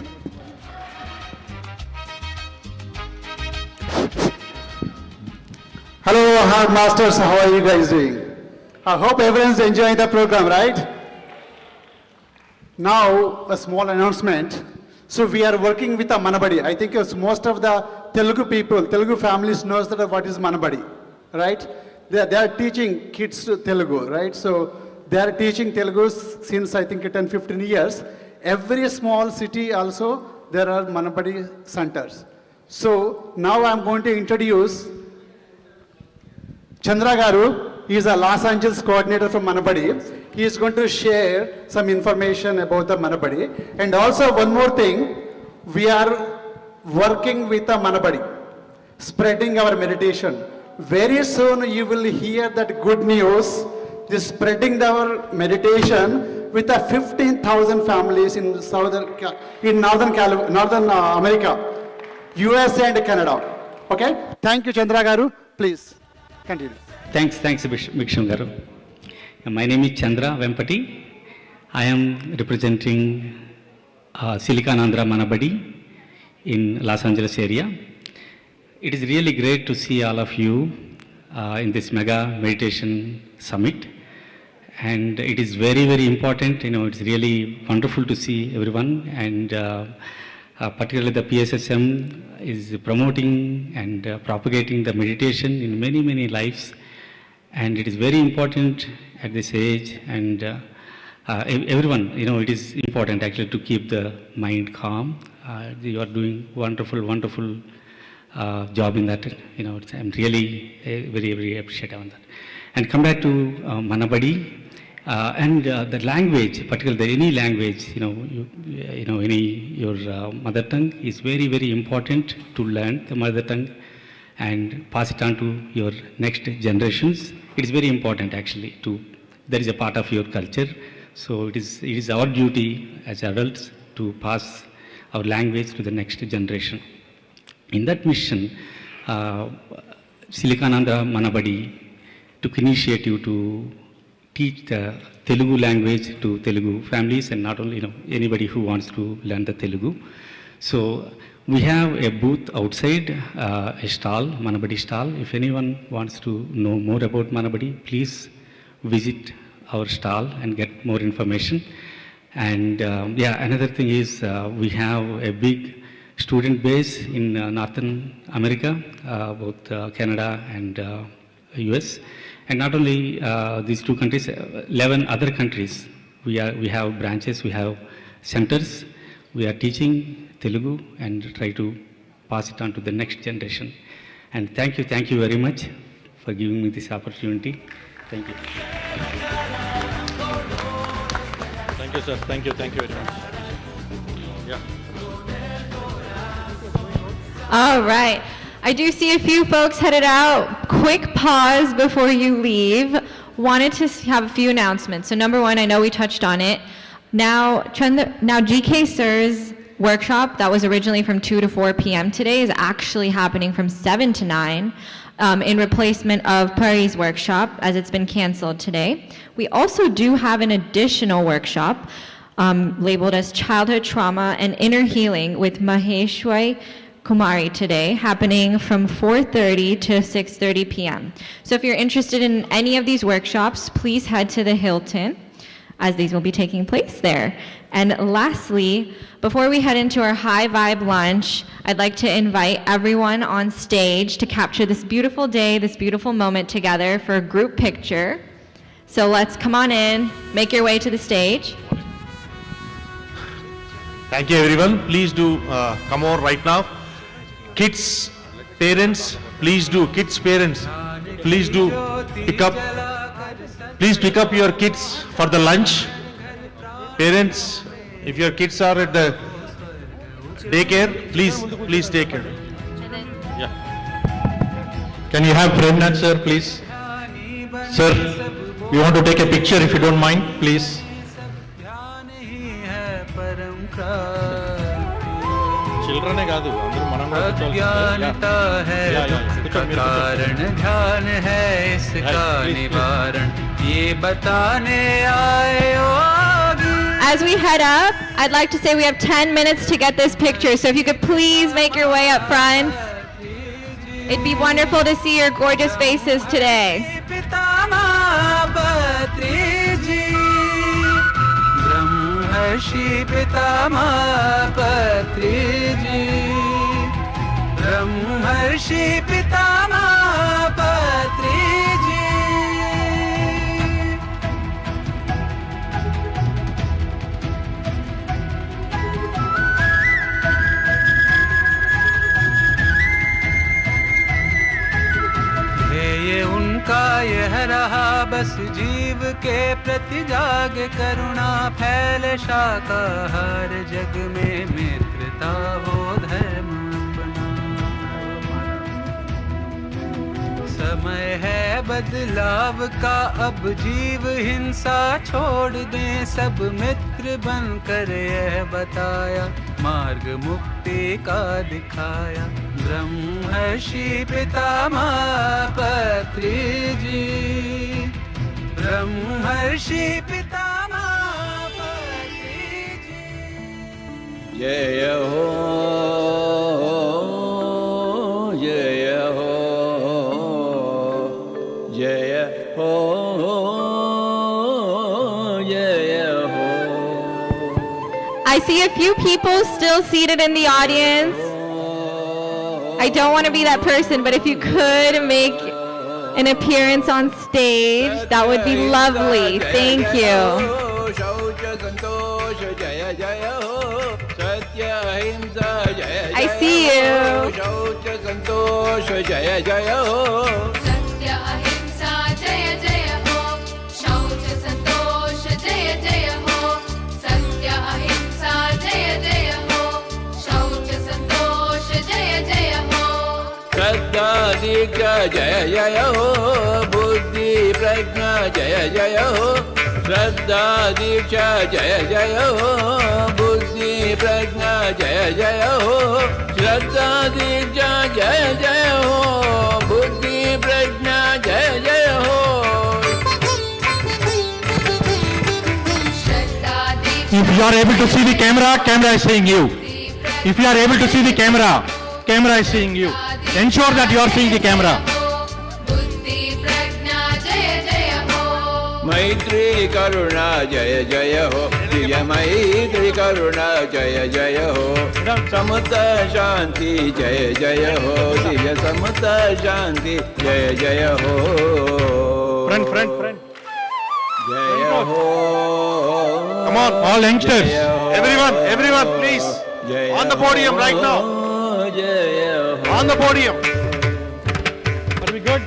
S14: Hello, Hard Masters. How are you guys doing? I hope everyone's enjoying the program, right? Now, a small announcement. So we are working with a Manabadi. I think most of the Telugu people, Telugu families knows that what is Manabadi, right? They are teaching kids Telugu, right? So they are teaching Telugu since I think 10-15 years. Every small city also there are Manabadi centers. So now I'm going to introduce Chandra Garu. He is a Los Angeles coordinator from Manabadi. He is going to share some information about the Manabadi. And also one more thing, we are working with the Manabadi, spreading our meditation. Very soon you will hear that good news, this spreading our meditation with the 15,000 families in Northern America, USA and Canada. Okay? Thank you, Chandra Garu. Please continue.
S23: Thanks, Bhiksham Garu. My name is Chandra Vempati. I am representing Silicon Andhra Manabadi in Los Angeles area. It is really great to see all of you in this mega meditation summit. And it is very, very important. It's really wonderful to see everyone. And particularly the PSSM is promoting and propagating the meditation in many, many lives. And it is very important at this age. And everyone, it is important actually to keep the mind calm. You are doing wonderful job in that. I'm really very, very appreciative on that. And come back to Manabadi. And the language, particularly any language, your mother tongue is very, very important to learn the mother tongue and pass it on to your next generations. It is very important actually that is a part of your culture. So it is our duty as adults to pass our language to the next generation. In that mission, Silikanandra Manabadi took initiative to teach the Telugu language to Telugu families and not only anybody who wants to learn the Telugu. So we have a booth outside, a stall, Manabadi stall. If anyone wants to know more about Manabadi, please visit our stall and get more information. And another thing is we have a big student base in Northern America, both Canada and US. And not only these two countries, 11 other countries. We have branches, we have centers. We are teaching Telugu and try to pass it on to the next generation. And thank you very much for giving me this opportunity. Thank you.
S4: Thank you, sir. Thank you very much. Yeah.
S2: All right. I do see a few folks headed out. Quick pause before you leave. Wanted to have a few announcements. So number one, I know we touched on it. Now GK Sir's workshop that was originally from 2 to 4 p.m. today is actually happening from 7 to 9 in replacement of Pari's workshop as it's been canceled today. We also do have an additional workshop labeled as Childhood Trauma and Inner Healing with Maheshwari Kumari today, happening from 4:30 to 6:30 p.m. So if you're interested in any of these workshops, please head to the Hilton, as these will be taking place there. And lastly, before we head into our high vibe lunch, I'd like to invite everyone on stage to capture this beautiful day, this beautiful moment together for a group picture. So let's come on in, make your way to the stage.
S4: Thank you, everyone. Please do come over right now. Kids, parents, please do. Kids, parents, please do pick up. Please pick up your kids for the lunch. Parents, if your kids are at the daycare, please take care. Yeah. Can you have friend and sir, please? Sir, we want to take a picture if you don't mind, please. Children కాదు అందరూ మనం కూడా
S6: अज्ञानता है दुख का कारण ध्यान है इसका निवारण ये बताने आए योगी.
S2: As we head up, I'd like to say we have 10 minutes to get this picture, so if you could please make your way up front. It'd be wonderful to see your gorgeous faces today.
S6: ब्रह्मर्षि पितामह पत्री जी, ब्रह्मर्षि पितामह पत्री जी. ध्येय उनका यह रहा बस जीव के प्रति जाग करुणा फैले शाकाहार जग में मित्रता हो धर्म अपना. समय है बदलाव का अब जीव हिंसा छोड़ दें सब मित्र बनकर यह बताया मार्ग मुक्ति का दिखाया. ब्रह्मर्षि पितामह पत्री जी, ब्रह्मर्षि पितामह पत्री जी.
S12: जय हो जय हो जय हो जय हो.
S2: I see a few people still seated in the audience. I don't want to be that person, but if you could make an appearance on stage, that would be lovely. Thank you. I see you.
S12: Shraddha Diksha Jaya Jaya Ho, Buddhi Prajna Jaya Jaya Ho, Shraddha Diksha Jaya Jaya Ho, Buddhi Prajna Jaya Jaya Ho, Shraddha Diksha Jaya Jaya Ho, Buddhi Prajna Jaya Jaya Ho.
S4: If you are able to see the camera, camera is seeing you. If you are able to see the camera, camera is seeing you. Ensure that you are seeing the camera.
S12: Maitri Karuna Jaya Jaya Ho, Diya Maitri Karuna Jaya Jaya Ho, Samutta Shanti Jaya Jaya Ho, Diya Samutta Shanti Jaya Jaya Ho.
S4: Friend.
S12: Jaya Ho.
S4: Come on, all youngsters. Everyone, please. On the podium right now. On the podium. Are we good?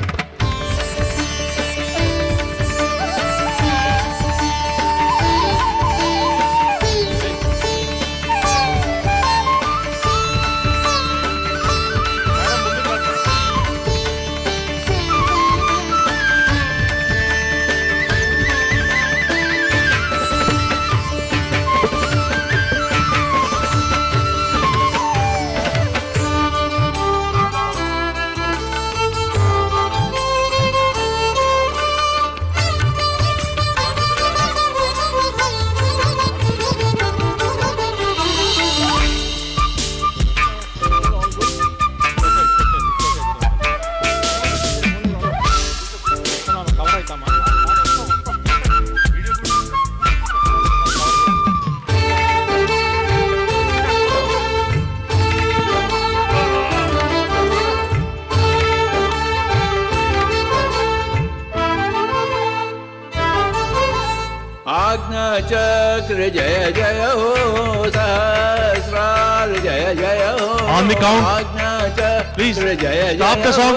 S12: Chakra Jaya Jaya Ho, Sahasrar Jaya Jaya Ho.
S4: On the count.
S12: Please
S4: Jaya stop the song.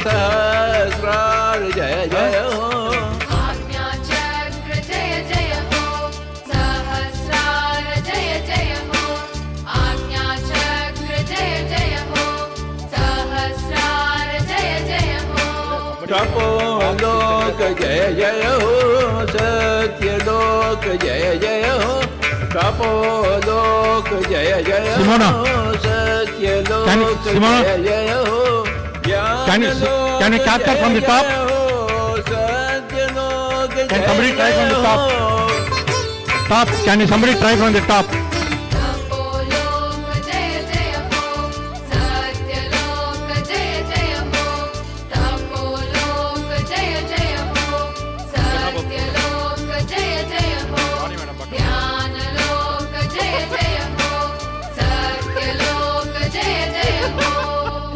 S12: Sahasrar Jaya Jaya Ho.
S15: Ajna Chakra Jaya Jaya Ho, Sahasrar Jaya Jaya Ho. Ajna Chakra Jaya Jaya Ho, Sahasrar Jaya Jaya Ho.
S12: Tapolok Jaya Jaya Ho, Satyalok Jaya Jaya Ho, Tapolok Jaya Jaya Ho, Satyalok Jaya Jaya Ho,
S4: Can you tap that from the top? Can somebody try from the top? Can somebody try from the top?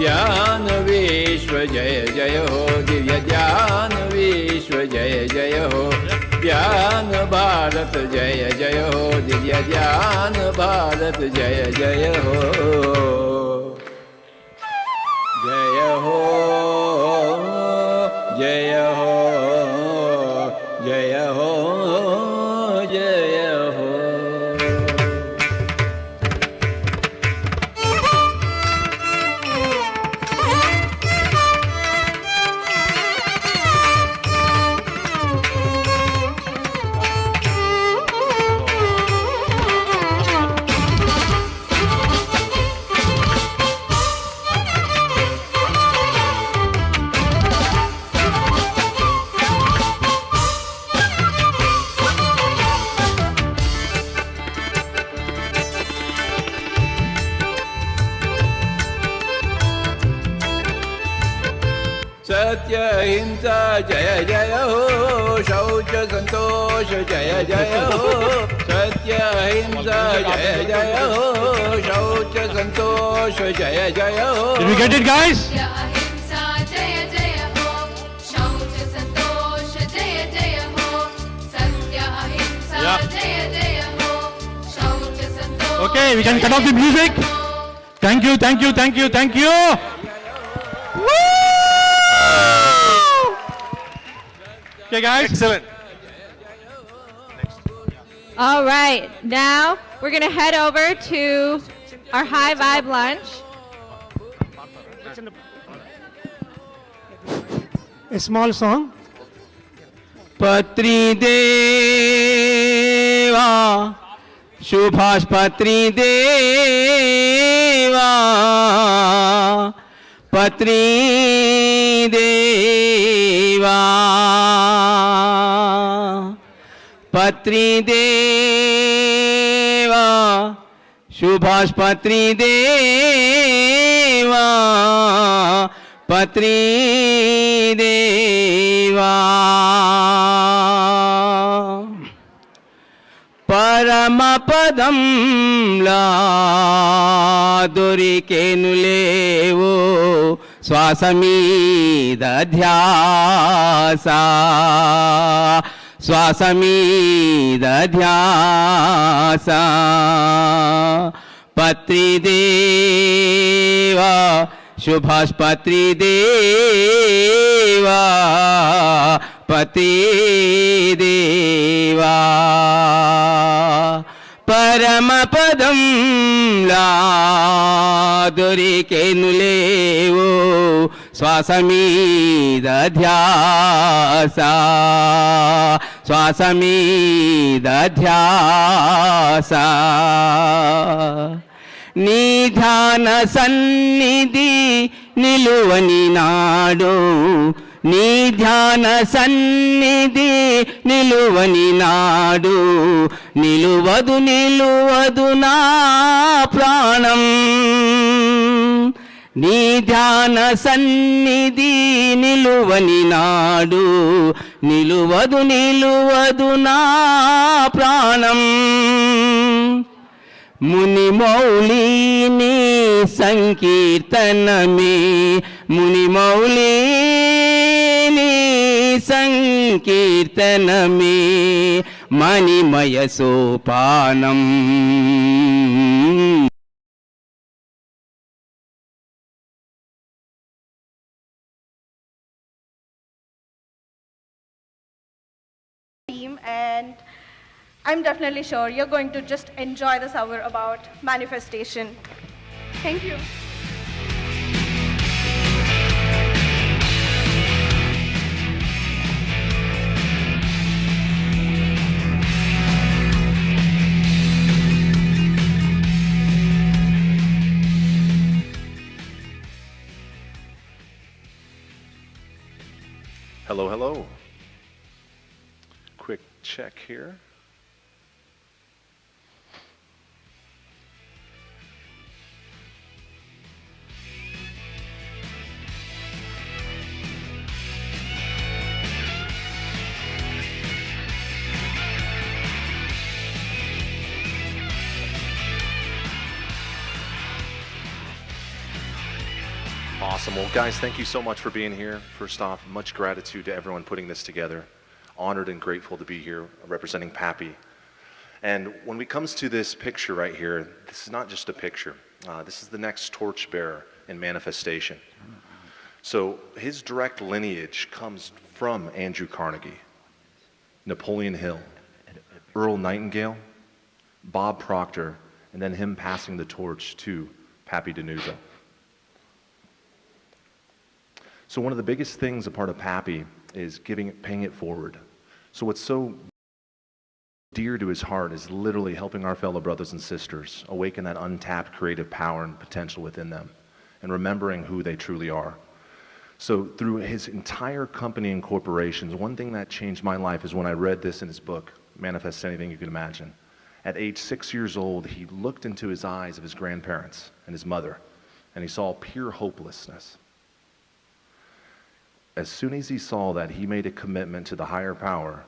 S12: Dhyan Vishwa Jaya Jaya Ho, Divya Dhyan Vishwa Jaya Jaya Ho, Dhyan Bharat Jaya Jaya Ho, Divya Dhyan Bharat Jaya Jaya Ho. Jaya Ho, Jaya Ho, Jaya Ho, Jaya Ho. Satya Himsa Jaya Jaya Ho, Shaucha Santosha Jaya Jaya Ho, Satya Himsa Jaya Jaya Ho, Shaucha Santosha Jaya Jaya Ho.
S4: Did we get it, guys?
S15: Ahimsa Jaya Jaya Ho, Shaucha Santosha Jaya Jaya Ho, Satya Ahimsa Jaya Jaya Ho, Shaucha Santosha.
S4: Okay, we can cut off the music. Thank you. Okay, guys.
S7: Excellent.
S2: All right, now we're going to head over to our high vibe lunch.
S13: a small song.
S12: Patri Deva, Shubhash Patri Deva, Patri Deva, Patri Deva, Shubhash Patri Deva, Patri Deva. Paramapadam la dorikenulevo swasamida dhyasa, swasamida dhyasa. Patri Deva, Shubhash Patri Deva, Patri Deva. Paramapadam la dorikenulevo swasamida dhyasa, swasamida dhyasa. Nidhana sannidhi niluvani nadu, Nidhana sannidhi niluvani nadu, Niluvadu niluvadu na pranam. Nidhana sannidhi niluvani nadu, Niluvadu niluvadu na pranam. Muni Maulini Sankirtaname, Muni Maulini Sankirtaname, Manimaya Sopanam.
S7: Team, and I'm definitely sure you're going to just enjoy this hour about manifestation. Thank you.
S17: Hello, hello. Quick check here. Awesome. Well, guys, thank you so much for being here. First off, much gratitude to everyone putting this together. Honored and grateful to be here representing Pappy. And when it comes to this picture right here, this is not just a picture. This is the next torchbearer in manifestation. So his direct lineage comes from Andrew Carnegie, Napoleon Hill, Earl Nightingale, Bob Proctor, and then him passing the torch to Pappy D'Annunzio. So one of the biggest things a part of Pappy is paying it forward. So what's so dear to his heart is literally helping our fellow brothers and sisters awaken that untapped creative power and potential within them and remembering who they truly are. So through his entire company and corporations, one thing that changed my life is when I read this in his book, Manifest Anything You Can Imagine. At age 6 years old, he looked into his eyes of his grandparents and his mother, and he saw pure hopelessness. As soon as he saw that, he made a commitment to the higher power,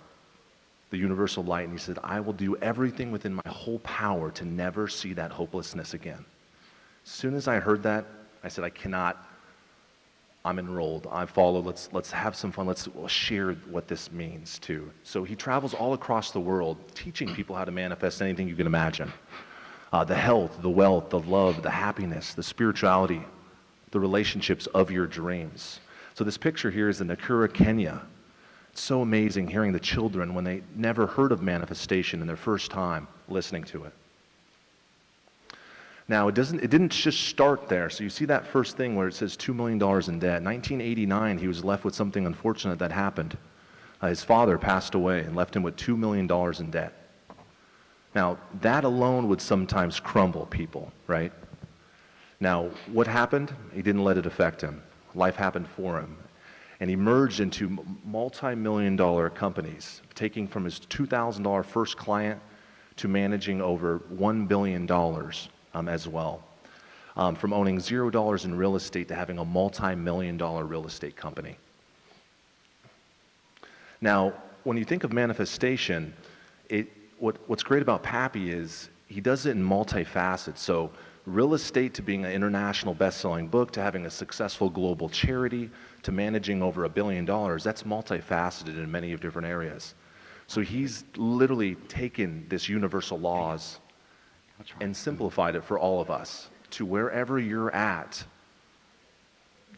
S17: the universal light, and he said, I will do everything within my whole power to never see that hopelessness again. As soon as I heard that, I said, I cannot, I'm enrolled, I follow, let's have some fun, let's share what this means too. So he travels all across the world, teaching people how to manifest anything you can imagine. The health, the wealth, the love, the happiness, the spirituality, the relationships of your dreams. So this picture here is in Nakuru, Kenya. It's so amazing hearing the children when they never heard of manifestation in their first time listening to it. Now, it didn't just start there. So you see that first thing where it says $2 million in debt. 1989, he was left with something unfortunate that happened. His father passed away and left him with $2 million in debt. Now, that alone would sometimes crumble people, right? Now, what happened? He didn't let it affect him. Life happened for him. And he merged into multi-million-dollar companies, taking from his $2,000 first client to managing over $1 billion as well. From owning $0 in real estate to having a multi-million-dollar real estate company. Now, when you think of manifestation, what's great about Pappy is he does it in multifacets. So real estate to being an international best-selling book, to having a successful global charity, to managing over $1 billion, that's multifaceted in many different areas. So he's literally taken this universal laws and simplified it for all of us to wherever you're at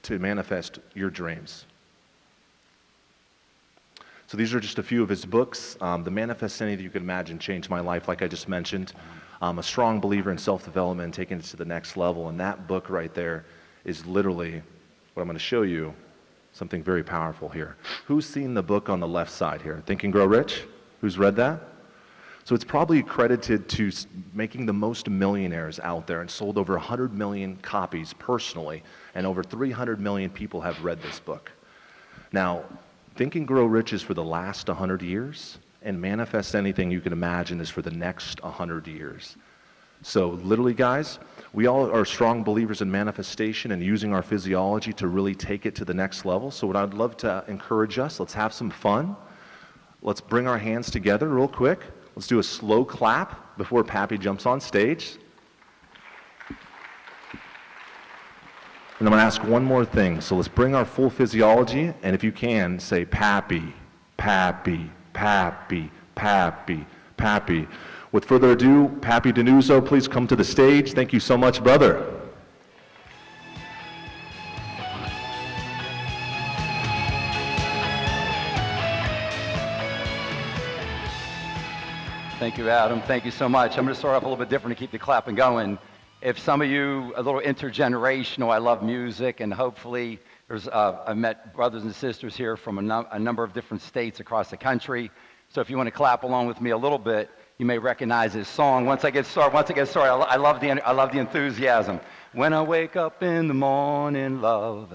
S17: to manifest your dreams. So these are just a few of his books. The Manifest Anything You Can Imagine changed my life, like I just mentioned. I'm a strong believer in self-development and taking it to the next level, and that book right there is literally what I'm going to show you, something very powerful here. Who's seen the book on the left side here? Think and Grow Rich? Who's read that? So it's probably credited to making the most millionaires out there and sold over 100 million copies personally, and over 300 million people have read this book. Now, Think and Grow Rich is for the last 100 years, and Manifest Anything You Can Imagine is for the next 100 years. So literally, guys, we all are strong believers in manifestation and using our physiology to really take it to the next level. So what I'd love to encourage us, let's have some fun. Let's bring our hands together real quick. Let's do a slow clap before Pappy jumps on stage. And I'm going to ask one more thing. So let's bring our full physiology, and if you can, say Pappy, Pappy, Pappy, Pappy, Pappy. With further ado, Pappy Denuso, please come to the stage. Thank you so much, brother.
S18: Thank you, Adam. Thank you so much. I'm going to start off a little bit different to keep the clapping going. If some of you, a little intergenerational, I love music, and hopefully I've met brothers and sisters here from a number of different states across the country. So if you want to clap along with me a little bit, you may recognize this song. Once I get started, I love the enthusiasm. When I wake up in the morning, love,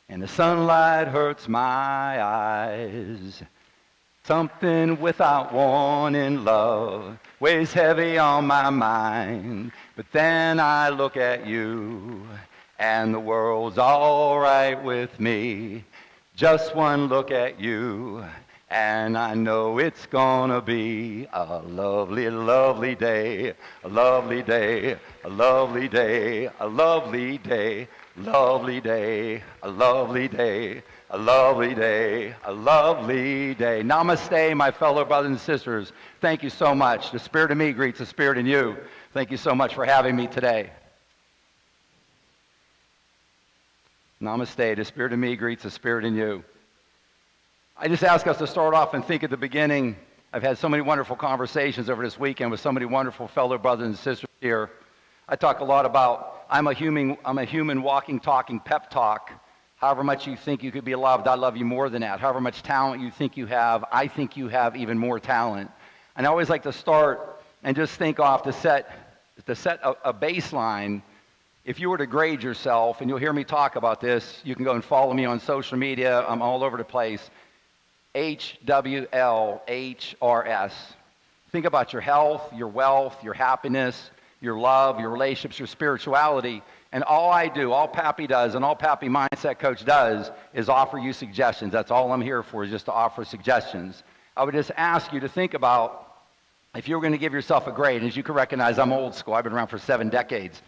S18: and the sunlight hurts my eyes, something without warning, love, weighs heavy on my mind. But then I look at you, and the world's all right with me. Just one look at you, and I know it's gonna be a lovely, lovely day, a lovely day, a lovely day, a lovely day, lovely day, a lovely day, a lovely day, a lovely day. Namaste, my fellow brothers and sisters. Thank you so much. The spirit in me greets the spirit in you. Thank you so much for having me today. Namaste, the spirit in me greets the spirit in you. I just ask us to start off and think at the beginning. I've had so many wonderful conversations over this weekend with so many wonderful fellow brothers and sisters here. I talk a lot about I'm a human walking, talking pep talk. However much you think you could be loved, I love you more than that. However much talent you think you have, I think you have even more talent. And I always like to start and just think off to set a baseline. If you were to grade yourself, and you'll hear me talk about this, you can go and follow me on social media. I'm all over the place. HWLHRS. Think about your health, your wealth, your happiness, your love, your relationships, your spirituality. And all I do, all Pappy does, and all Pappy Mindset Coach does is offer you suggestions. That's all I'm here for, is just to offer suggestions. I would just ask you to think about, if you were going to give yourself a grade, and as you can recognize, I'm old school. I've been around for 7 decades.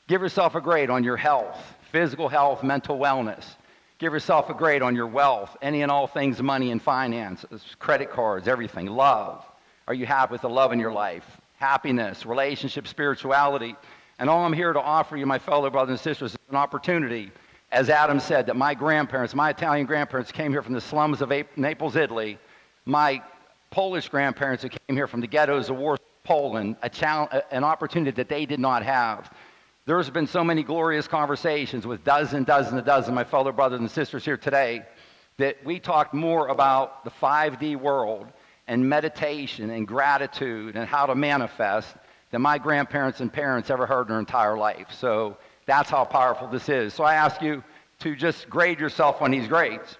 S18: Give yourself a grade on your health, physical health, mental wellness. Give yourself a grade on your wealth, any and all things money and finances, credit cards, everything. Love. Are you happy with the love in your life? Happiness, relationship, spirituality. And all I'm here to offer you, my fellow brothers and sisters, is an opportunity, as Adam said, that my grandparents, my Italian grandparents came here from the slums of Naples, Italy. My Polish grandparents who came here from the ghettos of Warsaw, Poland, an opportunity that they did not have. There's been so many glorious conversations with dozens of my fellow brothers and sisters here today that we talked more about the 5D world and meditation and gratitude and how to manifest than my grandparents and parents ever heard in their entire life. So that's how powerful this is. So I ask you to just grade yourself on these grades.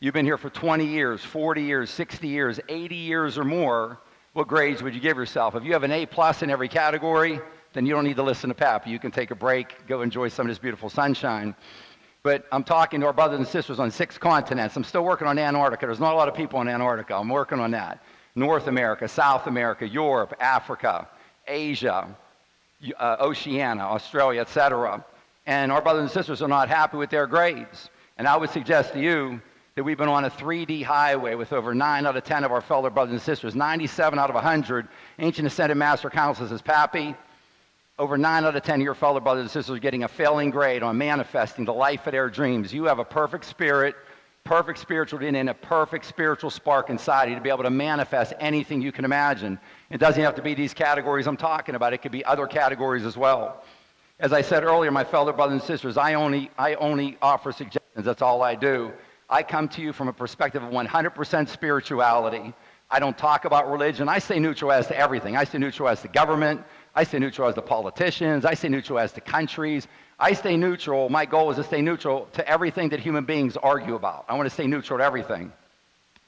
S18: You've been here for 20 years, 40 years, 60 years, 80 years or more. What grades would you give yourself? If you have an A+ in every category, then you don't need to listen to Pappy. You can take a break, go enjoy some of this beautiful sunshine. But I'm talking to our brothers and sisters on 6 continents. I'm still working on Antarctica. There's not a lot of people in Antarctica. I'm working on that. North America, South America, Europe, Africa, Asia, Oceania, Australia, etc. And our brothers and sisters are not happy with their grades. And I would suggest to you that we've been on a 3D highway with over 9 out of 10 of our fellow brothers and sisters. 97 out of 100. Ancient Ascended Master Council says, Pappy, over 9 out of 10 of your fellow brothers and sisters are getting a failing grade on manifesting the life of their dreams. You have a perfect spirit, perfect spiritual DNA, and a perfect spiritual spark inside you to be able to manifest anything you can imagine. It doesn't have to be these categories I'm talking about. It could be other categories as well. As I said earlier, my fellow brothers and sisters, I only offer suggestions. That's all I do. I come to you from a perspective of 100% spirituality. I don't talk about religion. I stay neutral as to everything. I stay neutral as to government. I stay neutral as to politicians. I stay neutral as to countries. I stay neutral. My goal is to stay neutral to everything that human beings argue about. I want to stay neutral to everything.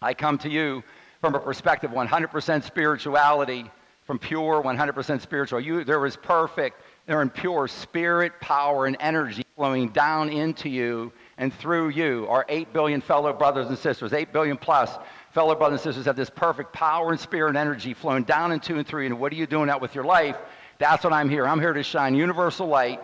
S18: I come to you from a perspective of 100% spirituality, from pure 100% spiritual. There is perfect, there in pure spirit, power, and energy flowing down into you and through you. Our 8 billion fellow brothers and sisters, 8 billion plus fellow brothers and sisters have this perfect power and spirit and energy flowing down into and through you. And what are you doing out with your life? That's what I'm here. I'm here to shine universal light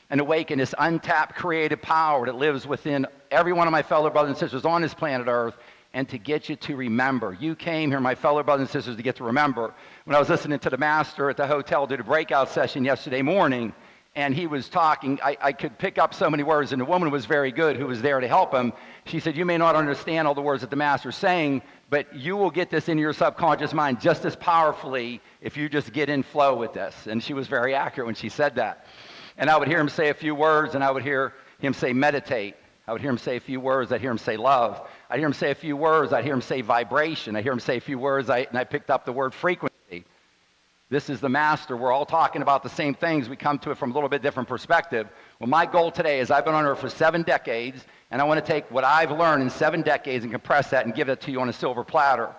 S18: and awaken this untapped creative power that lives within every one of my fellow brothers and sisters on this planet Earth, and to get you to remember. You came here, my fellow brothers and sisters, to get to remember. When I was listening to the master at the hotel, did a breakout session yesterday morning, and he was talking, I could pick up so many words, and the woman was very good who was there to help him. She said, you may not understand all the words that the master's saying, but you will get this into your subconscious mind just as powerfully if you just get in flow with this. And she was very accurate when she said that. And I would hear him say a few words, and I would hear him say meditate. I would hear him say a few words. I'd hear him say love. I'd hear him say a few words. I'd hear him say vibration. I'd hear him say a few words, and I picked up the word frequency. This is the master. We're all talking about the same things. We come to it from a little bit different perspective. Well, my goal today is I've been on Earth for 7 decades, and I want to take what I've learned in 7 decades and compress that and give it to you on a silver platter.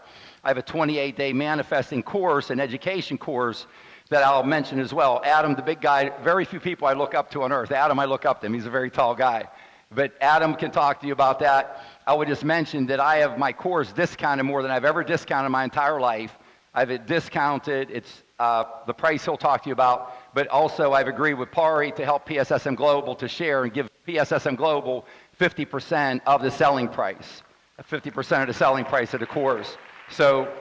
S18: I have a 28-day manifesting course, an education course, that I'll mention as well. Adam, the big guy, very few people I look up to on Earth. Adam, I look up to him. He's a very tall guy. But Adam can talk to you about that. I would just mention that I have my course discounted more than I've ever discounted my entire life. I've it discounted. It's the price he'll talk to you about. But also I've agreed with Pari to help PSSM Global to share and give PSSM Global 50% of the selling price, 50% of the selling price of the course. So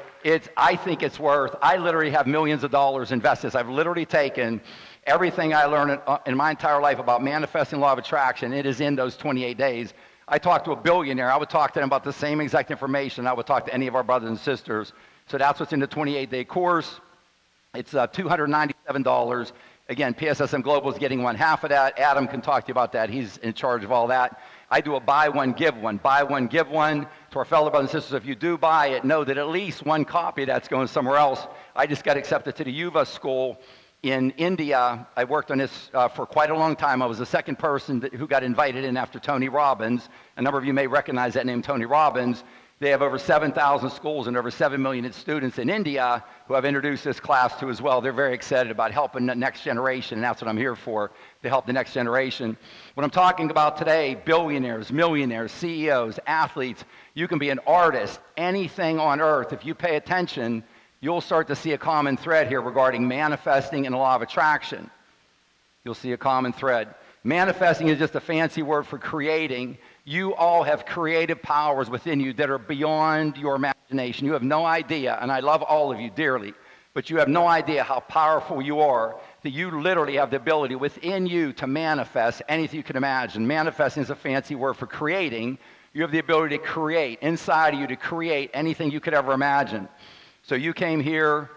S18: I think it's worth, I literally have millions of dollars invested. I've literally taken everything I learned in my entire life about manifesting law of attraction. It is in those 28 days. I talked to a billionaire. I would talk to them about the same exact information I would talk to any of our brothers and sisters. So that's what's in the 28-day course. It's $297. Again, PSSM Global is getting 1/2 of that. Adam can talk to you about that. He's in charge of all that. I do a buy one, give one. Buy one, give one. To our fellow brothers and sisters, if you do buy it, know that at least one copy of that's going somewhere else. I just got accepted to the Yuva school in India. I worked on this for quite a long time. I was the second person who got invited in after Tony Robbins. A number of you may recognize that name, Tony Robbins. They have over 7,000 schools and over 7 million students in India who I've introduced this class to as well. They're very excited about helping the next generation, and that's what I'm here for, to help the next generation. What I'm talking about today, billionaires, millionaires, CEOs, athletes, you can be an artist, anything on earth. If you pay attention, you'll start to see a common thread here regarding manifesting and the law of attraction. You'll see a common thread. Manifesting is just a fancy word for creating. You all have creative powers within you that are beyond your imagination. You have no idea, and I love all of you dearly, but you have no idea how powerful you are, that you literally have the ability within you to manifest anything you can imagine. Manifesting is a fancy word for creating. You have the ability to create, inside of you, to create anything you could ever imagine. So you came here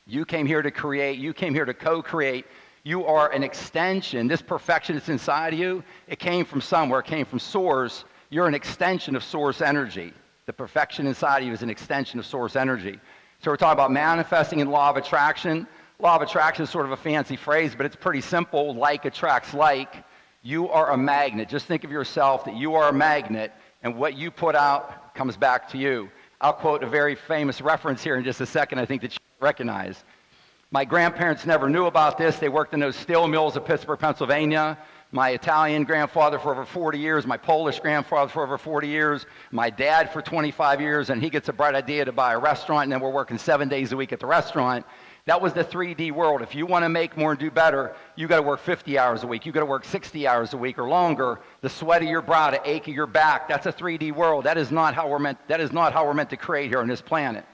S18: to create, you came here to co-create. You are an extension. This perfection that's inside of you, it came from somewhere. It came from Source. You're an extension of Source energy. The perfection inside of you is an extension of Source energy. So we're talking about manifesting in law of attraction. Law of attraction is sort of a fancy phrase, but it's pretty simple. Like attracts like. You are a magnet. Just think of yourself that you are a magnet, and what you put out comes back to you. I'll quote a very famous reference here in just a second, I think that you recognize. My grandparents never knew about this. They worked in those steel mills of Pittsburgh, Pennsylvania. My Italian grandfather for over 40 years, my Polish grandfather for over 40 years, my dad for 25 years, and he gets a bright idea to buy a restaurant, and then we're working 7 days a week at the restaurant. That was the 3D world. If you want to make more and do better, you got to work 50 hours a week. You got to work 60 hours a week or longer. The sweat of your brow, the ache of your back, that's a 3D world. That is not how we're meant to create here on this planet.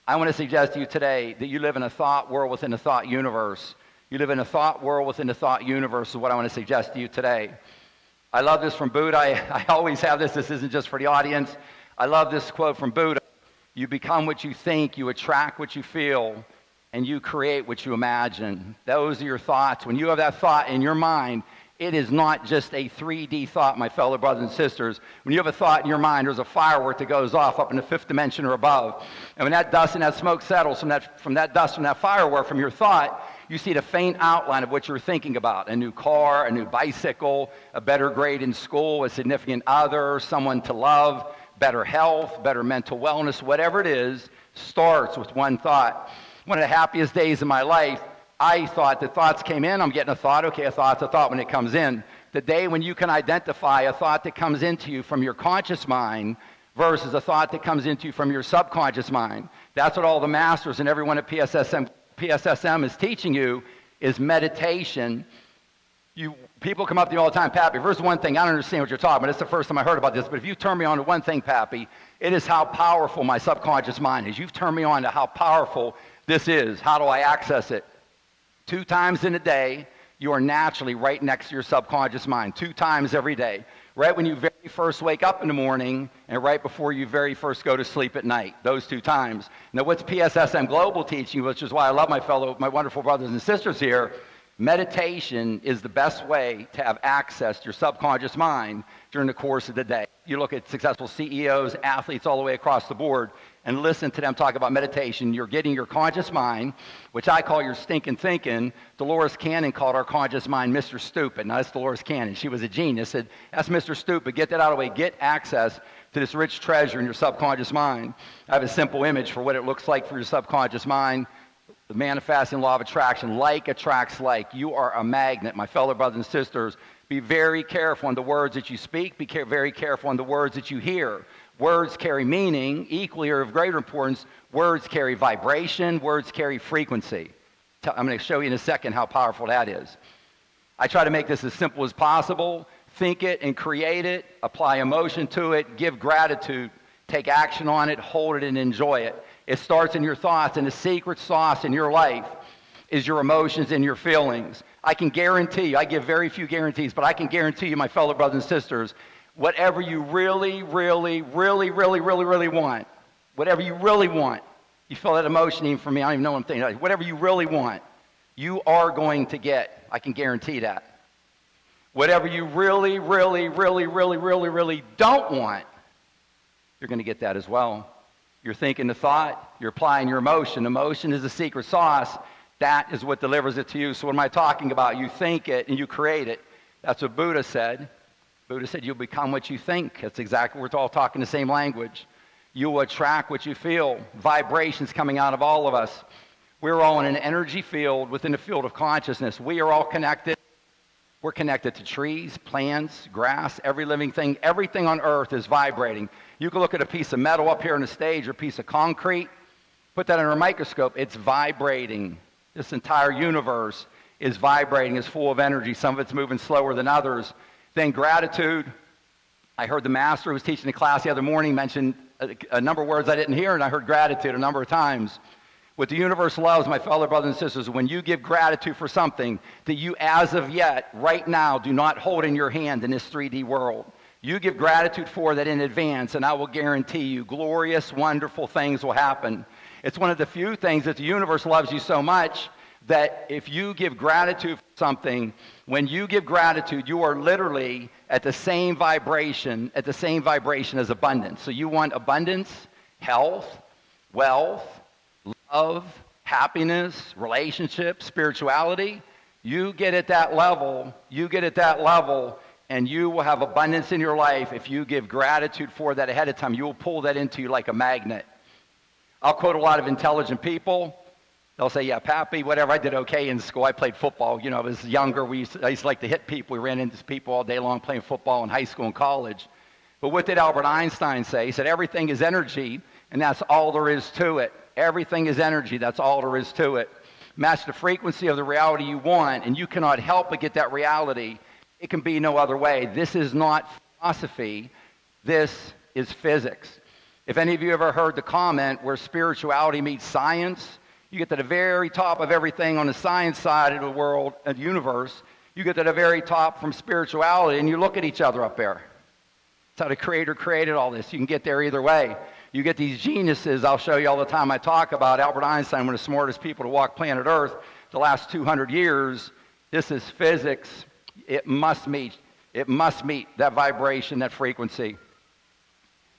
S18: I want to suggest to you today that you live in a thought world within a thought universe. You live in a thought world within a thought universe is what I want to suggest to you today. I love this from Buddha. I always have this. This isn't just for the audience. I love this quote from Buddha. You become what you think, you attract what you feel, and you create what you imagine. Those are your thoughts. When you have that thought in your mind, it is not just a 3D thought, my fellow brothers and sisters. When you have a thought in your mind, there's a firework that goes off up in the 5th dimension or above. And when that dust and that smoke settles from that dust, from that firework, from your thought, you see the faint outline of what you're thinking about. A new car, a new bicycle, a better grade in school, a significant other, someone to love, better health, better mental wellness, whatever it is, starts with one thought. One of the happiest days of my life, I thought that thoughts came in, I'm getting a thought, okay, a thought's a thought when it comes in. The day when you can identify a thought that comes into you from your conscious mind versus a thought that comes into you from your subconscious mind. That's what all the masters and everyone at PSSM is teaching you, is meditation. People come up to you all the time, Pappy, first one thing, I don't understand what you're talking about. It's the first time I heard about this, but if you turn me on to one thing, Pappy, it is how powerful my subconscious mind is. You've turned me on to how powerful this is. How do I access it? 2 times in a day, you are naturally right next to your subconscious mind. 2 times every day. Right when you very first wake up in the morning and right before you very first go to sleep at night. Those 2 times. Now what's PSSM Global teaching, which is why I love my wonderful brothers and sisters here, meditation is the best way to have access to your subconscious mind during the course of the day. You look at successful CEOs, athletes all the way across the board, and listen to them talk about meditation. You're getting your conscious mind, which I call your stinking thinking. Dolores Cannon called our conscious mind Mr. Stupid. Now, that's Dolores Cannon. She was a genius. Said, that's Mr. Stupid. Get that out of the way. Get access to this rich treasure in your subconscious mind. I have a simple image for what it looks like for your subconscious mind. The manifesting law of attraction. Like attracts like. You are a magnet, my fellow brothers and sisters. Be very careful on the words that you speak. Be very careful on the words that you hear. Words carry meaning, equally or of greater importance. Words carry vibration. Words carry frequency. I'm going to show you in a second how powerful that is. I try to make this as simple as possible. Think it and create it. Apply emotion to it. Give gratitude. Take action on it. Hold it and enjoy it. It starts in your thoughts, and the secret sauce in your life is your emotions and your feelings. I can guarantee you, I give very few guarantees, but I can guarantee you, my fellow brothers and sisters, whatever you really want, whatever you really want, you feel that emotion even from me, I don't even know what I'm thinking, whatever you really want, you are going to get. I can guarantee that. Whatever you really don't want, you're going to get that as well. You're thinking the thought, you're applying your emotion. Emotion is the secret sauce. That is what delivers it to you. So what am I talking about? You think it and you create it. That's what Buddha said. Buddha said you'll become what you think. That's exactly, we're all talking the same language. You will attract what you feel. Vibrations coming out of all of us. We're all in an energy field within the field of consciousness. We are all connected. We're connected to trees, plants, grass, every living thing. Everything on earth is vibrating. You can look at a piece of metal up here on the stage or a piece of concrete. Put that under a microscope. It's vibrating. This entire universe is vibrating, is full of energy. Some of it's moving slower than others. Then gratitude. I heard the master who was teaching the class the other morning mention a number of words I didn't hear, and I heard gratitude a number of times. What the universe loves, my fellow brothers and sisters, when you give gratitude for something that you as of yet, right now, do not hold in your hand in this 3D world. You give gratitude for that in advance, and I will guarantee you glorious, wonderful things will happen. It's one of the few things that the universe loves you so much that if you give gratitude for something, when you give gratitude, you are literally at the same vibration as abundance. So you want abundance, health, wealth, love, happiness, relationships, spirituality. You get at that level, and you will have abundance in your life if you give gratitude for that ahead of time. You will pull that into you like a magnet. I'll quote a lot of intelligent people. They'll say, yeah, Pappy, whatever, I did okay in school. I played football. You know, I was younger. I used to like to hit people. We ran into people all day long playing football in high school and college. But what did Albert Einstein say? He said, everything is energy, and that's all there is to it. Everything is energy. That's all there is to it. Match the frequency of the reality you want, and you cannot help but get that reality. It can be no other way. This is not philosophy. This is physics. If any of you ever heard the comment where spirituality meets science, you get to the very top of everything on the science side of the world, of the universe. You get to the very top from spirituality, and you look at each other up there. That's how the Creator created all this. You can get there either way. You get these geniuses I'll show you all the time. I talk about Albert Einstein, one of the smartest people to walk planet Earth the last 200 years. This is physics. It must meet that vibration, that frequency.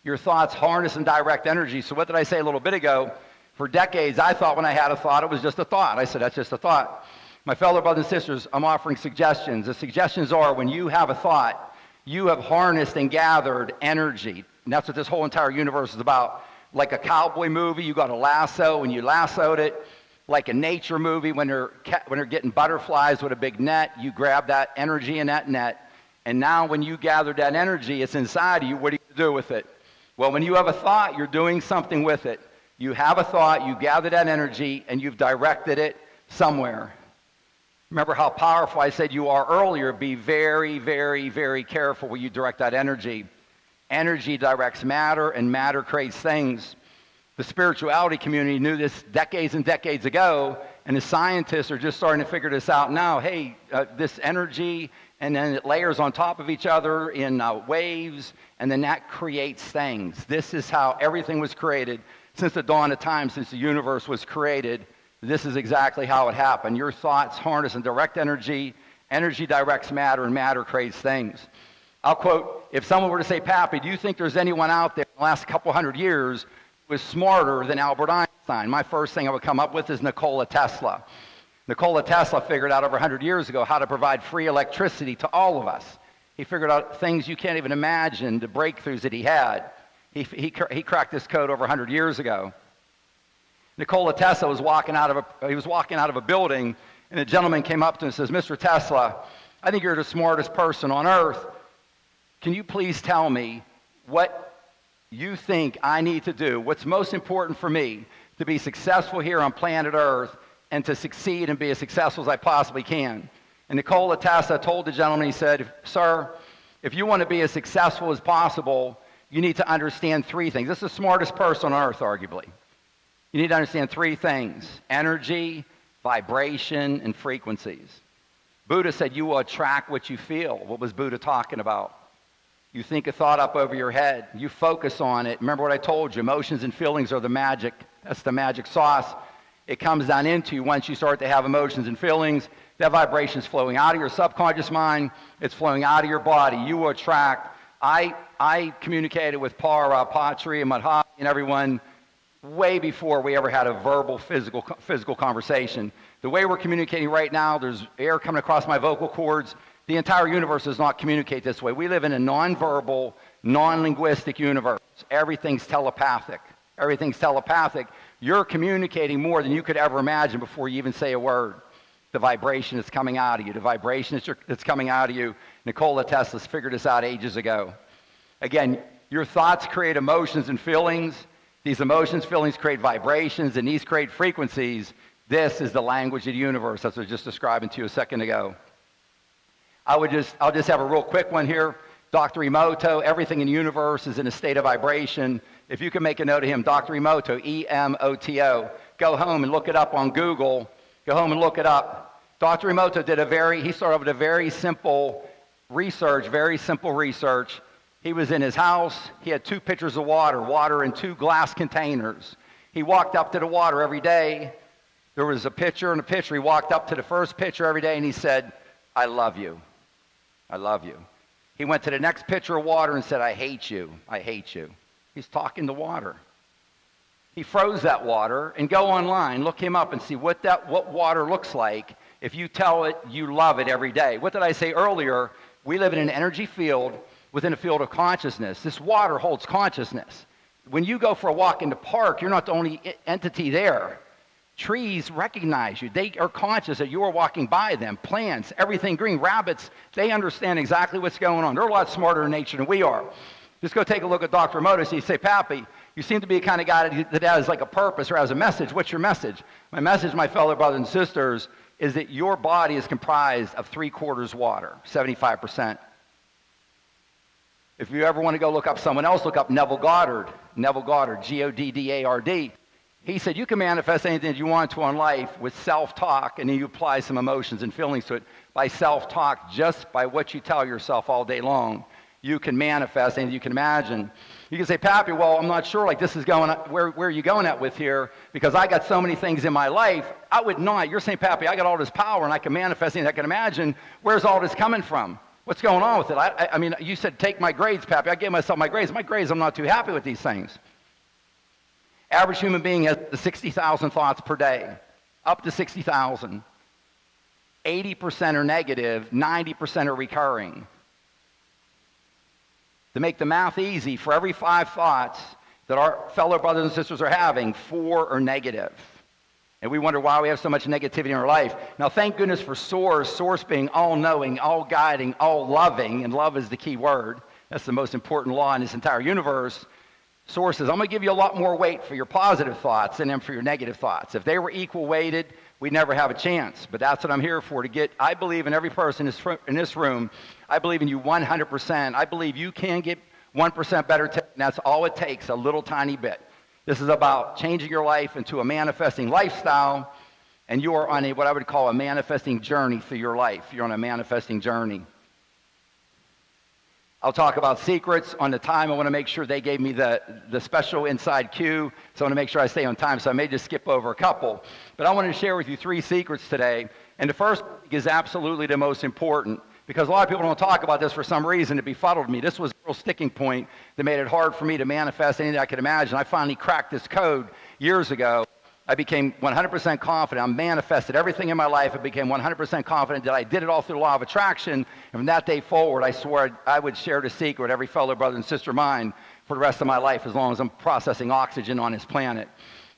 S18: Your thoughts harness and direct energy. So what did I say a little bit ago? For decades, I thought when I had a thought, it was just a thought. I said, that's just a thought. My fellow brothers and sisters, I'm offering suggestions. The suggestions are when you have a thought, you have harnessed and gathered energy. And that's what this whole entire universe is about. Like a cowboy movie, you got a lasso and you lassoed it. Like a nature movie, when they're getting butterflies with a big net, you grab that energy in that net. And now when you gather that energy, it's inside of you. What do you do with it? Well, when you have a thought, you're doing something with it. You have a thought, you gather that energy, and you've directed it somewhere. Remember how powerful I said you are earlier. Be very, very, very careful where you direct that energy. Energy directs matter, and matter creates things. The spirituality community knew this decades and decades ago, and the scientists are just starting to figure this out now. Hey, this energy, and then it layers on top of each other in waves, and then that creates things. This is how everything was created. Since the dawn of time, since the universe was created, this is exactly how it happened. Your thoughts harness and direct energy. Energy directs matter, and matter creates things. I'll quote, if someone were to say, Pappy, do you think there's anyone out there in the last couple hundred years who is smarter than Albert Einstein? My first thing I would come up with is Nikola Tesla. Nikola Tesla figured out over 100 years ago how to provide free electricity to all of us. He figured out things you can't even imagine, the breakthroughs that he had. He cracked this code over 100 years ago. Nikola Tesla was walking out of a building, and a gentleman came up to him and says, Mr. Tesla, I think you're the smartest person on earth. Can you please tell me what you think I need to do? What's most important for me to be successful here on planet Earth and to succeed and be as successful as I possibly can? And Nikola Tesla told the gentleman, he said, sir, if you want to be as successful as possible, you need to understand three things. This is the smartest person on earth, arguably. You need to understand three things: energy, vibration, and frequencies. Buddha said you will attract what you feel. What was Buddha talking about? You think a thought up over your head. You focus on it. Remember what I told you. Emotions and feelings are the magic. That's the magic sauce. It comes down into you once you start to have emotions and feelings. That vibration is flowing out of your subconscious mind. It's flowing out of your body. You will attract. I communicated with Patri and Madhavi and everyone way before we ever had a verbal, physical conversation. The way we're communicating right now, there's air coming across my vocal cords. The entire universe does not communicate this way. We live in a non-verbal, non-linguistic universe. Everything's telepathic. Everything's telepathic. You're communicating more than you could ever imagine before you even say a word. The vibration is coming out of you. The vibration that's coming out of you. Nikola Tesla's figured this out ages ago. Again, your thoughts create emotions and feelings. These emotions, feelings create vibrations, and these create frequencies. This is the language of the universe. That's what I was just describing to you a second ago. I'll just have a real quick one here. Dr. Emoto, everything in the universe is in a state of vibration. If you can make a note of him, Dr. Emoto, E-M-O-T-O. Go home and look it up on Google. Go home and look it up. Dr. Emoto he started with a very simple research. He was in his house. He had 2 pitchers of water in 2 glass containers. He walked up to the water every day. There was a pitcher and a pitcher. He walked up to the first pitcher every day and he said, I love you. I love you. He went to the next pitcher of water and said, I hate you. I hate you. He's talking to water. He froze that water, and go online, look him up and see what water looks like if you tell it you love it every day. What did I say earlier? We live in an energy field within a field of consciousness. This water holds consciousness. When you go for a walk in the park, you're not the only entity there. Trees recognize you. They are conscious that you are walking by them. Plants, everything green, rabbits, they understand exactly what's going on. They're a lot smarter in nature than we are. Just go take a look at Dr. Motis. You say, Pappy, you seem to be the kind of guy that has like a purpose or has a message. What's your message? My message, my fellow brothers and sisters, is that your body is comprised of 3/4 water, 75%. If you ever want to go look up someone else, look up Neville Goddard, Goddard. He said you can manifest anything that you want to in life with self-talk, and then you apply some emotions and feelings to it. By self-talk, just by what you tell yourself all day long, you can manifest anything you can imagine. You can say, Pappy, well, I'm not sure, like this is going, where are you going at with here? Because I got so many things in my life. I would not. You're saying, Pappy, I got all this power and I can manifest anything I can imagine. Where's all this coming from? What's going on with it? I mean, you said take my grades, Pappy. I gave myself my grades. My grades, I'm not too happy with these things. Average human being has 60,000 thoughts per day, up to 60,000. 80% are negative, 90% are recurring. To make the math easy, for every 5 thoughts that our fellow brothers and sisters are having, 4 are negative. And we wonder why we have so much negativity in our life. Now, thank goodness for Source being all-knowing, all-guiding, all-loving, and love is the key word. That's the most important law in this entire universe. Source says, I'm going to give you a lot more weight for your positive thoughts than for your negative thoughts. If they were equal weighted, we'd never have a chance. But that's what I'm here for, to get, I believe in every person in this room. I believe in you 100%. I believe you can get 1% better today, and that's all it takes, a little tiny bit. This is about changing your life into a manifesting lifestyle, and you are on what I would call a manifesting journey through your life. You're on a manifesting journey. I'll talk about secrets on the time. I want to make sure they gave me the special inside cue, so I want to make sure I stay on time, so I may just skip over a couple. But I wanted to share with you 3 secrets today, and the first is absolutely the most important, because a lot of people don't talk about this for some reason. It befuddled me. This was a real sticking point that made it hard for me to manifest anything I could imagine. I finally cracked this code years ago. I became 100% confident. I manifested everything in my life. I became 100% confident that I did it all through the law of attraction. And from that day forward, I swore I would share the secret with every fellow brother and sister of mine for the rest of my life, as long as I'm processing oxygen on this planet.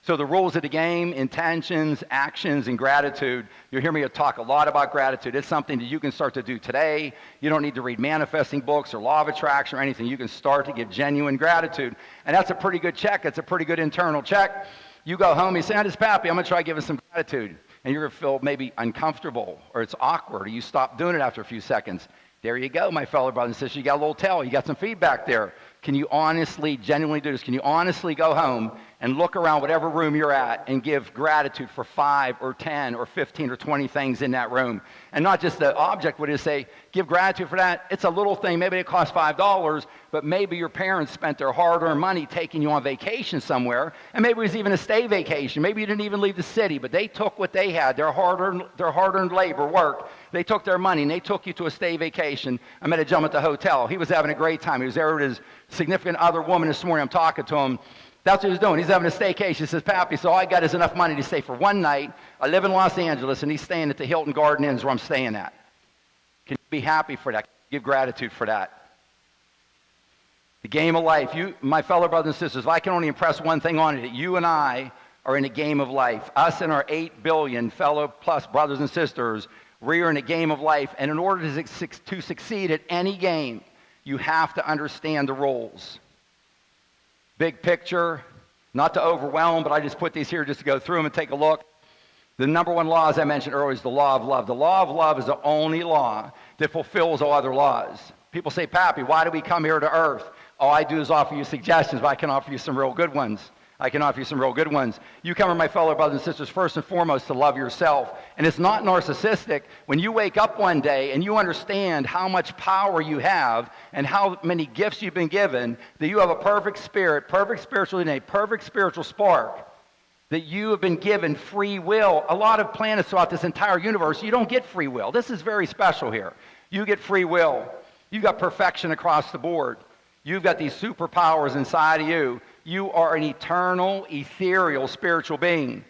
S18: So the rules of the game: intentions, actions, and gratitude. You'll hear me talk a lot about gratitude. It's something that you can start to do today. You don't need to read manifesting books or law of attraction or anything. You can start to give genuine gratitude. And that's a pretty good check. It's a pretty good internal check. You go home, you say, "This Pappy, I'm going to try giving some gratitude." And you're going to feel maybe uncomfortable, or it's awkward, or you stop doing it after a few seconds. There you go, my fellow brothers and sisters. You got a little tell. You got some feedback there. Can you honestly, genuinely do this? Can you honestly go home and look around whatever room you're at and give gratitude for 5 or 10 or 15 or 20 things in that room? And not just the object, would you say, give gratitude for that? It's a little thing. Maybe it costs $5, but maybe your parents spent their hard-earned money taking you on vacation somewhere, and maybe it was even a stay vacation. Maybe you didn't even leave the city, but they took what they had, their hard-earned labor, work. They took their money, and they took you to a stay vacation. I met a gentleman at the hotel. He was having a great time. He was there with his significant other woman this morning. I'm talking to him. That's what he was doing. He's having a staycation. He says, "Pappy, so all I got is enough money to stay for one night. I live in Los Angeles, and he's staying at the Hilton Garden Inns where I'm staying at." Can you be happy for that? Give gratitude for that. The game of life. You, my fellow brothers and sisters, if I can only impress one thing on it, that you and I are in a game of life. Us and our 8 billion fellow plus brothers and sisters, we are in a game of life. And in order to succeed at any game, you have to understand the rules. Big picture, not to overwhelm, but I just put these here just to go through them and take a look. The number one law, as I mentioned earlier, is the law of love. The law of love is the only law that fulfills all other laws. People say, "Pappy, why do we come here to earth?" All I do is offer you suggestions, but I can offer you some real good ones. You come, my fellow brothers and sisters, first and foremost to love yourself. And it's not narcissistic. When you wake up one day and you understand how much power you have and how many gifts you've been given, that you have a perfect spirit, perfect spiritual DNA, perfect spiritual spark, that you have been given free will. A lot of planets throughout this entire universe, you don't get free will. This is very special here. You get free will. You've got perfection across the board. You've got these superpowers inside of you. You are an eternal, ethereal, spiritual being.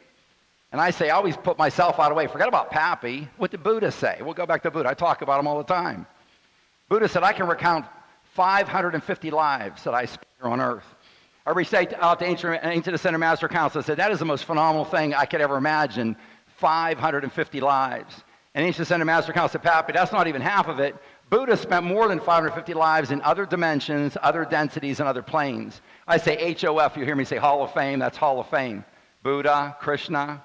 S18: And I always put myself out of the way. Forget about Pappy. What did Buddha say? We'll go back to Buddha. I talk about him all the time. Buddha said, I can recount 550 lives that I spent here on earth. I reached out to Ancient Ascended Master Council and said, that is the most phenomenal thing I could ever imagine, 550 lives. And Ancient Ascended Master Council said, Pappy, that's not even half of it. Buddha spent more than 550 lives in other dimensions, other densities, and other planes. I say HOF, you hear me say Hall of Fame, that's Hall of Fame. Buddha, Krishna,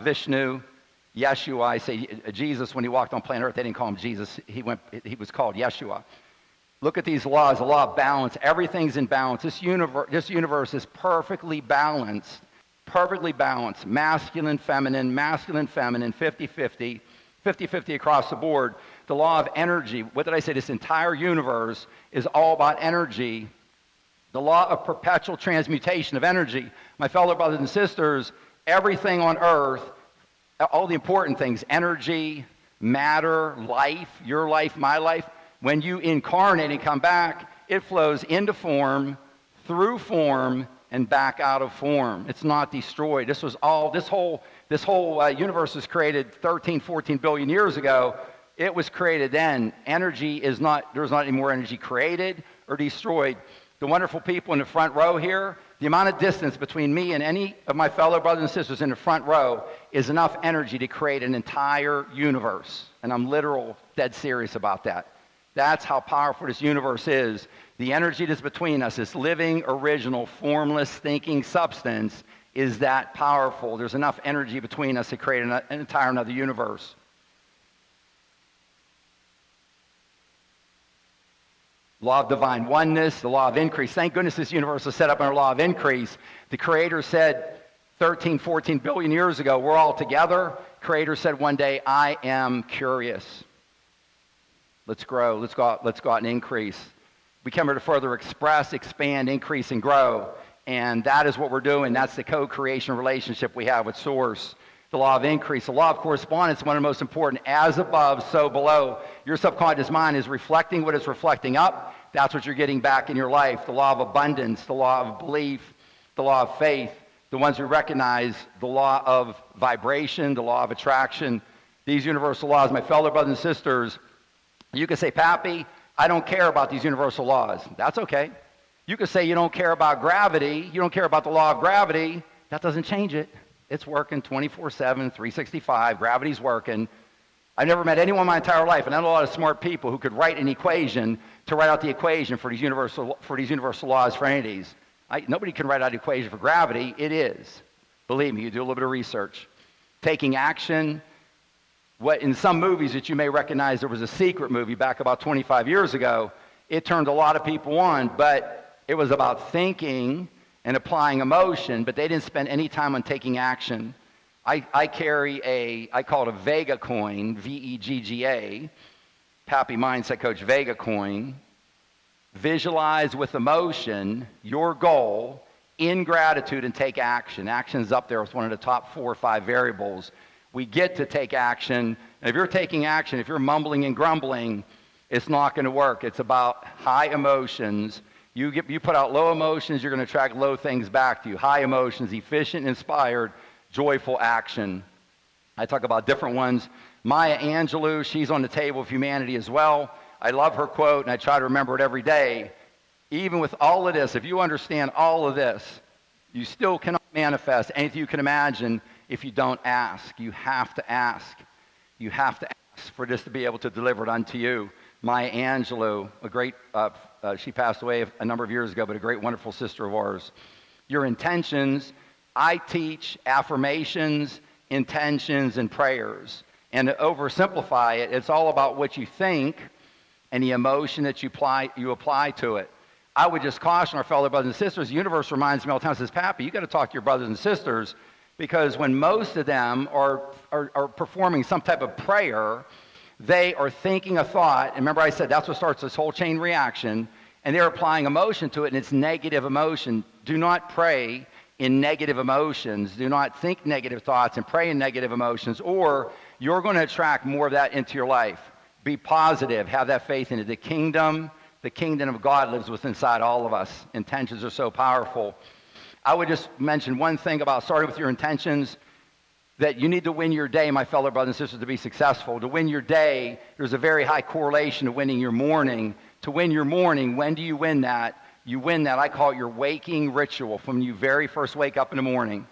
S18: Vishnu, Yeshua. I say Jesus, when he walked on planet Earth, they didn't call him Jesus. He was called Yeshua. Look at these laws, the law of balance. Everything's in balance. This universe is perfectly balanced, masculine, feminine, 50-50, 50-50 across the board. The law of energy, what did I say? This entire universe is all about energy. The law of perpetual transmutation of energy. My fellow brothers and sisters, everything on earth, all the important things, energy, matter, life, your life, my life, when you incarnate and come back, it flows into form, through form, and back out of form. It's not destroyed. This whole universe was created 13, 14 billion years ago. It was created then. Energy there's not any more energy created or destroyed. The wonderful people in the front row here, the amount of distance between me and any of my fellow brothers and sisters in the front row is enough energy to create an entire universe. And I'm dead serious about that. That's how powerful this universe is. The energy that's between us, this living, original, formless, thinking substance, is that powerful. There's enough energy between us to create an entire another universe. Law of divine oneness, the law of increase. Thank goodness this universe was set up under a law of increase. The Creator said 13, 14 billion years ago, we're all together. Creator said one day, I am curious. Let's grow. Let's go out and increase. We come here to further express, expand, increase, and grow. And that is what we're doing. That's the co-creation relationship we have with Source. The law of increase. The law of correspondence, one of the most important. As above, so below. Your subconscious mind is reflecting what it's reflecting up. That's what you're getting back in your life. The law of abundance, the law of belief, the law of faith. The ones who recognize the law of vibration, the law of attraction. These universal laws, my fellow brothers and sisters, you can say, Pappy, I don't care about these universal laws. That's okay. You can say you don't care about gravity. You don't care about the law of gravity. That doesn't change it. It's working 24/7, 365. Gravity's working. I've never met anyone in my entire life, and I know a lot of smart people who could write an equation to write out the equation for these universal laws for entities. Nobody can write out an equation for gravity. It is. Believe me, you do a little bit of research. Taking action. What in some movies that you may recognize, there was a Secret movie back about 25 years ago. It turned a lot of people on, but it was about thinking and applying emotion, but they didn't spend any time on taking action. I carry I call it a Vega coin, V-E-G-G-A, Pappy Mindset Coach Vega coin. Visualize with emotion your goal in gratitude and take action. Action's up there with one of the top 4 or 5 variables. We get to take action. And if you're taking action, if you're mumbling and grumbling, it's not going to work. It's about high emotions. You put out low emotions, you're going to attract low things back to you. High emotions, efficient, inspired, joyful action. I talk about different ones. Maya Angelou, she's on the table of humanity as well. I love her quote, and I try to remember it every day. Even with all of this, if you understand all of this, you still cannot manifest anything you can imagine if you don't ask. You have to ask. You have to ask for this to be able to deliver it unto you. Maya Angelou, a great, she passed away a number of years ago, but a great, wonderful sister of ours. Your intentions, I teach affirmations, intentions, and prayers. And to oversimplify it, it's all about what you think and the emotion that you apply to it. I would just caution our fellow brothers and sisters, the universe reminds me all the time, says, Pappy, you got to talk to your brothers and sisters, because when most of them are performing some type of prayer, they are thinking a thought, and remember I said that's what starts this whole chain reaction, and they're applying emotion to it, and it's negative emotion. Do not pray in negative emotions. Do not think negative thoughts and pray in negative emotions, or you're going to attract more of that into your life. Be positive. Have that faith in it. The kingdom of God lives within inside all of us. Intentions are so powerful. I would just mention one thing about starting with your intentions, that you need to win your day, my fellow brothers and sisters, to be successful. To win your day, there's a very high correlation to winning your morning. To win your morning, when do you win that? You win that, I call it your waking ritual, from when you very first wake up in the morning.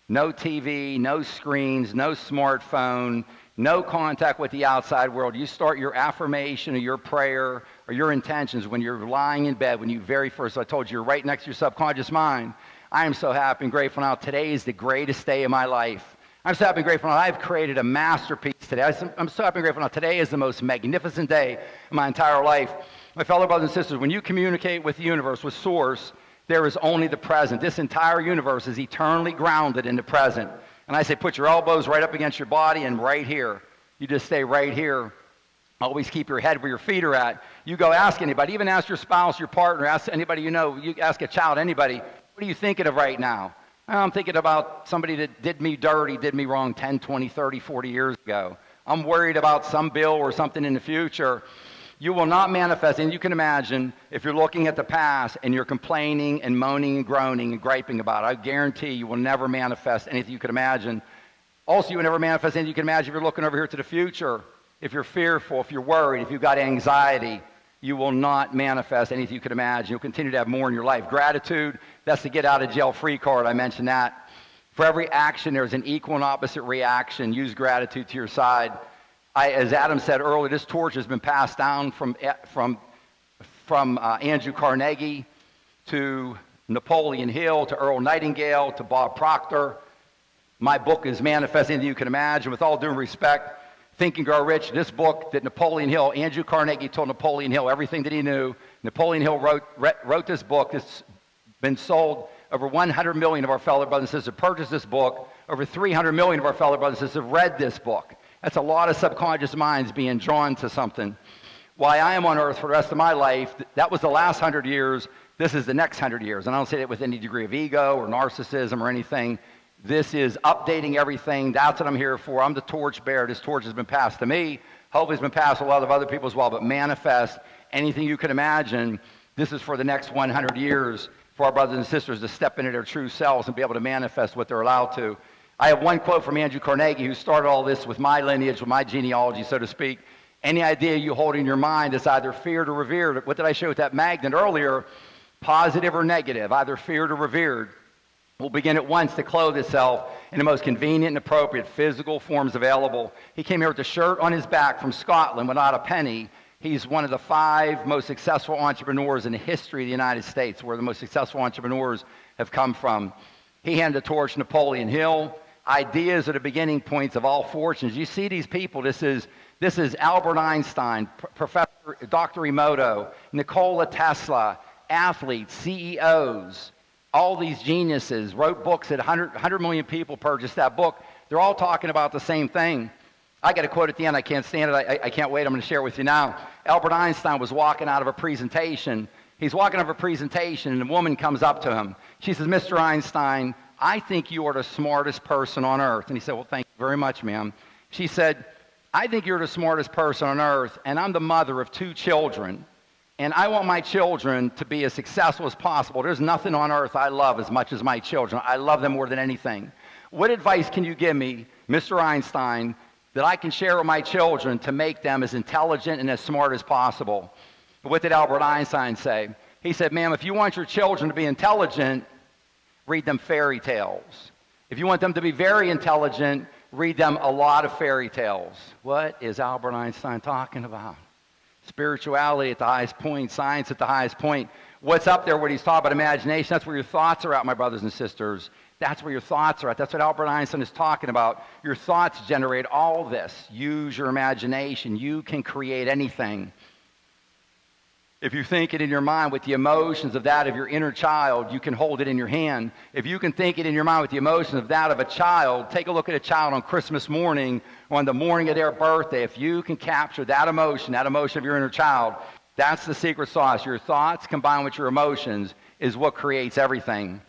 S18: No TV, no screens, no smartphone, no contact with the outside world. You start your affirmation or your prayer or your intentions when you're lying in bed, when you very first, I told you, you're right next to your subconscious mind. I am so happy and grateful now. Today is the greatest day of my life. I'm so happy and grateful now. I've created a masterpiece today. I'm so happy and grateful now. Today is the most magnificent day of my entire life. My fellow brothers and sisters, when you communicate with the universe, with Source, there is only the present. This entire universe is eternally grounded in the present. And I say, put your elbows right up against your body and right here. You just stay right here. Always keep your head where your feet are at. You go ask anybody, even ask your spouse, your partner, ask anybody you know, you ask a child, anybody, what are you thinking of right now? I'm thinking about somebody that did me dirty, did me wrong 10, 20, 30, 40 years ago. I'm worried about some bill or something in the future. You will not manifest, and you can imagine, if you're looking at the past and you're complaining and moaning and groaning and griping about it, I guarantee you will never manifest anything you can imagine. Also, you will never manifest anything you can imagine if you're looking over here to the future. If you're fearful, if you're worried, if you've got anxiety, you will not manifest anything you could imagine. You'll continue to have more in your life. Gratitude, that's the get out of jail free card. I mentioned that. For every action, there's an equal and opposite reaction. Use gratitude to your side. As Adam said earlier, this torch has been passed down from Andrew Carnegie to Napoleon Hill to Earl Nightingale to Bob Proctor. My book is Manifest Anything You Can Imagine. With all due respect, Think and Grow Rich, this book that Napoleon Hill, Andrew Carnegie told Napoleon Hill everything that he knew. Napoleon Hill wrote this book. It's been sold. Over 100 million of our fellow brothers and sisters have purchased this book. Over 300 million of our fellow brothers and sisters have read this book. That's a lot of subconscious minds being drawn to something. Why I am on earth for the rest of my life, that was the last 100 years. This is the next 100 years. And I don't say that with any degree of ego or narcissism or anything. This is updating everything. That's what I'm here for. I'm the torch bearer. This torch has been passed to me. Hopefully it's been passed to a lot of other people as well. But manifest anything you can imagine. This is for the next 100 years for our brothers and sisters to step into their true selves and be able to manifest what they're allowed to. I have one quote from Andrew Carnegie, who started all this with my lineage, with my genealogy, so to speak. Any idea you hold in your mind is either feared or revered. What did I show with that magnet earlier? Positive or negative, either feared or revered, will begin at once to clothe itself in the most convenient and appropriate physical forms available. He came here with a shirt on his back from Scotland without a penny. He's one of the 5 most successful entrepreneurs in the history of the United States, where the most successful entrepreneurs have come from. He handed the torch to Napoleon Hill. Ideas are the beginning points of all fortunes. You see these people. This is Albert Einstein, Professor Dr. Emoto, Nikola Tesla, athletes, CEOs. All these geniuses wrote books that 100 million people purchased that book. They're all talking about the same thing. I got a quote at the end. I can't stand it. I can't wait. I'm going to share it with you now. Albert Einstein was walking out of a presentation. He's walking out of a presentation, and a woman comes up to him. She says, "Mr. Einstein, I think you are the smartest person on earth." And he said, "Well, thank you very much, ma'am." She said, "I think you're the smartest person on earth, and I'm the mother of 2 children. And I want my children to be as successful as possible. There's nothing on earth I love as much as my children. I love them more than anything. What advice can you give me, Mr. Einstein, that I can share with my children to make them as intelligent and as smart as possible?" What did Albert Einstein say? He said, "Ma'am, if you want your children to be intelligent, read them fairy tales. If you want them to be very intelligent, read them a lot of fairy tales." What is Albert Einstein talking about? Spirituality at the highest point, science at the highest point. What's up there when he's talking about imagination? That's where your thoughts are at, my brothers and sisters. That's where your thoughts are at. That's what Albert Einstein is talking about. Your thoughts generate all this. Use your imagination. You can create anything. If you think it in your mind with the emotions of that of your inner child, you can hold it in your hand. If you can think it in your mind with the emotions of that of a child, take a look at a child on Christmas morning or on the morning of their birthday. If you can capture that emotion of your inner child, that's the secret sauce. Your thoughts combined with your emotions is what creates everything.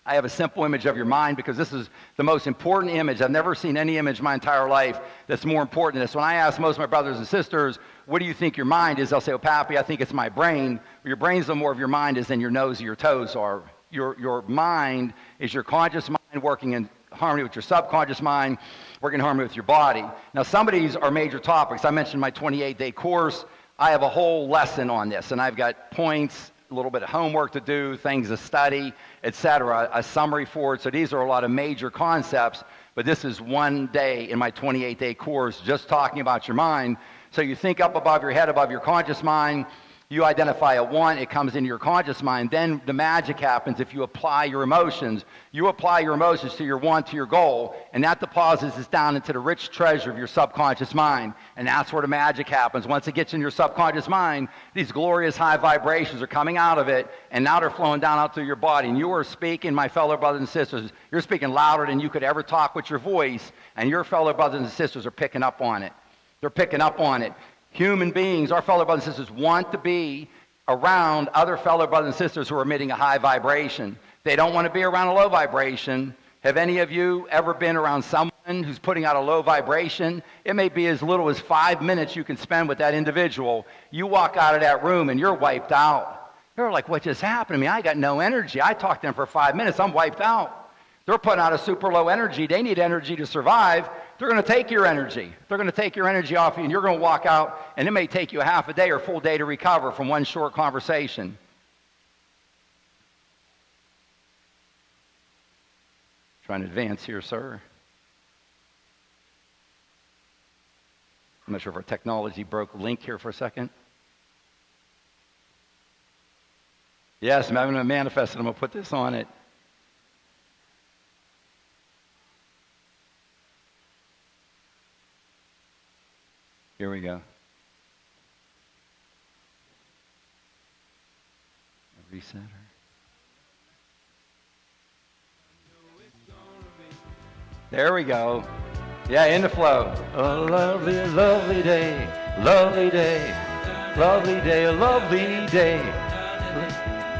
S18: I have a simple image of your mind because this is the most important image. I've never seen any image in my entire life that's more important than this. When I ask most of my brothers and sisters, what do you think your mind is? They'll say, oh, Pappy, I think it's my brain. Your brain's no more of your mind as than your nose or your toes are. Your mind is your conscious mind working in harmony with your subconscious mind, working in harmony with your body. Now, some of these are major topics. I mentioned my 28-day course. I have a whole lesson on this, and I've got points, a little bit of homework to do, things to study, etc., a summary for it. So these are a lot of major concepts, but this is one day in my 28-day course just talking about your mind. So you think up above your head, above your conscious mind, you identify a want, it comes into your conscious mind. Then the magic happens if you apply your emotions. You apply your emotions to your want, to your goal, and that deposits us down into the rich treasure of your subconscious mind. And that's where the magic happens. Once it gets in your subconscious mind, these glorious high vibrations are coming out of it, and now they're flowing down out through your body. And you are speaking, my fellow brothers and sisters, you're speaking louder than you could ever talk with your voice, and your fellow brothers and sisters are picking up on it. They're picking up on it. Human beings, our fellow brothers and sisters, want to be around other fellow brothers and sisters who are emitting a high vibration. They don't want to be around a low vibration. Have any of you ever been around someone who's putting out a low vibration? It may be as little as 5 minutes you can spend with that individual. You walk out of that room and you're wiped out. You're like, what just happened to me? I got no energy. I talked to them for 5 minutes. I'm wiped out. They're putting out a super low energy. They need energy to survive. They're going to take your energy. They're going to take your energy off you, and you're going to walk out, and it may take you a half a day or a full day to recover from one short conversation. Trying to advance here, sir. I'm not sure if our technology broke a link here for a second. Yes, I'm having to manifest it. I'm going to put this on it. Here we go. Reset her. There we go. Yeah, in the flow. A lovely, lovely day. Lovely day. Lovely day. A lovely day.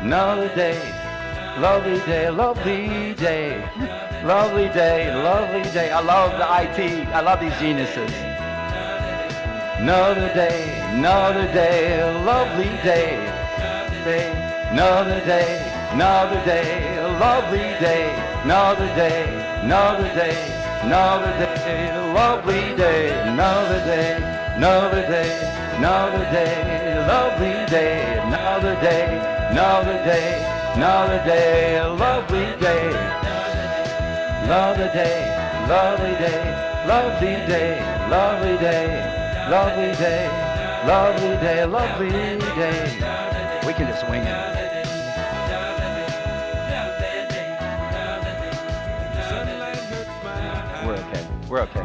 S18: Another day. Lovely day. Lovely day. Lovely day. Lovely day. I love the IT. I love these geniuses. Another day, a lovely day. Another day, a lovely day. Another day, a lovely day. Another day, a lovely day. Another day, a lovely day. Lovely day, lovely day, lovely day, lovely day. Lovely day, lovely day, lovely day. We can just wing it. We're okay. We're okay.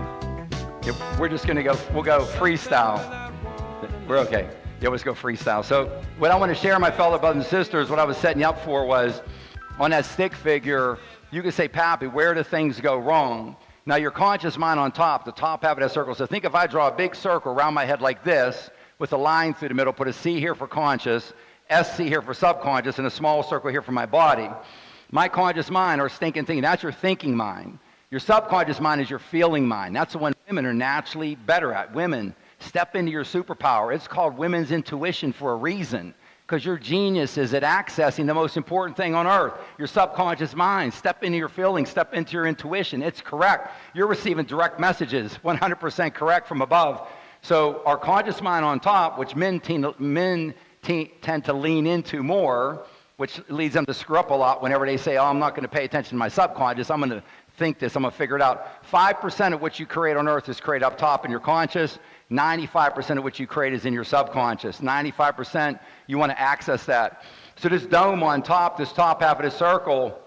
S18: Yeah, we're just gonna go. We'll go freestyle. We're okay. Yeah, let's go freestyle. So, what I want to share, my fellow brothers and sisters, what I was setting you up for was, on that stick figure, you can say, Pappy, where do things go wrong? Now, your conscious mind on top, the top half of that circle. So think if I draw a big circle around my head like this, with a line through the middle, put a C here for conscious, SC here for subconscious, and a small circle here for my body. My conscious mind, or stinking thinking, that's your thinking mind. Your subconscious mind is your feeling mind. That's the one women are naturally better at. Women, step into your superpower. It's called women's intuition for a reason. Because your genius is at accessing the most important thing on earth, your subconscious mind. Step into your feelings, step into your intuition. It's correct. You're receiving direct messages, 100% correct from above. So our conscious mind on top, which men tend to lean into more, which leads them to screw up a lot whenever they say, oh, I'm not going to pay attention to my subconscious. I'm going to think this. I'm going to figure it out. 5% of what you create on earth is created up top in your conscious. 95% of what you create is in your subconscious. 95%, you want to access that. So this dome on top, this top half of the circle,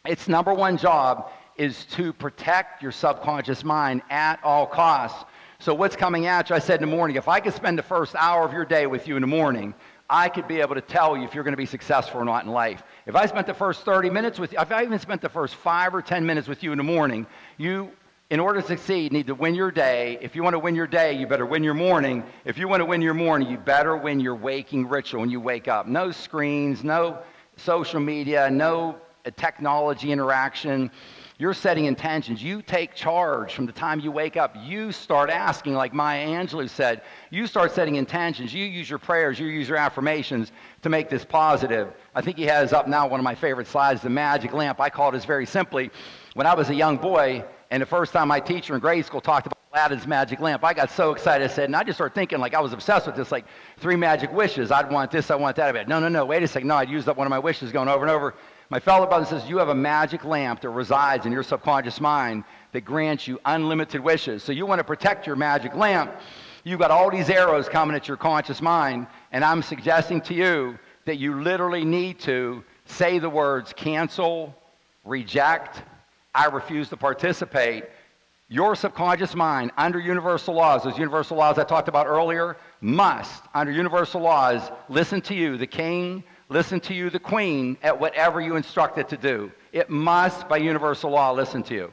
S18: its number one job is to protect your subconscious mind at all costs. So what's coming at you, I said in the morning, if I could spend the first hour of your day with you in the morning, I could be able to tell you if you're going to be successful or not in life. If I spent the first 30 minutes with you, if I even spent the first 5 or 10 minutes with you in the morning, you, in order to succeed, need to win your day. If you want to win your day, you better win your morning. If you want to win your morning, you better win your waking ritual when you wake up. No screens, no social media, no technology interaction. You're setting intentions. You take charge from the time you wake up. You start asking, like Maya Angelou said. You start setting intentions. You use your prayers. You use your affirmations to make this positive. I think he has up now one of my favorite slides, the magic lamp. I call it as very simply, when I was a young boy, and the first time my teacher in grade school talked about Aladdin's magic lamp, I got so excited. I said, and I just started thinking, like I was obsessed with this, like 3 magic wishes. I'd want this, I want that. I'd be like, no, wait a second. No, I'd used up one of my wishes going over and over. My fellow brother says, you have a magic lamp that resides in your subconscious mind that grants you unlimited wishes. So you want to protect your magic lamp. You've got all these arrows coming at your conscious mind, and I'm suggesting to you that you literally need to say the words cancel, reject, I refuse to participate. Your subconscious mind, under universal laws, those universal laws I talked about earlier, must, under universal laws, listen to you, the king, listen to you, the queen, at whatever you instruct it to do. It must, by universal law, listen to you.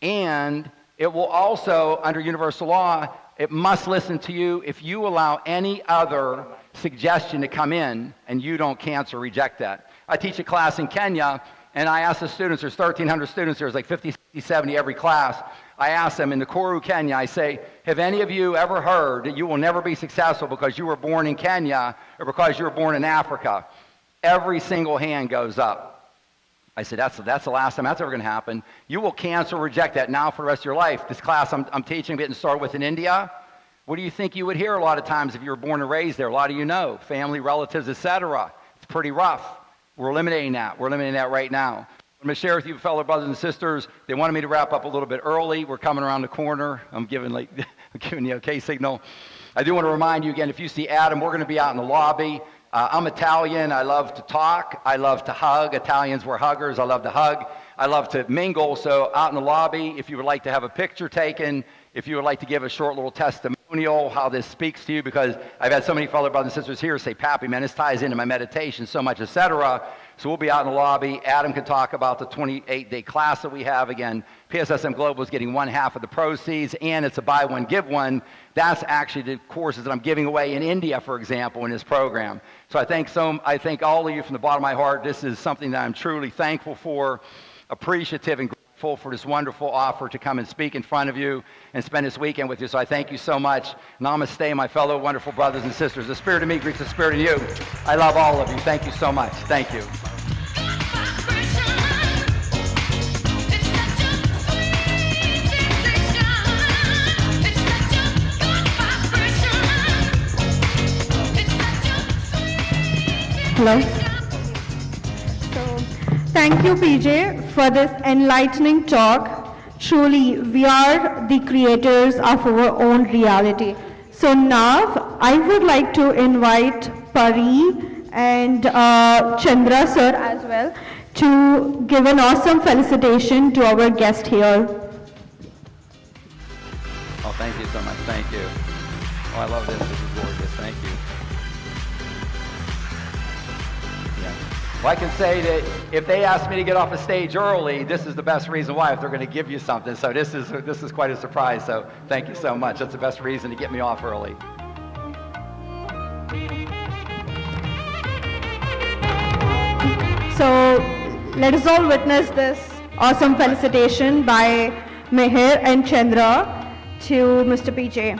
S18: And it will also, under universal law, it must listen to you if you allow any other suggestion to come in and you don't cancel or reject that. I teach a class in Kenya, and I ask the students, there's 1,300 students here, there's like 50, 60, 70 every class. I ask them in the Nakuru, Kenya, I say, have any of you ever heard that you will never be successful because you were born in Kenya or because you were born in Africa? Every single hand goes up. I said, that's the last time that's ever going to happen. You will cancel or reject that now for the rest of your life. This class I'm teaching, getting started with in India, what do you think you would hear a lot of times if you were born and raised there? A lot of you know, family, relatives, etc. It's pretty rough. We're eliminating that. We're eliminating that right now. I'm going to share with you, fellow brothers and sisters. They wanted me to wrap up a little bit early. We're coming around the corner. I'm giving the okay signal. I do want to remind you again, if you see Adam, we're going to be out in the lobby. I'm Italian. I love to talk. I love to hug. Italians were huggers. I love to hug. I love to mingle. So out in the lobby, if you would like to have a picture taken, if you would like to give a short little testimonial, how this speaks to you, because I've had so many fellow brothers and sisters here say, Pappy, man, this ties into my meditation so much, etc. So we'll be out in the lobby. Adam can talk about the 28-day class that we have. Again, PSSM Global is getting 1/2 of the proceeds, and it's a buy one, give one. That's actually the courses that I'm giving away in India, for example, in this program. So I thank all of you from the bottom of my heart. This is something that I'm truly thankful for, appreciative and grateful for this wonderful offer to come and speak in front of you and spend this weekend with you. So I thank you so much. Namaste, my fellow wonderful brothers and sisters. The spirit of me greets the spirit of you. I love all of you. Thank you so much. Thank you.
S19: Hello. So, thank you, PJ, for this enlightening talk. Truly, we are the creators of our own reality. So now, I would like to invite Pari and Chandra sir as well to give an awesome felicitation to our guest here.
S18: Oh, thank you so much. Thank you. Oh, I love this. This is gorgeous. Thank you. Well, I can say that if they ask me to get off the stage early, this is the best reason why, if they're going to give you something. So this is quite a surprise. So thank you so much. That's the best reason to get me off early.
S19: So let us all witness this awesome felicitation by Meher and Chandra to Mr. PJ.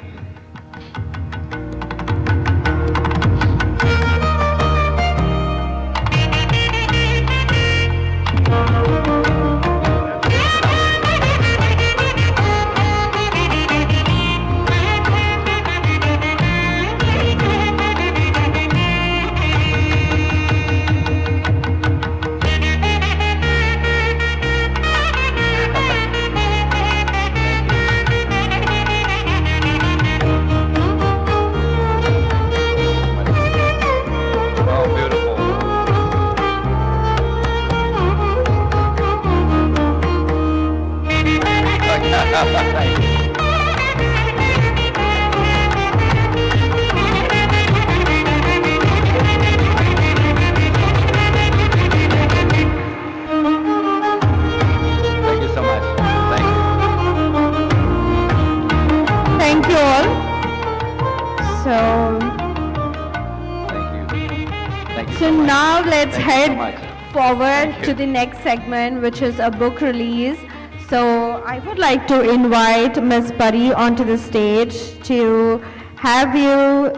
S19: So now let's head forward to the next segment, which is a book release. So I would like to invite Ms. Pari onto the stage to have you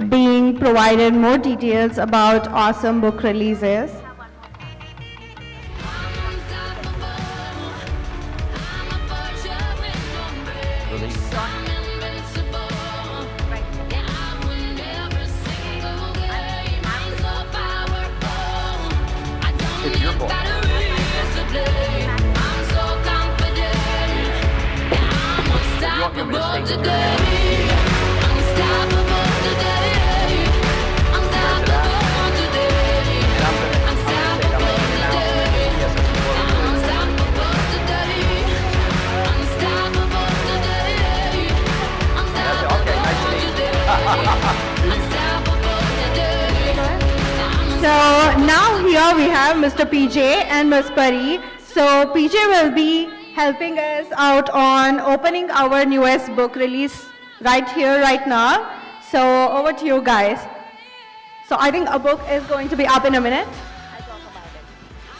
S19: being provided more details about awesome book releases.
S18: It's your book. You want me to sing?
S19: So now here we have Mr. PJ and Ms. Pari. So PJ will be helping us out on opening our newest book release right here, right now. So over to you guys. So I think a book is going to be up in a minute.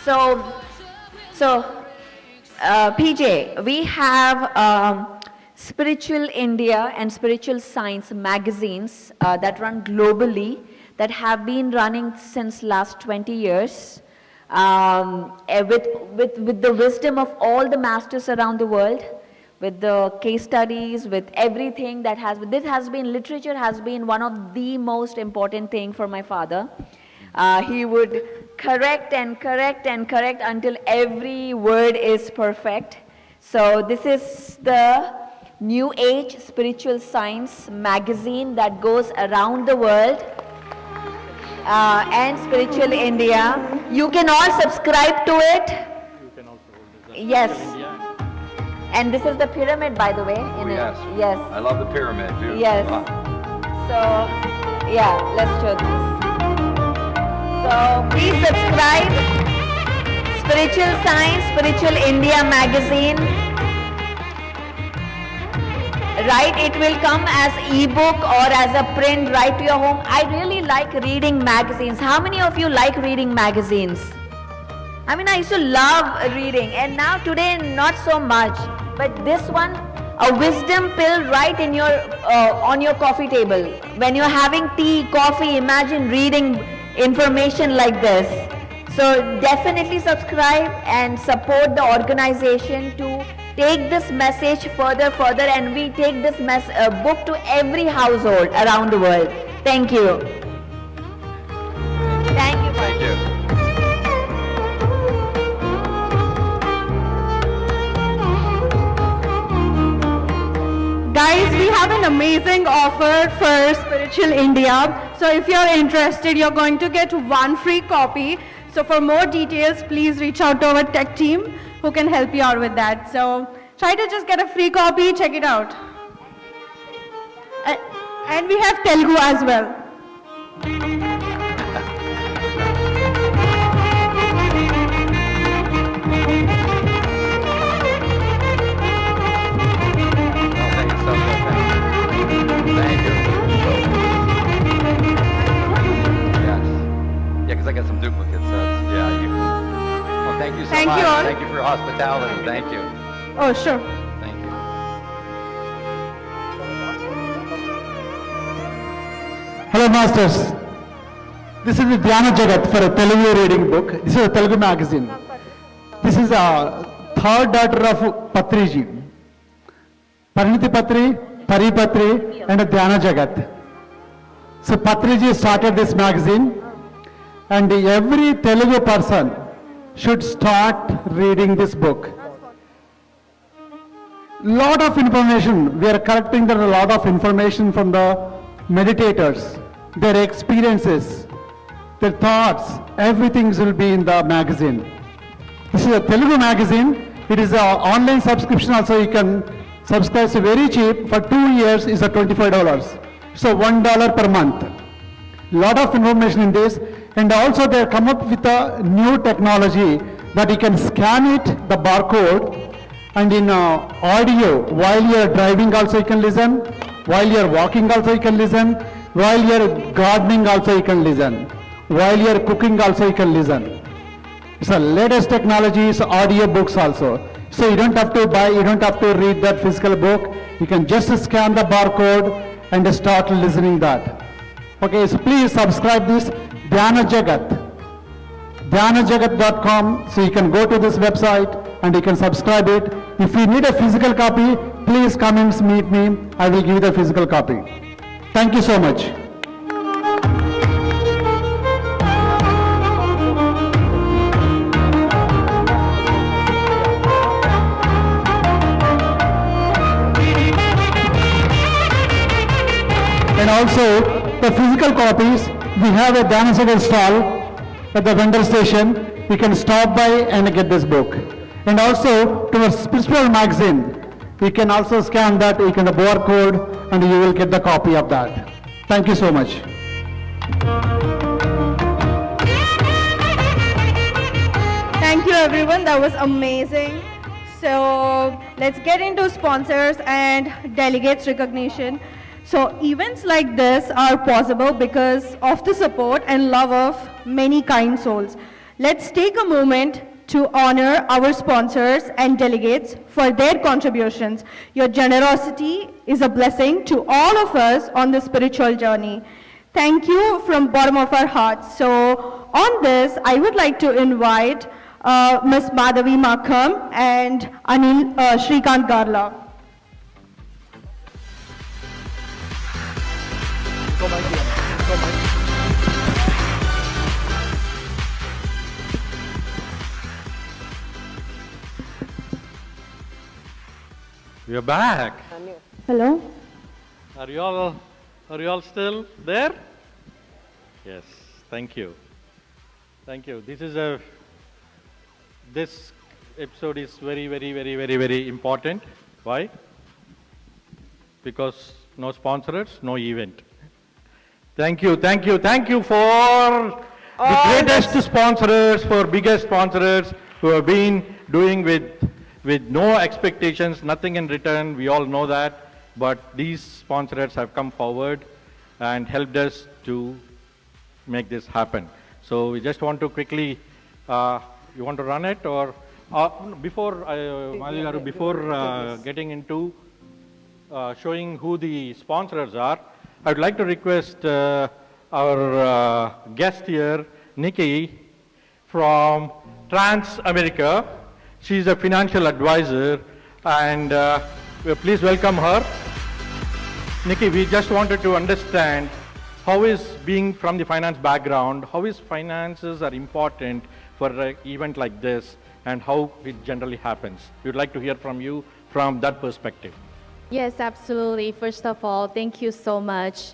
S1: So PJ, we have Spiritual India and Spiritual Science magazines that run globally, that have been running since last 20 years with the wisdom of all the masters around the world, with the case studies, with everything that literature has been one of the most important thing for my father. He would correct and correct and correct until every word is perfect. So this is the New Age Spiritual Science magazine that goes around the world. And Spiritual India. You can all subscribe to it. Yes. And this is the pyramid, by the way.
S18: Yes.
S1: Yes.
S18: I love the pyramid, dude.
S1: Yes. So, yeah, let's show this. So, please subscribe. Spiritual Science, Spiritual India magazine. Right, it will come as ebook or as a print right to your home. I really like reading magazines. How many of you like reading magazines? I mean, I used to love reading, and now today not so much. But this one, a wisdom pill right in your on your coffee table. When you're having tea, coffee, imagine reading information like this. So definitely subscribe and support the organization to take this message further, and we take this book to every household around the world. Thank you. Thank you.
S18: Thank you.
S19: Guys, we have an amazing offer for Spiritual India. So if you're interested, you're going to get one free copy. So for more details, please reach out to our tech team who can help you out with that. So try to just get a free copy, check it out. And we have Telugu as well.
S18: Thank you. Yes. Yeah, because I got some duplicates. Well, thank you so
S19: Thank
S18: much.
S19: you all.
S18: Thank you for your hospitality. Thank you.
S19: Oh, sure.
S18: Thank you.
S14: Hello, Masters. This is the Dhyana Jagat for a Telugu reading book. This is a Telugu magazine. This is a third daughter of Patriji. Pariniti Patri, Pari Patri, and a Dhyana Jagat. So Patriji started this magazine, and every Telugu person should start reading this book. Lot of information. We are collecting a lot of information from the meditators, their experiences, their thoughts. Everything will be in the magazine. This is a Telugu magazine. It is an online subscription also. You can subscribe. So very cheap. For 2 years is a $25. So $1 per month. Lot of information in this. And also they come up with a new technology that you can scan it, the barcode, and in audio, while you are driving also you can listen, while you are walking also you can listen, while you are gardening also you can listen, while you are cooking also you can listen. It's the latest technologies, audio books also. So you don't have to buy, you don't have to read that physical book. You can just scan the barcode and start listening that. Okay, so please subscribe this Dhyana Jagat. DhyanaJagat.com. So you can go to this website and you can subscribe it. If you need a physical copy, please come and meet me. I will give you the physical copy. Thank you so much. And also, the physical copies, we have a Dhyana stall at the vendor station. You can stop by and get this book. And also, to a spiritual magazine, you can also scan that, you can the barcode, and you will get the copy of that. Thank you so much.
S19: Thank you everyone, that was amazing. So let's get into sponsors and delegates recognition. So events like this are possible because of the support and love of many kind souls. Let's take a moment to honor our sponsors and delegates for their contributions. Your generosity is a blessing to all of us on the spiritual journey. Thank you from bottom of our hearts. So on this, I would like to invite Ms. Madhavi Makham and Anil Shrikant Garla.
S4: We are back.
S19: Hello.
S4: Are you all still there? Yes. Thank you. Thank you. This episode is very important. Why? Because no sponsors, no event. Thank you for the greatest sponsors, for biggest sponsors who have been doing with no expectations, nothing in return. We all know that, but these sponsors have come forward and helped us to make this happen. So we just want to quickly, you want to run it or before getting into showing who the sponsors are, I would like to request our guest here, Nikki, from Trans America. She's a financial advisor, and please welcome her. Nikki, we just wanted to understand how is being from the finance background, how is finances are important for an event like this, and how it generally happens. We would like to hear from you from that perspective.
S5: Yes, absolutely. First of all, thank you so much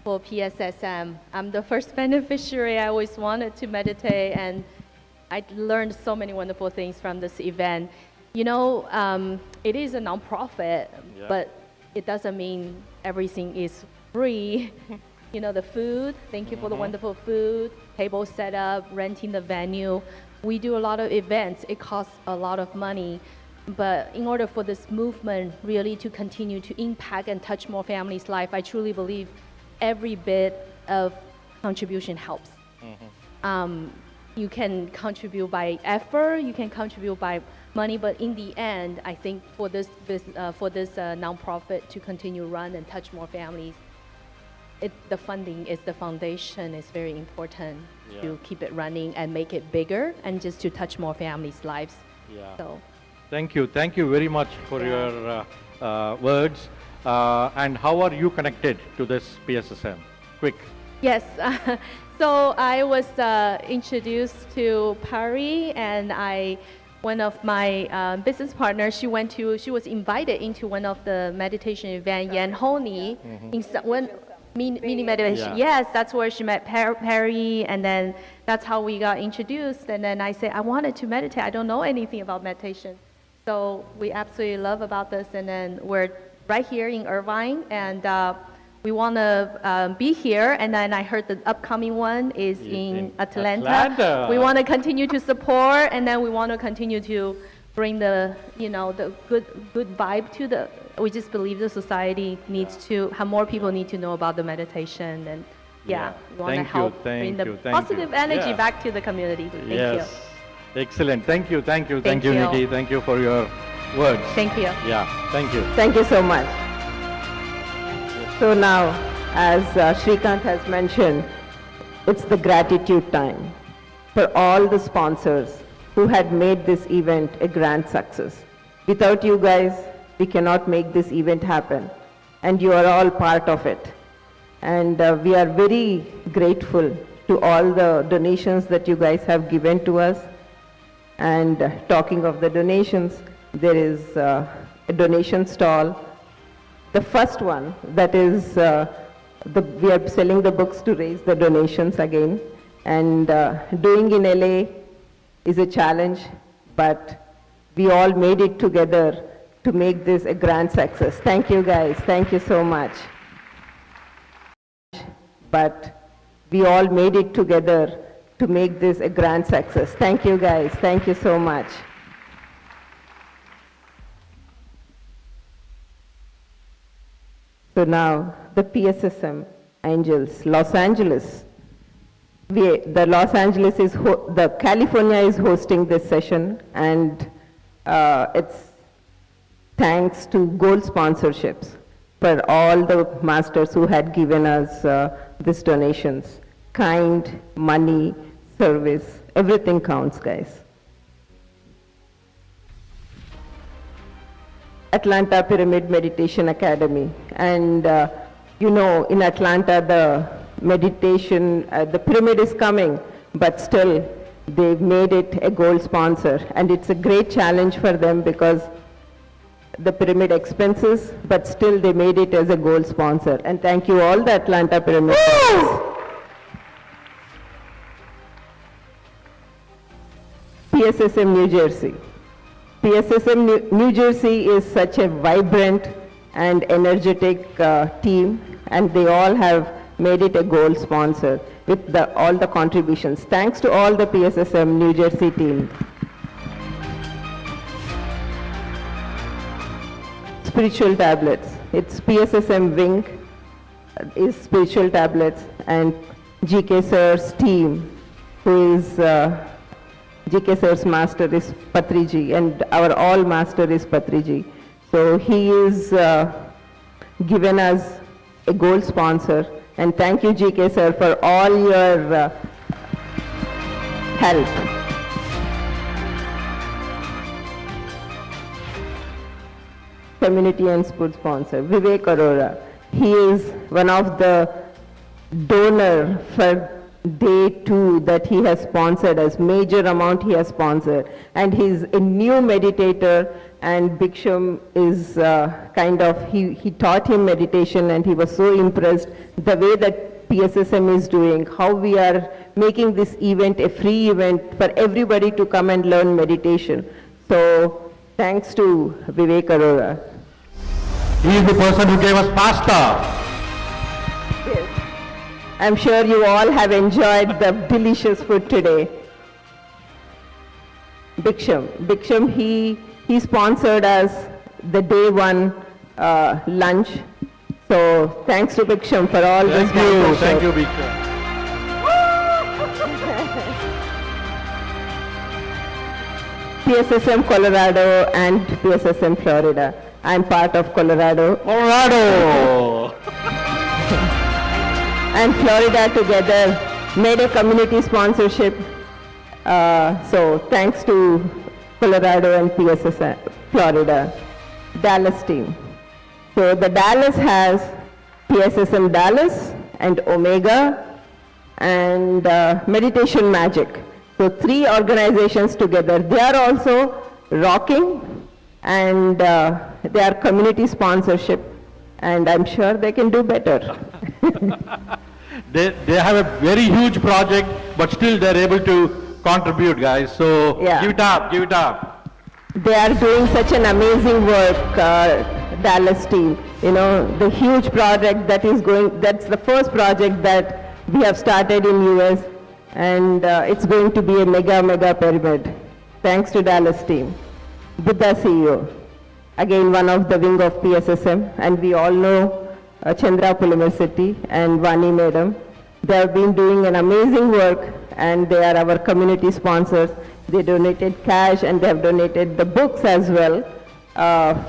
S5: for PSSM. I'm the first beneficiary. I always wanted to meditate, and I learned so many wonderful things from this event. You know, it is a nonprofit, but it doesn't mean everything is free. You know, the food, thank you for the wonderful food, table setup, renting the venue. We do a lot of events. It costs a lot of money. But in order for this movement really to continue to impact and touch more families' life, I truly believe every bit of contribution helps. You can contribute by effort, you can contribute by money, but in the end, I think for this nonprofit to continue run and touch more families, the funding is the foundation. Is very important to keep it running and make it bigger and just to touch more families' lives. So.
S4: Thank you very much for your words. And how are you connected to this PSSM? Quick.
S5: Yes. So I was introduced to Pari, and one of my business partners, she was invited into one of the meditation event, Yan Honi, mini meditation. Yes, that's where she met Perry, and then that's how we got introduced. And then I said, I wanted to meditate. I don't know anything about meditation. So we absolutely love about this. And then we're right here in Irvine, and we want to be here. And then I heard the upcoming one is in Atlanta. We want to continue to support, and then we want to continue to bring the good vibe to the. We just believe the society needs to have more people need to know about the meditation, and Yeah, we want to
S4: Thank you,
S5: help bring
S4: thank
S5: the
S4: you, thank you.
S5: positive energy
S4: Yeah.
S5: back to the community. Thank
S4: Yes. Excellent. Thank you, thank you,
S5: Thank
S4: thank you,
S5: you.
S4: Nikki. Thank you for your words.
S5: Thank you.
S4: Yeah, thank you.
S3: Thank you so much. So now, as Shrikant has mentioned, it's the gratitude time for all the sponsors who had made this event a grand success. Without you guys, we cannot make this event happen, and you are all part of it. And we are very grateful to all the donations that you guys have given to us. And talking of the donations, there is a donation stall. The first one, that is, we are selling the books to raise the donations again. And doing in LA is a challenge, but we all made it together to make this a grand success. Thank you guys, thank you so much. But we all made it together to make this a grand success. Thank you guys, thank you so much. So now, the PSSM Angels, Los Angeles. The California is hosting this session, and it's thanks to gold sponsorships for all the masters who had given us these donations. Kind, money, service, everything counts, guys. Atlanta Pyramid Meditation Academy. And you know, in Atlanta, the meditation, the pyramid is coming, but still they've made it a gold sponsor. And it's a great challenge for them because the pyramid expenses, but still they made it as a gold sponsor. And thank you all the Atlanta Pyramid. PSSM New Jersey. PSSM New Jersey is such a vibrant and energetic team, and they all have made it a gold sponsor with all the contributions. Thanks to all the PSSM New Jersey team. Spiritual tablets. It's PSSM wing is spiritual tablets, and GK Sir's team, who is GK Sir's master is Patriji, and our all master is Patriji. So he is given us a gold sponsor, and thank you GK Sir for all your help. Community and sport sponsor, Vivek Arora. He is one of the donor for day 2 that he has sponsored us, major amount he has sponsored. And he's a new meditator, and Biksham is he taught him meditation, and he was so impressed the way that PSSM is doing, how we are making this event a free event for everybody to come and learn meditation. So thanks to Vivek Arora.
S4: He is the person who gave us pasta.
S3: Yes. I'm sure you all have enjoyed the delicious food today. Biksham, he sponsored us the day 1 lunch. So thanks to Biksham for all this.
S4: Thank you, Biksham.
S3: PSSM Colorado and PSSM Florida. I'm part of Colorado. And Florida together made a community sponsorship. So thanks to Colorado and PSSM Florida. Dallas team. So the Dallas has PSSM Dallas and Omega and Meditation Magic. So 3 organizations together. They are also rocking, and they are community sponsorship, and I'm sure they can do better.
S4: They have a very huge project, but still they're able to contribute, guys. So give it up, give it up.
S3: They are doing such an amazing work, Dallas team. You know, the huge project that is going, that's the first project that we have started in US, and it's going to be a mega pyramid. Thanks to Dallas team. Buddha CEO, again one of the wing of PSSM, and we all know Chandra Pulamarasetti and Vanin madam. They have been doing an amazing work, and they are our community sponsors. They donated cash and they have donated the books as well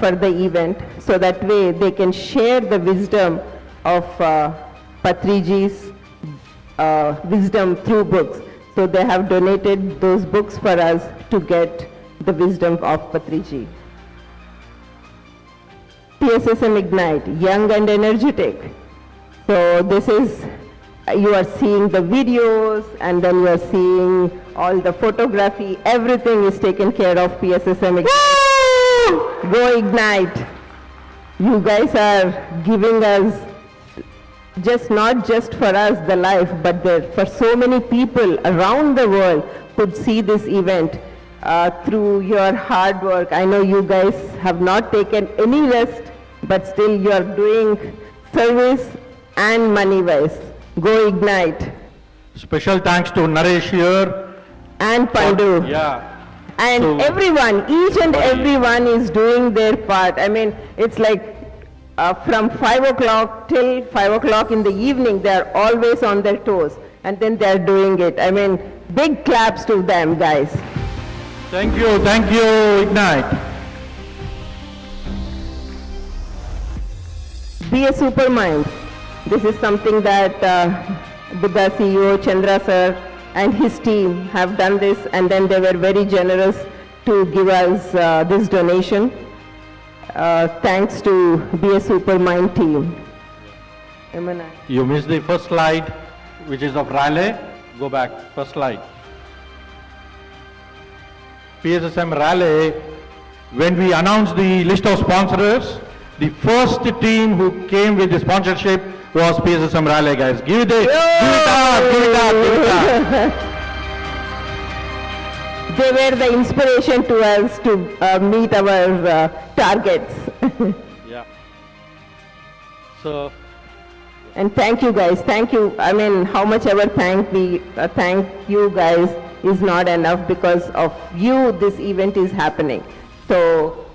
S3: for the event, so that way they can share the wisdom of Patriji's wisdom through books. So they have donated those books for us to get the wisdom of Patriji. PSSM Ignite, young and energetic. So this is, you are seeing the videos and then you are seeing all the photography, everything is taken care of PSSM Ignite. Go Ignite. You guys are giving us not just for us the life, but for so many people around the world could see this event through your hard work. I know you guys have not taken any rest, but still you are doing service and money-wise. Go Ignite.
S4: Special thanks to Naresh here.
S3: And Pandu.
S4: Yeah.
S3: And so, everyone, each and everyone is doing their part. I mean, it's like from 5 o'clock till 5 o'clock in the evening, they are always on their toes. And then they are doing it. I mean, big claps to them, guys.
S4: Thank you, Ignite.
S3: Be a supermind. This is something that Buddha CEO Chandra sir and his team have done this, and then they were very generous to give us this donation. Thanks to Be a Supermind team.
S4: You missed the first slide, which is of Raleigh. Go back, first slide. PSSM Raleigh, when we announced the list of sponsors, the first team who came with the sponsorship was PSSM Raleigh, guys. Give it up.
S3: They were the inspiration to us to meet our targets.
S4: Yeah. So.
S3: And thank you guys, thank you. I mean, how much ever thank you guys is not enough. Because of you, this event is happening. So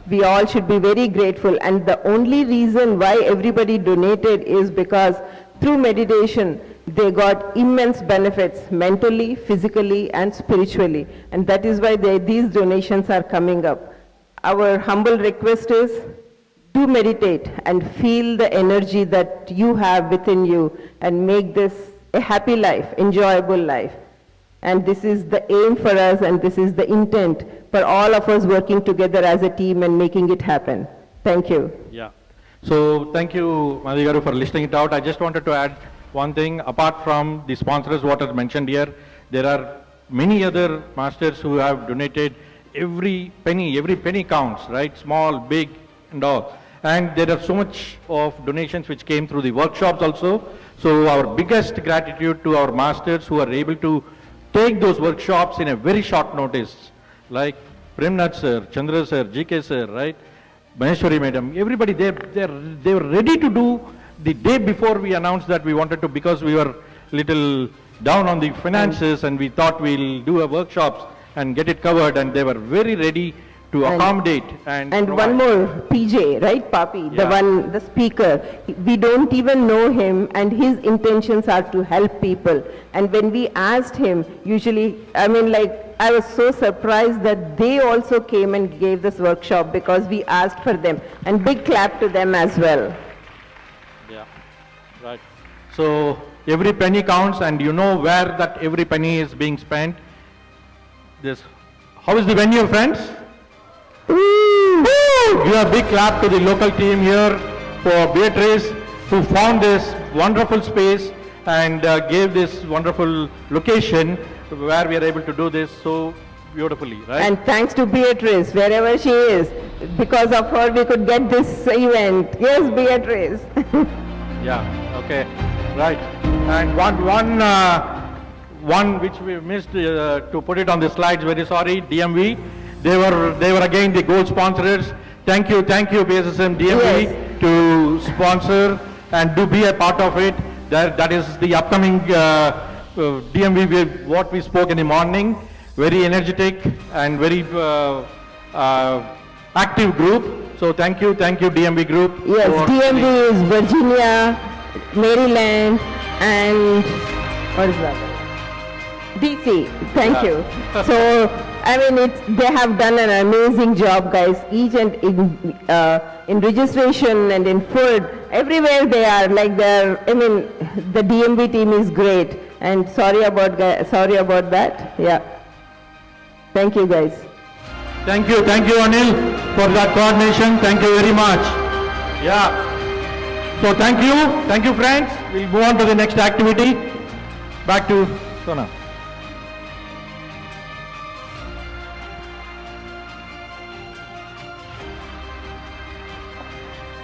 S3: we all should be very grateful. And the only reason why everybody donated is because through meditation, they got immense benefits mentally, physically, and spiritually. And that is why these donations are coming up. Our humble request is, do meditate and feel the energy that you have within you and make this a happy life, enjoyable life. And this is the aim for us, and this is the intent for all of us working together as a team and making it happen. Thank you.
S4: Yeah. So thank you, Madhi Garu, for listing it out. I just wanted to add one thing. Apart from the sponsors, what are mentioned here, there are many other masters who have donated. Every penny counts, right? Small, big, and all. And there are so much of donations which came through the workshops also. So our biggest gratitude to our masters who are able to take those workshops in a very short notice, like Premnath sir, Chandra sir, GK sir, right? Maheshwari madam, everybody, they were ready to do the day before we announced that we wanted to, because we were little down on the finances and we thought we'll do a workshops and get it covered, and they were very ready to accommodate and
S3: one more, PJ, right, Papi,
S4: Yeah.
S3: the speaker, we don't even know him, and his intentions are to help people. And when we asked him, usually, I mean, like, I was so surprised that they also came and gave this workshop because we asked for them. And big clap to them as well.
S4: Yeah, right. So every penny counts, and you know where that every penny is being spent. How is the venue, friends? Give a big clap to the local team here for Beatrice, who found this wonderful space and gave this wonderful location where we are able to do this so beautifully, right?
S3: And thanks to Beatrice, wherever she is. Because of her, we could get this event. Yes, Beatrice.
S4: Yeah, okay, right. And one which we missed to put it on the slides, very sorry, DMV. They were again the gold sponsors. Thank you, PSSM DMV, to sponsor and to be a part of it. That is the upcoming DMV, what we spoke in the morning. Very energetic and very active group. So thank you DMV group.
S3: Yes, DMV is Virginia, Maryland, and what is that? DC, thank you. So, I mean, they have done an amazing job, guys. Each and in registration and in food, everywhere they are, like I mean, the DMV team is great. And sorry about that. Yeah. Thank you, guys.
S4: Thank you, Anil, for that coordination. Thank you very much. Yeah. So thank you, friends. We'll move on to the next activity. Back to Sona.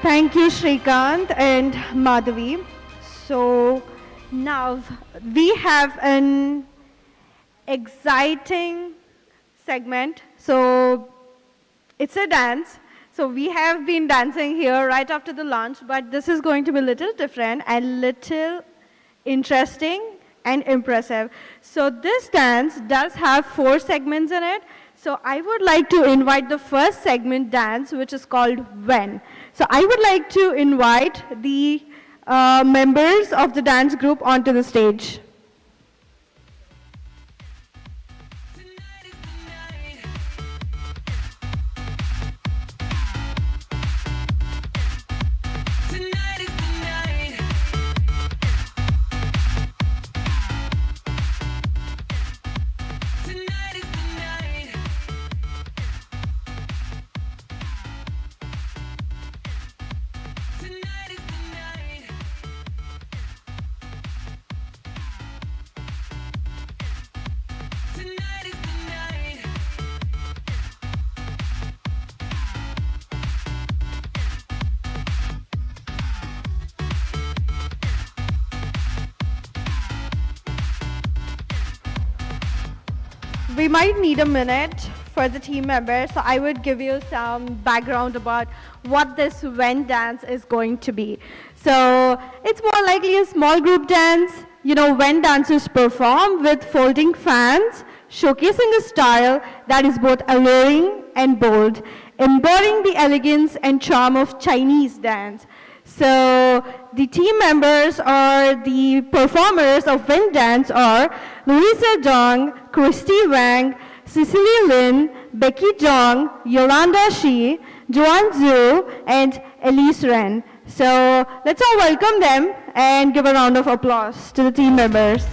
S19: Thank you, Shrikant and Madhavi. So now we have an exciting segment. So it's a dance. So we have been dancing here right after the lunch, but this is going to be a little different and little interesting and impressive. So this dance does have 4 segments in it. So I would like to invite the first segment dance, which is called When. So I would like to invite the members of the dance group onto the stage. We might need a minute for the team members, so I would give you some background about what this When dance is going to be. So it's more likely a small group dance. You know, when dancers perform with folding fans, showcasing a style that is both alluring and bold, embodying the elegance and charm of Chinese dance. So the team members or the performers of When dance are Louisa Dong, Christy Wang, Cecily Lin, Becky Dong, Yolanda Shi, Joan Zhu, and Elise Ren. So let's all welcome them and give a round of applause to the team members.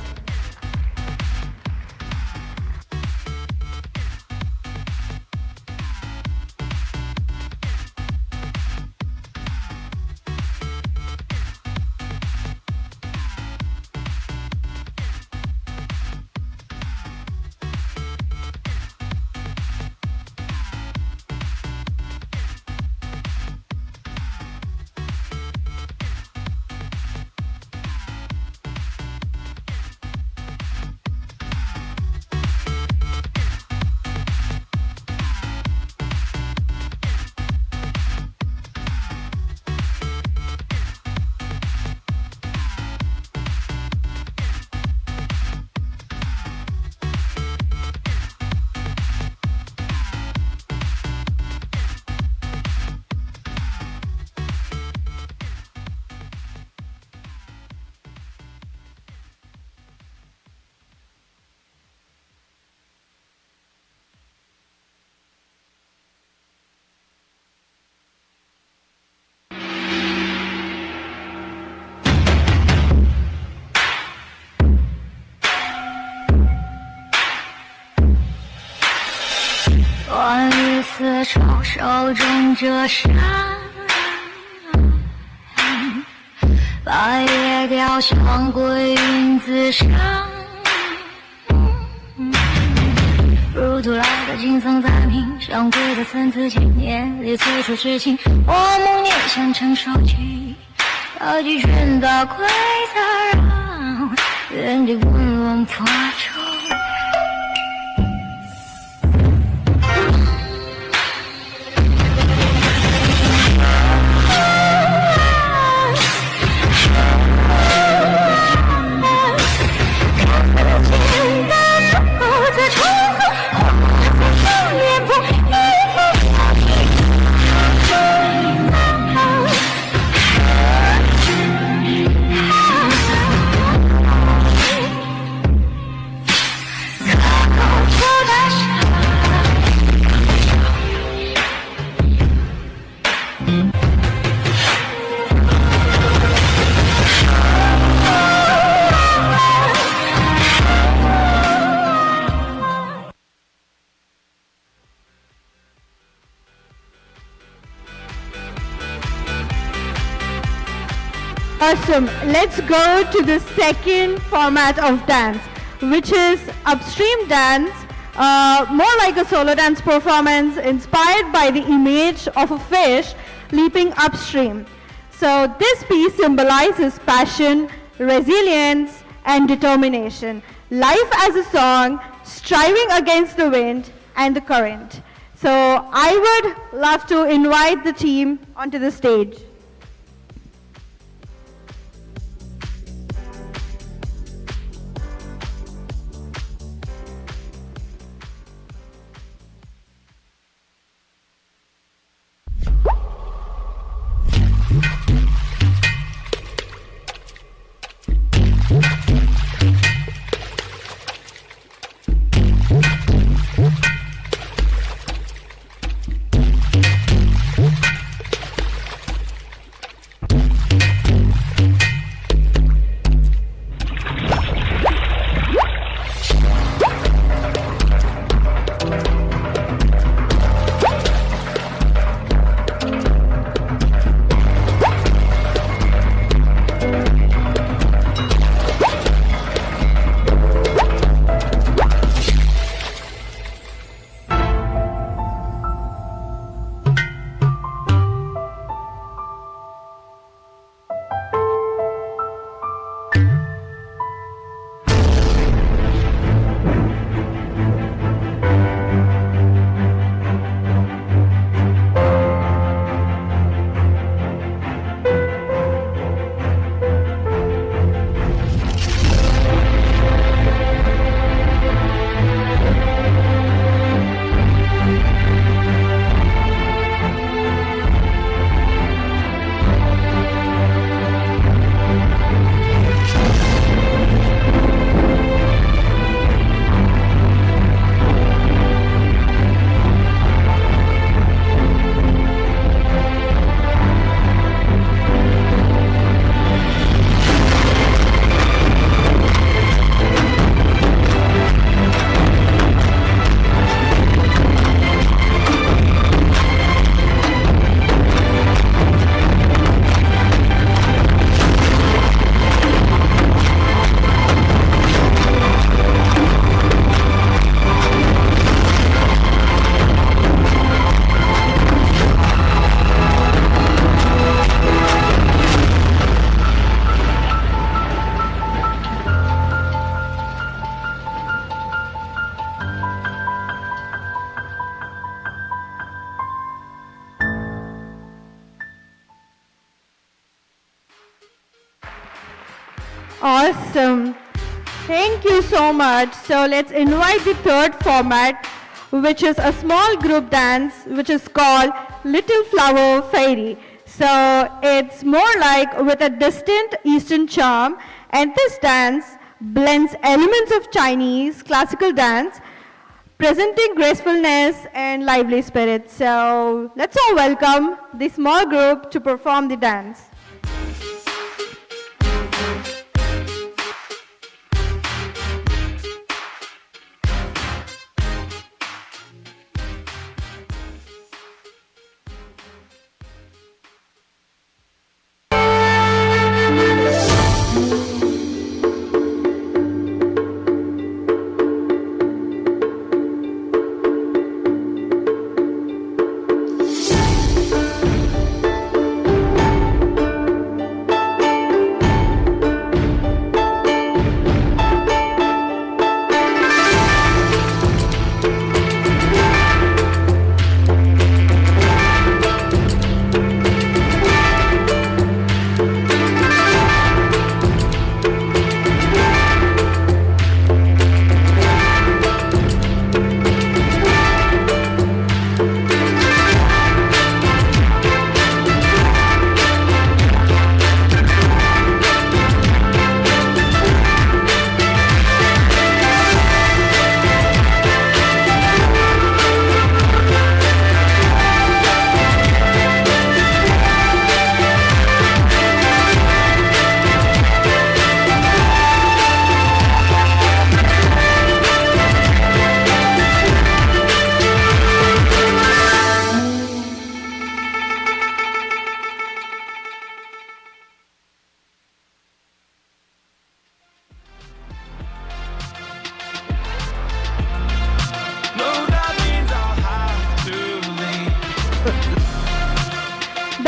S15: 如土来的金色在屏上归的参差千年里催促痴情我梦念想成手机要几圈大盔擦让原地温润破除
S19: Awesome. Let's go to the second format of dance, which is upstream dance, more like a solo dance performance inspired by the image of a fish leaping upstream. So this piece symbolizes passion, resilience, and determination. Life as a song, striving against the wind and the current. So I would love to invite the team onto the stage. Awesome. Thank you so much. So let's invite the third format, which is a small group dance, which is called Little Flower Fairy. So it's more like with a distant Eastern charm, and this dance blends elements of Chinese classical dance, presenting gracefulness and lively spirit. So let's all welcome the small group to perform the dance.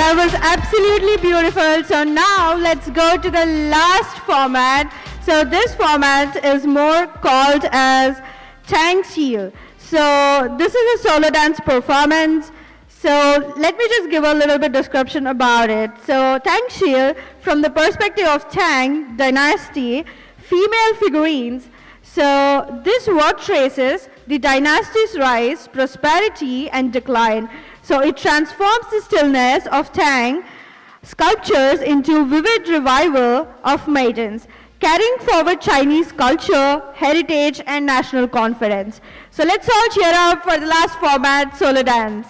S19: that was absolutely beautiful. So now let's go to the last format. So this format is more called as Tang Seal. So this is a solo dance performance. So let me just give a little bit description about it. So Tang Seal, from the perspective of Tang dynasty, female figurines. So this work traces the dynasty's rise, prosperity, and decline. So it transforms the stillness of Tang sculptures into vivid revival of maidens, carrying forward Chinese culture, heritage, and national confidence. So let's all cheer up for the last format, solo dance.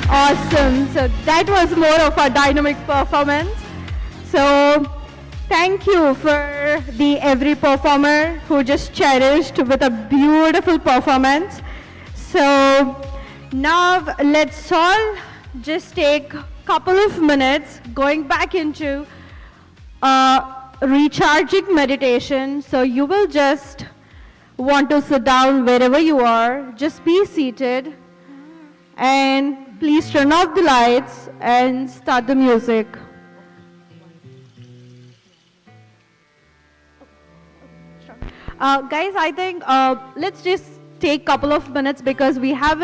S19: Awesome. So that was more of a dynamic performance. So thank you for the every performer who just cherished with a beautiful performance. So now let's all just take a couple of minutes going back into recharging meditation. So you will just want to sit down wherever you are. Just be seated and please turn off the lights and start the music. Guys, I think let's just take a couple of minutes because we have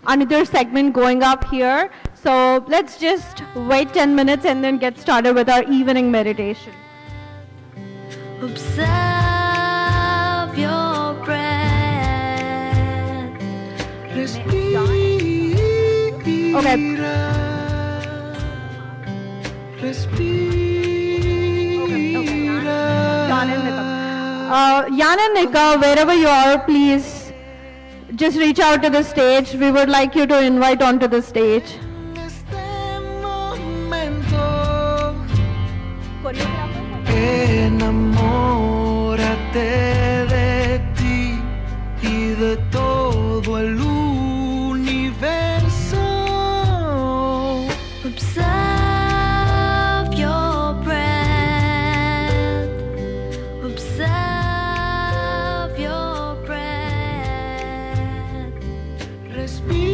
S19: another segment going up here. So let's just wait 10 minutes and then get started with our evening meditation.
S15: Observe your breath.
S19: Okay. Jan and Nika, wherever you are, please just reach out to the stage. We would like you to invite onto the stage.
S16: Enamórate de ti y de todo el universo.
S15: Observe your breath. Observe your breath.
S16: Respira.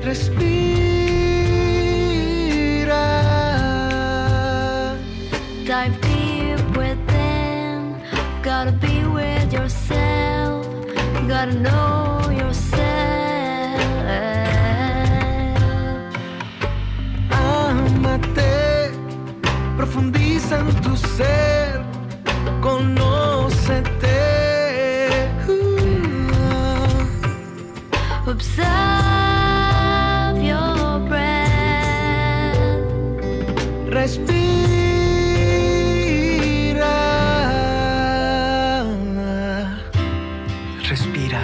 S16: Respira.
S15: Dive deep within. Gotta be with yourself. Gotta know yourself.
S16: Ámate, profundiza en tu ser, conócete.
S15: Observe your breath.
S16: Respira. Respira.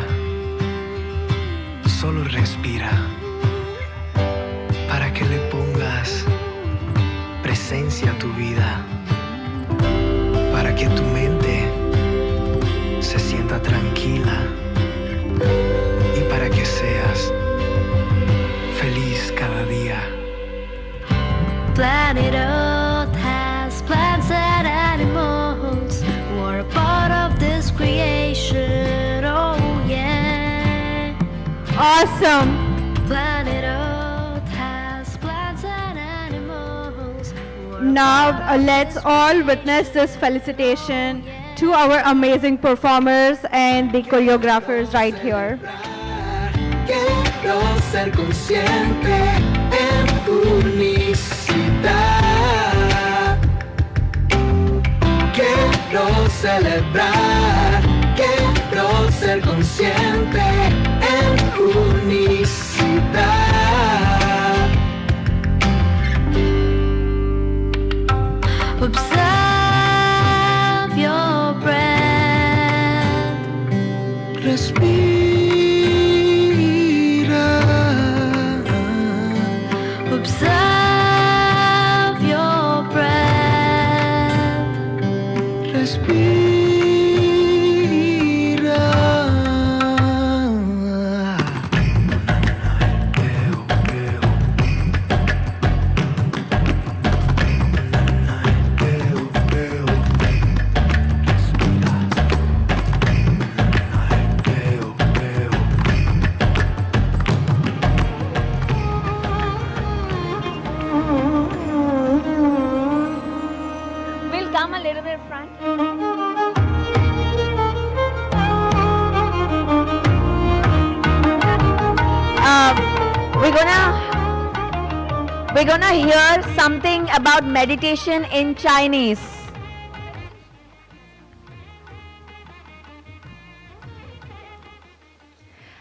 S16: Solo respira. Para que le pongas presencia a tu vida. Para que tu mente se sienta tranquila. Y para que seas feliz cada día.
S15: Planet Earth has plants and animals who are a part of this creation. Oh yeah.
S19: Awesome.
S15: Planet Earth has plants and animals.
S19: Now let's all witness this felicitation to our amazing performers and the choreographers right here.
S16: Quiero ser consciente en unicidad. Quiero celebrar. Quiero ser consciente en unicidad.
S15: Observe your breath.
S16: Respira.
S15: Observe your breath.
S16: Respira.
S15: We'll come a little bit front.
S1: We're gonna hear something about meditation in Chinese.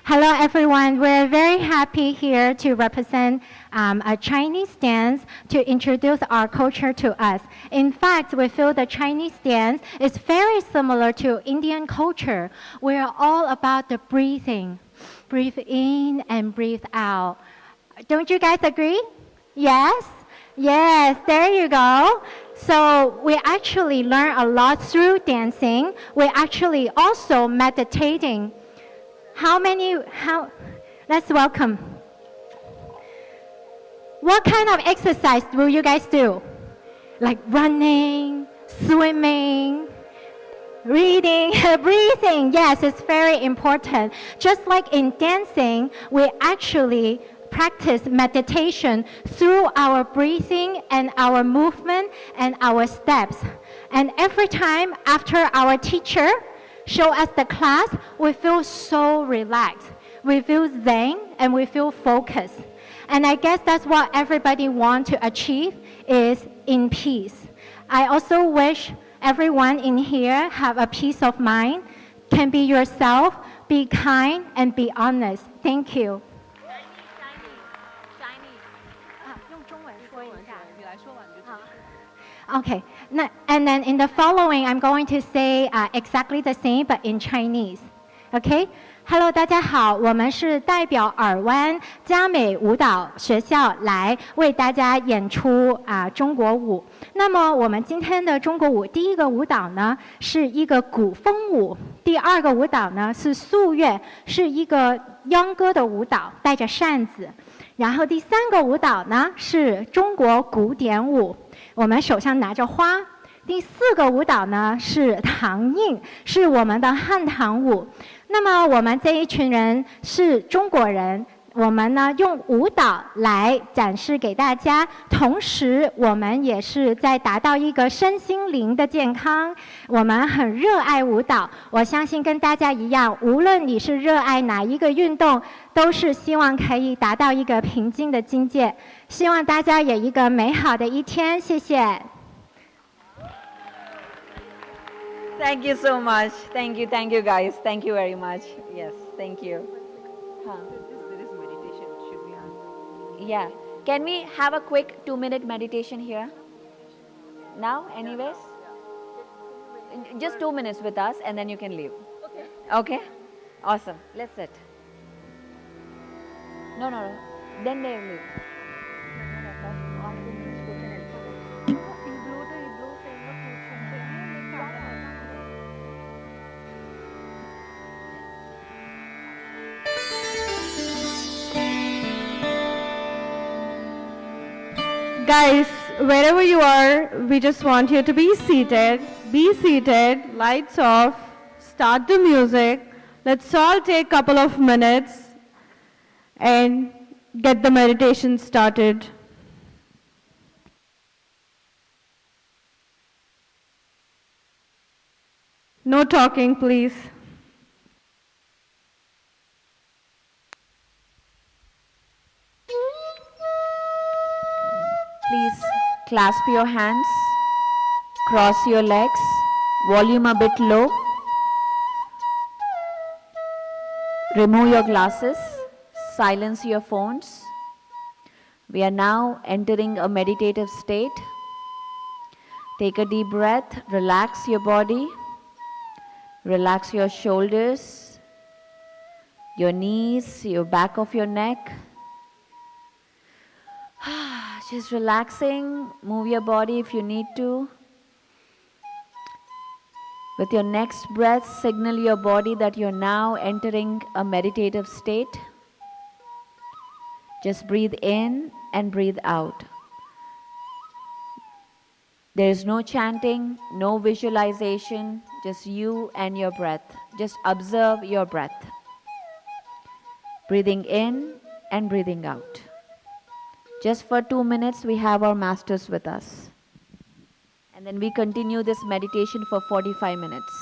S20: Hello everyone, we're very happy here to represent a Chinese dance to introduce our culture to us. In fact, we feel the Chinese dance is very similar to Indian culture. We're all about the breathing. Breathe in and breathe out. Don't you guys agree? Yes? Yes, there you go. So we actually learn a lot through dancing. We actually also meditating. Let's welcome. What kind of exercise do you guys do? Like running, swimming, reading, breathing. Yes, it's very important. Just like in dancing, we actually practice meditation through our breathing and our movement and our steps. And every time after our teacher show us the class, we feel so relaxed. We feel zen and we feel focused. And I guess that's what everybody wants to achieve is in peace. I also wish everyone in here have a peace of mind, can be yourself, be kind, and be honest. Thank you. Okay. And then in the following, I'm going to say exactly the same, but in Chinese. Okay? Hello， 大家好，我们是代表尔湾嘉美舞蹈学校来为大家演出中国舞。那么我们今天的中国舞，第一个舞蹈呢是一个古风舞，第二个舞蹈呢是素乐，是一个秧歌的舞蹈，带着扇子。然后第三个舞蹈呢是中国古典舞，我们手上拿着花。第四个舞蹈呢是唐印，是我们的汉唐舞。那么我们这一群人是中国人，我们呢用舞蹈来展示给大家，同时我们也是在达到一个身心灵的健康。我们很热爱舞蹈，我相信跟大家一样，无论你是热爱哪一个运动，都是希望可以达到一个平静的境界。希望大家有一个美好的一天，谢谢。
S1: Thank you so much. Thank you, guys. Thank you very much. Yes, thank you. Huh.
S9: There is meditation. Should we ask?
S1: Yeah. Can we have a quick 2-minute meditation here? Now, anyways? Just 2 minutes with us and then you can leave. Okay. Okay? Awesome. Let's sit. No. Then they leave.
S19: Guys, wherever you are, we just want you to be seated. Be seated, lights off, start the music. Let's all take a couple of minutes and get the meditation started. No talking, please.
S1: Please clasp your hands, cross your legs, volume a bit low. Remove your glasses, silence your phones. We are now entering a meditative state. Take a deep breath, relax your body, relax your shoulders, your knees, your back of your neck. Just relaxing, move your body if you need to. With your next breath, signal your body that you're now entering a meditative state. Just breathe in and breathe out. There is no chanting, no visualization, just you and your breath. Just observe your breath. Breathing in and breathing out. Just for 2 minutes, we have our masters with us. And then we continue this meditation for 45 minutes.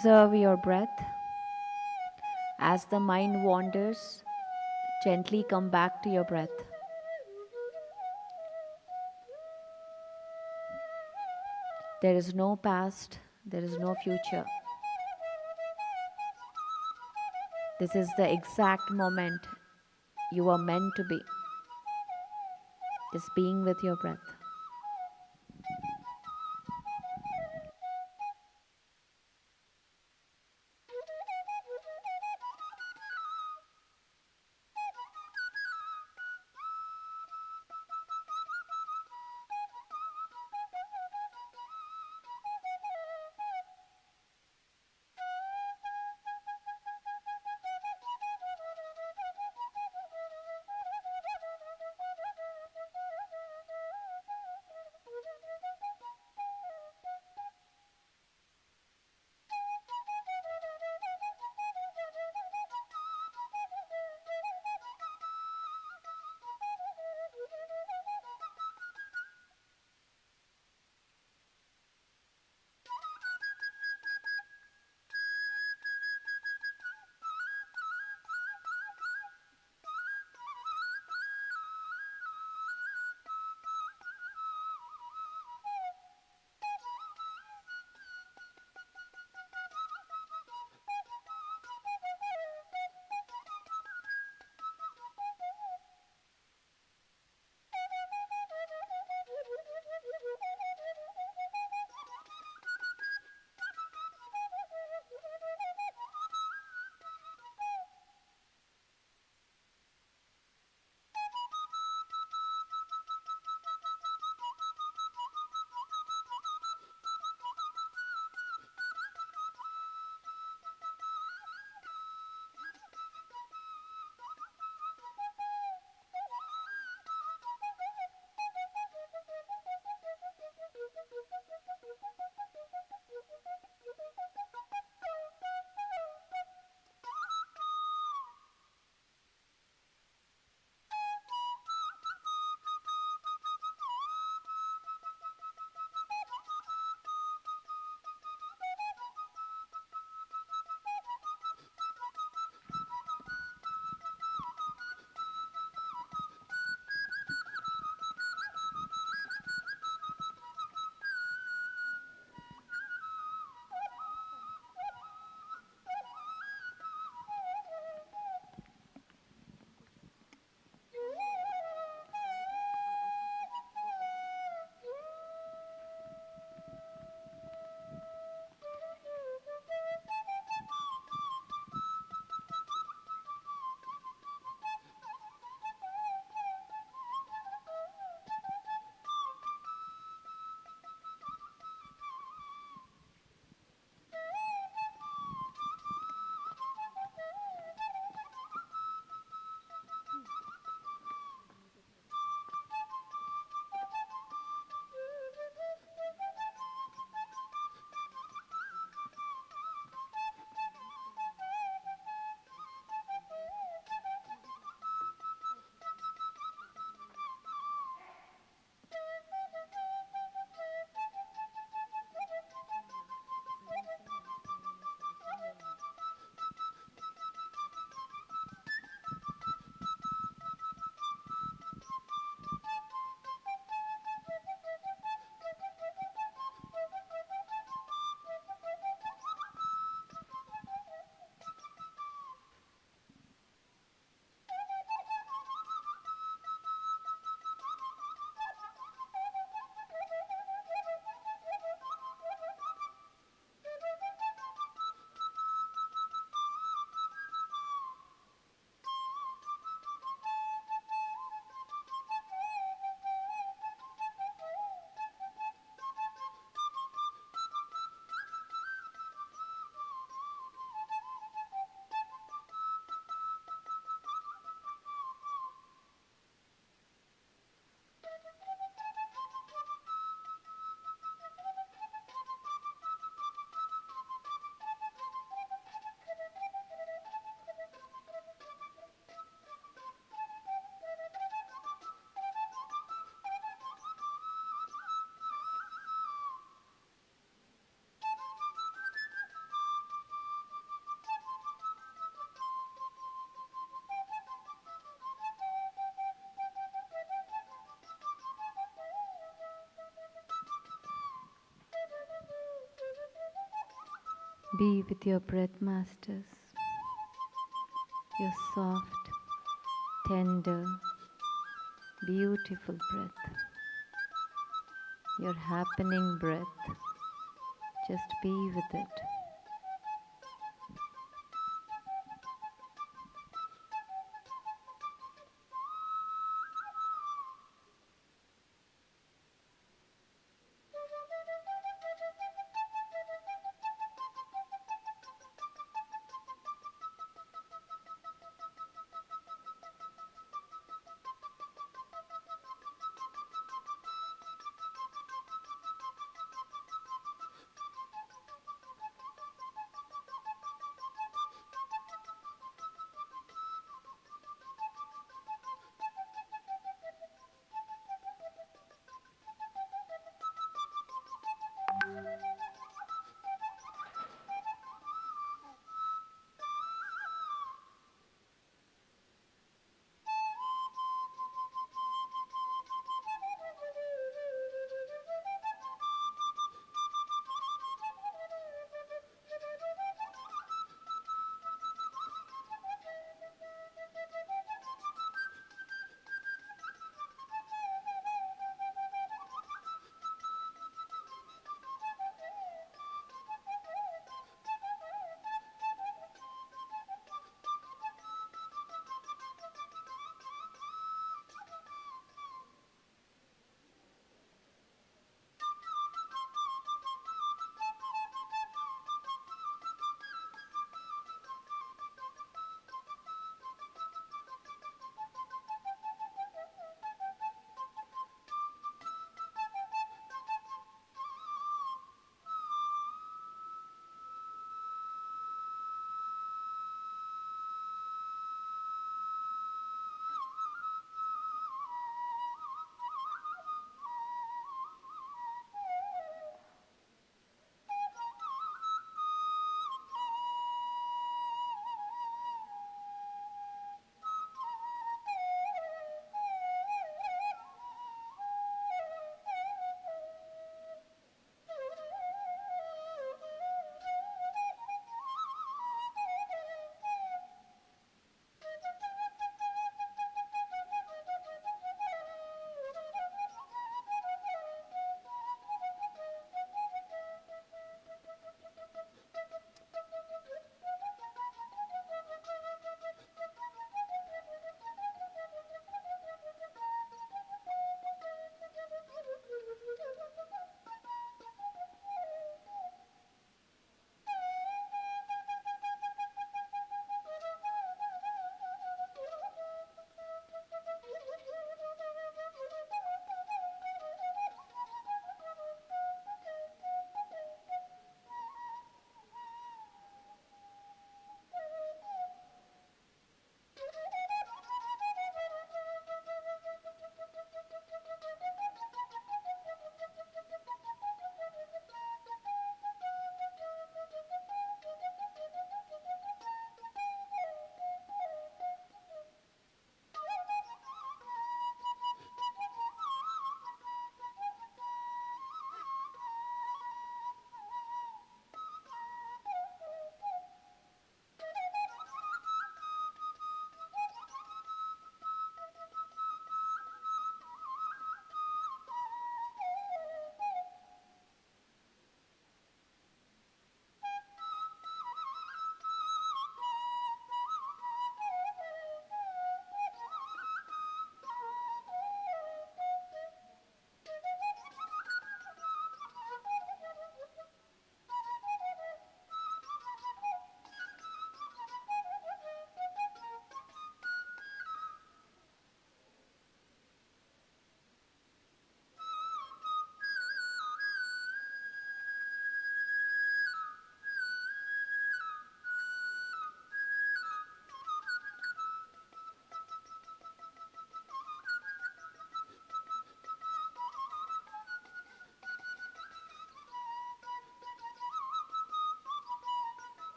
S1: Observe your breath. As the mind wanders, gently come back to your breath. There is no past, there is no future. This is the exact moment you are meant to be. Just being with your breath.
S2: Be with your breath, masters. Your soft, tender, beautiful breath. Your happening breath. Just be with it.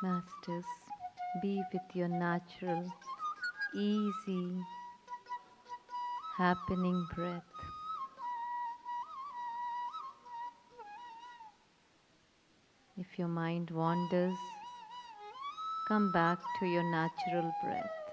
S2: Masters, be with your natural, easy, happening breath. If your mind wanders, come back to your natural breath.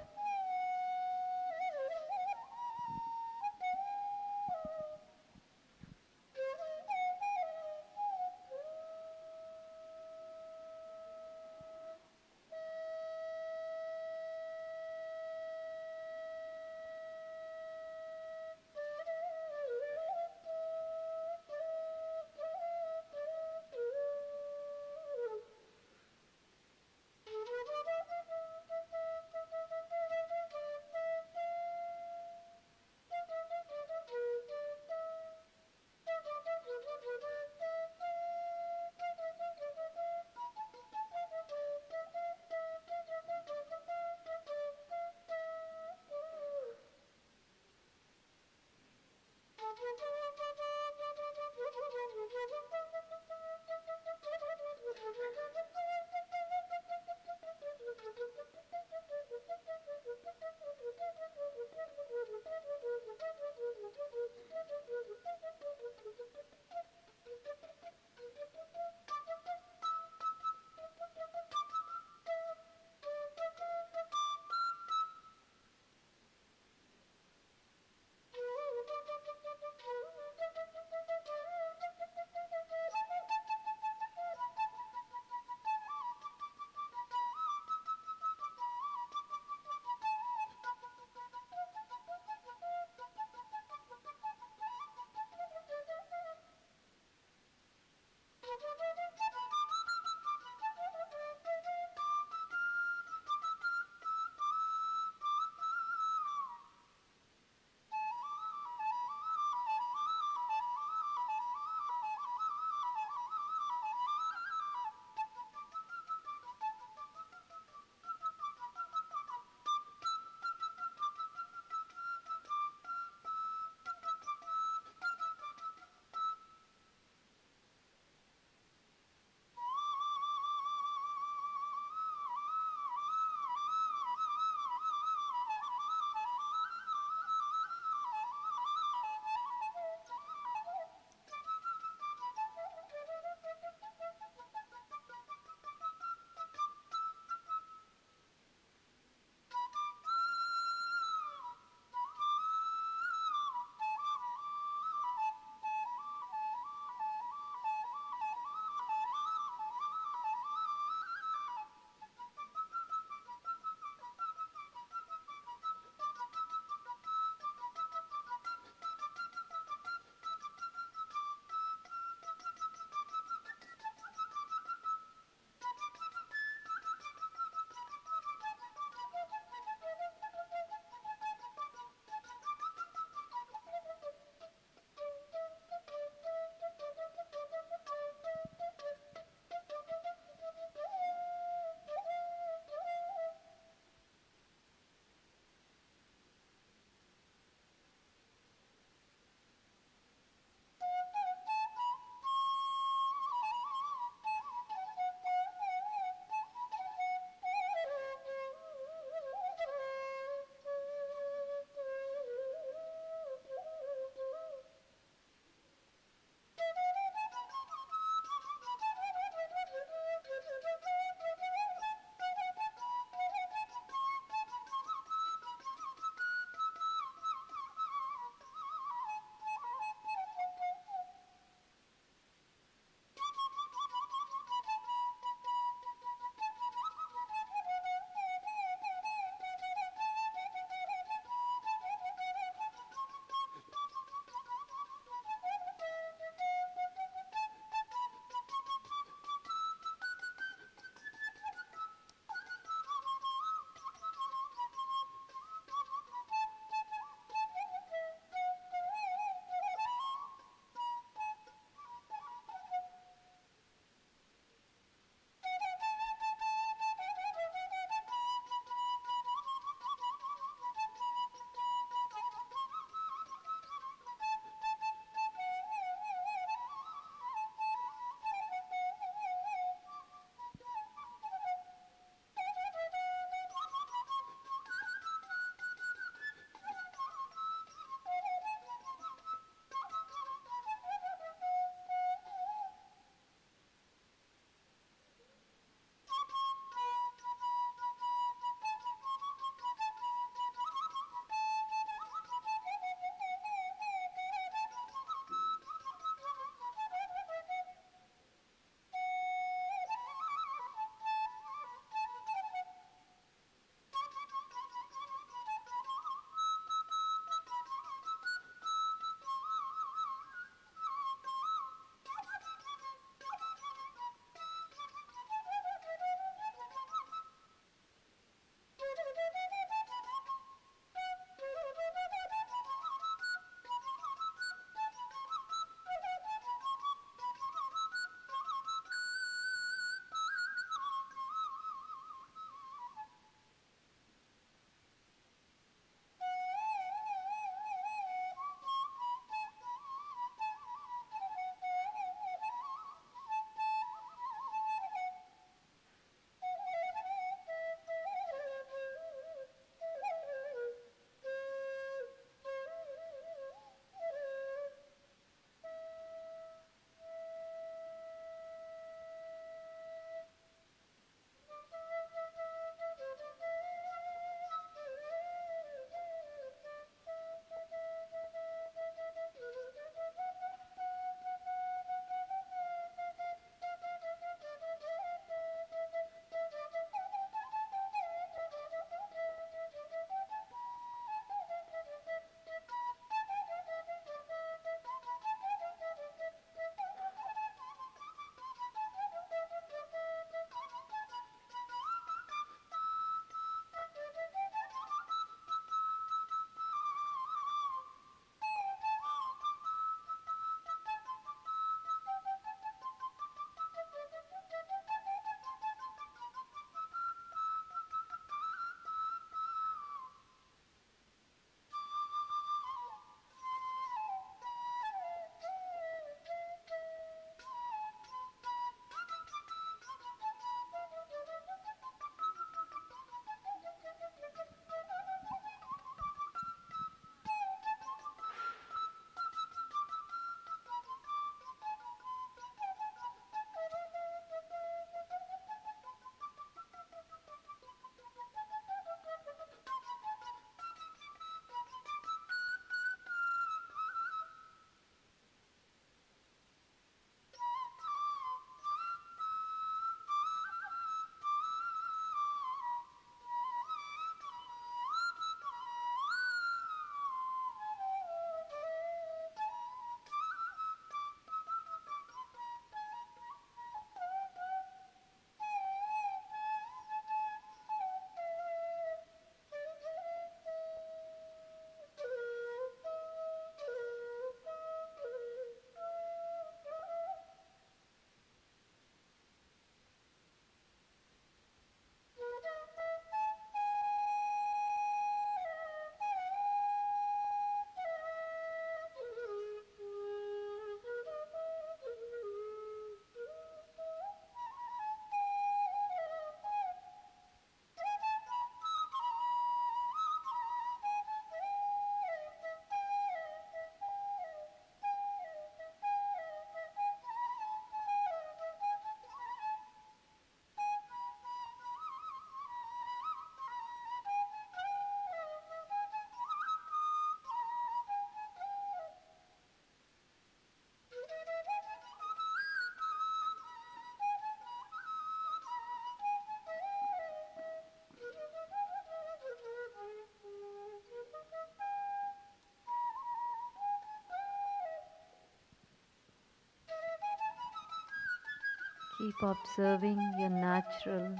S2: Keep observing your natural,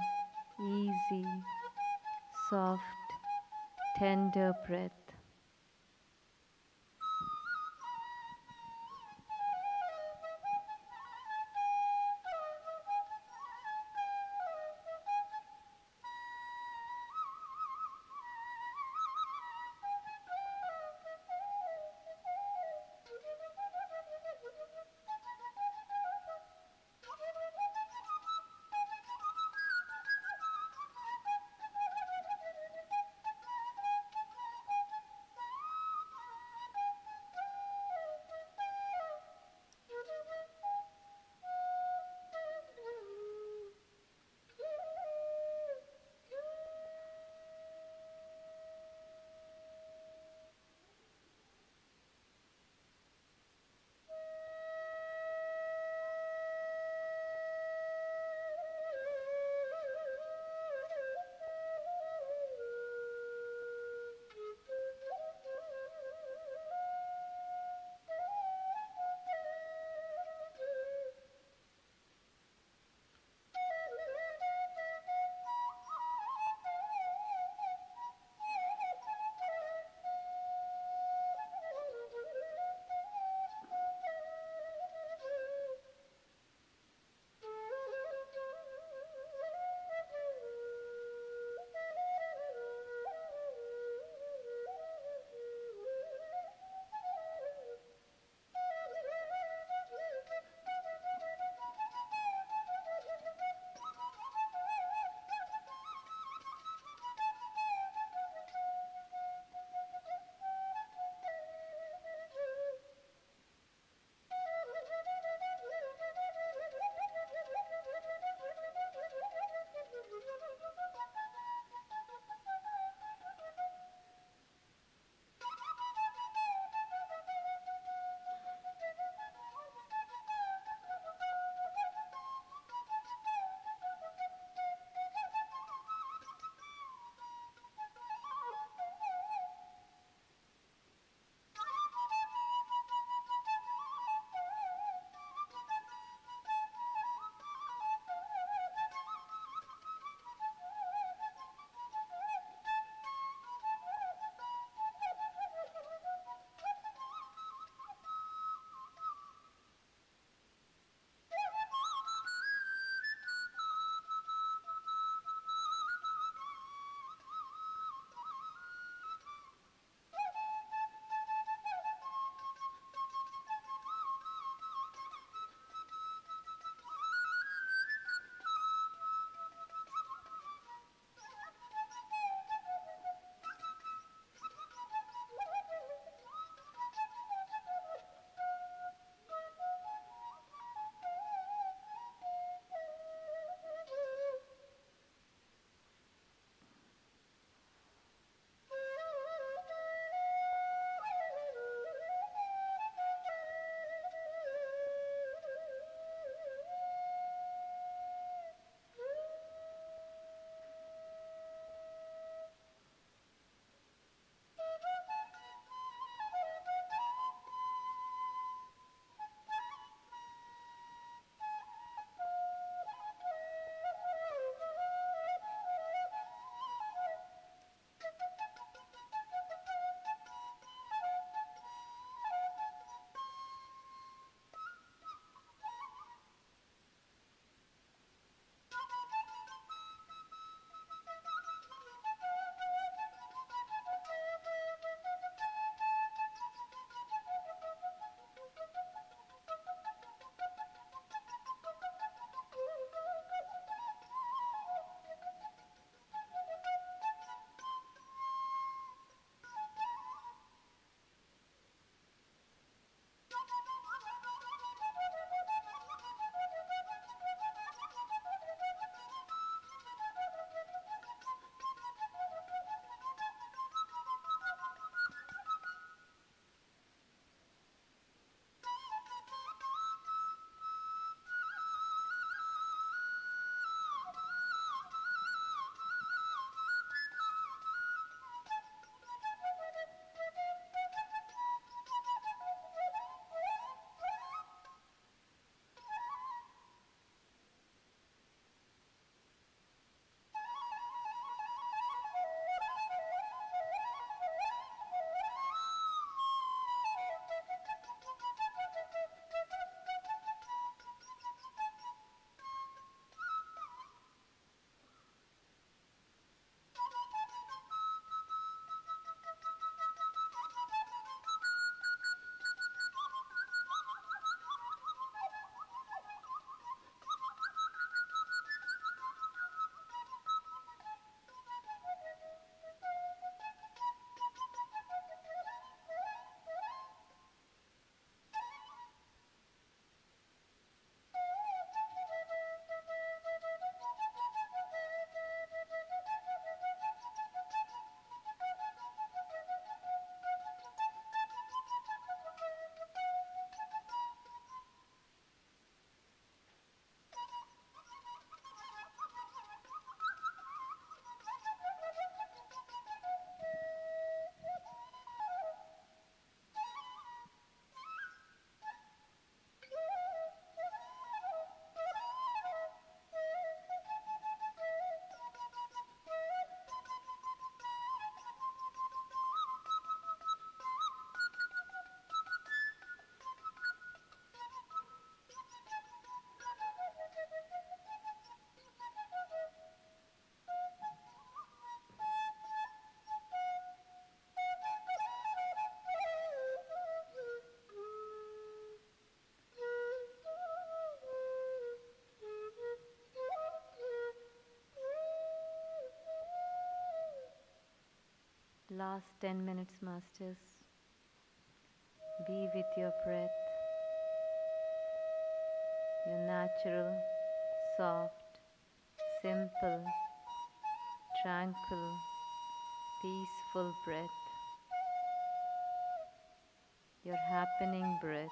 S2: easy, soft, tender breath. Last 10 minutes, Masters. Be with your breath, your natural, soft, simple, tranquil, peaceful breath, your happening breath.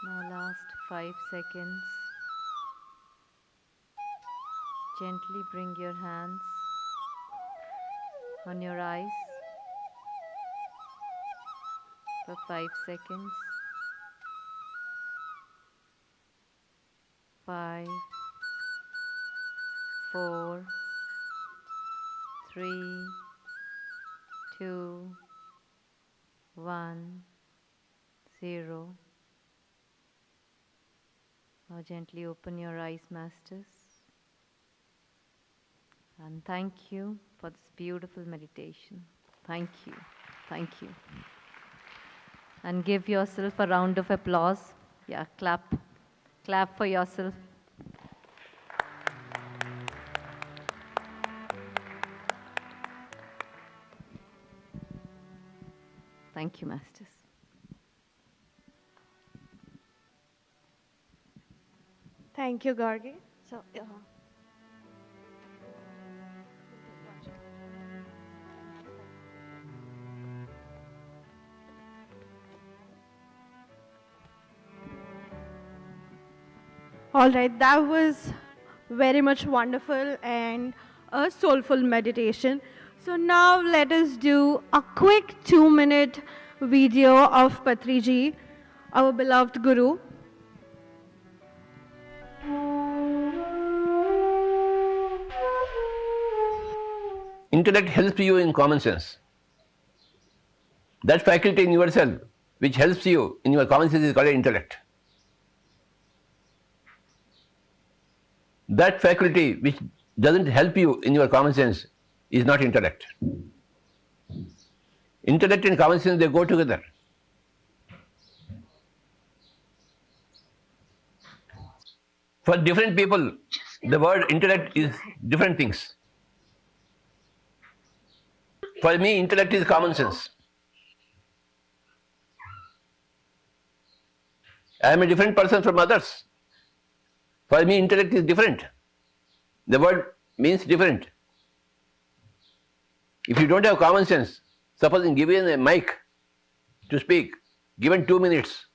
S2: Now last 5 seconds. Gently bring your hands on your eyes for 5 seconds. 5, 4, 3, 2, 1, 0. Now gently open your eyes, Masters. And thank you for this beautiful meditation. Thank you. Thank you. And give yourself a round of applause. Yeah, clap. Clap for yourself. Thank you, Masters.
S7: Thank you, Gargi. So, all right, that was very much wonderful and a soulful meditation. So now let us do a quick 2-minute video of Patri ji, our beloved Guru.
S10: Intellect helps you in common sense. That faculty in yourself which helps you in your common sense is called intellect. That faculty which doesn't help you in your common sense is not intellect. Intellect and common sense, they go together. For different people, the word intellect is different things. For me, intellect is common sense. I am a different person from others. For me, intellect is different. The word means different. If you don't have common sense, suppose given a mic to speak, given 2 minutes,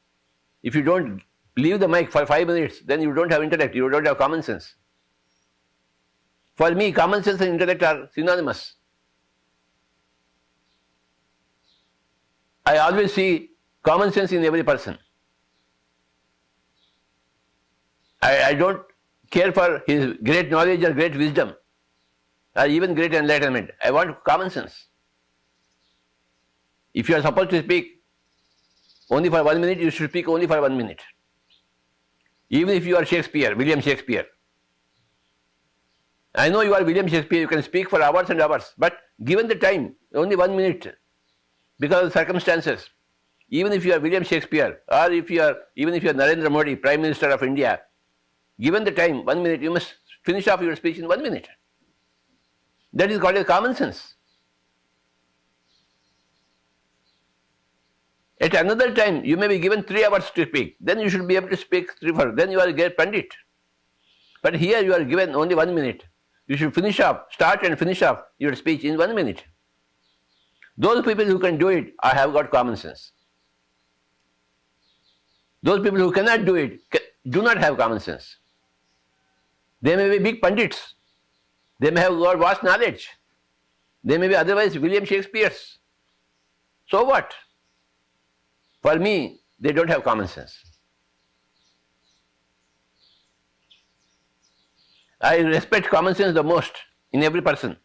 S10: if you don't leave the mic for 5 minutes, then you don't have intellect, you don't have common sense. For me, common sense and intellect are synonymous. I always see common sense in every person. I don't care for his great knowledge or great wisdom or even great enlightenment. I want common sense. If you are supposed to speak only for 1 minute, you should speak only for 1 minute. Even if you are Shakespeare, William Shakespeare. I know you are William Shakespeare, you can speak for hours and hours, but given the time, only 1 minute, because of circumstances. Even if you are William Shakespeare, or even if you are Narendra Modi, Prime Minister of India, given the time, 1 minute, you must finish off your speech in 1 minute. That is called a common sense. At another time, you may be given 3 hours to speak. Then you should be able to speak 3 hours. Then you are a great Pandit. But here you are given only 1 minute. You should finish off, start and finish off your speech in 1 minute. Those people who can do it have got common sense. Those people who cannot do it do not have common sense. They may be big Pandits. They may have got vast knowledge. They may be otherwise William Shakespeare's. So what? For me, they don't have common sense. I respect common sense the most in every person.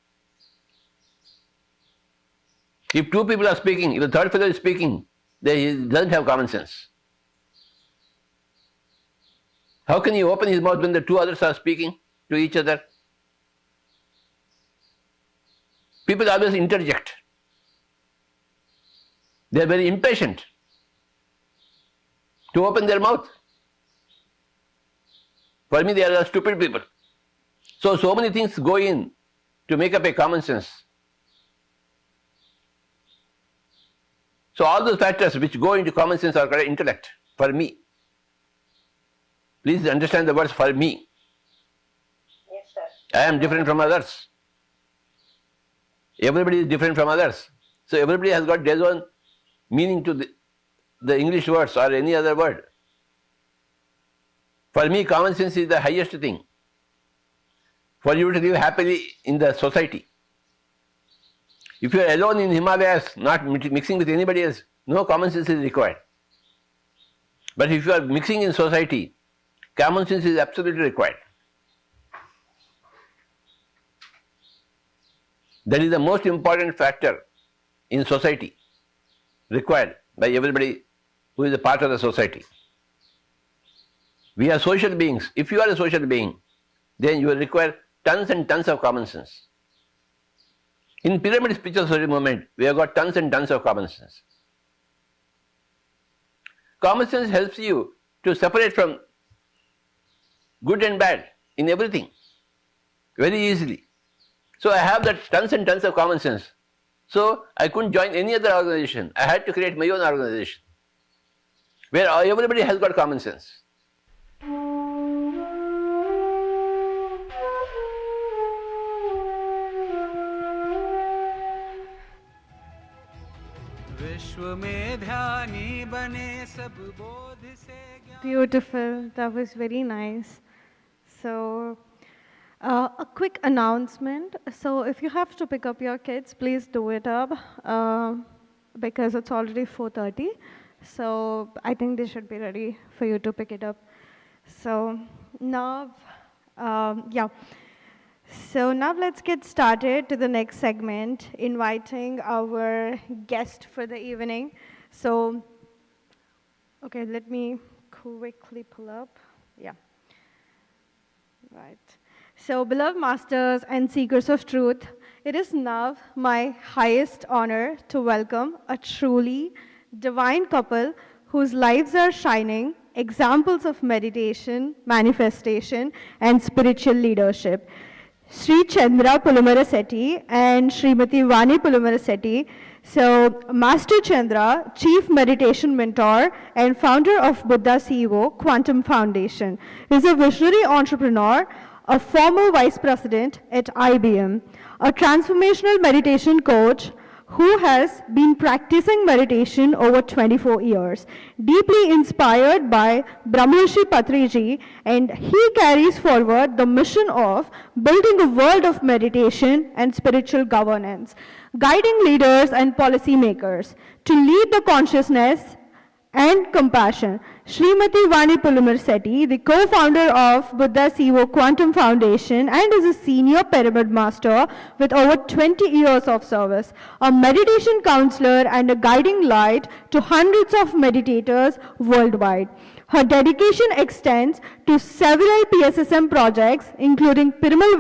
S10: If 2 people are speaking, if the third fellow is speaking, he doesn't have common sense. How can he open his mouth when the 2 others are speaking to each other? People always interject. They are very impatient to open their mouth. For me, they are stupid people. So many things go in to make up a common sense. So all those factors which go into common sense are called intellect, for me. Please understand the words for me.
S8: Yes, sir.
S10: I am different from others. Everybody is different from others. So everybody has got their own meaning to the English words or any other word. For me, common sense is the highest thing. For you to live happily in the society. If you are alone in Himalayas, not mixing with anybody else, no common sense is required. But if you are mixing in society, common sense is absolutely required. That is the most important factor in society, required by everybody who is a part of the society. We are social beings. If you are a social being, then you will require tons and tons of common sense. In Pyramid Spiritual Society movement, we have got tons and tons of common sense. Common sense helps you to separate from good and bad in everything very easily. So I have that tons and tons of common sense. So I couldn't join any other organization. I had to create my own organization where everybody has got common sense.
S7: Beautiful. That was very nice. So, a quick announcement. So, if you have to pick up your kids, please do it up because it's already 4:30. So, I think they should be ready for you to pick it up. So, now, So now let's get started to the next segment, inviting our guest for the evening. So, okay, let me quickly pull up. Yeah. Right. So, beloved masters and seekers of truth, it is now my highest honor to welcome a truly divine couple whose lives are shining examples of meditation, manifestation, and spiritual leadership. Sri Chandra Pulamarasetti and Srimati Vanin Pulamarasetti. So, Master Chandra, Chief Meditation Mentor and founder of Buddha CEO Quantum Foundation, is a visionary entrepreneur, a former vice president at IBM, a transformational meditation coach who has been practicing meditation over 24 years, deeply inspired by Brahmarshi Patriji, and he carries forward the mission of building a world of meditation and spiritual governance, guiding leaders and policymakers to lead the consciousness and compassion. Srimati Vanin Pulamarasetti, the co-founder of Buddha CEO Quantum Foundation and is a senior pyramid master with over 20 years of service, a meditation counselor and a guiding light to hundreds of meditators worldwide. Her dedication extends to several PSSM projects, including Pyramid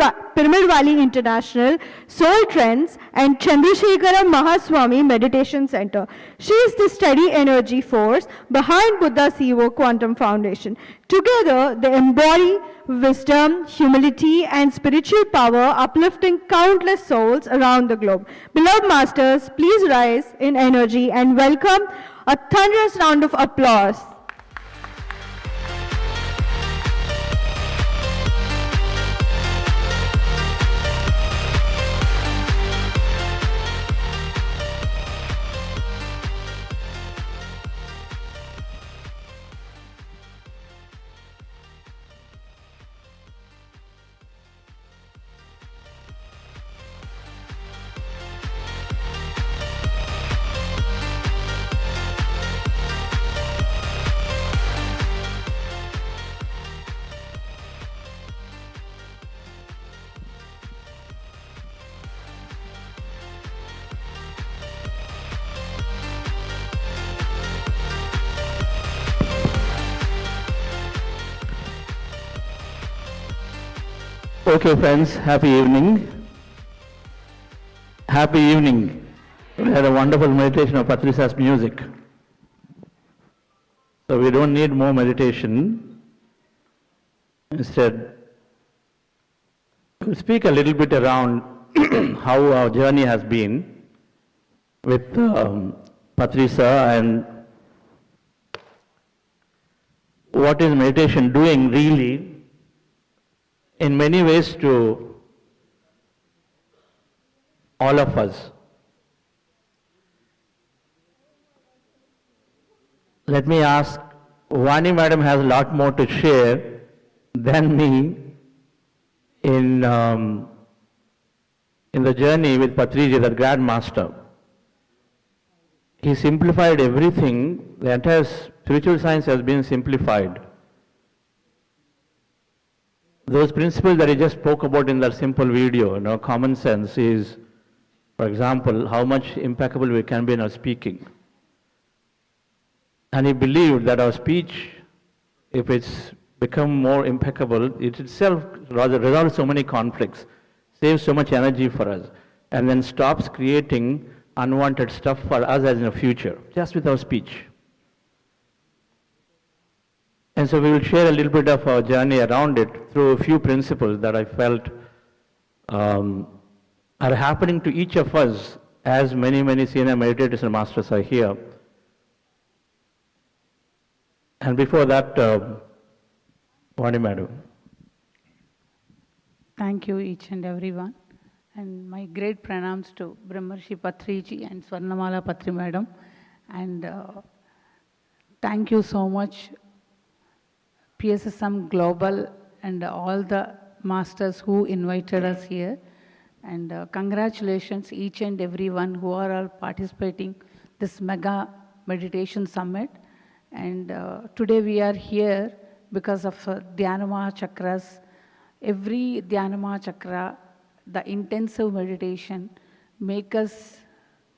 S7: Valley International, Soul Trends, and Chandrasekhara Mahaswami Meditation Center. She is the steady energy force behind Buddha CEO Quantum Foundation. Together, they embody wisdom, humility, and spiritual power, uplifting countless souls around the globe. Beloved masters, please rise in energy and welcome a thunderous round of applause.
S11: Okay, friends, happy evening. Happy evening. We had a wonderful meditation of Patrisa's music. So we don't need more meditation. Instead, we'll speak a little bit around how our journey has been with Patrisa and what is meditation doing really in many ways to all of us. Let me ask, Vani Madam has a lot more to share than me in the journey with Patriji, the Grand Master. He simplified everything. The entire spiritual science has been simplified. Those principles that he just spoke about in that simple video, common sense is, for example, how much impeccable we can be in our speaking. And he believed that our speech, if it's become more impeccable, it itself rather resolves so many conflicts, saves so much energy for us, and then stops creating unwanted stuff for us as in the future, just with our speech. And so we will share a little bit of our journey around it through a few principles that I felt are happening to each of us as many senior meditators and masters are here. And before that, Vanin Madam.
S21: Thank you each and everyone. And my great pranams to Brahmarshi Patriji and Swarnamala Patri Madam. And thank you so much PSSM Global and all the masters who invited us here. And congratulations each and everyone who are all participating this mega meditation summit. And today we are here because of Dhyanama Chakras. Every Dhyanama Chakra, the intensive meditation, make us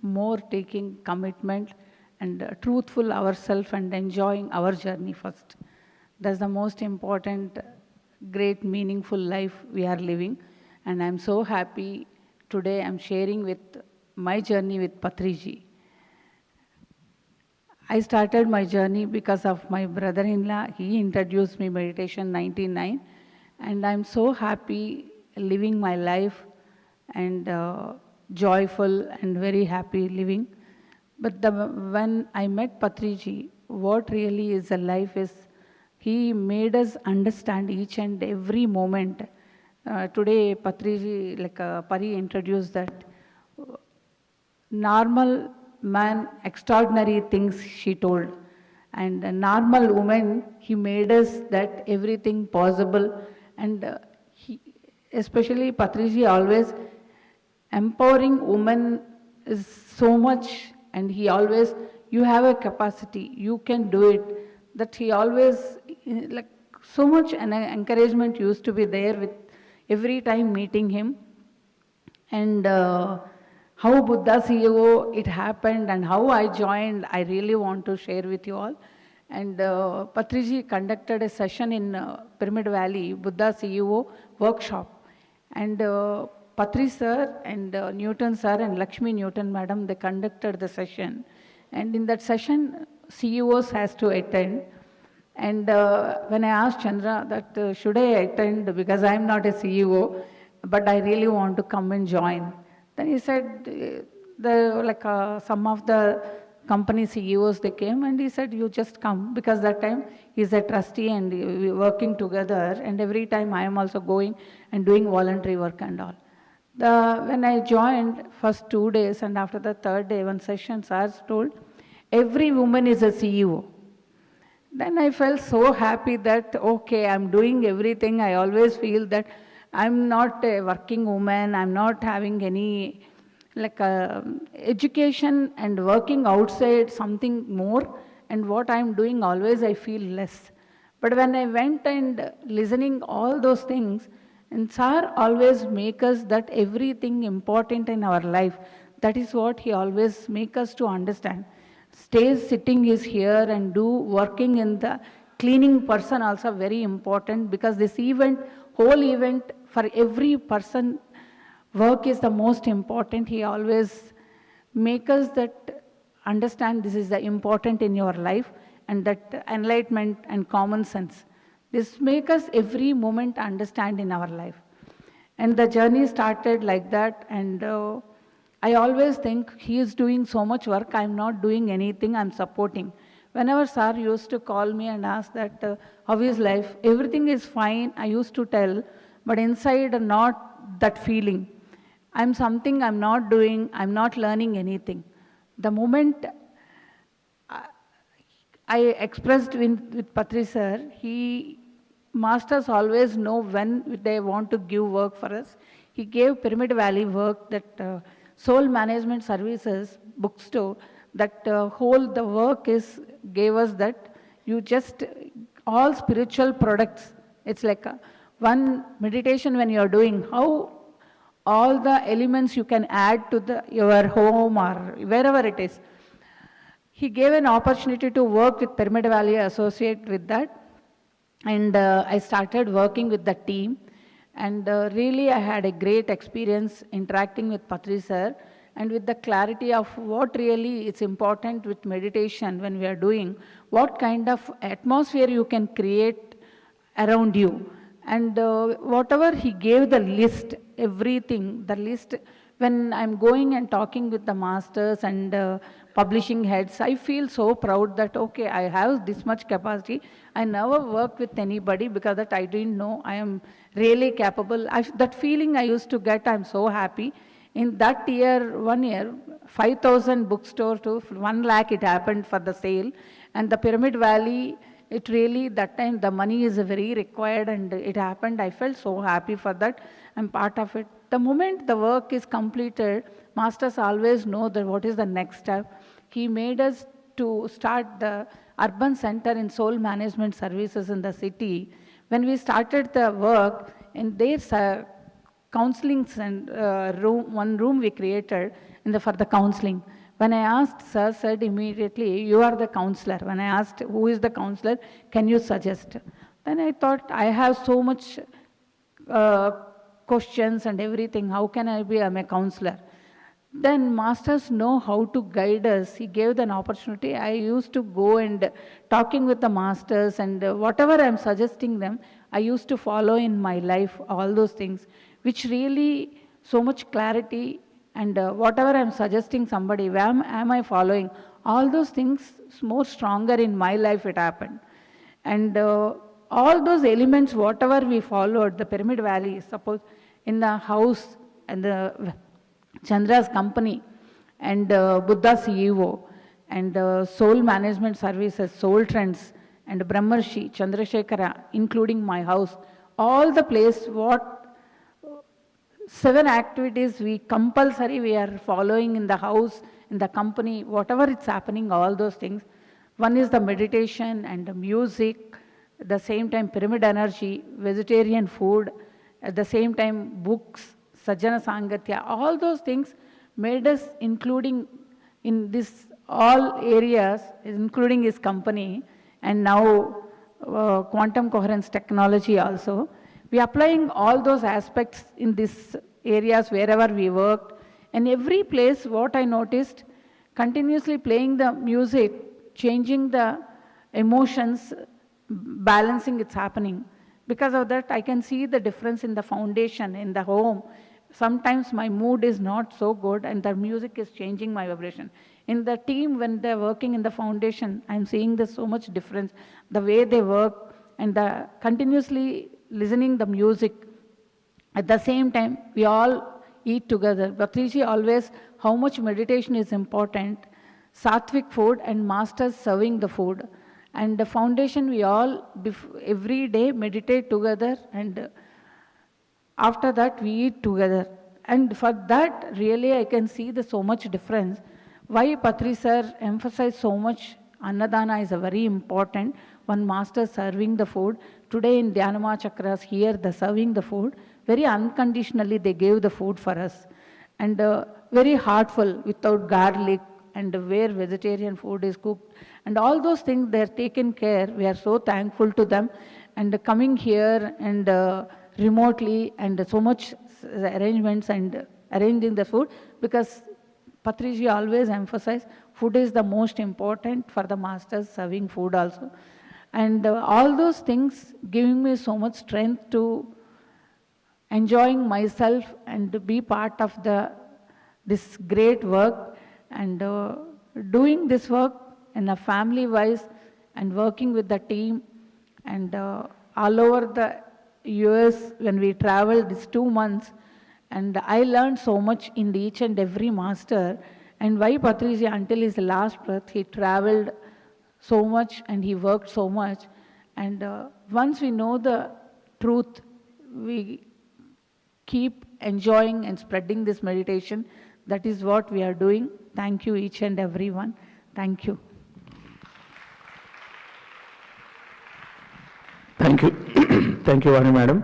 S21: more taking commitment and truthful ourselves and enjoying our journey first. That's the most important, great, meaningful life we are living. And I'm so happy today I'm sharing with my journey with Patriji. I started my journey because of my brother-in-law. He introduced me meditation in 1999. And I'm so happy living my life and joyful and very happy living. But when I met Patriji, what really is a life is, he made us understand each and every moment. Today, Patriji, Pari introduced that normal man, extraordinary things she told. And a normal woman, he made us that everything possible. And especially Patriji always empowering women is so much, and he always, you have a capacity, you can do it. That he always, so much encouragement used to be there with every time meeting him. And how Buddha CEO it happened and how I joined, I really want to share with you all. And Patriji conducted a session in Pyramid Valley, Buddha CEO workshop. And Patri sir and Newton sir and Lakshmi Newton madam, they conducted the session. And in that session, CEOs has to attend. And when I asked Chandra that should I attend because I am not a CEO, but I really want to come and join. Then he said, some of the company CEOs, they came and he said, you just come, because that time he's a trustee and we're working together, and every time I am also going and doing voluntary work and all. When I joined first 2 days, and after the third day, one session, sir told, every woman is a CEO. Then I felt so happy that, okay, I'm doing everything. I always feel that I'm not a working woman, I'm not having any education and working outside something more, and what I'm doing always I feel less. But when I went and listening all those things, and sir always make us that everything important in our life, that is what he always make us to understand. Stay sitting is here and do working in the cleaning person also very important, because this event, whole event for every person, work is the most important. He always make us that understand this is the important in your life, and that enlightenment and common sense. This make us every moment understand in our life. And the journey started like that, and I always think he is doing so much work, I'm not doing anything, I'm supporting. Whenever sir used to call me and ask that, how is life? Everything is fine, I used to tell, but inside not that feeling. I'm something I'm not doing, I'm not learning anything. The moment I expressed with Patri sir, masters always know when they want to give work for us. He gave Pyramid Valley work, that Soul Management Services bookstore, that the work gave us that you just, all spiritual products, it's like one meditation when you're doing, how all the elements you can add to your home or wherever it is. He gave an opportunity to work with Pyramid Valley, associate with that. And I started working with the team. And really I had a great experience interacting with Patri sir. and with the clarity of what really is important with meditation when we are doing, what kind of atmosphere you can create around you. And whatever he gave the list, everything, the list, when I'm going and talking with the masters and publishing heads, I feel so proud that, okay, I have this much capacity. I never worked with anybody because that I didn't know I am really capable. That feeling I used to get, I'm so happy. In that year, 1 year, 5,000 bookstore to 1 lakh it happened for the sale. And the Pyramid Valley, it really, that time the money is very required and it happened. I felt so happy for that. I'm part of it. The moment the work is completed, masters always know that what is the next step. He made us to start the urban center in soul management services in the city. When we started the work, in their counseling room, one room we created for the counseling. When I asked, sir said immediately, you are the counselor. When I asked, who is the counselor, can you suggest? Then I thought, I have so much questions and everything, how can I be a counselor? Then masters know how to guide us. He gave an opportunity. I used to go and talking with the masters and whatever I'm suggesting them, I used to follow in my life, all those things, which really so much clarity and whatever I'm suggesting somebody, where am I following? All those things more stronger in my life it happened. And all those elements, whatever we followed, the Pyramid Valley, suppose in the house and the Chandra's company and Buddha CEO and soul management services, soul trends and Brahmarshi, Chandrasekhara, including my house, all the place, what 7 activities we compulsory we are following in the house, in the company, whatever it's happening, all those things. One is the meditation and the music, at the same time pyramid energy, vegetarian food, at the same time books, Sajjana Sangatya, all those things made us including in this all areas, including his company, and now quantum coherence technology also. We are applying all those aspects in these areas wherever we worked. And every place, what I noticed, continuously playing the music, changing the emotions, balancing it's happening. Because of that, I can see the difference in the foundation, in the home. Sometimes my mood is not so good and the music is changing my vibration. In the team, when they're working in the foundation, I'm seeing there's so much difference. The way they work and the continuously listening the music. At the same time, we all eat together. Patriji always, how much meditation is important. Sattvic food and masters serving the food. And the foundation, we all every day meditate together and after that we eat together. And for that, really I can see the so much difference. Why Patri sir emphasized so much Annadana is a very important. One master serving the food. Today in Dhyanama Chakras here, the serving the food, very unconditionally they gave the food for us. And very heartful, without garlic, and where vegetarian food is cooked. And all those things, they are taken care. We are so thankful to them. And coming here and remotely and so much arrangements and arranging the food, because Patriji always emphasized food is the most important for the masters serving food also. And all those things giving me so much strength to enjoying myself and to be part of this great work and doing this work in a family wise and working with the team and all over the US when we traveled these 2 months, and I learned so much in each and every master. And why Patriji until his last breath he traveled so much and he worked so much. And once we know the truth, we keep enjoying and spreading this meditation. That is what we are doing. Thank you each and everyone. Thank you.
S11: Thank you. Thank you, Vanin madam.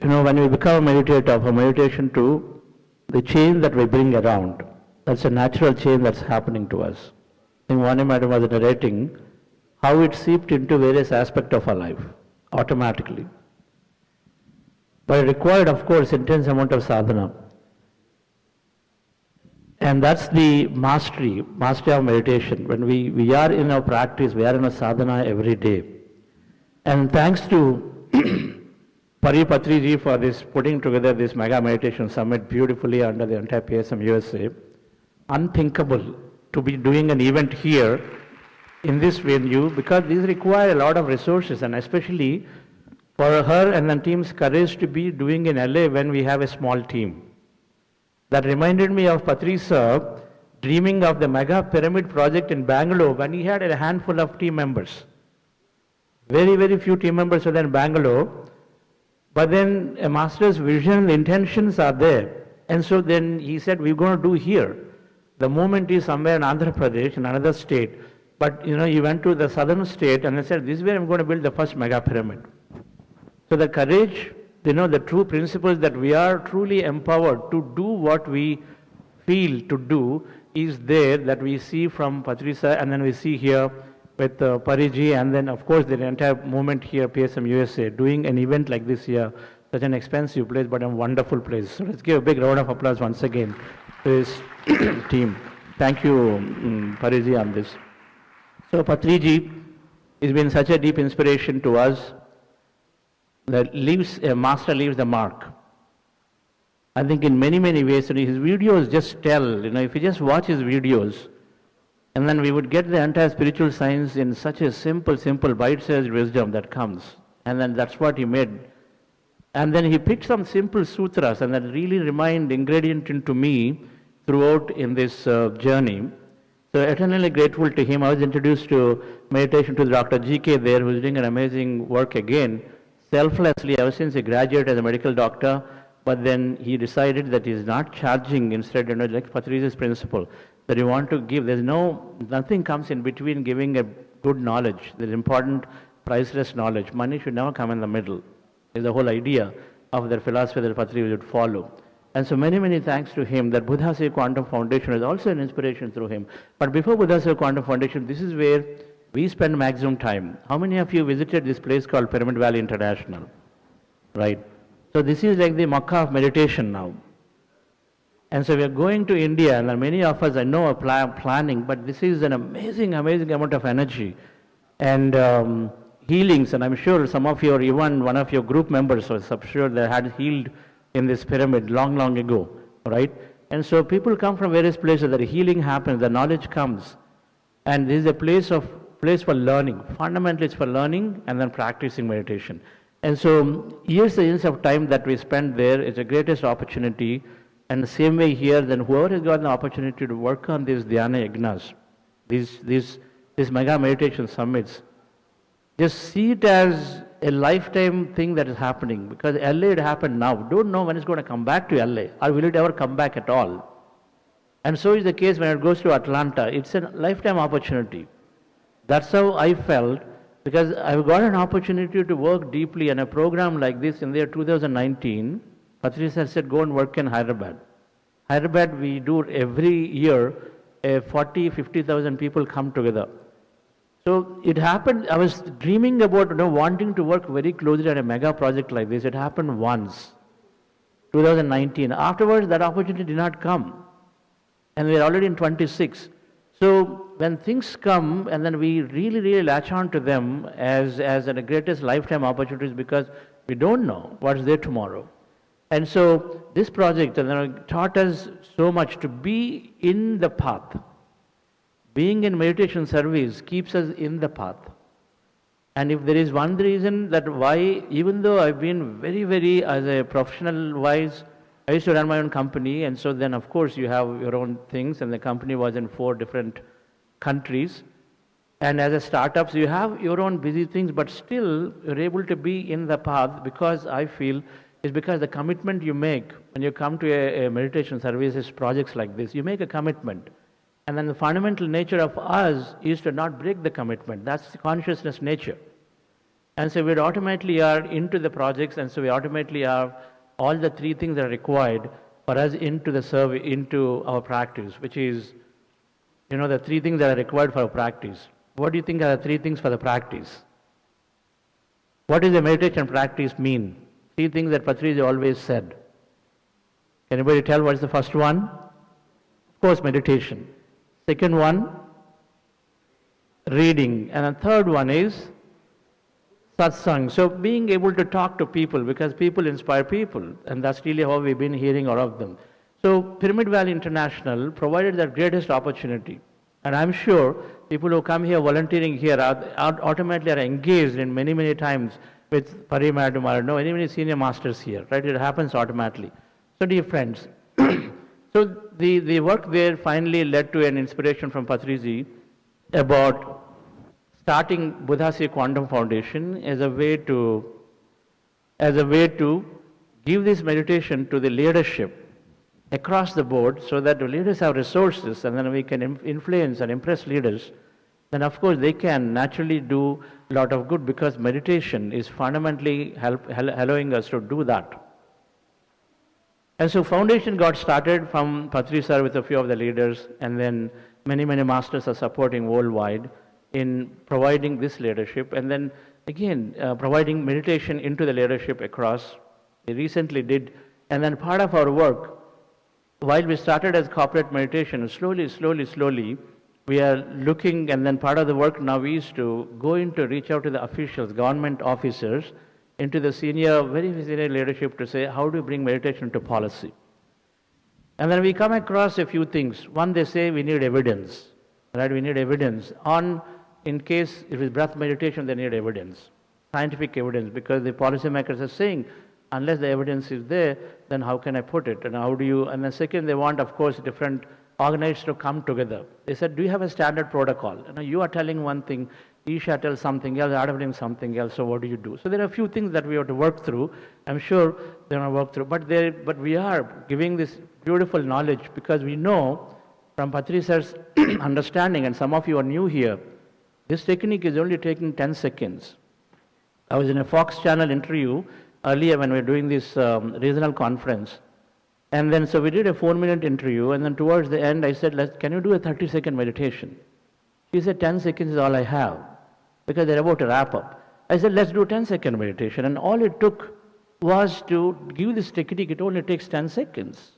S11: You know, when we become a meditator, from meditation to the change that we bring around, that's a natural change that's happening to us. I think Vanin madam was narrating how it seeped into various aspects of our life, automatically. But it required, of course, intense amount of sadhana. And that's the mastery of meditation. When we are in our practice, we are in a sadhana every day. And thanks to Patri ji for this putting together this mega meditation summit beautifully under the entire PSM USA. Unthinkable to be doing an event here in this venue, because these require a lot of resources, and especially for her and the team's courage to be doing in LA when we have a small team. That reminded me of Patri sir dreaming of the mega pyramid project in Bangalore when he had a handful of team members. Very, very few team members were there in Bangalore, but then a master's vision, the intentions are there. And so then he said, we're going to do here. The movement is somewhere in Andhra Pradesh, in another state. But he went to the southern state and he said, this is where I'm going to build the first mega pyramid. So the courage, the true principles that we are truly empowered to do what we feel to do is there, that we see from Patri sir, and then we see here with Pariji, and then of course the entire movement here, PSM USA, doing an event like this here, such an expensive place but a wonderful place. So let's give a big round of applause once again to this team. Thank you, Pariji, on this. So Patriji has been such a deep inspiration to us, that a master leaves the mark. I think in many, many ways, his videos just tell, if you just watch his videos, and then we would get the entire spiritual science in such a simple, bite-sized wisdom that comes. And then that's what he made. And then he picked some simple sutras, and that really remained ingredient into me throughout in this journey. So eternally grateful to him. I was introduced to meditation to Dr. GK there, who's doing an amazing work again, selflessly ever since he graduated as a medical doctor. But then he decided that he's not charging, instead, like Patrice's principle, that you want to give. There's nothing comes in between giving a good knowledge. There's important, priceless knowledge. Money should never come in the middle. Is the whole idea of their philosophy that Patri would follow. And so many, many thanks to him. That Buddha Seva Quantum Foundation is also an inspiration through him. But before Buddha Seva Quantum Foundation, this is where we spend maximum time. How many of you visited this place called Pyramid Valley International? Right. So this is like the Makkah of meditation now. And so we are going to India, and many of us I know are planning, but this is an amazing, amazing amount of energy and healings. And I'm sure some of you, or even one of your group members, was sure they had healed in this pyramid long, long ago, right? And so people come from various places, that healing happens, the knowledge comes. And this is a place for learning. Fundamentally, it's for learning and then practicing meditation. And so years and years of time that we spend there is the greatest opportunity. And the same way here, then whoever has got the opportunity to work on these dhyana yagnas, these mega meditation summits, just see it as a lifetime thing that is happening. Because LA, it happened now. Don't know when it's going to come back to LA, or will it ever come back at all. And so is the case when it goes to Atlanta. It's a lifetime opportunity. That's how I felt, because I've got an opportunity to work deeply on a program like this in the year 2019. Patricia said, go and work in Hyderabad. Hyderabad, we do every year, 40,000-50,000 people come together. So it happened, I was dreaming about wanting to work very closely on a mega project like this. It happened once, 2019. Afterwards, that opportunity did not come. And we're already in 26. So when things come, and then we really, really latch on to them as the greatest lifetime opportunities, because we don't know what's there tomorrow. And so this project taught us so much to be in the path. Being in meditation service keeps us in the path. And if there is one reason that why, even though I've been very, very, as a professional wise, I used to run my own company, and so then of course you have your own things, and the company was in 4 different countries. And as a startup, you have your own busy things, but still you're able to be in the path, because I feel is because the commitment you make when you come to a meditation services projects like this, you make a commitment. And then the fundamental nature of us is to not break the commitment. That's the consciousness nature. And so we automatically are into the projects, and so we automatically are all the 3 things that are required for us into the service, into our practice, which is, the 3 things that are required for our practice. What do you think are the 3 things for the practice? What does the meditation practice mean? 3 things that Patricia always said. Can anybody tell what is the first one? Of course, meditation. Second one, reading. And the third one is satsang. So being able to talk to people, because people inspire people, and that's really how we've been hearing all of them. So Pyramid Valley International provided that greatest opportunity. And I'm sure people who come here volunteering here are automatically are engaged in many, many times with Pari Madam or no, many senior masters here, right? It happens automatically. So dear friends, so the work there finally led to an inspiration from Patriji about starting Buddhasi Quantum Foundation as a way to give this meditation to the leadership across the board, so that the leaders have resources, and then we can influence and impress leaders. Then of course they can naturally do a lot of good, because meditation is fundamentally allowing us to do that. And so foundation got started from Patri sir with a few of the leaders, and then many masters are supporting worldwide in providing this leadership, and then again providing meditation into the leadership across. They recently did, and then part of our work, while we started as corporate meditation, slowly, we are looking, and then part of the work now is to go into reach out to the officials, government officers, into the very senior leadership to say, how do you bring meditation to policy? And then we come across a few things. One, they say we need evidence, right? We need evidence. In case if it's breath meditation, they need evidence, scientific evidence, because the policymakers are saying, unless the evidence is there, then how can I put it? And how do you, and then second, they want, of course, different organizations to come together. They said, do you have a standard protocol? You are telling one thing, Isha tells something else, Adam something else, so what do you do? So there are a few things that we have to work through. I'm sure they're going to work through, but we are giving this beautiful knowledge, because we know from Patri sir's understanding, and some of you are new here, this technique is only taking 10 seconds. I was in a Fox channel interview earlier when we were doing this regional conference. And then, so we did a 4-minute interview, and then towards the end, I said, can you do a 30-second meditation? She said, 10 seconds is all I have, because they're about to wrap up. I said, let's do a 10-second meditation. And all it took was to give this technique, it only takes 10 seconds.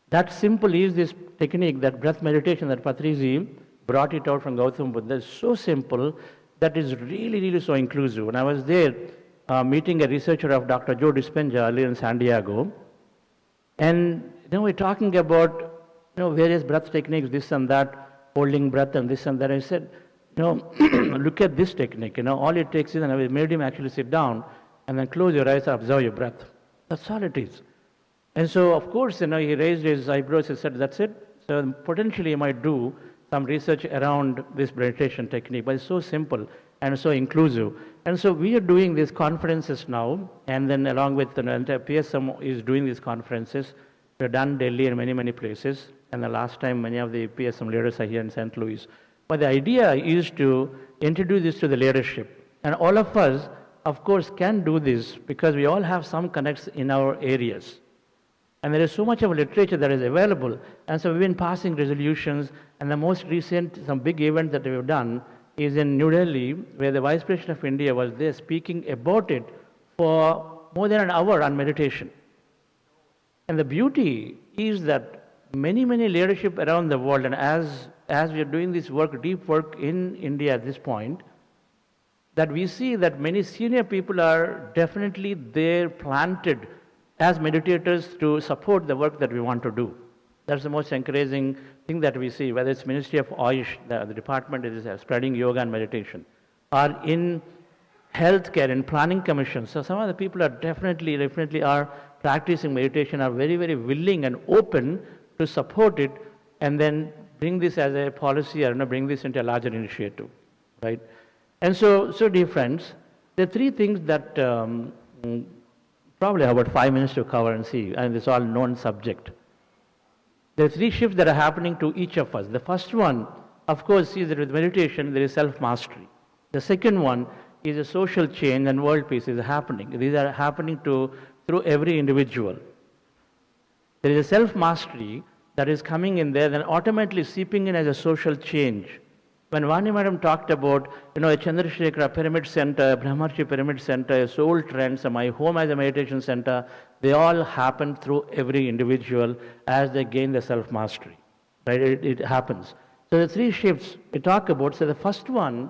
S11: That simple is this technique, that breath meditation that Patriji brought it out from Gautam Buddha. It's so simple that is really so inclusive. When I was there, meeting a researcher of Dr. Joe Dispenza earlier in San Diego, and we're talking about various breath techniques, this and that, holding breath and this and that. I said, look at this technique. All it takes is, and I made him actually sit down and then close your eyes and observe your breath. That's all it is. And so, of course, he raised his eyebrows and said, that's it. So potentially, you might do some research around this meditation technique, but it's so simple and so inclusive. And so we are doing these conferences now, and then along with the entire PSM is doing these conferences. We've done Delhi and many places, and the last time many of the PSM leaders are here in St. Louis. But the idea is to introduce this to the leadership. And all of us, of course, can do this because we all have some connects in our areas. And there is so much of literature that is available. And so we've been passing resolutions, and the most recent, some big event that we've done is in New Delhi, where the Vice President of India was there speaking about it for more than an hour on meditation. And the beauty is that many leadership around the world, and as we are doing this work, deep work in India at this point, that we see that many senior people are definitely there planted as meditators to support the work that we want to do. That's the most encouraging thing that we see, whether it's Ministry of Ayush, the department is spreading yoga and meditation, or in healthcare and planning commissions. So some of the people are definitely are practicing meditation, are very willing and open to support it, and then bring this as a policy or bring this into a larger initiative, right? And so dear friends, there are three things that probably have about 5 minutes to cover and see, and it's all known subject. There are three shifts that are happening to each of us. The first one, of course, is that with meditation there is self-mastery. The second one is a social change and world peace is happening. These are happening through every individual. There is a self-mastery that is coming in there, then automatically seeping in as a social change. When Vanin Madam talked about, a Chandrasekhara Pyramid Center, Brahmarshi Pyramid Center, Soul Trends, my home as a meditation center, they all happen through every individual as they gain the self-mastery. right? It happens. So the three shifts we talk about, so the first one,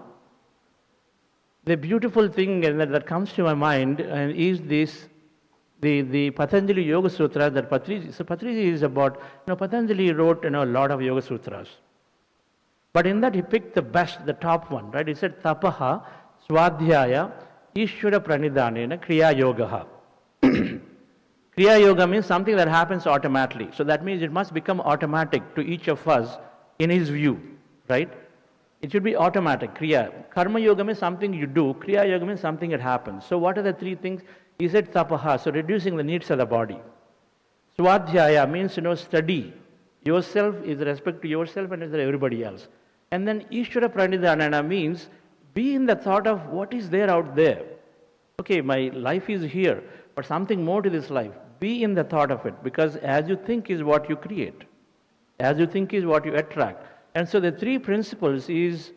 S11: the beautiful thing that comes to my mind is this, the Patanjali Yoga Sutra that Patriji, so Patriji is about, Patanjali wrote, a lot of Yoga Sutras. But in that he picked the best, the top one, right? He said, Tapaha, Swadhyaya, Ishvara Pranidhanena, Kriya Yogaha. Kriya Yoga means something that happens automatically. So that means it must become automatic to each of us in his view, right? It should be automatic, Kriya. Karma Yoga means something you do, Kriya Yoga means something that happens. So what are the three things? He said Tapaha, so reducing the needs of the body. Swadhyaya means, study yourself is respect to yourself and everybody else. And then Ishvara Pranidhanana means be in the thought of what is there out there. Okay, my life is here, but something more to this life. Be in the thought of it, because as you think is what you create. As you think is what you attract. And so the three principles is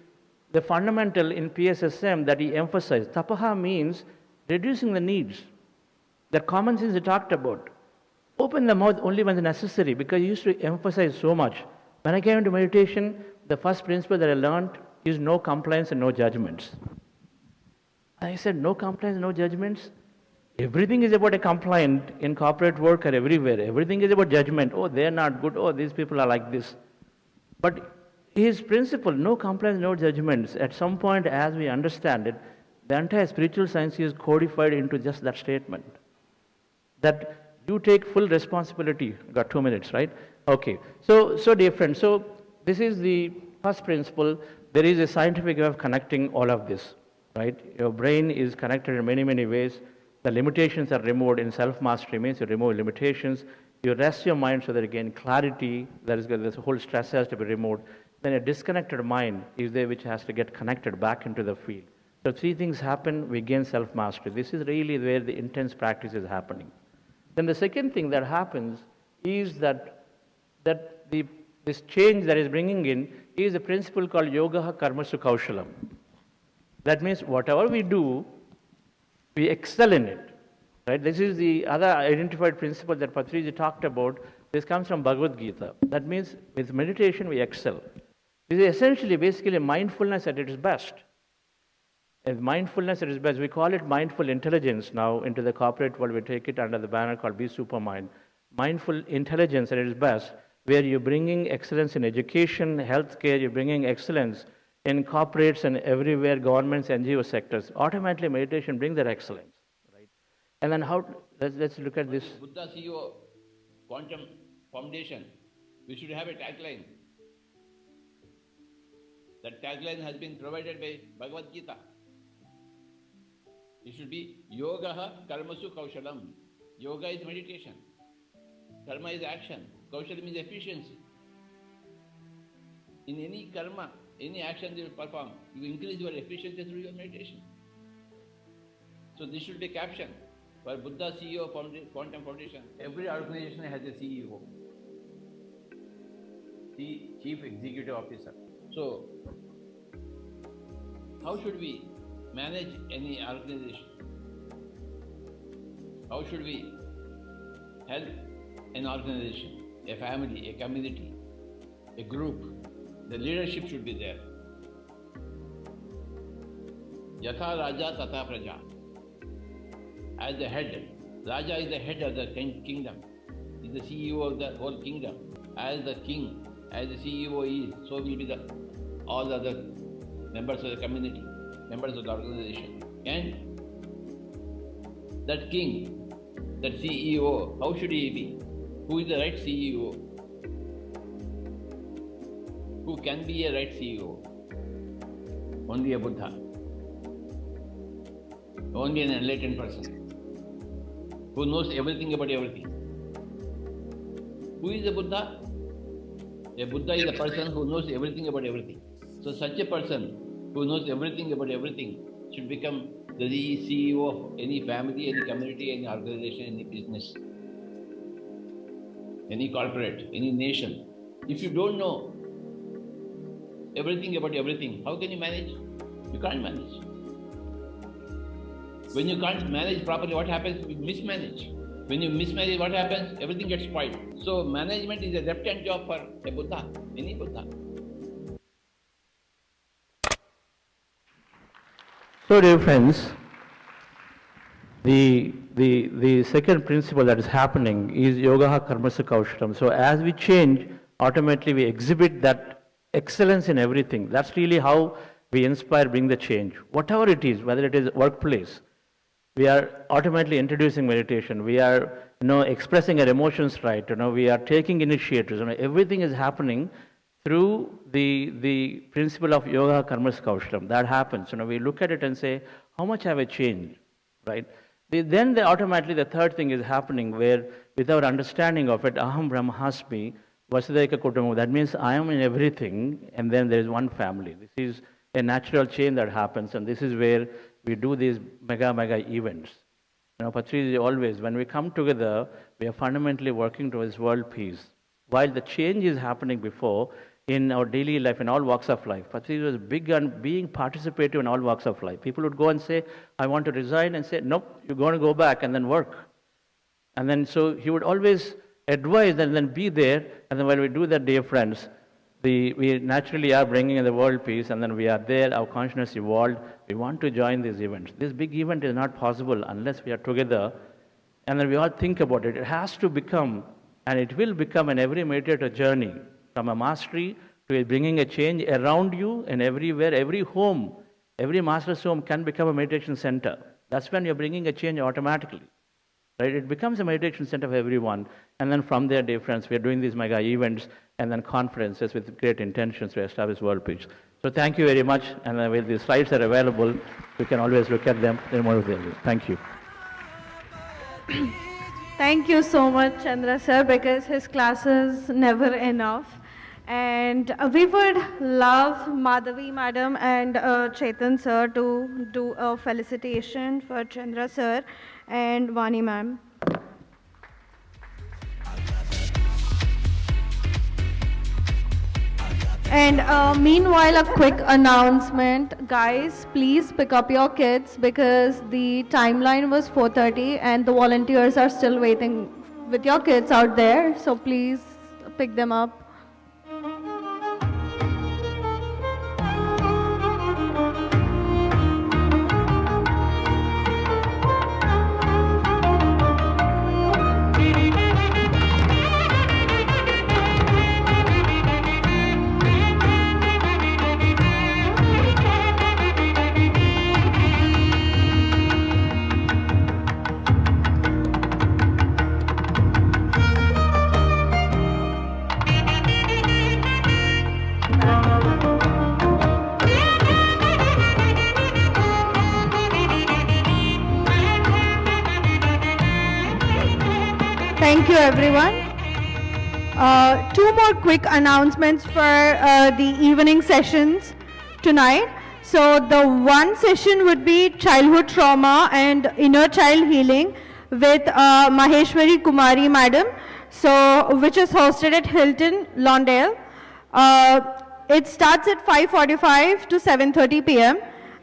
S11: the fundamental in PSSM that he emphasized. Tapaha means reducing the needs. The common sense he talked about. Open the mouth only when necessary, because he used to emphasize so much. When I came into meditation, the first principle that I learned is no complaints and no judgments. I said, no complaints, no judgments. Everything is about a complaint in corporate work or everywhere. Everything is about judgment. Oh, they're not good. Oh, these people are like this. But his principle, no complaints, no judgments, at some point as we understand it, the entire spiritual science is codified into just that statement. That you take full responsibility. Got 2 minutes, right? Okay. So dear friends, so this is the first principle. There is a scientific way of connecting all of this, right? Your brain is connected in many, many ways. The limitations are removed. In self-mastery means you remove limitations. You rest your mind so that you gain clarity. This whole stress has to be removed. Then a disconnected mind is there which has to get connected back into the field. So three things happen, we gain self-mastery. This is really where the intense practice is happening. Then the second thing that happens is that this change that is bringing in is a principle called Yogaha Karmasu Kaushalam. That means whatever we do, we excel in it. Right? This is the other identified principle that Patriji talked about. This comes from Bhagavad Gita. That means with meditation we excel. This is essentially basically mindfulness at its best. And mindfulness at its best, we call it mindful intelligence now. Into the corporate world, we take it under the banner called Be Supermind. Mindful intelligence at its best, where you're bringing excellence in education, healthcare, you're bringing excellence in corporates and everywhere, governments, NGO sectors. Automatically meditation brings that excellence. Right? And then let's look at this.
S10: Buddha CEO, Quantum Foundation, we should have a tagline. That tagline has been provided by Bhagavad Gita. It should be Yogaha Karmasu Kaushalam. Yoga is meditation. Karma is action. Kaushalam is efficiency. In any karma, any action you perform, you increase your efficiency through your meditation. So this should be caption. For Buddha CEO Quantum Foundation, every organization has a CEO, the Chief Executive Officer. So, how should we manage any organization? How should we help an organization, a family, a community, a group? The leadership should be there. Yatha Raja Tata Praja. As the head, Raja is the head of the kingdom. He is the CEO of the whole kingdom. As the king, as the CEO is, so will be all the other members of the community, members of the organization. And that king, that CEO, how should he be? Who is the right CEO? Who can be a right CEO? Only a Buddha. Only an enlightened person who knows everything about everything. Who is a Buddha? A Buddha is a person who knows everything about everything. So such a person who knows everything about everything should become the CEO of any family, any community, any organization, any business, any corporate, any nation. If you don't know everything about everything, how can you manage? You can't manage. When you can't manage properly, what happens? You mismanage. When you mismanage, what happens? Everything gets spoiled. So management is a left-hand job for a Buddha, any Buddha.
S11: So, dear friends, the second principle that is happening is yogaha karmasa kaushlam. So as we change, automatically we exhibit that excellence in everything. That's really how we inspire, bring the change. Whatever it is, whether it is workplace, we are automatically introducing meditation. We are, expressing our emotions right. We are taking initiatives. Everything is happening through the principle of yoga karmas kaushlam. That happens. We look at it and say, how much have I changed, right? Then automatically the third thing is happening where, without understanding of it, aham brahmasmi vasudhaika kutumbam. That means I am in everything, and then there is one family. This is a natural chain that happens, and this is where we do these mega events. Patri is always, when we come together, we are fundamentally working towards world peace. While the change is happening before, in our daily life, in all walks of life, Patri was big on being participative in all walks of life. People would go and say, I want to resign, and say, nope, you're going to go back and then work. And then so he would always advise and then be there, and then while we do that, dear friends, we naturally are bringing in the world peace, and then we are there, our consciousness evolved. We want to join these events. This big event is not possible unless we are together, and then we all think about it. It has to become, and it will become, an every meditator journey, from a mastery to bringing a change around you and everywhere. Every home, every master's home can become a meditation center. That's when you're bringing a change automatically. Right? It becomes a meditation center for everyone. And then from there, dear friends, we're doing these mega events and then conferences with great intentions to establish world peace. So thank you very much. And then the slides are available. You can always look at them. Thank you.
S7: Thank you so much, Chandra sir, because his class is never enough. And we would love Madhavi madam and Chetan sir to do a felicitation for Chandra sir and Vani ma'am. And meanwhile, a quick announcement. Guys, please pick up your kids because the timeline was 4:30 and the volunteers are still waiting with your kids out there. So please pick them up. Thank you, everyone. Two more quick announcements for the evening sessions tonight. So the one session would be childhood trauma and inner child healing with Maheshwari Kumari madam, so which is hosted at Hilton, Lawndale. It starts at 5:45 to 7:30 p.m.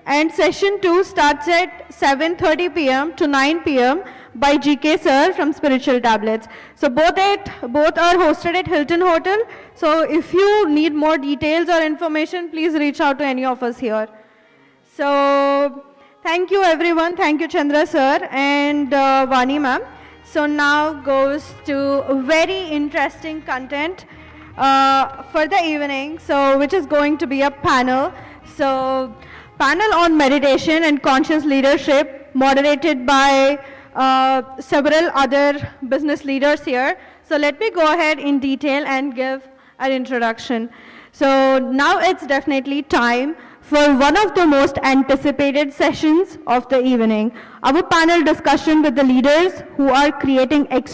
S7: and session 2 starts at 7:30 p.m. to 9 p.m. by GK sir from Spiritual Tablets. So both are hosted at Hilton Hotel. So if you need more details or information, please reach out to any of us here. So thank you everyone. Thank you Chandra sir and Vani ma'am. So now goes to very interesting content for the evening, so which is going to be a panel. So panel on meditation and conscious leadership, moderated by several other business leaders here. So let me go ahead in detail and give an introduction. So now it's definitely time for one of the most anticipated sessions of the evening, our panel discussion with the leaders who are creating